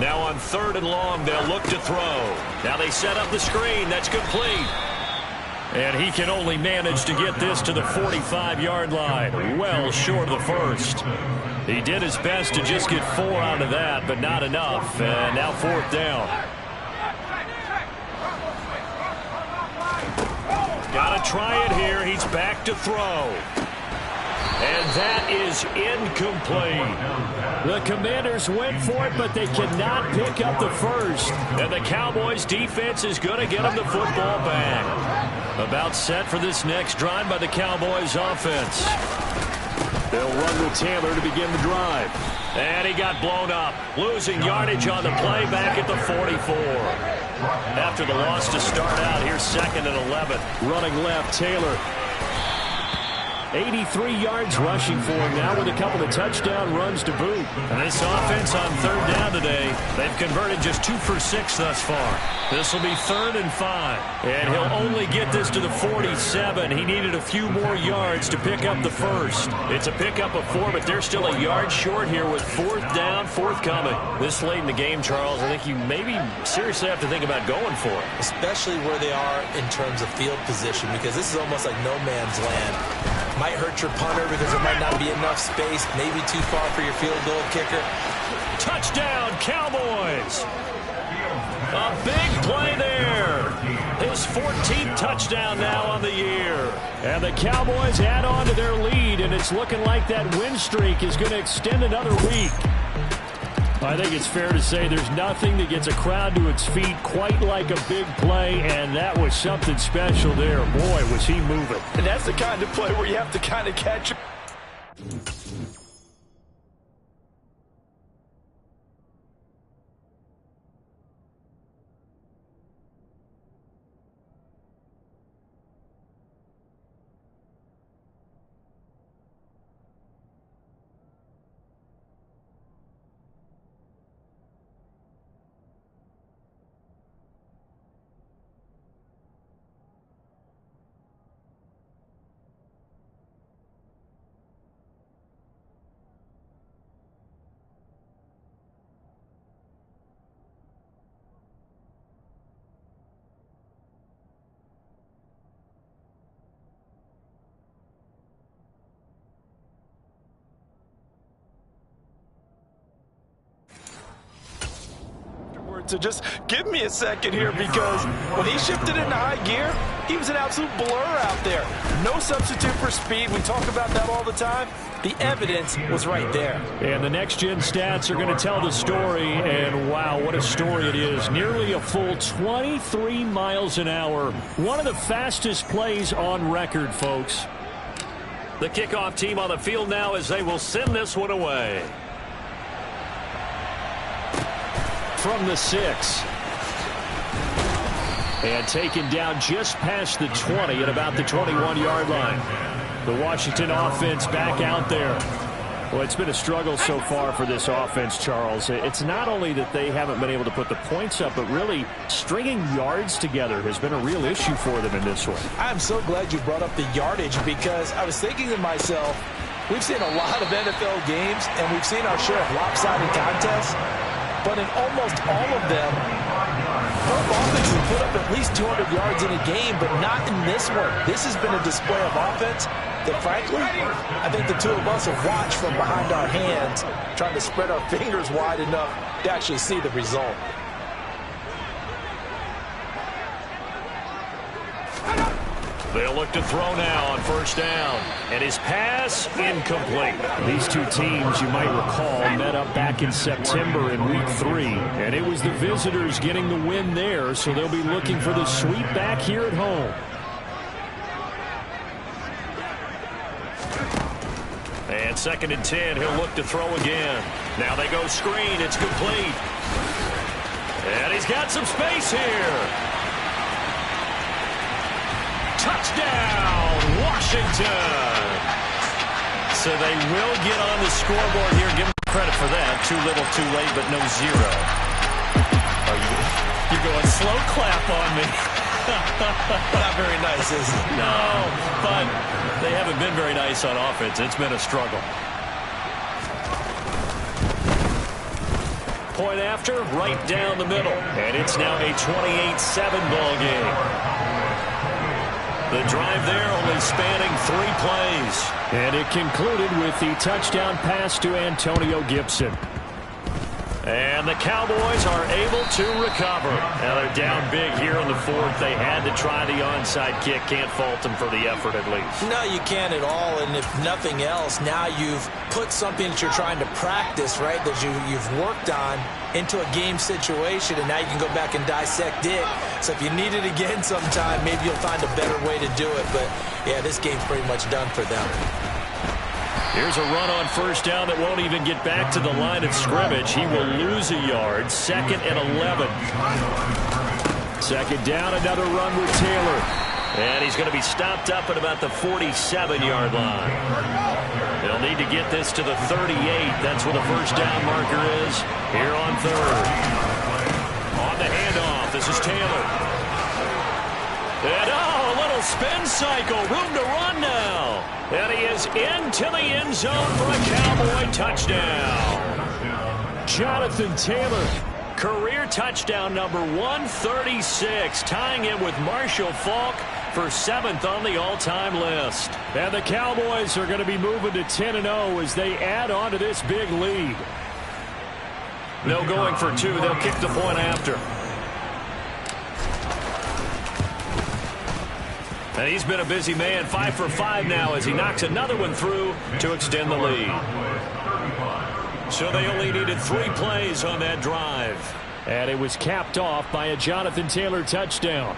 Now on 3rd and long, they'll look to throw. Now they set up the screen. That's complete. And he can only manage to get this to the 45-yard line. Well short of the first. He did his best to just get 4 out of that, but not enough. And now 4th down. Got to try it here. He's back to throw. And that is incomplete. The Commanders went for it, but they cannot pick up the first. And the Cowboys defense is going to get them the football back. About set for this next drive by the Cowboys offense. They'll run with Taylor to begin the drive. And he got blown up. Losing yardage on the play back at the 44. After the loss to start out, here's 2nd and 11. Running left, Taylor. 83 yards rushing for him now with a couple of touchdown runs to boot. And this offense on 3rd down today, they've converted just 2 for 6 thus far. This will be 3rd and 5. And he'll only get this to the 47. He needed a few more yards to pick up the first. It's a pickup of 4, but they're still a yard short here with 4th down, forthcoming. This late in the game, Charles, I think you maybe seriously have to think about going for it. Especially where they are in terms of field position, because this is almost like no man's land. Might hurt your punter because there might not be enough space, maybe too far for your field goal kicker. Touchdown, Cowboys! A big play there. His 14th touchdown now on the year. And the Cowboys add on to their lead, and it's looking like that win streak is going to extend another week. I think it's fair to say there's nothing that gets a crowd to its feet quite like a big play, and that was something special there. Boy, was he moving. And that's the kind of play where you have to kind of catch it. So just give me a second here, because when he shifted into high gear, he was an absolute blur out there. No substitute for speed. We talk about that all the time. The evidence was right there. And the next-gen stats are going to tell the story, and wow, what a story it is. Nearly a full 23 miles an hour. One of the fastest plays on record, folks. The kickoff team on the field now as they will send this one away. From the 6. And taken down just past the 20 at about the 21-yard line. The Washington offense back out there. Well, it's been a struggle so far for this offense, Charles. It's not only that they haven't been able to put the points up, but really stringing yards together has been a real issue for them in this one. I'm so glad you brought up the yardage, because I was thinking to myself, we've seen a lot of NFL games, and we've seen our share of lopsided contests. But in almost all of them, both offenses put up at least 200 yards in a game, but not in this one. This has been a display of offense that, frankly, I think the two of us have watched from behind our hands, trying to spread our fingers wide enough to actually see the result. They'll look to throw now on 1st down. And his pass, incomplete. These two teams, you might recall, met up back in September in Week 3. And it was the visitors getting the win there, so they'll be looking for the sweep back here at home. And 2nd and 10, he'll look to throw again. Now they go screen, it's complete. And he's got some space here. Touchdown, Washington. So they will get on the scoreboard here. Give them credit for that. Too little, too late, but no zero. You're going slow clap on me. Not very nice, is it? No, but they haven't been very nice on offense. It's been a struggle. Point after, right down the middle. And it's now a 28-7 ball game. The drive there only spanning 3 plays. And it concluded with the touchdown pass to Antonio Gibson. And the Cowboys are able to recover. Now they're down big here in the 4th. They had to try the onside kick. Can't fault them for the effort at least. No, you can't at all. And if nothing else, now you've put something that you're trying to practice, right, that you've worked on into a game situation, and now you can go back and dissect it. So if you need it again sometime, maybe you'll find a better way to do it. But, yeah, this game's pretty much done for them. Here's a run on first down that won't even get back to the line of scrimmage. He will lose a yard. 2nd and 11. Second down, another run with Taylor. And he's going to be stopped up at about the 47-yard line. They'll need to get this to the 38. That's where the first down marker is here on 3rd. On the handoff, this is Taylor. And a little spin cycle. Room to run now. And he is into the end zone for a Cowboy touchdown. Jonathan Taylor. Career touchdown number 136, tying it with Marshall Faulk for 7th on the all-time list. And the Cowboys are going to be moving to 10-0 as they add on to this big lead. No going for 2. They'll kick the point after. And he's been a busy man, 5 for 5 now as he knocks another one through to extend the lead. So they only needed 3 plays on that drive. And it was capped off by a Jonathan Taylor touchdown.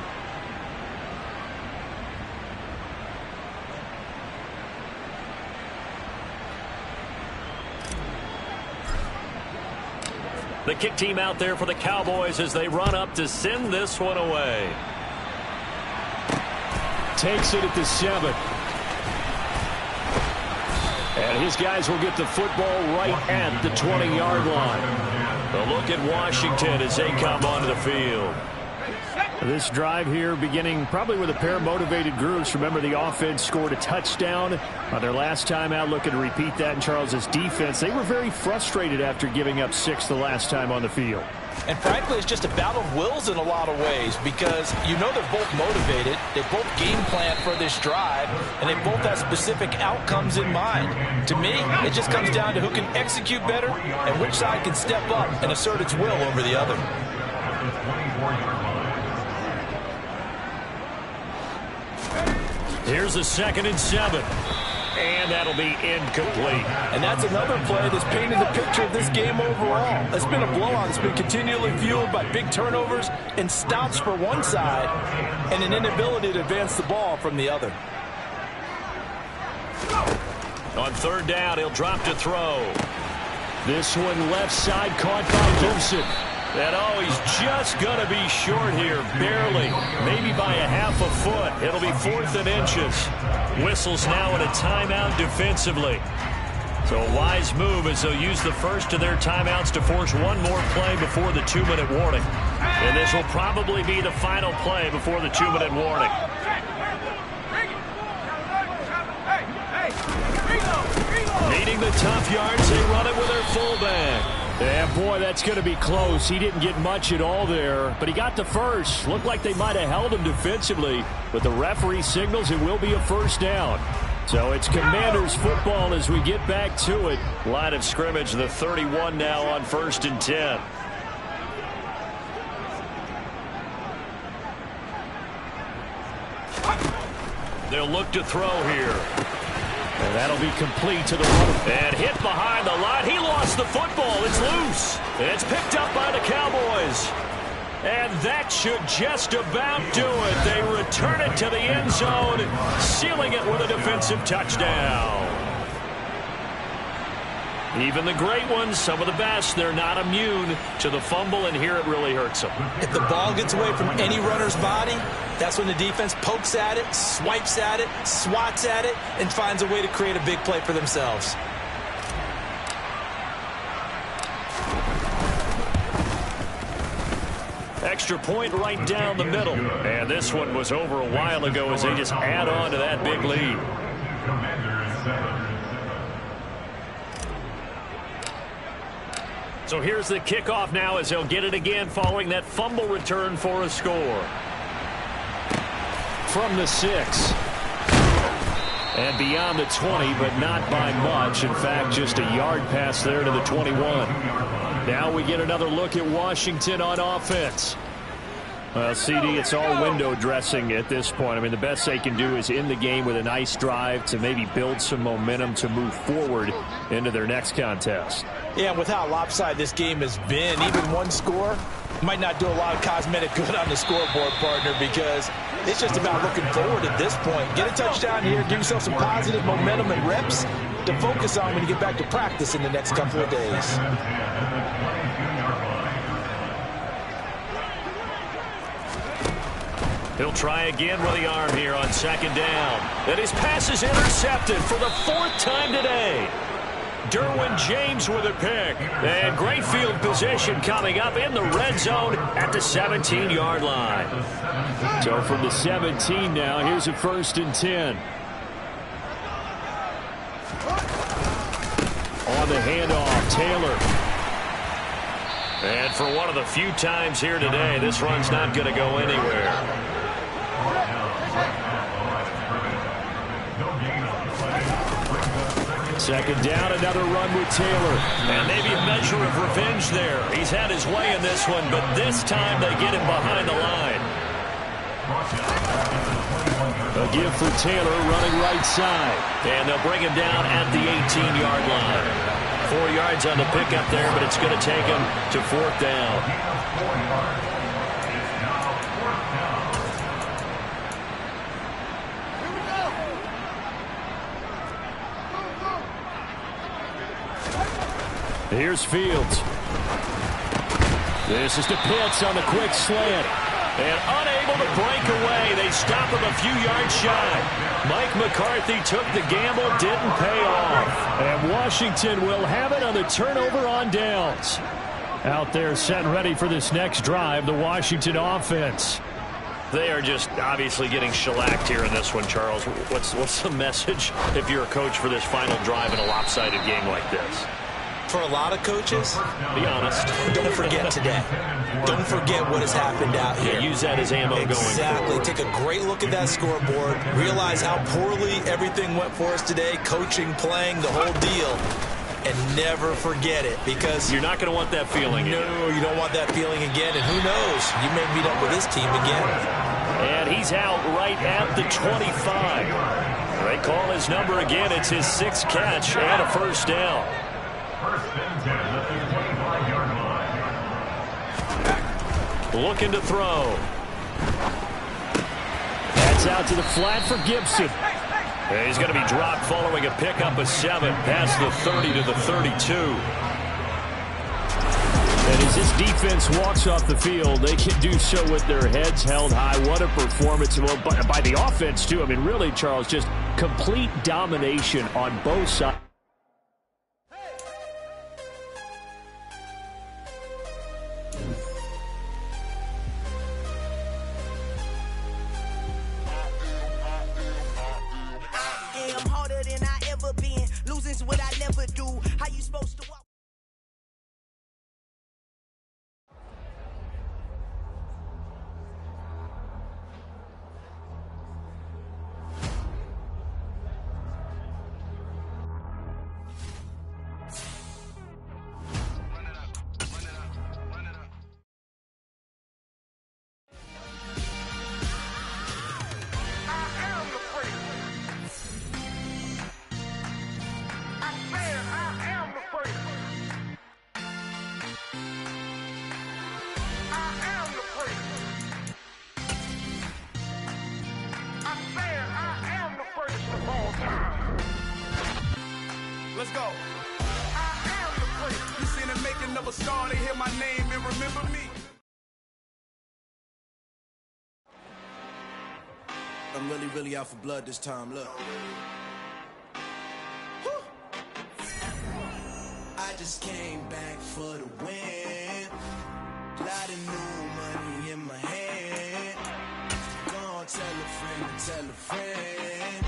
The kick team out there for the Cowboys as they run up to send this one away. Takes it at the 7. And his guys will get the football right at the 20-yard line. A look at Washington as they come onto the field. This drive here beginning probably with a pair of motivated groups. Remember, the offense scored a touchdown on their last time out. Looking to repeat that in Charles's defense. They were very frustrated after giving up 6 the last time on the field. And frankly, it's just a battle of wills in a lot of ways because you know they're both motivated. They both game plan for this drive, and they both have specific outcomes in mind. To me, it just comes down to who can execute better and which side can step up and assert its will over the other. Here's a 2nd and 7. And that'll be incomplete. And that's another play that's painted the picture of this game overall. It's been a blowout that's been continually fueled by big turnovers and stops for one side and an inability to advance the ball from the other. On 3rd down, he'll drop to throw. This one left side caught by Gibson. And he's just going to be short here, barely, maybe by a half a foot. It'll be 4th and inches. Whistles now in a timeout defensively. So a wise move as they'll use the first of their timeouts to force one more play before the 2-minute warning. And this will probably be the final play before the 2-minute warning. Needing the tough yards, they run it with their fullback. Yeah, boy, that's going to be close. He didn't get much at all there, but he got the first. Looked like they might have held him defensively. But the referee signals it will be a first down. So it's Commanders football as we get back to it. Line of scrimmage, the 31 now on 1st and 10. They'll look to throw here. And that'll be complete to the runner. And hit behind the line. He lost the football. It's loose. It's picked up by the Cowboys. And that should just about do it. They return it to the end zone, sealing it with a defensive touchdown. Even the great ones, some of the best, they're not immune to the fumble, and here it really hurts them. If the ball gets away from any runner's body, that's when the defense pokes at it, swipes at it, swats at it, and finds a way to create a big play for themselves. Extra point right down the middle. And this one was over a while ago as they just add on to that big lead. So here's the kickoff now as they'll get it again following that fumble return for a score. From the 6. And beyond the 20, but not by much. In fact, just a yard pass there to the 21. Now we get another look at Washington on offense. Well, CD, it's all window dressing at this point. I mean, the best they can do is in the game with a nice drive to maybe build some momentum to move forward into their next contest. Yeah, and with how lopsided this game has been, even one score might not do a lot of cosmetic good on the scoreboard, partner, because it's just about looking forward at this point. Get a touchdown here, give yourself some positive momentum and reps to focus on when you get back to practice in the next couple of days. He'll try again with the arm here on second down. And his pass is intercepted for the 4th time today. Derwin James with a pick. And great field position coming up in the red zone at the 17-yard line. So from the 17 now, here's a 1st and 10. On the handoff, Taylor. And for one of the few times here today, this run's not going to go anywhere. Second down, another run with Taylor. And maybe a measure of revenge there. He's had his way in this one, but this time they get him behind the line. A give for Taylor running right side. And they'll bring him down at the 18-yard line. 4 yards on the pickup there, but it's going to take him to 4th down. Here's Fields. This is to Pitts on the quick slant. And unable to break away. They stop him a few yards shy. Mike McCarthy took the gamble, didn't pay off. And Washington will have it on the turnover on downs. Out there set and ready for this next drive, the Washington offense. They are just obviously getting shellacked here in this one, Charles. What's the message if you're a coach for this final drive in a lopsided game like this? For a lot of coaches, be honest, don't forget today. Don't forget what has happened out here. Yeah, use that as ammo going forward. Exactly. Take a great look at that scoreboard. Realize how poorly everything went for us today. Coaching, playing, the whole deal. And never forget it, because you're not going to want that feeling again. No, you don't want that feeling again. And who knows? You may meet up with this team again. And he's out right at the 25. They call his number again. It's his 6th catch and a 1st down. Looking to throw. That's out to the flat for Gibson. And he's going to be dropped following a pickup of 7 past the 30 to the 32. And as this defense walks off the field, they can do so with their heads held high. What a performance by the offense, too. I mean, really, Charles, just complete domination on both sides. What I never do. How you supposed to walk? Let's go. of a star, they hear my name and remember me. I'm really out for blood this time, look. I just came back for the win. Lot of new money in my hand. Gonna tell a friend.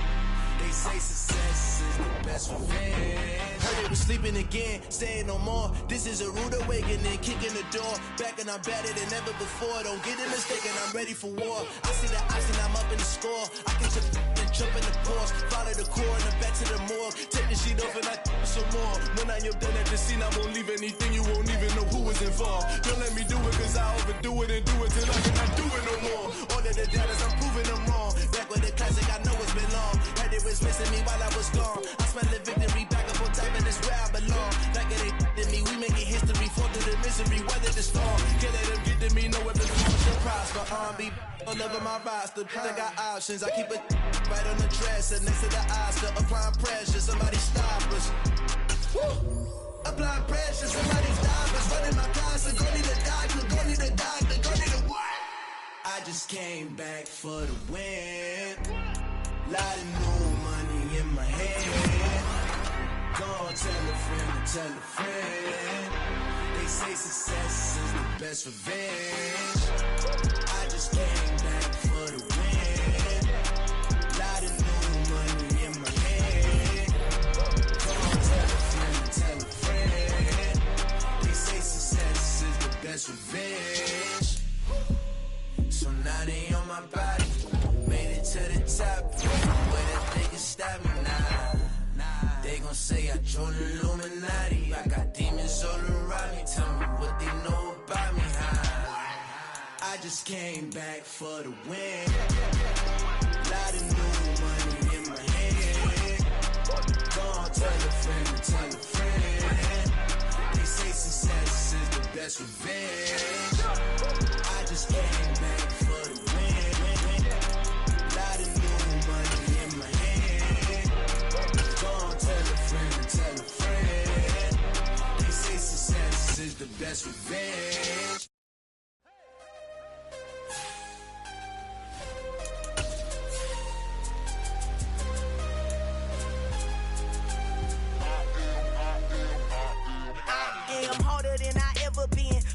They say success is the best revenge. Heard they was sleeping again, saying no more. This is a rude awakening, kicking the door. Back and I'm better than ever before. Don't get it mistaken, I'm ready for war. I see the option, I'm up in the score. I can jump in the course. Follow the core and the back to the morgue. Take the sheet off and I some more. When I am done at the scene, I won't leave anything. You won't even know who is involved. Don't let me do it, cause I overdo it and do it till I cannot do it no more. All of the doubters, I'm proving them wrong. Back with the classic, I know it's been long. Heard it was missing me while I was gone. I smell the victory back up on top, and it's where I belong. Like it ain't to me, we making history. Fall through the misery, weather the storm. Can't let them get to me, no weapons will prosper. R&B all over my roster. I got options, I keep it right on the dresser next to the Oscar. Applying pressure, somebody stop us. Woo! Applying pressure, somebody stop us. Running my closet, go need a doctor, go need a doctor, go need a what? I just came back for the win. Lot of new money in my hand. Gonna tell a friend. They say success is the best revenge. I just came back for the win. Lot of new money in my hand. Gonna tell a friend. They say success is the best revenge. So now they on my body. Made it to the top. Where that they can stop me now. They gon' say I joined the Illuminati. I got demons all around me. Tell me what they know about me. I just came back for the win. Lot of new money in my hand. Gonna tell a friend. They say success is the best revenge. I just came back for the win. Lot of new money in my hand. Gonna tell a friend. They say success is the best revenge.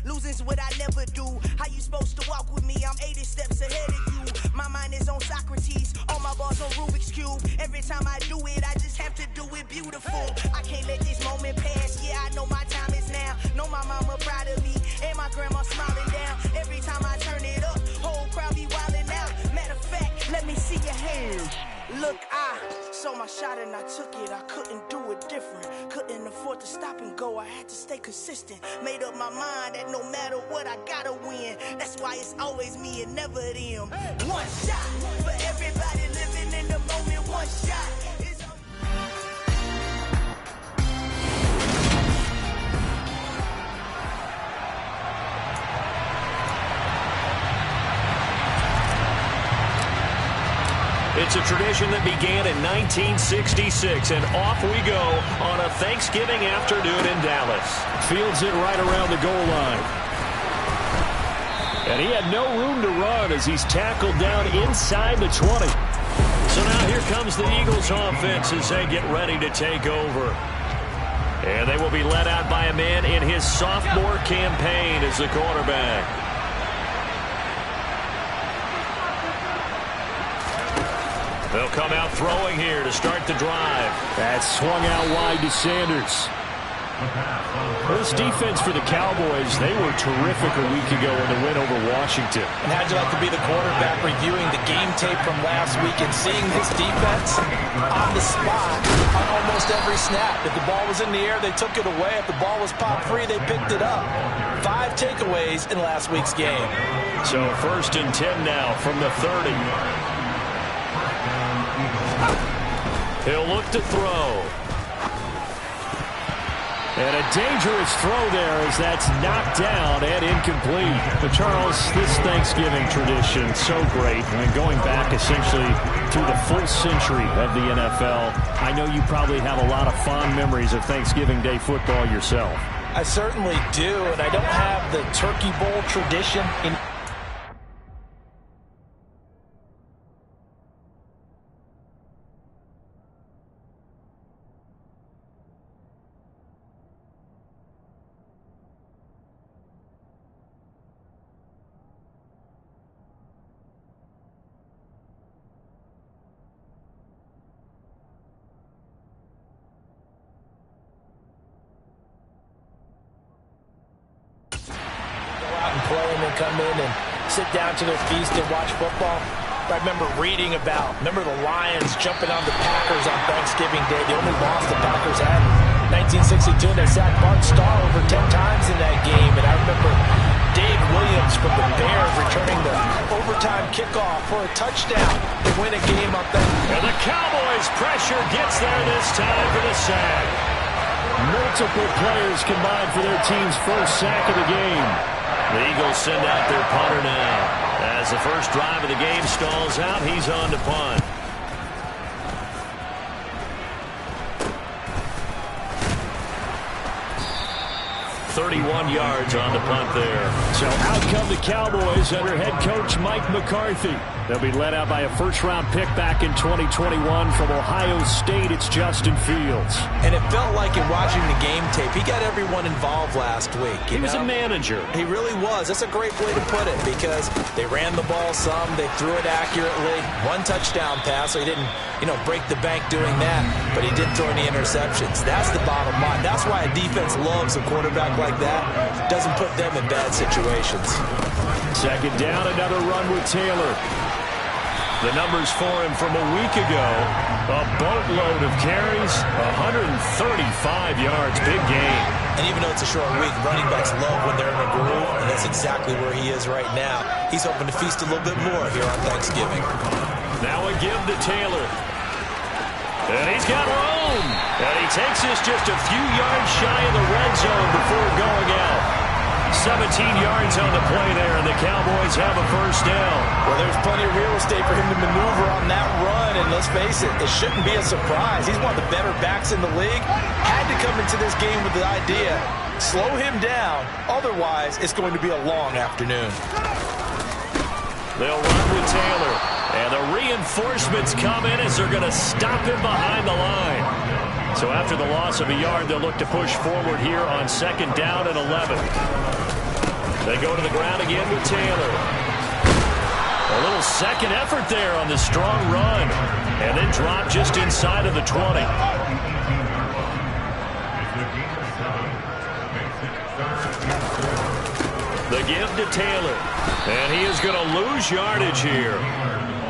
Losing's what I never do. How you supposed to walk with me? I'm 80 steps ahead of you. My mind is on Socrates, all my balls on Rubik's Cube. Every time I do it, I just have to do it beautiful. I can't let this moment pass. Yeah, I know my time is now. Know my mama proud of me, and my grandma smiling down. Every time I turn it up, whole crowd be wildin' out. Matter of fact, let me see your hands. Look, I saw my shot and I took it. I couldn't do it different. Couldn't afford to stop and go. I had to stay consistent. Made up my mind that no matter what, I gotta win. That's why it's always me and never them. One shot for everybody living in the moment. One shot. It's a tradition that began in 1966, and off we go on a Thanksgiving afternoon in Dallas. Fields it right around the goal line. And he had no room to run as he's tackled down inside the 20. So now here comes the Eagles offense as they get ready to take over. And they will be led out by a man in his sophomore campaign as the quarterback. They'll come out throwing here to start the drive. That swung out wide to Sanders. This defense for the Cowboys, they were terrific a week ago in the win over Washington. And how'd you like to be the quarterback reviewing the game tape from last week and seeing this defense on the spot on almost every snap? If the ball was in the air, they took it away. If the ball was popped free, they picked it up. 5 takeaways in last week's game. So 1st and 10 now from the 30. He'll look to throw. And a dangerous throw there as that's knocked down and incomplete. But Charles, this Thanksgiving tradition, so great. I mean, going back essentially through the full century of the NFL. I know you probably have a lot of fond memories of Thanksgiving Day football yourself. I certainly do, and I don't have the Turkey Bowl tradition in. Play and then come in and sit down to their feast and watch football. I remember reading about, the Lions jumping on the Packers on Thanksgiving Day. The only loss the Packers had in 1962. They sacked Bart Starr over 10 times in that game. And I remember Dave Williams from the Bears returning the overtime kickoff for a touchdown to win a game up there. And the Cowboys' pressure gets there this time for the sack. Multiple players combined for their team's first sack of the game. The Eagles send out their punter now. As the first drive of the game stalls out, he's on to punt. 31 yards on the punt there. So out come the Cowboys under head coach Mike McCarthy. They'll be led out by a first-round pick back in 2021 from Ohio State. It's Justin Fields. And it felt like in watching the game tape, he got everyone involved last week. He was a manager. He really was. That's a great way to put it because they ran the ball some, they threw it accurately. One touchdown pass, so he didn't, break the bank doing that, but he didn't throw any interceptions. That's the bottom line. That's why a defense loves a quarterback like that. Doesn't put them in bad situations. Second down, another run with Taylor. The numbers for him from a week ago, a boatload of carries, 135 yards, big game. And even though it's a short week, running backs love when they're in a groove, and that's exactly where he is right now. He's hoping to feast a little bit more here on Thanksgiving. Now a give to Taylor. And he's got room. And he takes us just a few yards shy of the red zone before going out. 17 yards on the play there, and the Cowboys have a first down. Well, there's plenty of real estate for him to maneuver on that run, and let's face it, it shouldn't be a surprise. He's one of the better backs in the league. Had to come into this game with the idea, slow him down, otherwise it's going to be a long afternoon. They'll run with Taylor, and the reinforcements come in as they're going to stop him behind the line. So after the loss of a yard, they'll look to push forward here on second down and 11. They go to the ground again with Taylor. A little second effort there on the strong run. And then drop just inside of the 20. The give to Taylor. And he is going to lose yardage here.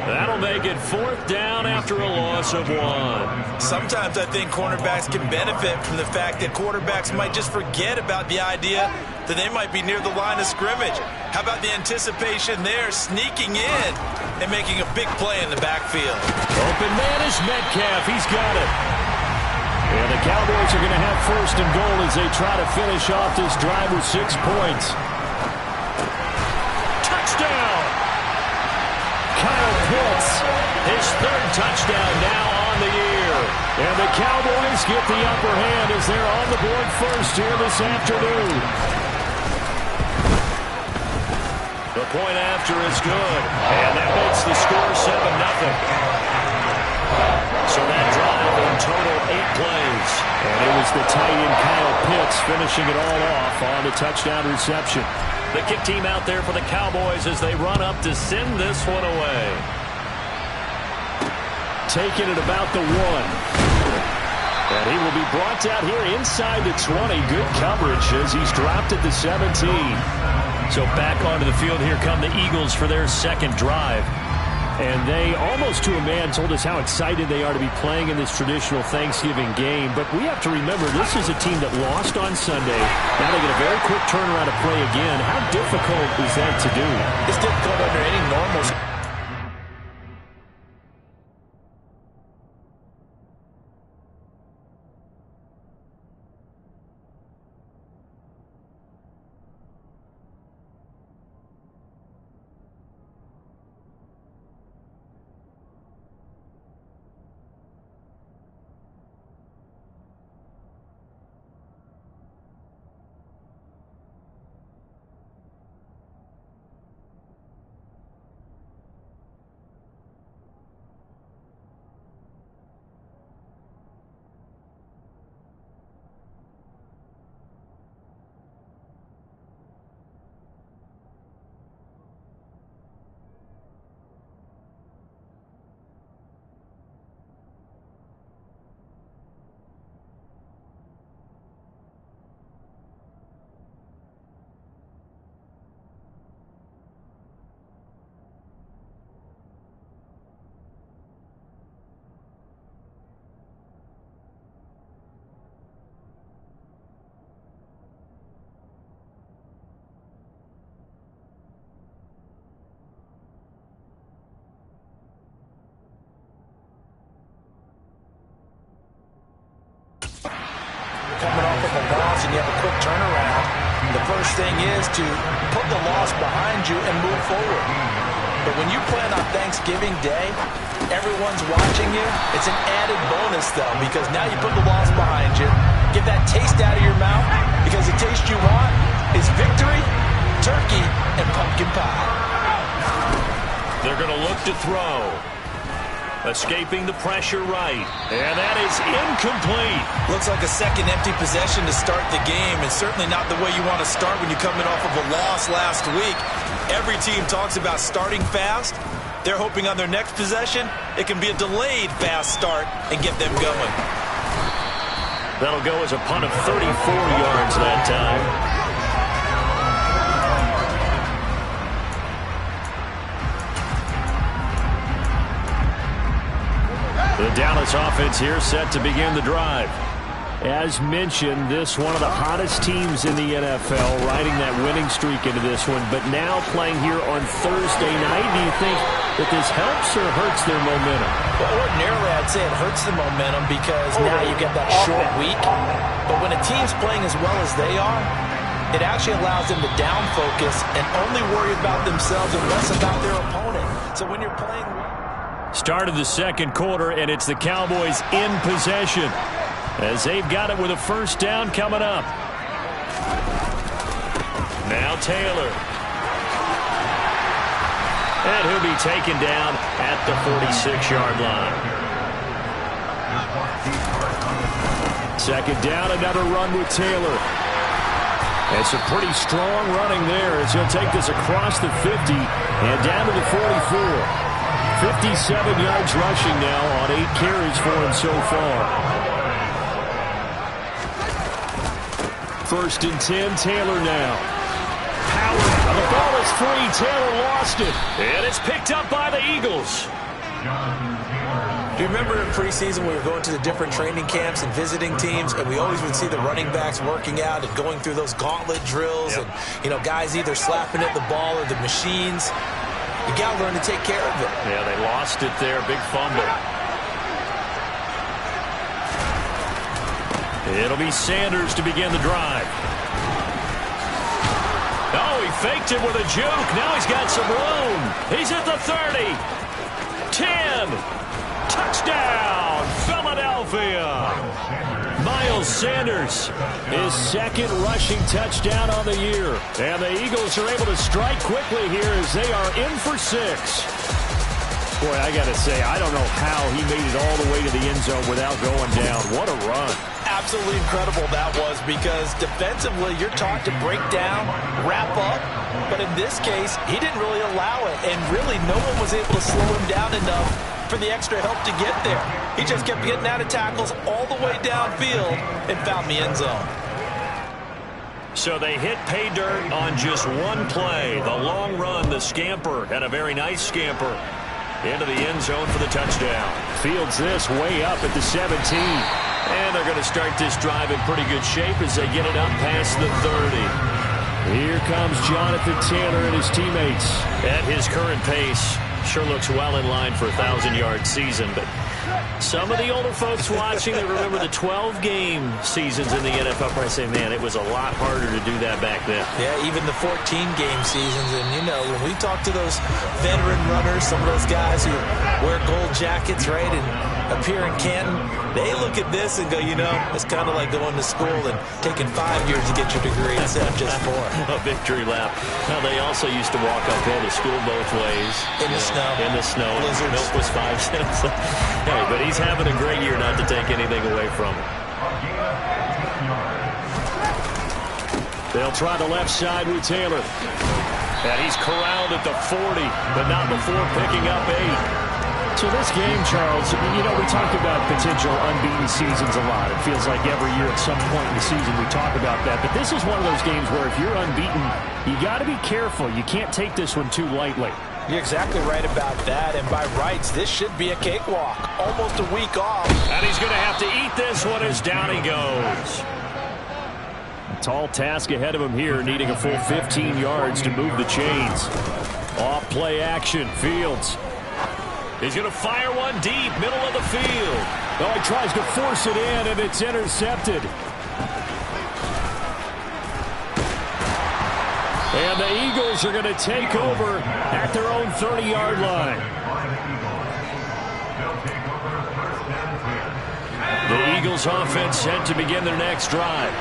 That'll make it fourth down after a loss of 1. Sometimes I think cornerbacks can benefit from the fact that quarterbacks might just forget about the idea that they might be near the line of scrimmage. How about the anticipation there, sneaking in and making a big play in the backfield? Open man is Metcalf. He's got it. And the Cowboys are going to have first and goal as they try to finish off this drive with 6 points. Touchdown! Kyle Pitts, his third touchdown now on the year. And the Cowboys get the upper hand as they're on the board first here this afternoon. The point after is good, and that makes the score 7-0. So that drive in total 8 plays. And it was the tight end Kyle Pitts finishing it all off on the touchdown reception. The kick team out there for the Cowboys as they run up to send this one away. Taking it about the 1. And he will be brought down here inside the 20. Good coverage as he's dropped at the 17. So back onto the field here come the Eagles for their second drive. And they, almost to a man, told us how excited they are to be playing in this traditional Thanksgiving game. But we have to remember, this is a team that lost on Sunday. Now they get a very quick turnaround to play again. How difficult is that to do? It's difficult under any normal. coming off of a loss and you have a quick turnaround, the first thing is to put the loss behind you and move forward. But when you plan on Thanksgiving Day, everyone's watching you. It's an added bonus, though, because now you put the loss behind you. Get that taste out of your mouth, because the taste you want is victory, turkey, and pumpkin pie. They're going to look to throw. Escaping the pressure right. And that is incomplete. Looks like a second empty possession to start the game, and certainly not the way you want to start when you're coming off of a loss last week. Every team talks about starting fast. They're hoping on their next possession, it can be a delayed fast start and get them going. That'll go as a punt of 34 yards that time. The Dallas offense here set to begin the drive. As mentioned, this one of the hottest teams in the NFL, riding that winning streak into this one, but now playing here on Thursday night. Do you think that this helps or hurts their momentum? Well, ordinarily, I'd say it hurts the momentum because now you get that short week. But when a team's playing as well as they are, it actually allows them to down focus and only worry about themselves and less about their opponent. So when you're playing... Start of the second quarter, and it's the Cowboys in possession as they've got it with a first down coming up. Now Taylor. And he'll be taken down at the 46-yard line. Second down, another run with Taylor. And some pretty strong running there as he'll take this across the 50 and down to the 44. 57 yards rushing now on 8 carries for him so far. First and 10, Taylor now. Howard, the ball is free. Taylor lost it. And it's picked up by the Eagles. Do you remember in preseason we were going to the different training camps and visiting teams, and we always would see the running backs working out and going through those gauntlet drills, and, you know, guys either slapping at the ball or the machines. You got to learn to take care of it. Yeah, they lost it there. Big fumble. It'll be Sanders to begin the drive. Oh, he faked it with a juke. Now he's got some room. He's at the 30. 10. Touchdown, Philadelphia. Miles Sanders, his second rushing touchdown on the year. And the Eagles are able to strike quickly here as they are in for 6. Boy, I got to say, I don't know how he made it all the way to the end zone without going down. What a run. Absolutely incredible that was, because defensively you're taught to break down, wrap up, but in this case he didn't really allow it, and really no one was able to slow him down enough for the extra help to get there. He just kept getting out of tackles all the way downfield and found the end zone. So they hit pay dirt on just one play. The long run, the scamper, and a very nice scamper into the end zone for the touchdown. Fields this way up at the 17. And they're going to start this drive in pretty good shape as they get it up past the 30. Here comes Jonathan Taylor and his teammates. At his current pace, sure looks well in line for a 1,000-yard season, but some of the older folks watching that remember the 12-game seasons in the NFL probably say, man, it was a lot harder to do that back then. Yeah, even the 14-game seasons. And, you know, when we talk to those veteran runners, some of those guys who wear gold jackets, right, and appear in Canton, they look at this and go, you know, it's kind of like going to school and taking 5 years to get your degree instead of just 4. A victory lap. Now, they also used to walk uphill to school both ways. In the snow. In the snow. Blizzards. Milk was 5 cents. Hey, but he's having a great year, not to take anything away from him. They'll try the left side with Taylor. And he's corralled at the 40, but not before picking up 8. So this game, Charles, you know, we talk about potential unbeaten seasons a lot. It feels like every year at some point in the season we talk about that. But this is one of those games where if you're unbeaten, you got to be careful. You can't take this one too lightly. You're exactly right about that. And by rights, this should be a cakewalk. Almost a week off. And he's going to have to eat this one as down he goes. A tall task ahead of him here, needing a full 15 yards to move the chains. Off play action, Fields. He's going to fire one deep, middle of the field. Oh, he tries to force it in, and it's intercepted. And the Eagles are going to take over at their own 30-yard line. The Eagles offense set to begin their next drive.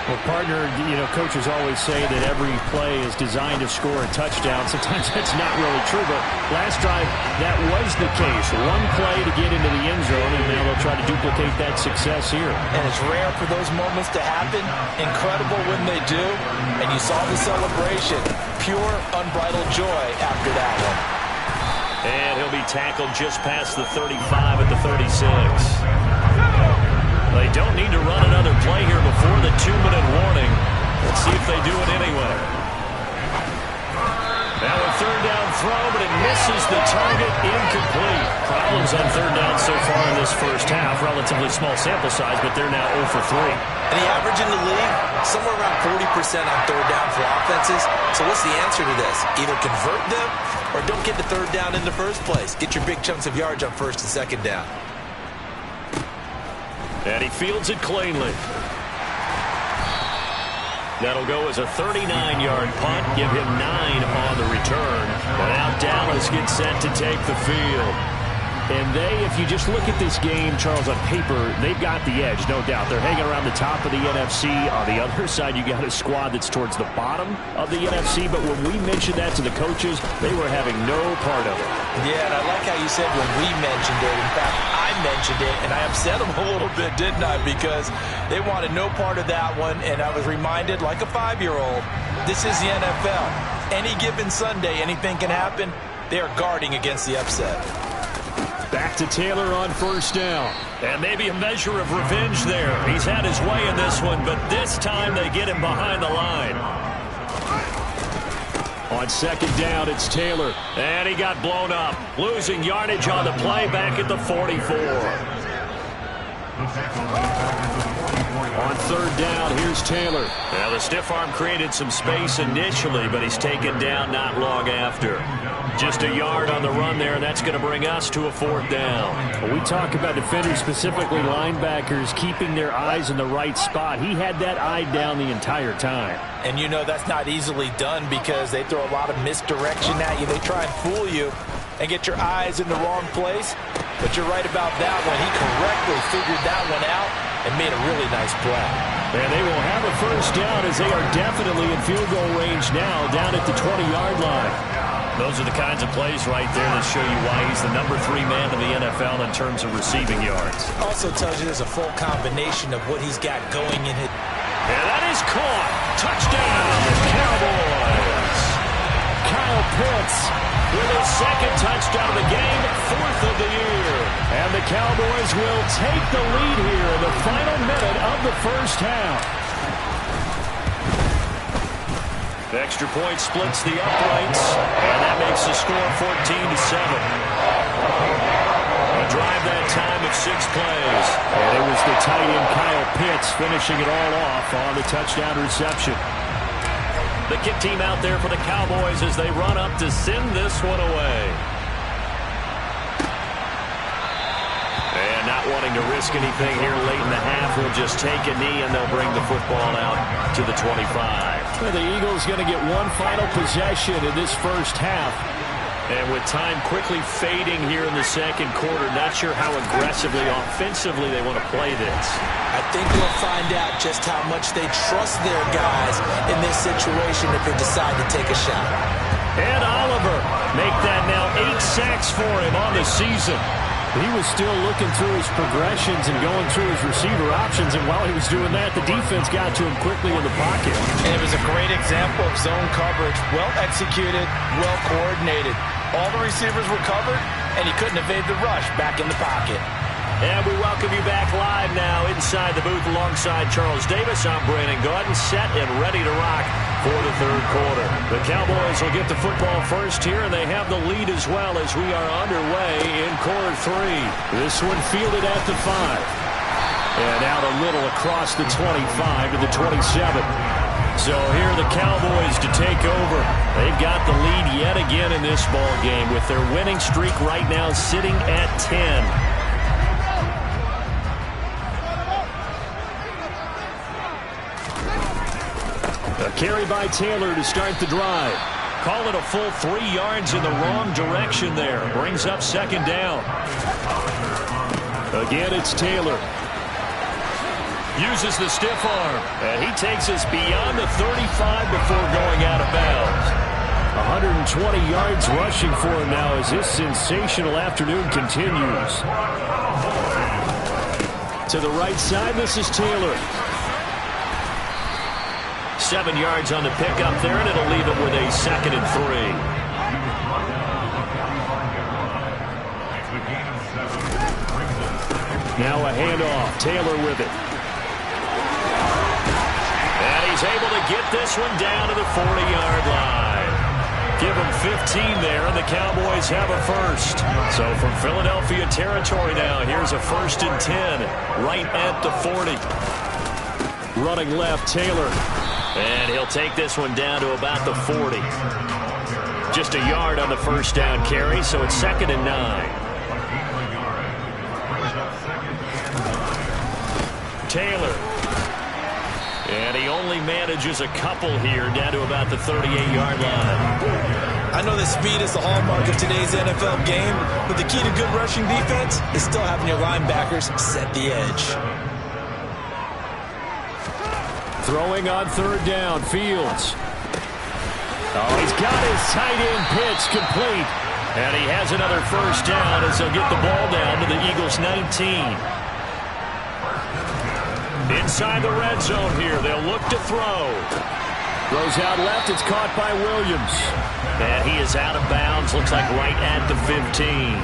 Well, partner, coaches always say that every play is designed to score a touchdown. Sometimes that's not really true, but last drive, that was the case. One play to get into the end zone, and now they'll try to duplicate that success here. And it's rare for those moments to happen. Incredible when they do. And you saw the celebration. Pure, unbridled joy after that one. And he'll be tackled just past the 35 at the 36. They don't need to run another play here before the 2-minute warning. Let's see if they do it anyway. Now a third down throw, but it misses the target, incomplete. Problems on third down so far in this first half. Relatively small sample size, but they're now 0 for 3. And the average in the league, somewhere around 40% on third down for offenses. So what's the answer to this? Either convert them or don't get the third down in the first place. Get your big chunks of yards on first and second down. And he fields it cleanly. That'll go as a 39-yard punt. Give him 9 on the return. And now Dallas gets set to take the field. And if you just look at this game, Charles, on paper, they've got the edge, no doubt. They're hanging around the top of the NFC. On the other side, you got a squad that's towards the bottom of the NFC. But when we mentioned that to the coaches, they were having no part of it. Yeah, and I like how you said when we mentioned it. In fact, I mentioned it, and I upset them a little bit, didn't I? Because they wanted no part of that one, and I was reminded, like a 5-year-old, this is the NFL. Any given Sunday, anything can happen. They are guarding against the upset. Back to Taylor on first down. And maybe a measure of revenge there. He's had his way in this one, but this time they get him behind the line. On second down, it's Taylor. And he got blown up. Losing yardage on the play back at the 44. On third down, here's Taylor. Now the stiff arm created some space initially, but he's taken down not long after. Just a yard on the run there, and that's going to bring us to a fourth down. When we talk about defenders, specifically linebackers, keeping their eyes in the right spot, he had that eye down the entire time. And you know that's not easily done because they throw a lot of misdirection at you. They try and fool you and get your eyes in the wrong place. But you're right about that one. He correctly figured that one out and made a really nice play. And they will have a first down as they are definitely in field goal range now, down at the 20-yard line. Those are the kinds of plays right there that show you why he's the number 3 man in the NFL in terms of receiving yards. Also tells you there's a full combination of what he's got going in it. And that is caught. Touchdown, Cowboys. Kyle Pitts with his second touchdown of the game, 4th of the year. And the Cowboys will take the lead here in the final minute of the first half. The extra point splits the uprights, and that makes the score 14-7. A drive that time of 6 plays. And it was the tight end Kyle Pitts finishing it all off on the touchdown reception. The kick team out there for the Cowboys as they run up to send this one away. And not wanting to risk anything here late in the half, we'll just take a knee and they'll bring the football out to the 25. Well, the Eagles going to get one final possession in this first half. And with time quickly fading here in the second quarter, not sure how aggressively, offensively they want to play this. I think we'll find out just how much they trust their guys in this situation if they decide to take a shot. And Oliver make that now 8 sacks for him on the season. He was still looking through his progressions and going through his receiver options, and while he was doing that, the defense got to him quickly in the pocket. And it was a great example of zone coverage, well executed, well coordinated. All the receivers were covered, and he couldn't evade the rush back in the pocket. And we welcome you back live now inside the booth alongside Charles Davis. I'm Brandon Gaudin, set and ready to rock for the third quarter. The Cowboys will get the football first here, and they have the lead as well as we are underway in quarter 3. This one fielded at the 5. And out a little across the 25 to the 27. So here are the Cowboys to take over. They've got the lead yet again in this ball game with their winning streak right now sitting at 10. The Carry by Taylor to start the drive. Call it a full 3 yards in the wrong direction there. Brings up second down. Again, it's Taylor. Uses the stiff arm. And he takes us beyond the 35 before going out of bounds. 120 yards rushing for him now as this sensational afternoon continues. To the right side, this is Taylor. 7 yards on the pickup there, and it'll leave it with a 2nd and 3. Now a handoff. Taylor with it. And he's able to get this one down to the 40-yard line. Give him 15 there, and the Cowboys have a first. So from Philadelphia territory now, here's a 1st and 10, right at the 40. Running left, Taylor. And he'll take this one down to about the 40. Just a yard on the first down carry, so it's 2nd and 9. Taylor. And he only manages a couple here down to about the 38-yard line. I know that speed is the hallmark of today's NFL game, but the key to good rushing defense is still having your linebackers set the edge. Throwing on 3rd down, Fields. Oh, he's got his tight end pitch complete. And he has another first down as he'll get the ball down to the Eagles' 19. Inside the red zone here, they'll look to throw. Throws out left, it's caught by Williams. And he is out of bounds, looks like right at the 15.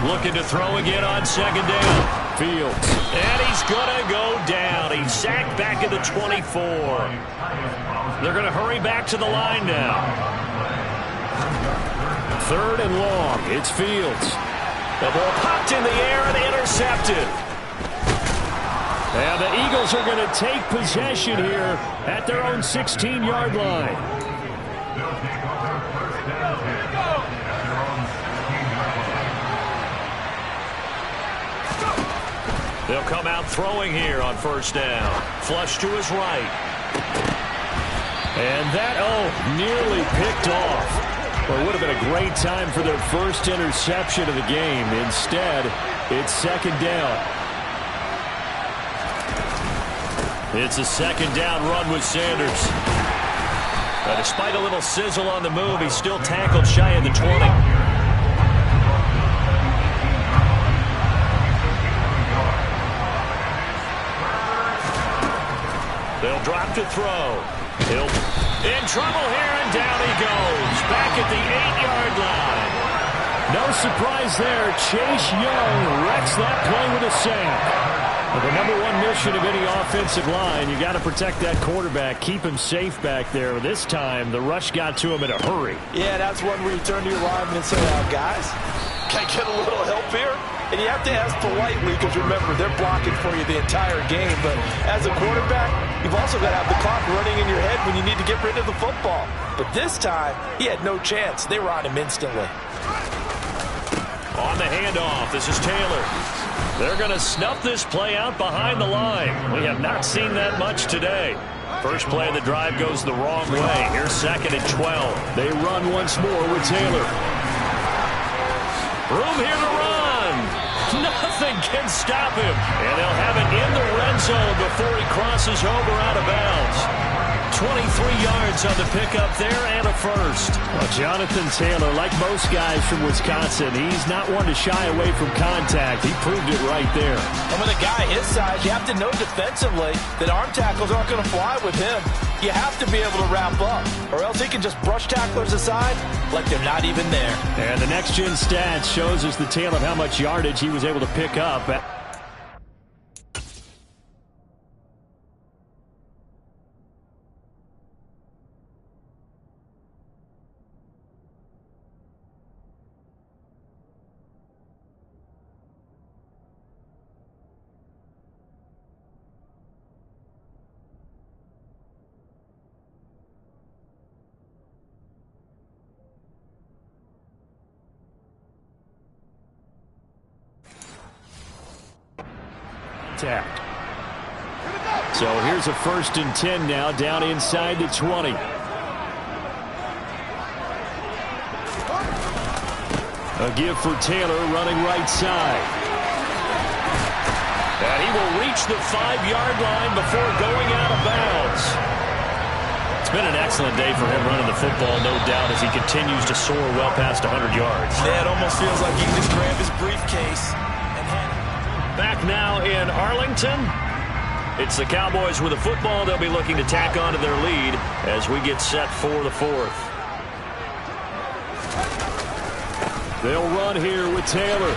Looking to throw again on 2nd down. Fields. And he's going to go down. He's sacked back at the 24. They're going to hurry back to the line now. 3rd and long. It's Fields. The ball popped in the air and intercepted. And the Eagles are going to take possession here at their own 16-yard line. They'll come out throwing here on 1st down. Flush to his right. And that, nearly picked off. Well, it would have been a great time for their first interception of the game. Instead, it's 2nd down. It's a 2nd down run with Sanders. But despite a little sizzle on the move, he's still tackled shy of the 20. They'll drop to throw. He'll in trouble here, and down he goes. Back at the 8-yard line. No surprise there. Chase Young wrecks that play with a sack. Well, the #1 mission of any offensive line, you got to protect that quarterback, keep him safe back there. This time, the rush got to him in a hurry. Yeah, that's one where you turn to your lineman and say, guys, can I get a little help here? And you have to ask politely because, remember, they're blocking for you the entire game. But as a quarterback, you've also got to have the clock running in your head when you need to get rid of the football. But this time, he had no chance. They were on him instantly. On the handoff, this is Taylor. They're going to snuff this play out behind the line. We have not seen that much today. First play of the drive goes the wrong way. Here's 2nd and 12. They run once more with Taylor. Room here to run. Nothing can stop him. And they'll have it in the red zone before he crosses over out of bounds. 23 yards on the pickup there and a first. Well, Jonathan Taylor, like most guys from Wisconsin, he's not one to shy away from contact. He proved it right there. And with a guy his size, you have to know defensively that arm tackles aren't going to fly with him. You have to be able to wrap up, or else he can just brush tacklers aside like they're not even there. And the next-gen stats shows us the tale of how much yardage he was able to pick up. So here's a 1st and 10 now, down inside the 20. A give for Taylor, running right side. And he will reach the 5-yard line before going out of bounds. It's been an excellent day for him running the football, no doubt, as he continues to soar well past 100 yards. Yeah, it almost feels like he can just grab his briefcase and head. Back now in Arlington. It's the Cowboys with the football. They'll be looking to tack on to their lead as we get set for the 4th. They'll run here with Taylor.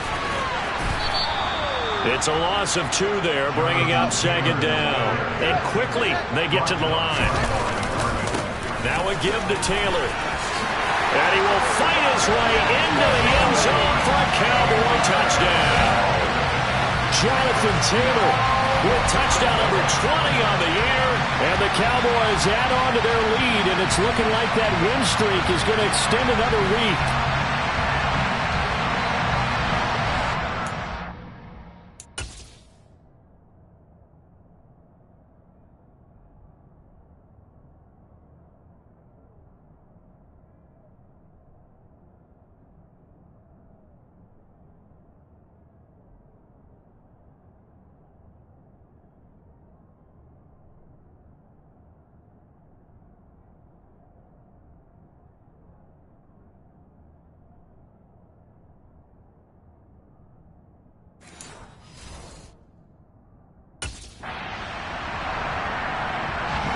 It's a loss of 2 there, bringing up 2nd down. And quickly they get to the line. Now a give to Taylor. And he will fight his way into the end zone for a Cowboy touchdown. Jonathan Taylor with touchdown number 20 on the year. And the Cowboys add on to their lead, and it's looking like that win streak is going to extend another week.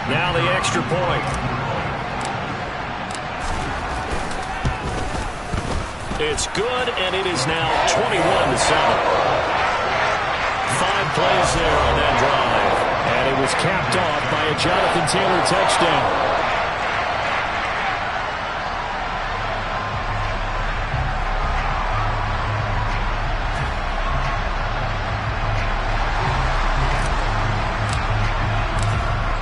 Now the extra point. It's good, and it is now 21-7. 5 plays there on that drive. And it was capped off by a Jonathan Taylor touchdown.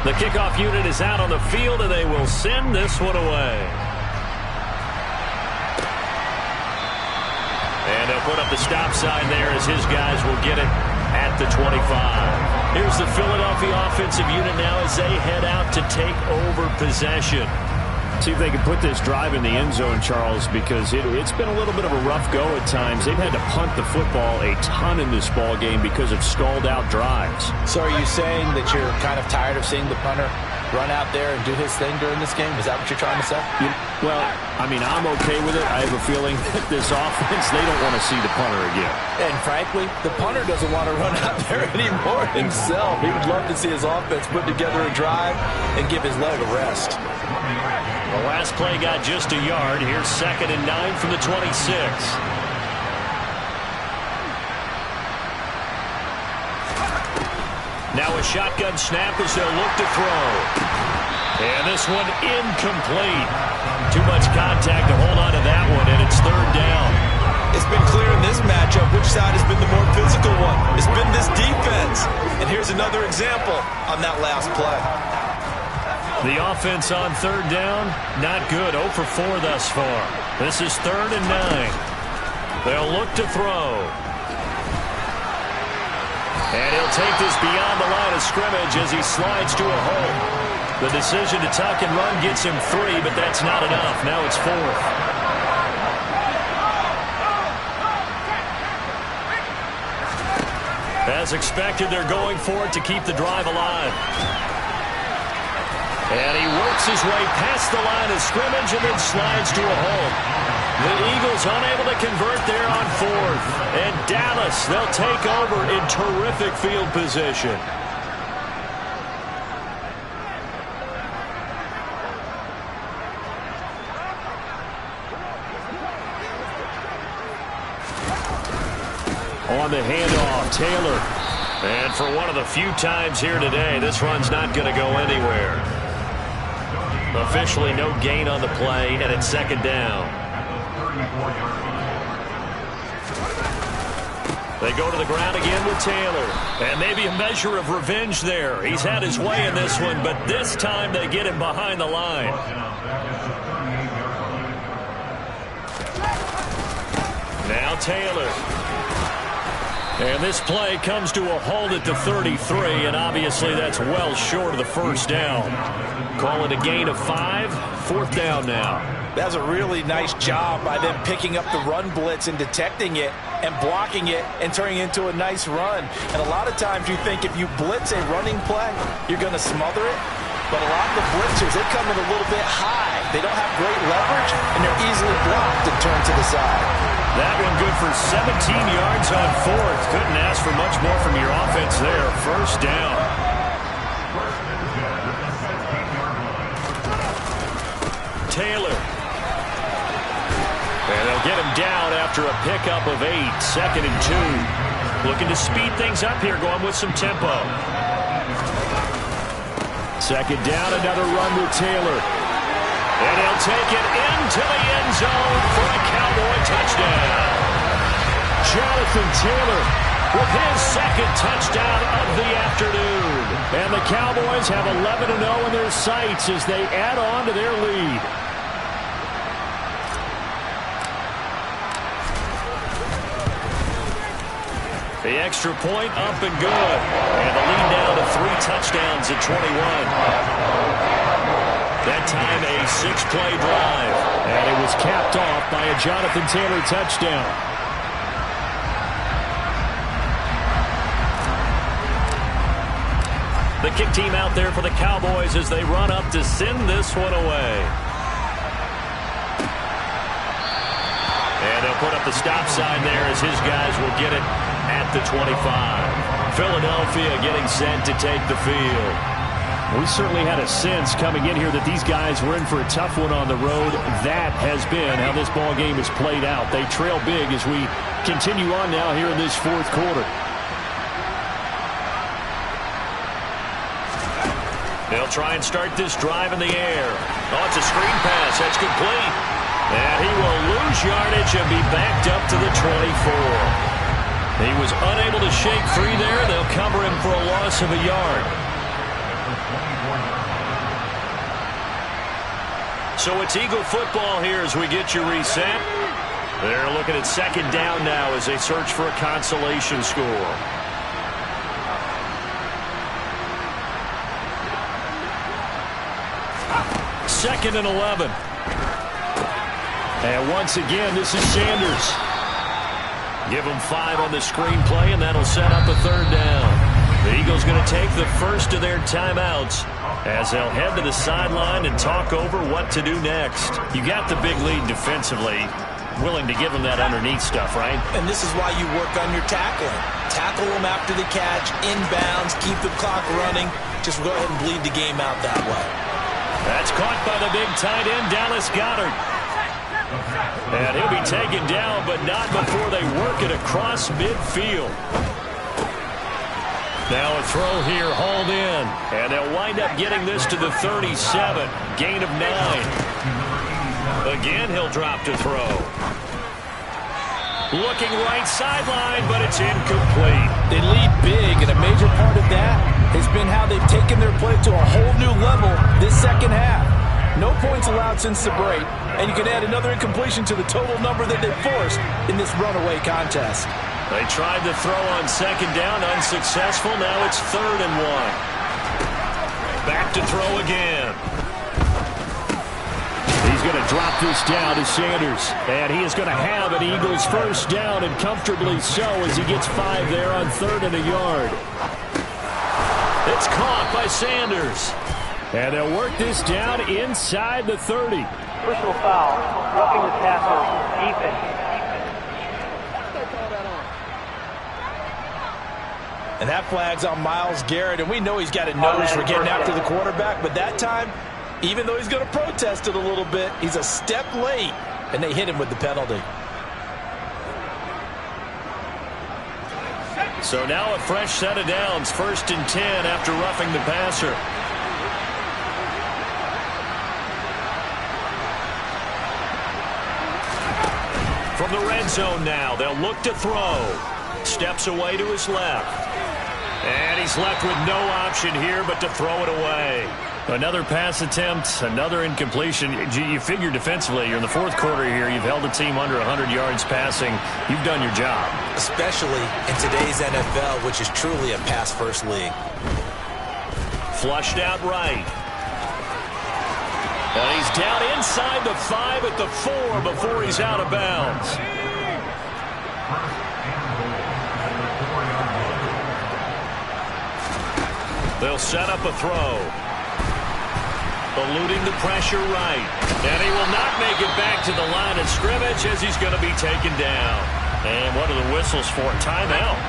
The kickoff unit is out on the field, and they will send this one away. And they'll put up the stop sign there as his guys will get it at the 25. Here's the Philadelphia offensive unit now as they head out to take over possession. See if they can put this drive in the end zone, Charles, because it's been a little bit of a rough go at times. They've had to punt the football a ton in this ball game because of stalled-out drives. So are you saying that you're kind of tired of seeing the punter run out there and do his thing during this game? Is that what you're trying to say? Well, I mean, I'm okay with it. I have a feeling that this offense, they don't want to see the punter again. And frankly, the punter doesn't want to run out there anymore himself. He would love to see his offense put together a drive and give his leg a rest. The last play got just a yard. Here's 2nd and 9 from the 26. Now a shotgun snap as they'll look to throw. And this one incomplete. Too much contact to hold on to that one, and it's 3rd down. It's been clear in this matchup which side has been the more physical one. It's been this defense. And here's another example on that last play. The offense on 3rd down, not good. 0 for 4 thus far. This is 3rd and 9. They'll look to throw. And he'll take this beyond the line of scrimmage as he slides to a hole. The decision to tuck and run gets him 3, but that's not enough. Now it's 4th. As expected, they're going for it to keep the drive alive. And he works his way past the line of scrimmage and then slides to a hole. The Eagles unable to convert there on 4th. And Dallas, they'll take over in terrific field position. On the handoff, Taylor. And for one of the few times here today, this run's not going to go anywhere. Officially no gain on the play, and it's 2nd down. They go to the ground again with Taylor. And maybe a measure of revenge there. He's had his way in this one, but this time they get him behind the line. Now Taylor. And this play comes to a halt at the 33, and obviously that's well short of the first down. Call it a gain of 5, 4th down now. That's a really nice job by them picking up the run blitz and detecting it and blocking it and turning it into a nice run. And a lot of times you think if you blitz a running play, you're going to smother it. But a lot of the blitzers, they come in a little bit high. They don't have great leverage, and they're easily blocked and turned to the side. That one good for 17 yards on 4th. Couldn't ask for much more from your offense there. First down. Taylor. And they'll get him down after a pickup of 8. 2nd and 2. Looking to speed things up here, going with some tempo. 2nd down, another run with Taylor. And he'll take it into the end zone for a Cowboy touchdown. Jonathan Taylor with his 2nd touchdown of the afternoon. And the Cowboys have 11-0 in their sights as they add on to their lead. The extra point up and good. And the lead down to 3 touchdowns at 21. That time a 6-play drive. And it was capped off by a Jonathan Taylor touchdown. The kick team out there for the Cowboys as they run up to send this one away. And they'll put up the stop sign there as his guys will get it at the 25. Philadelphia getting set to take the field. We certainly had a sense coming in here that these guys were in for a tough one on the road. That has been how this ball game has played out. They trail big as we continue on now here in this 4th quarter. They'll try and start this drive in the air. Oh, it's a screen pass. That's complete. And he will lose yardage and be backed up to the 24. He was unable to shake free there. They'll cover him for a loss of a yard. So it's Eagle football here as we get you reset. They're looking at 2nd down now as they search for a consolation score. Second and 11. And once again, this is Sanders. Give them 5 on the screenplay, and that'll set up a 3rd down. The Eagles going to take the first of their timeouts as they'll head to the sideline and talk over what to do next. You got the big lead defensively. Willing to give them that underneath stuff, right? And this is why you work on your tackling. Tackle them after the catch, inbounds, keep the clock running. Just go ahead and bleed the game out that way. That's caught by the big tight end, Dallas Goedert. And he'll be taken down, but not before they work it across midfield. Now a throw here, hauled in. And they'll wind up getting this to the 37. Gain of 9. Again, he'll drop to throw. Looking right sideline, but it's incomplete. They lead big, and a major part of that has been how they've taken their play to a whole new level this second half. No points allowed since the break, and you can add another incompletion to the total number that they forced in this runaway contest. They tried to throw on 2nd down, unsuccessful. Now it's 3rd and 1. Back to throw again. He's going to drop this down to Sanders, and he is going to have an Eagles first down, and comfortably so as he gets 5 there on 3rd and a yard. It's caught by Sanders. And they'll work this down inside the 30. Personal foul, roughing the passer, defense. And that flag's on Myles Garrett, and we know he's got a nose for getting after the quarterback, but that time, even though he's going to protest it a little bit, he's a step late, and they hit him with the penalty. So now a fresh set of downs, 1st and 10 after roughing the passer. From the red zone now, they'll look to throw. Steps away to his left. And he's left with no option here but to throw it away. Another pass attempt, another incompletion. You figure defensively, you're in the fourth quarter here. You've held a team under 100 yards passing. You've done your job. Especially in today's NFL, which is truly a pass-first league. Flushed out right. And he's down inside the 5 at the 4 before he's out of bounds. They'll set up a throw. Eluding the pressure right. And he will not make it back to the line of scrimmage as he's going to be taken down. And what are the whistles for? Timeout.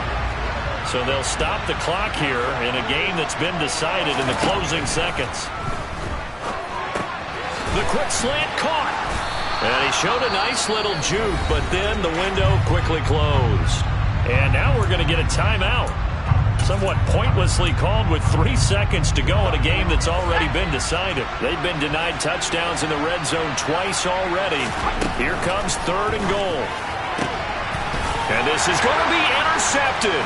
So they'll stop the clock here in a game that's been decided in the closing seconds. The quick slant caught. And he showed a nice little juke, but then the window quickly closed. And now we're going to get a timeout. Somewhat pointlessly called with 3 seconds to go in a game that's already been decided. They've been denied touchdowns in the red zone twice already. Here comes 3rd and goal. And this is going to be intercepted.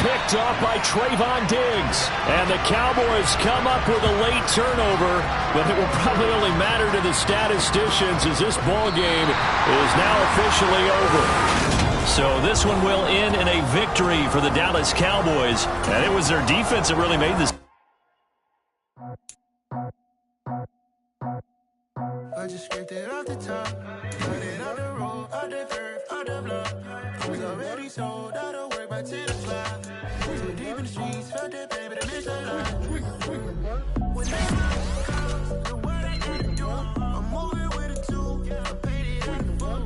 Picked off by Trayvon Diggs. And the Cowboys come up with a late turnover, but it will probably only matter to the statisticians as this ball game is now officially over. So this one will end in a victory for the Dallas Cowboys. And it was their defense that really made this. I just scraped it off the top, cut it off the road, off the curve, off the block. Was already sold, out of work by 10 o'clock. So deep in the streets, felt that pain, but I missed a lot. When they come, the what I gotta do, I'm moving with a 2, I paid it at the book.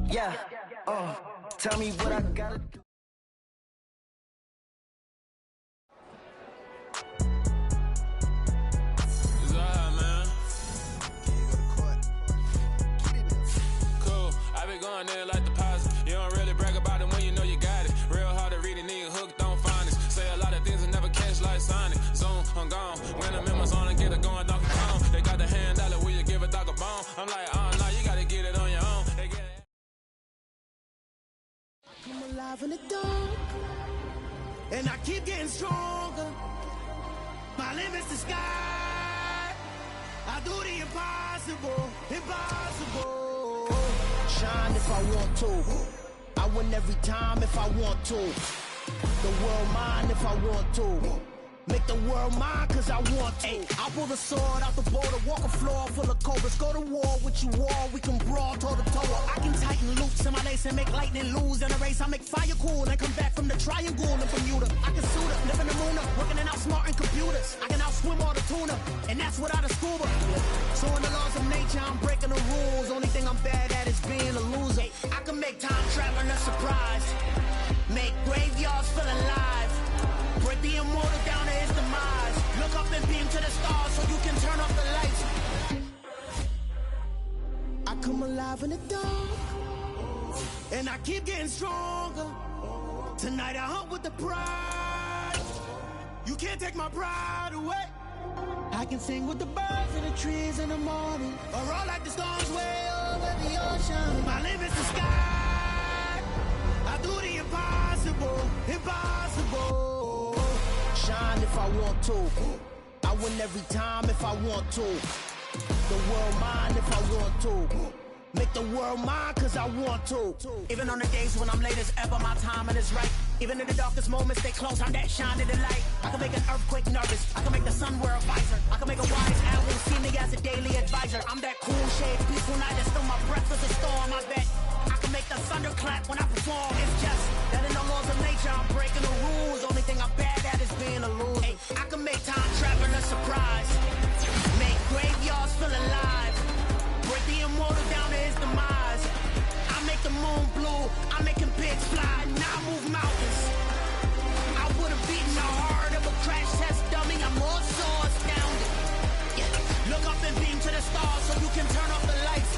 Yeah, tell me what I gotta do. Going there like deposit. You don't really brag about it when you know you got it. Real hard to read, a nigga hooked on finest. Say a lot of things and never catch like Sonic. Zone, I'm gone. When I'm in my zone and get it going, Donkey Kong. They got the hand dollar, will you give a dog a bone? I'm like, oh, no, you gotta get it on your own. They get it. I'm alive in the dark, and I keep getting stronger. My limit's the sky. I do the impossible, impossible. Shine if I want to. I win every time if I want to. The world mine if I want to. Make the world mine cause I want to. I pull the sword out the border, walk a floor full of cobras. Go to war with you all, we can brawl toe to toe. I can tighten loops in my lace and make lightning lose in a race. I make fire cool and come back from the triangle in Bermuda. I can suit up, live in the moon up, working and outsmarting computers. I can outswim all the tuna, and that's without a scuba. So in the laws of nature, I'm breaking the rules. Only thing I'm bad at is being a loser. I can make time traveling a surprise. Make graveyards feel alive. Break the immortal down to his demise. Look up and beam to the stars so you can turn off the lights. I come alive in the dark, and I keep getting stronger. Tonight I hunt with the pride. You can't take my pride away. I can sing with the birds and the trees in the morning, or roll like the storms way over the ocean. My limit's the sky. I do the impossible, impossible. Shine if I want to. I win every time if I want to. The world mine if I want to. Make the world mine cause I want to. Even on the days when I'm late as ever, my timing is right. Even in the darkest moments, stay close, I'm that shine in the light. I can make an earthquake nervous, I can make the sun wear a visor. I can make a wise owl see me as a daily advisor. I'm that cool shade, peaceful night, and still my breath is a storm, I bet. I can make the thunder clap when I perform. It's just that in the laws of nature, I'm breaking the rules. Only thing I'm bad at is being a loser. Hey, I can make time traveling a surprise. Make graveyards feel alive. Break the immortal down to his demise. I make the moon blue. I make him pigs fly. Now I move mountains. I would have beaten the heart of a crash test dummy. I'm more so astounded. Yeah. Look up and beam to the stars so you can turn off the lights.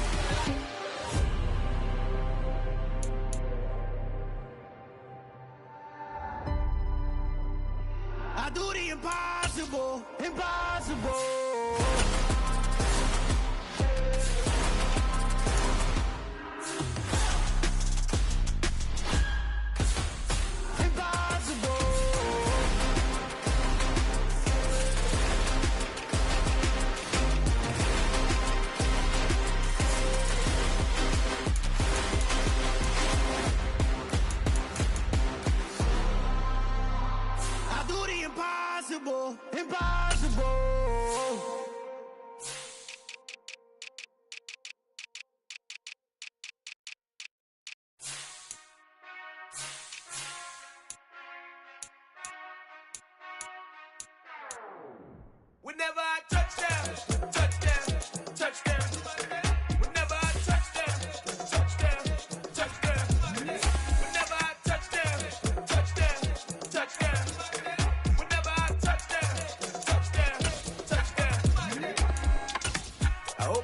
I do the impossible, impossible.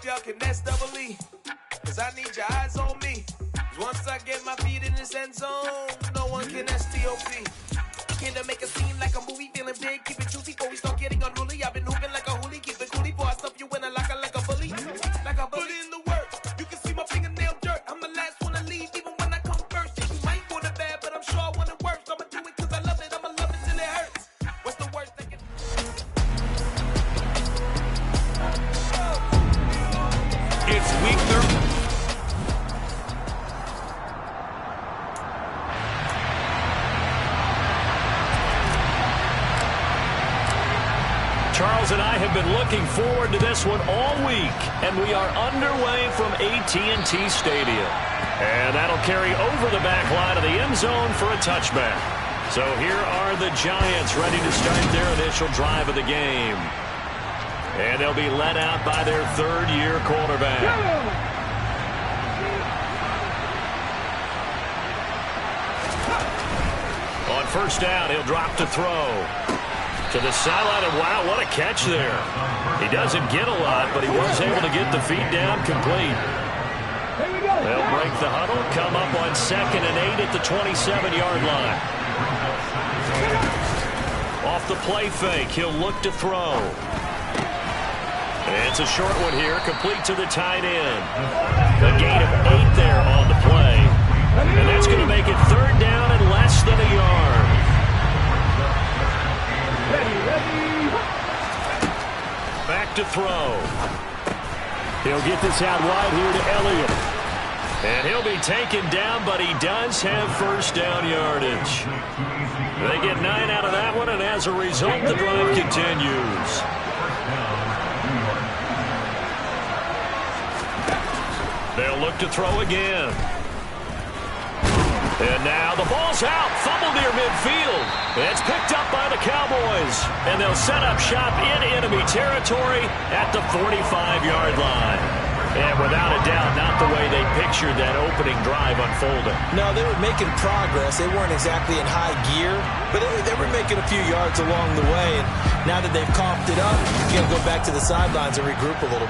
if y'all can next double E. Cause I need your eyes on me. Once I get my feet in this end zone, no one can STOP. Here to make a scene like a movie, feeling big, keep it juicy before we start getting unruly. I've been hooping like a hoolie, keep it coolie before I stuff you in a locker like a bully. Like a bully in the work, you can see my fingernail dirt. I'm the last one to leave, even when I come first. Yeah, you might want it bad, but I'm sure I want it worse. I'ma do it cause I love it, I'ma love it till it hurts. What's the worst that can... It's week 13. Charles and I have been looking forward to this one all week, and we are underway from AT&T Stadium. And that'll carry over the back line of the end zone for a touchback. So here are the Giants ready to start their initial drive of the game. And they'll be led out by their third-year quarterback. On first down, he'll drop to throw. To the sideline, and wow, what a catch there. He doesn't get a lot, but he was able to get the feet down complete. They'll break the huddle, come up on 2nd and 8 at the 27-yard line. Off the play fake, he'll look to throw. And it's a short one here, complete to the tight end. A gain of 8 there on the play. And that's going to make it third down and less than a yard. Back to throw. He'll get this out wide here to Elliott. And he'll be taken down, but he does have first down yardage. They get 9 out of that one, and as a result, the drive continues. They'll look to throw again. And now the ball's out. Fumble near midfield. It's picked up by the Cowboys. And they'll set up shop in enemy territory at the 45-yard line. And without a doubt, not the way they pictured that opening drive unfolding. No, they were making progress. They weren't exactly in high gear, but they were making a few yards along the way. And now that they've coughed it up, you got to go back to the sidelines and regroup a little.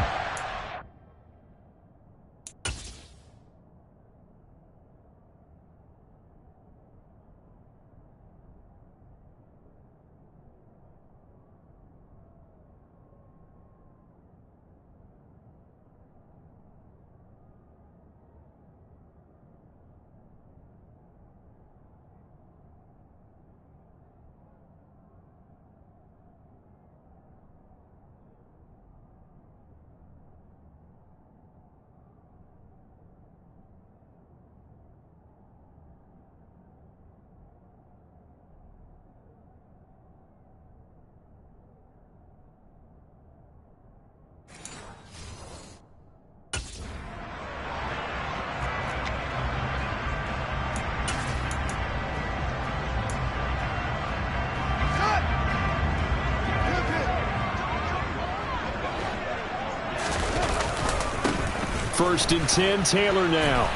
First and 10, Taylor now.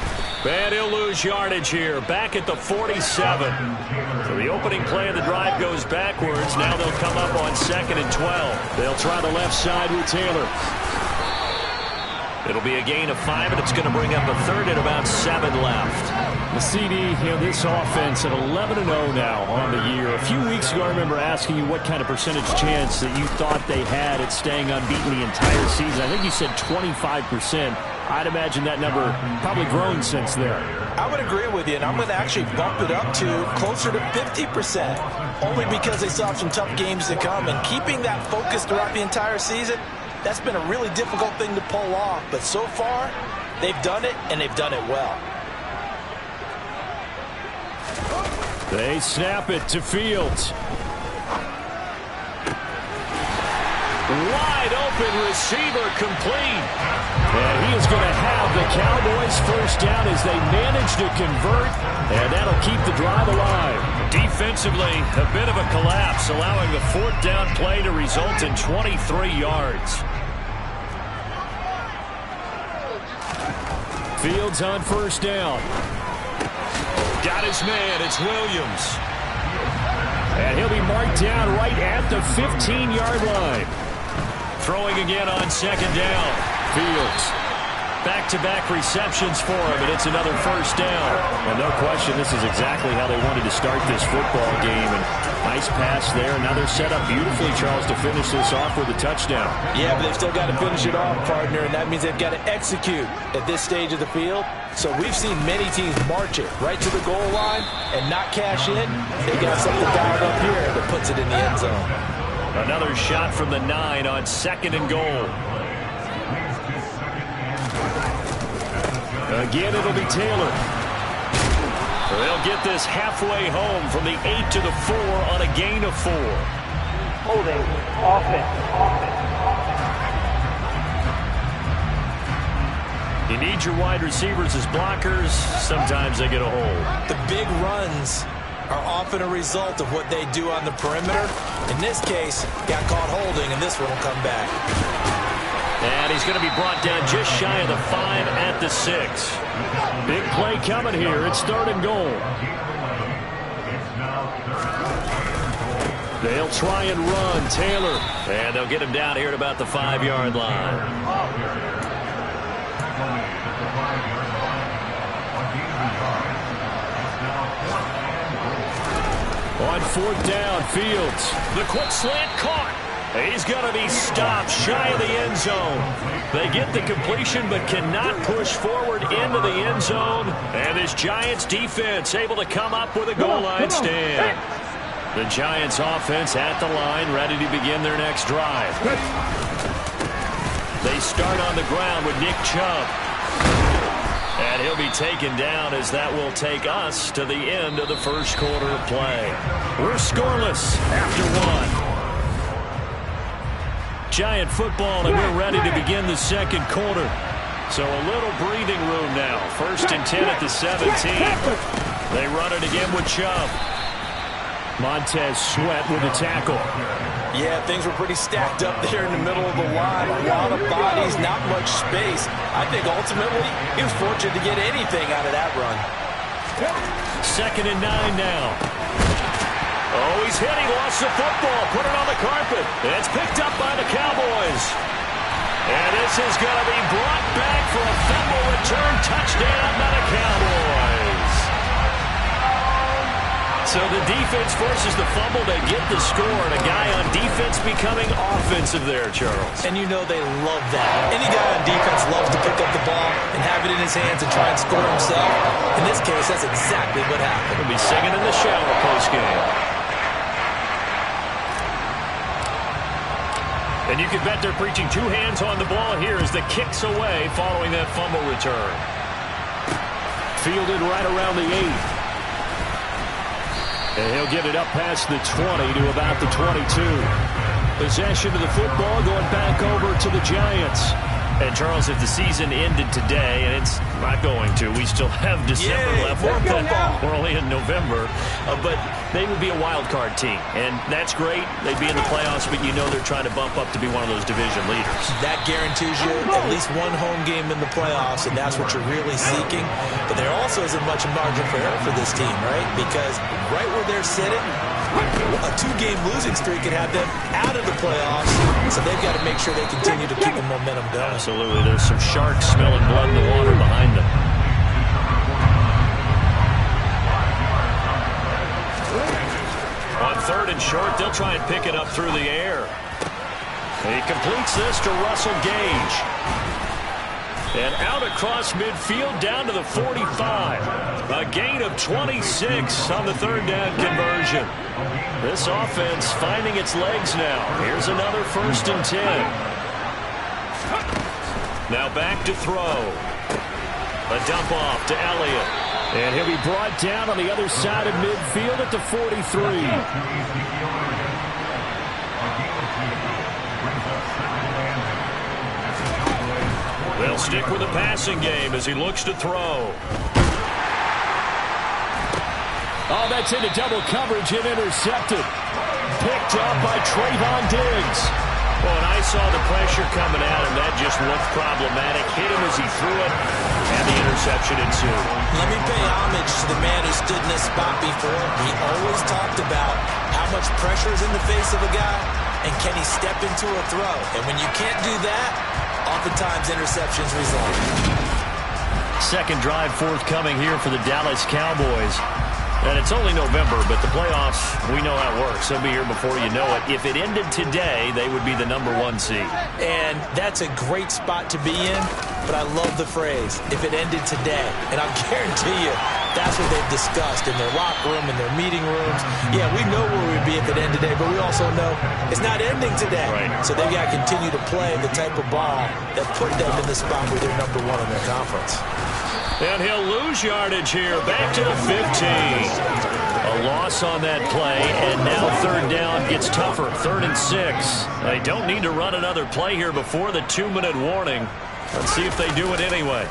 And he'll lose yardage here, back at the 47. So the opening play of the drive goes backwards. Now they'll come up on 2nd and 12. They'll try the left side with Taylor. It'll be a gain of 5, and it's going to bring up a third and about 7 left. The CD, this offense at 11-0 now on the year. A few weeks ago, I remember asking you what kind of percentage chance that you thought they had at staying unbeaten the entire season. I think you said 25%. I'd imagine that number probably grown since then. I would agree with you, and I'm going to actually bump it up to closer to 50%, only because they still have some tough games to come. And keeping that focus throughout the entire season, that's been a really difficult thing to pull off. But so far, they've done it, and they've done it well. They snap it to Fields. Wide open receiver complete. And he is going to have the Cowboys first down as they manage to convert, and that'll keep the drive alive. Defensively, a bit of a collapse, allowing the 4th down play to result in 23 yards. Fields on first down. Got his man, it's Williams. And he'll be marked down right at the 15-yard line. Throwing again on second down. Fields. Back-to-back receptions for him, and it's another first down. And no question, this is exactly how they wanted to start this football game. And nice pass there. Now they're set up beautifully, Charles, to finish this off with a touchdown. Yeah, but they've still got to finish it off, partner, and that means they've got to execute at this stage of the field. So we've seen many teams march it right to the goal line and not cash in. They got something dialed up here that puts it in the end zone. Another shot from the 9 on second and goal. Again, it'll be Taylor. They'll get this halfway home from the 8 to the 4 on a gain of 4. Holding, offense. You need your wide receivers as blockers. Sometimes they get a hold. The big runs are often a result of what they do on the perimeter. In this case, got caught holding, and this one will come back. And he's going to be brought down just shy of the 5 at the 6. Big play coming here. It's third and goal. They'll try and run. Taylor. And they'll get him down here at about the 5-yard line. On fourth down, Fields. The quick slant caught. He's going to be stopped shy of the end zone. They get the completion but cannot push forward into the end zone. And this Giants defense able to come up with a goal line stand. The Giants offense at the line, ready to begin their next drive. They start on the ground with Nick Chubb. And he'll be taken down as that will take us to the end of the first quarter of play. We're scoreless after one. Giant football, and we're ready to begin the second quarter. So a little breathing room now. First and 10 at the 17. They run it again with Chubb. Montez Sweat with a tackle. Yeah, things were pretty stacked up there in the middle of the line. A lot of bodies, not much space. I think ultimately he was fortunate to get anything out of that run. Second and 9 now. Oh, he's hit. He lost the football. Put it on the carpet. It's picked up by the Cowboys. And this is going to be brought back for a fumble return touchdown by the Cowboys. So the defense forces the fumble. They get the score. And a guy on defense becoming offensive there, Charles. And you know they love that. Any guy on defense loves to pick up the ball and have it in his hands and try and score himself. In this case, that's exactly what happened. He'll be singing in the shower post-game. And you can bet they're preaching two hands on the ball here as the kick's away following that fumble return. Fielded right around the 8. And he'll get it up past the 20 to about the 22. Possession of the football going back over to the Giants. And, Charles, if the season ended today, and it's not going to, we still have December left. We're only in November. But they would be a wild card team. And that's great. They'd be in the playoffs, but you know they're trying to bump up to be one of those division leaders. That guarantees you at least one home game in the playoffs, and that's what you're really seeking. But there also isn't much margin for error for this team, right? Because right where they're sitting, a 2-game losing streak could have them out of the playoffs, so they've got to make sure they continue to keep the momentum going. Absolutely. There's some sharks smelling blood in the water behind them. On third and short, they'll try and pick it up through the air. He completes this to Russell Gage. And out across midfield down to the 45. A gain of 26 on the third down conversion. This offense finding its legs now. Here's another first and 10. Now back to throw. A dump off to Elliott. And he'll be brought down on the other side of midfield at the 43. They'll stick with the passing game as he looks to throw. Oh, that's into double coverage and intercepted. Picked up by Trayvon Diggs. Well, and I saw the pressure coming at him. That just looked problematic. Hit him as he threw it, and the interception ensued. Let me pay homage to the man who stood in this spot before. He always talked about how much pressure is in the face of a guy, and can he step into a throw? And when you can't do that, oftentimes interceptions result. Second drive forthcoming here for the Dallas Cowboys. And it's only November, but the playoffs, we know how it works. They'll be here before you know it. If it ended today, they would be the #1 seed. And that's a great spot to be in, but I love the phrase, if it ended today. And I'll guarantee you, that's what they've discussed in their locker room, in their meeting rooms. Yeah, we know where we'd be if it ended today, but we also know it's not ending today. Right. So they've got to continue to play the type of ball that put them in the spot where they're #1 in their conference. And he'll lose yardage here, back to the 15. A loss on that play, and now third down gets tougher, 3rd and 6. They don't need to run another play here before the 2-minute warning. Let's see if they do it anyway.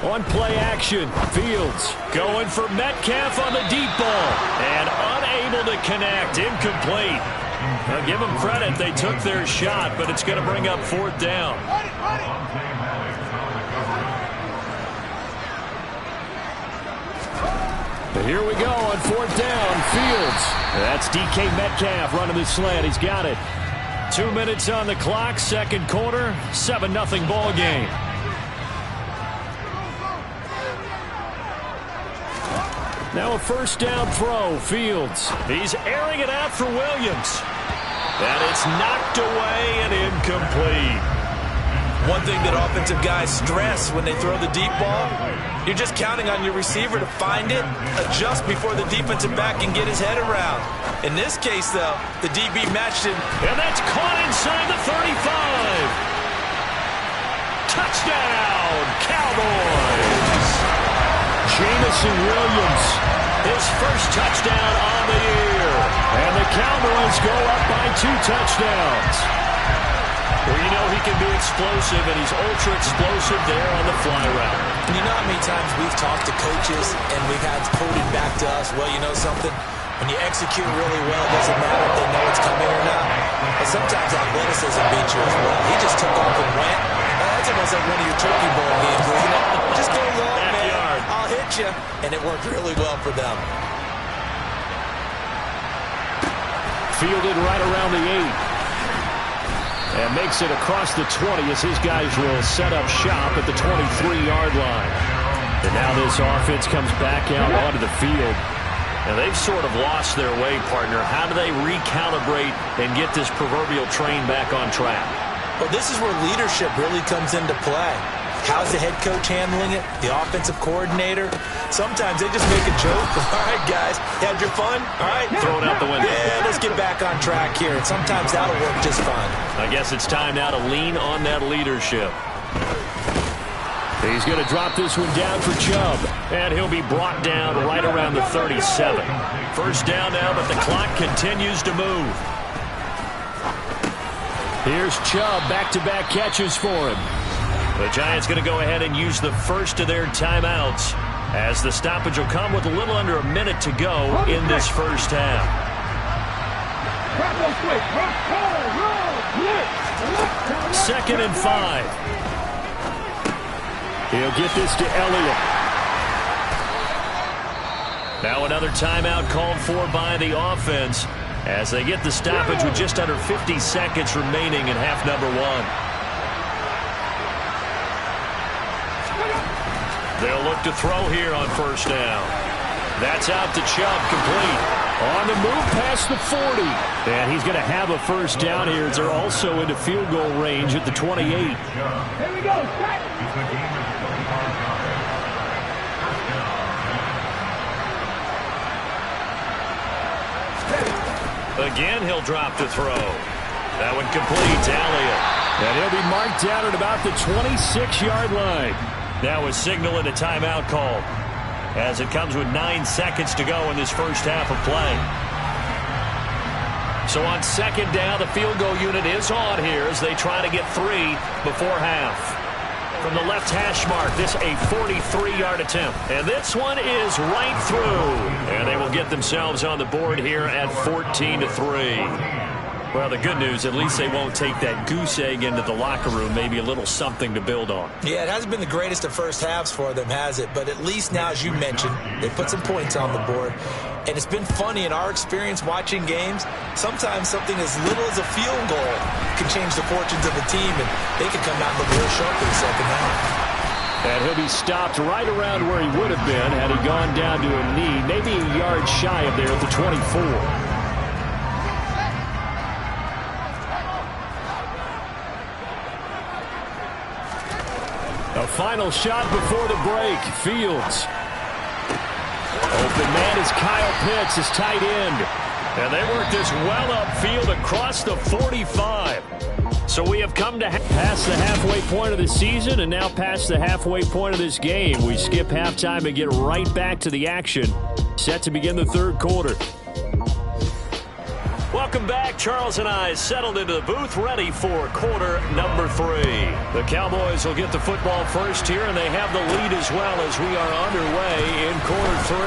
On play action, Fields going for Metcalf on the deep ball, and unable to connect, incomplete. Now give them credit, they took their shot, but it's going to bring up 4th down. Here we go on 4th down. Fields. That's DK Metcalf running the slant. He's got it. 2 minutes on the clock. Second quarter. 7-0 ball game. Now a first down throw. Fields. He's airing it out for Williams. And it's knocked away and incomplete. One thing that offensive guys stress when they throw the deep ball, you're just counting on your receiver to find it, adjust before the defensive back can get his head around. In this case, though, the DB matched it. And that's caught inside the 35. Touchdown, Cowboys. Jamison Williams, his first touchdown on the year. And the Cowboys go up by 2 touchdowns. Well, you know he can be explosive, and he's ultra-explosive there on the fly route. You know how many times we've talked to coaches, and we've had quoted back to us, well, you know something? When you execute really well, it doesn't matter if they know it's coming or not. But sometimes athleticism beats you as well. He just took off and went. That's almost like one of your turkey bowl games, isn't it? Just go long, man. I'll hit you. And it worked really well for them. Fielded right around the 8. And makes it across the 20 as his guys will set up shop at the 23-yard line. And now this offense comes back out onto the field. And they've sort of lost their way, partner. How do they recalibrate and get this proverbial train back on track? Well, this is where leadership really comes into play. How's the head coach handling it? The offensive coordinator? Sometimes they just make a joke. All right, guys, you had your fun? All right. Throw it out the window. Yeah, let's get back on track here. And sometimes that'll work just fine. I guess it's time now to lean on that leadership. He's going to drop this one down for Chubb. And he'll be brought down right around the 37. First down now, but the clock continues to move. Here's Chubb, back-to-back catches for him. The Giants going to go ahead and use the first of their timeouts as the stoppage will come with a little under a minute to go in this first half. 2nd and 5. He'll get this to Elliott. Now another timeout called for by the offense as they get the stoppage with just under 50 seconds remaining in half number 1. They'll look to throw here on first down. That's out to Chubb, complete. On the move past the 40. And he's going to have a first down here as they're also into field goal range at the 28. Here we go. Again, he'll drop to throw. That one complete to Elliott. And he'll be marked down at about the 26-yard line. That was signaling a timeout call as it comes with 9 seconds to go in this first half of play. So on second down, the field goal unit is on here as they try to get 3 before half. From the left hash mark, this a 43-yard attempt. And this one is right through. And they will get themselves on the board here at 14-3. Well, the good news, at least they won't take that goose egg into the locker room, maybe a little something to build on. Yeah, it hasn't been the greatest of first halves for them, has it? But at least now, as you mentioned, they put some points on the board. And it's been funny in our experience watching games. Sometimes something as little as a field goal can change the fortunes of a team, and they can come out and look real sharp in the second half. And he'll be stopped right around where he would have been had he gone down to a knee, maybe a yard shy of there at the 24. A final shot before the break. Fields. Open man is Kyle Pitts, his tight end. And they work this well upfield across the 45. So we have come to past the halfway point of the season and now past the halfway point of this game. We skip halftime and get right back to the action. Set to begin the third quarter. Welcome back. Charles and I settled into the booth, ready for quarter number 3. The Cowboys will get the football first here, and they have the lead as well as we are underway in quarter 3.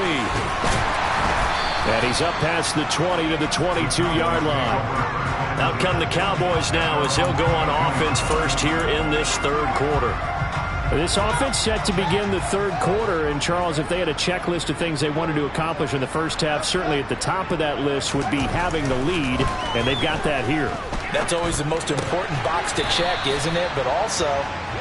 And he's up past the 20 to the 22-yard line. Out come the Cowboys now as they'll go on offense first here in this third quarter. This offense set to begin the third quarter, and Charles, if they had a checklist of things they wanted to accomplish in the first half, certainly at the top of that list would be having the lead, and they've got that here. That's always the most important box to check, isn't it? But also,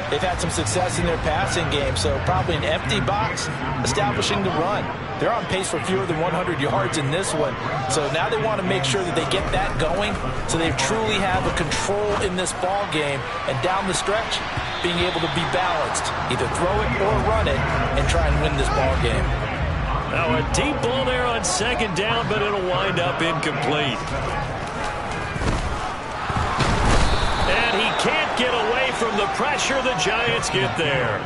they've had some success in their passing game, so probably an empty box establishing the run. They're on pace for fewer than 100 yards in this one, so now they want to make sure that they get that going so they truly have a control in this ball game, and down the stretch, being able to be balanced, either throw it or run it, and try and win this ball game. Now a deep ball there on second down, but it'll wind up incomplete. And he can't get away from the pressure. The Giants get there.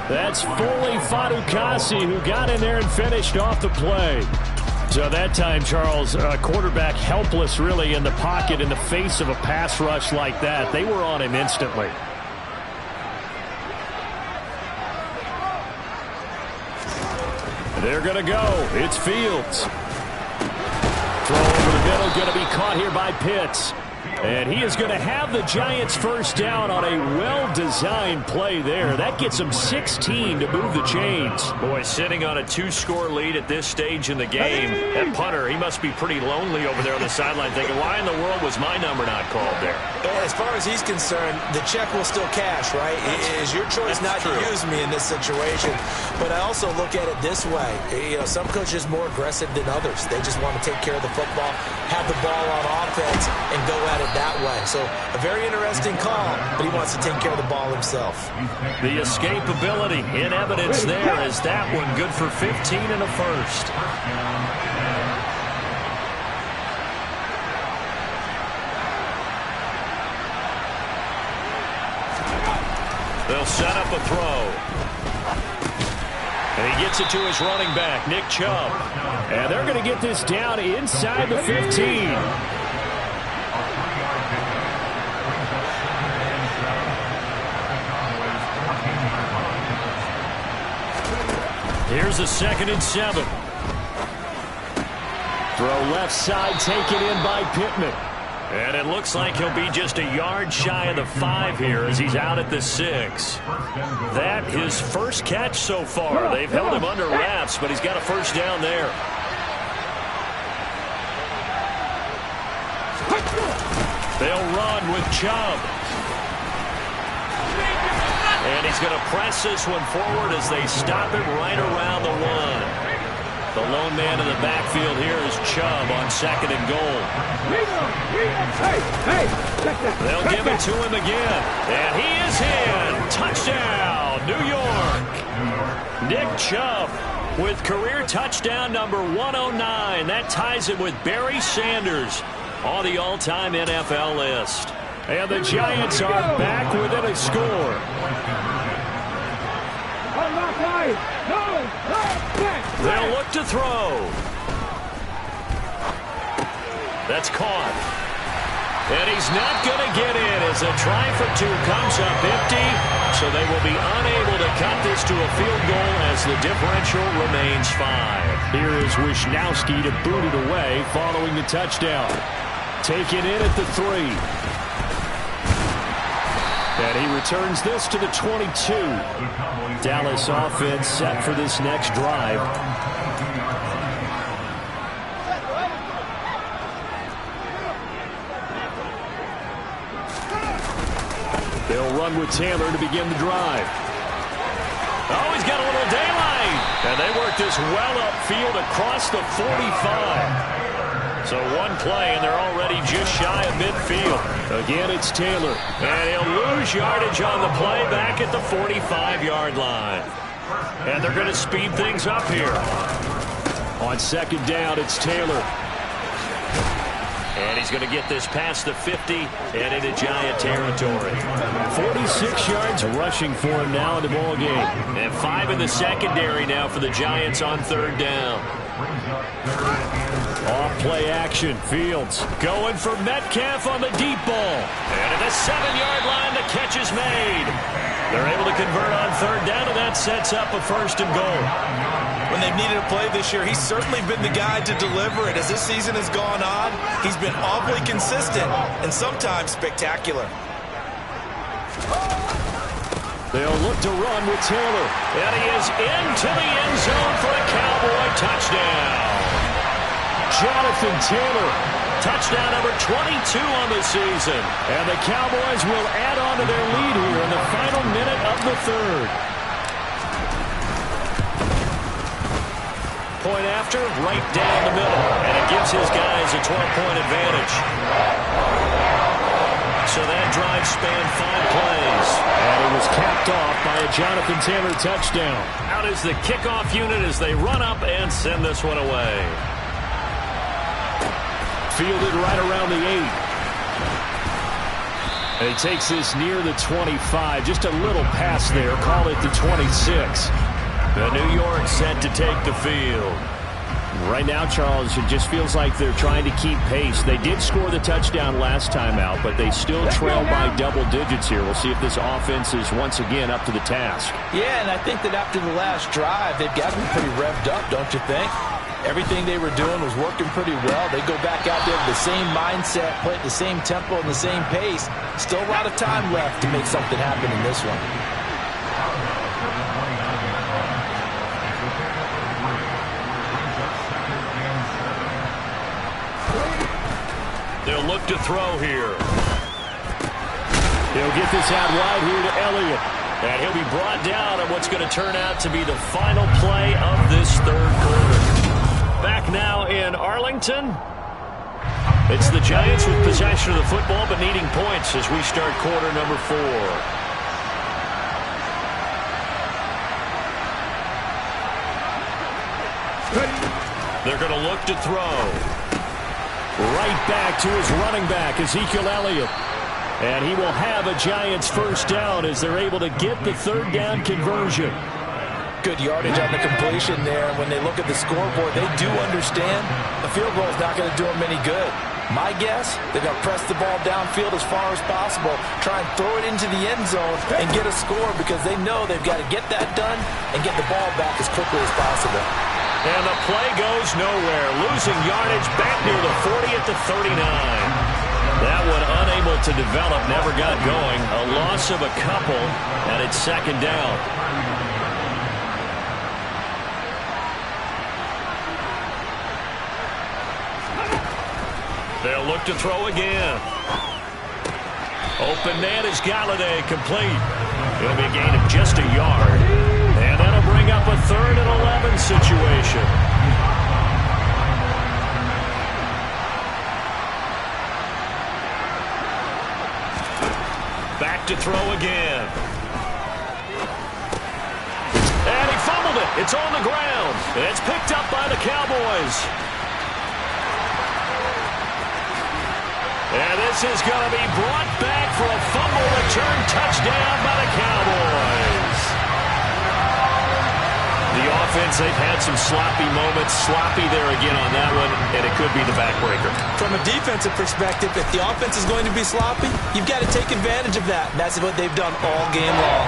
That's Foley Fadukasi who got in there and finished off the play. So that time, Charles, quarterback helpless really in the pocket in the face of a pass rush like that. They were on him instantly. They're going to go. It's Fields. Throw over the middle, going to be caught here by Pitts. And he is going to have the Giants first down on a well-designed play there. That gets them 16 to move the chains. Boy, sitting on a 2-score lead at this stage in the game. That punter, he must be pretty lonely over there on the sideline thinking, why in the world was my number not called there? As far as he's concerned, the check will still cash, right? It is your choice not to use me in this situation. But I also look at it this way. You know, some coaches are more aggressive than others. They just want to take care of the football, have the ball on offense, and go at it that way. So a very interesting call, but he wants to take care of the ball himself. The escapability in evidence there is that one good for 15 and a first. They'll set up a throw. And he gets it to his running back, Nick Chubb. And they're going to get this down inside the 15. Here's a 2nd and 7. Throw left side, taken in by Pittman. And it looks like he'll be just a yard shy of the 5 here as he's out at the 6. That his first catch so far. They've held him under wraps, but he's got a first down there. They'll run with Chubb. And he's going to press this one forward as they stop it right around the 1. The lone man in the backfield here is Chubb on 2nd and goal. They'll give it to him again. And he is in. Touchdown, New York. Nick Chubb with career touchdown number 109. That ties him with Barry Sanders on the all-time NFL list. And the Giants are back within a score. They'll look to throw. That's caught. And he's not going to get in as a try for 2 comes up empty. So they will be unable to cut this to a field goal as the differential remains 5. Here is Wisnowski to boot it away following the touchdown. Taken in at the 3. And he returns this to the 22. Dallas offense set for this next drive. They'll run with Taylor to begin the drive. Oh, he's got a little daylight. And they work this well upfield across the 45. So one play, and they're already just shy of midfield. Again, it's Taylor. And he'll lose yardage on the play back at the 45-yard line. And they're going to speed things up here. On second down, it's Taylor. And he's going to get this past the 50 and into Giant territory. 46 yards rushing for him now in the ball game. And 5 in the secondary now for the Giants on third down. Off play action. Fields going for Metcalf on the deep ball. And at the 7-yard line, the catch is made. They're able to convert on third down, and that sets up a 1st and goal. When they've needed a play this year, he's certainly been the guy to deliver it. As this season has gone on, he's been awfully consistent and sometimes spectacular. They'll look to run with Taylor. And he is into the end zone for a Cowboy touchdown. Jonathan Taylor, touchdown number 22 on the season. And the Cowboys will add on to their lead here in the final minute of the 3rd. Point after, right down the middle. And it gives his guys a 12-point advantage. So that drive spanned 5 plays. And it was capped off by a Jonathan Taylor touchdown. Out is the kickoff unit as they run up and send this one away. Fielded right around the 8. And he takes this near the 25. Just a little pass there. Call it the 26. The New York set to take the field. Right now, Charles, it just feels like they're trying to keep pace. They did score the touchdown last time out, but they still trail by double digits here. We'll see if this offense is once again up to the task. Yeah, and I think that after the last drive, they've got to be pretty revved up, don't you think? Everything they were doing was working pretty well. They go back out there with the same mindset, play at the same tempo and the same pace. Still a lot of time left to make something happen in this one. They'll look to throw here. He'll get this out wide here to Elliott. And he'll be brought down on what's going to turn out to be the final play of this 3rd quarter. Back now in Arlington. It's the Giants with possession of the football but needing points as we start quarter number 4. They're going to look to throw. Right back to his running back, Ezekiel Elliott. And he will have a Giants 1st down as they're able to get the 3rd down conversion. Good yardage on the completion there. When they look at the scoreboard, they do understand the field goal is not going to do them any good. My guess, they're going to press the ball downfield as far as possible, try and throw it into the end zone and get a score because they know they've got to get that done and get the ball back as quickly as possible. And the play goes nowhere. Losing yardage back near the 40 at the 39. That one unable to develop, never got going. A loss of a couple, and it's 2nd down. They'll look to throw again. Open man is Galladay, complete. It'll be a gain of just a yard. And that'll bring up a 3rd and 11 situation. Back to throw again. And he fumbled it. It's on the ground. It's picked up by the Cowboys. And this is going to be brought back for a fumble return touchdown by the Cowboys. The offense, they've had some sloppy moments. Sloppy there again on that one, and it could be the backbreaker. From a defensive perspective, if the offense is going to be sloppy, you've got to take advantage of that. And that's what they've done all game long.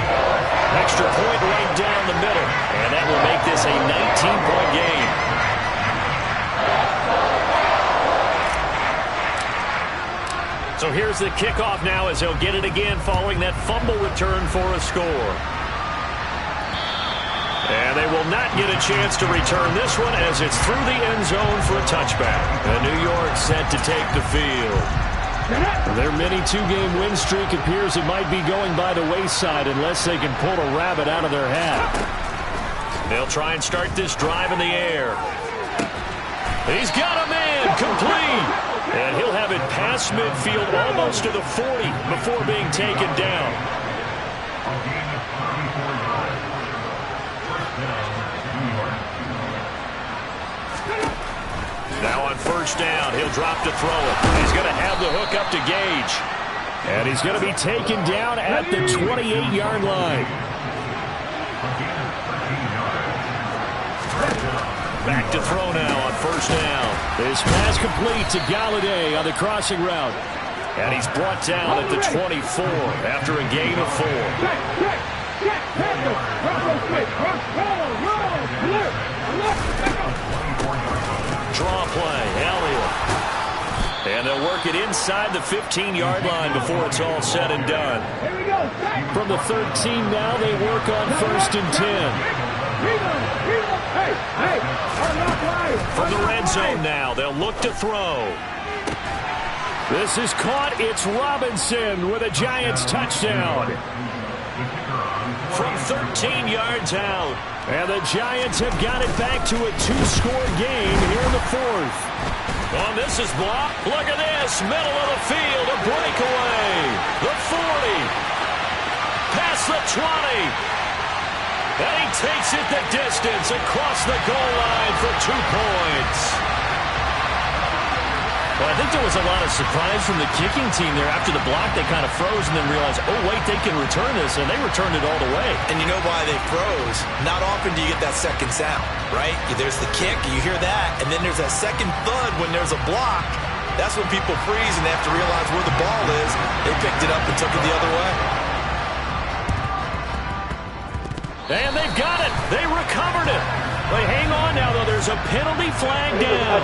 Extra point right down the middle, and that will make this a 19-point game. So here's the kickoff now as he'll get it again following that fumble return for a score. And they will not get a chance to return this one as it's through the end zone for a touchback. And New York set to take the field. Their mini two-game win streak appears it might be going by the wayside unless they can pull a rabbit out of their hat. They'll try and start this drive in the air. He's got a man, complete. And he'll have it past midfield almost to the 40 before being taken down. Now on first down, he'll drop to throw it. He's going to have the hook up to Gage. And he's going to be taken down at the 28-yard line. Back to throw now on first down. This pass complete to Galladay on the crossing route. And he's brought down at the 24 after a gain of 4. Draw play, Elliott. And they'll work it inside the 15-yard line before it's all said and done. From the 13 now, they work on first and 10. From the red zone now, they'll look to throw. This is caught. It's Robinson with a Giants touchdown. From 13 yards out. And the Giants have got it back to a 2-score game here in the 4th. Oh, this is blocked. Look at this. Middle of the field. A breakaway. The 40. Past the 20. And he takes it the distance across the goal line for 2 points. Well, I think there was a lot of surprise from the kicking team there. After the block, they kind of froze and then realized, oh, wait, they can return this, and they returned it all the way. And you know why they froze? Not often do you get that second sound, right? There's the kick, you hear that, and then there's that second thud when there's a block. That's when people freeze and they have to realize where the ball is. They picked it up and took it the other way. And they've got it. They recovered it. They hang on now, though. There's a penalty flag down.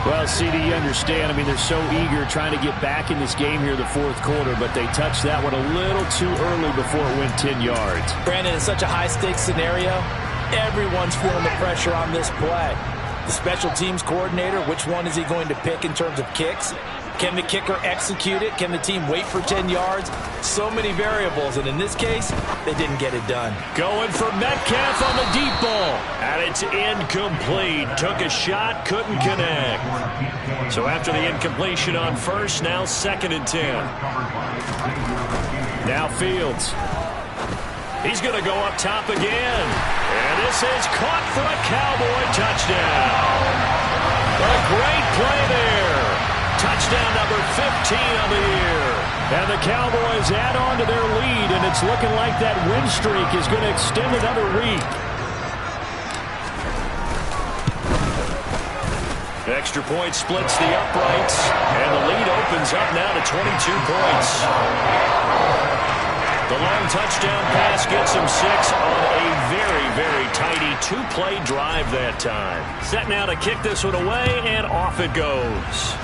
Well, CD, you understand. I mean, they're so eager trying to get back in this game here in the 4th quarter, but they touched that one a little too early before it went 10 yards. Brandon, it's such a high-stakes scenario. Everyone's feeling the pressure on this play. The special teams coordinator, which one is he going to pick in terms of kicks? Can the kicker execute it? Can the team wait for 10 yards? So many variables, and in this case, they didn't get it done. Going for Metcalf on the deep ball. And it's incomplete. Took a shot, couldn't connect. So after the incompletion on first, now 2nd and 10. Now Fields. He's going to go up top again. And this is caught for a Cowboy touchdown. A great play there. Touchdown number 15 on the year. And the Cowboys add on to their lead, and it's looking like that win streak is going to extend another week. Extra point splits the uprights, and the lead opens up now to 22 points. The long touchdown pass gets him 6 on a very, very tidy 2-play drive that time. Set now to kick this one away, and off it goes.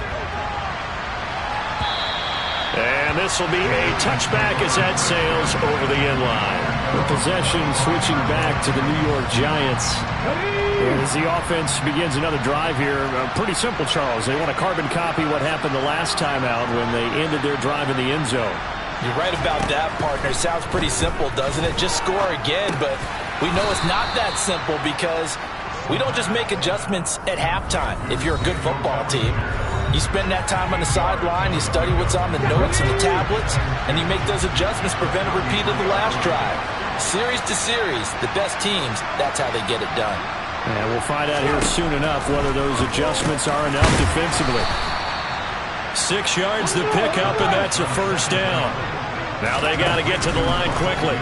And this will be a touchback as that sails over the end line. The possession switching back to the New York Giants. And as the offense begins another drive here, pretty simple, Charles. They want to carbon copy what happened the last time out when they ended their drive in the end zone. You're right about that, partner. Sounds pretty simple, doesn't it? Just score again, but we know it's not that simple because we don't just make adjustments at halftime if you're a good football team. You spend that time on the sideline, you study what's on the notes and the tablets, and you make those adjustments, prevent a repeat of the last drive. Series to series, the best teams, that's how they get it done. And we'll find out here soon enough whether those adjustments are enough defensively. 6 yards to pick up, and that's a first down. Now they got to get to the line quickly.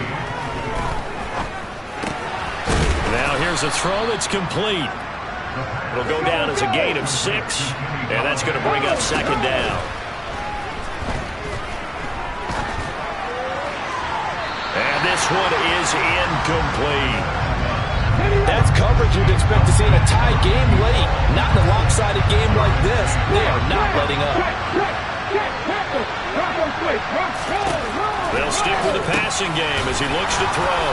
Now here's a throw that's complete. It'll go down as a gain of 6, and that's going to bring up 2nd down. And this one is incomplete. That's coverage you'd expect to see in a tie game late. Not in a lopsided game like this. They are not letting up. They'll stick with the passing game as he looks to throw.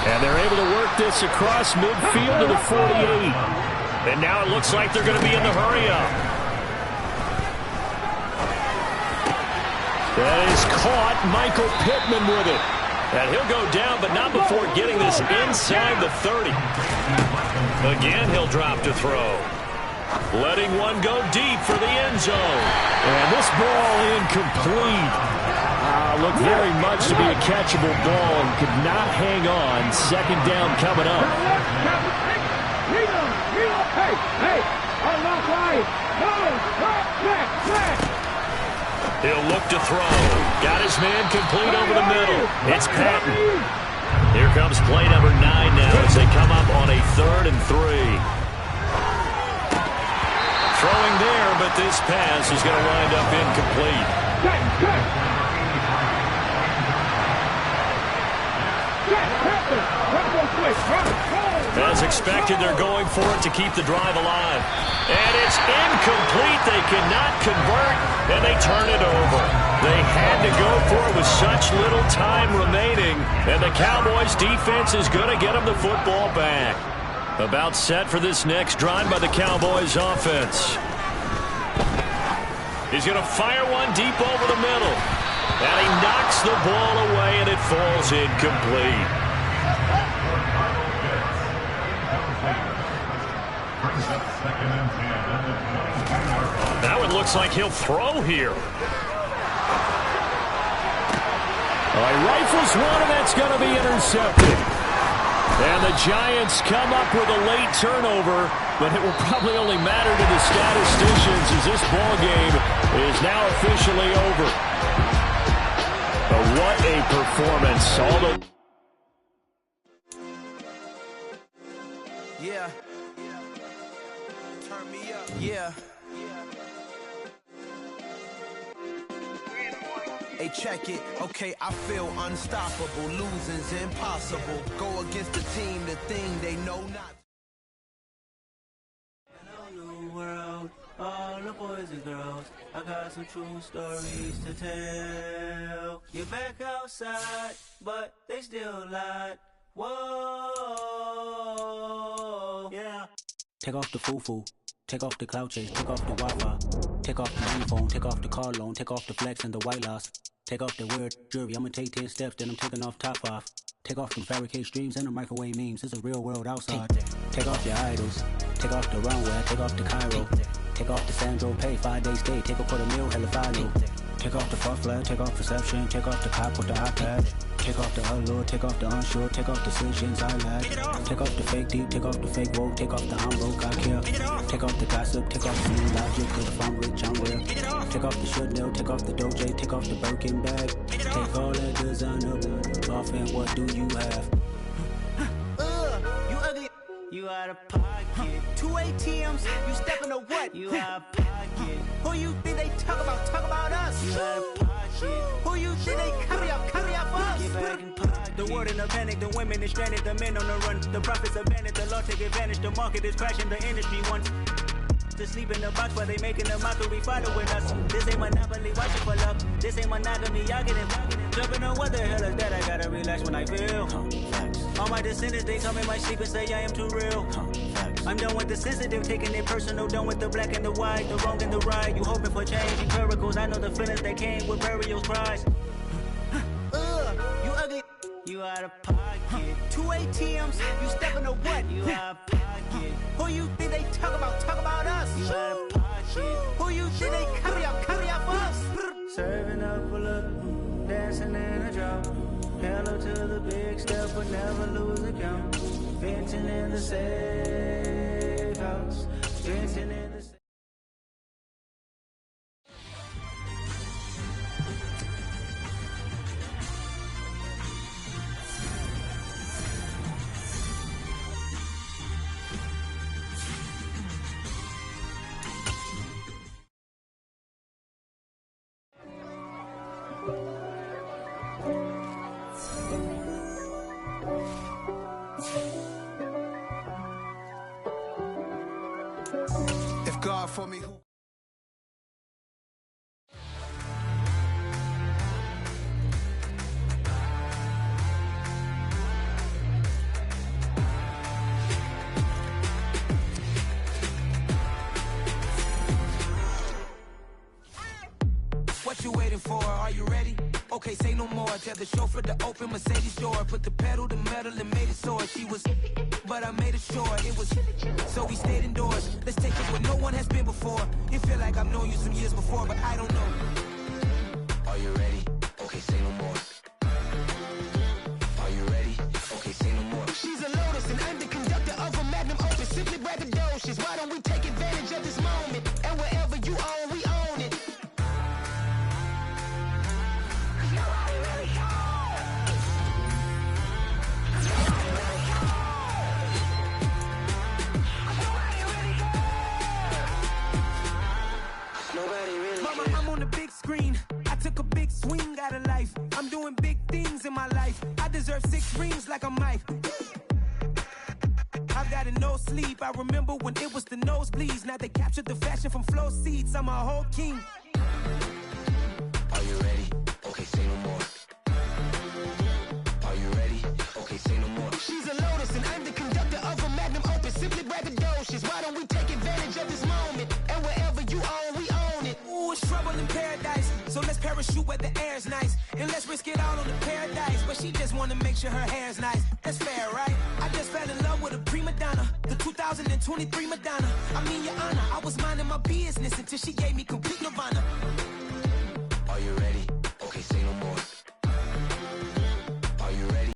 And they're able to work this across midfield to the 48. And now it looks like they're going to be in the hurry-up. That is caught. Michael Pittman with it. And he'll go down, but not before getting this inside the 30. Again, he'll drop to throw. Letting one go deep for the end zone. And this ball incomplete. Looked very much to be a catchable ball and could not hang on. Second down coming up. He'll look to throw. Got his man complete over the middle. It's Patton. Here comes play number 9 now as they come up on a 3rd and 3. Throwing there, but this pass is going to wind up incomplete. As expected, they're going for it to keep the drive alive. And it's incomplete. They cannot convert, and they turn it over. They had to go for it with such little time remaining, and the Cowboys' defense is going to get them the football back. About set for this next drive by the Cowboys' offense. He's going to fire one deep over the middle. And he knocks the ball away, and it falls incomplete. Now it looks like he'll throw here. Rifles one, and that's going to be intercepted. And the Giants come up with a late turnover, but it will probably only matter to the statisticians as this ball game is now officially over. But what a performance. Although yeah. Turn me up. Yeah. Hey, check it. Okay, I feel unstoppable. Losing's impossible. Go against the team, the thing they know not. World, all the boys and girls, I got some true stories to tell. You're back outside, but they still lied. Whoa, yeah. Take off the foo-foo, take off the cloud chase, take off the Wi-Fi, take off the uniform, take off the car loan, take off the flex and the white loss, take off the weird jewelry. I'ma take 10 steps, then I'm taking off top 5. Take off them fabricate streams and the microwave memes. It's a real world outside. Take off your idols. Take off the runway. Take off the Cairo. Take off the Sandro Pay. 5-day stay. Take a $250,000. Hella final. Take off the far flag. Take off perception. Take off the cop with the iPad. Take off the allure. Take off the unsure. Take off decisions I lack. Take off the fake deep. Take off the fake woke. Take off the I'm broke. I care. Take off the gossip. Take off the new logic. Cause if I'm rich, I'm real. Take off the should know. Take off the Doja. Take off the Birkin bag. Take all that designer off and what do you have? You ugly. You out of pocket. 2 ATMs. You stepping to what? You out of pocket. Who you think they talk about? Talk about us. You out of pocket. Who you think they carry up us? Get back in pocket. The world in a panic. The women is stranded. The men on the run. The profits abandoned. The law take advantage. The market is crashing. The industry wants to sleep in the box while they making a mockery following us. This ain't monopoly, watching for love. This ain't monogamy, y'all get it. Jumping on what the hell is that? I gotta relax when I feel. All my descendants, they come in my sleep and say I am too real. I'm done with the sensitive, taking it personal. Done with the black and the white, the wrong and the right. You hoping for change and miracles. I know the feelings that came with burial cries. You ugly. You out of pocket. 2 ATMs, you stepping to what? You out of pocket. Who you think they talk about? Talk about us. You out of pocket. Who you think they carry up us? Serving up a look, dancing in a drop. Hello to the big step, but never lose a count. Venting in the safe house. Venting in the safe. What you waiting for? Are you ready? Okay, say no more. Tell the chauffeur to open Mercedes door. Put the pedal to metal and made it soar. She was, but I made it sure it was. So we stayed indoors. Let's take it where no one has been before. It feel like I've known you some years before, but I don't know. Are you ready? Okay, say no more. Are you ready? Okay, say no more. She's a Lotus and I'm the conductor of a Magnum Opus. Simply braggadocious. Why don't we take advantage of this moment? And wherever you own, we own it. Mama, I'm on the big screen. I took a big swing out of life. I'm doing big things in my life. I deserve 6 rings like I'm Mike. I've got no sleep. I remember when it was the nosebleeds. Now they captured the fashion from flow seats. I'm a whole king. Are you ready? Okay, say no more. Are you ready? Okay, say no more. She's a Lotus and I'm the conductor of a Magnum Opus. Simply braggadocious. Why don't we take advantage of this moment? And wherever you own, we own it. Ooh, it's trouble in paradise. So let's parachute where the air's nice. And let's risk it all on the paradise. But she just wanna make sure her hair's nice. That's fair, right? I just fell in love with a prima donna. The 2023 Madonna. I mean, your honor, I was minding my business until she gave me complete nirvana.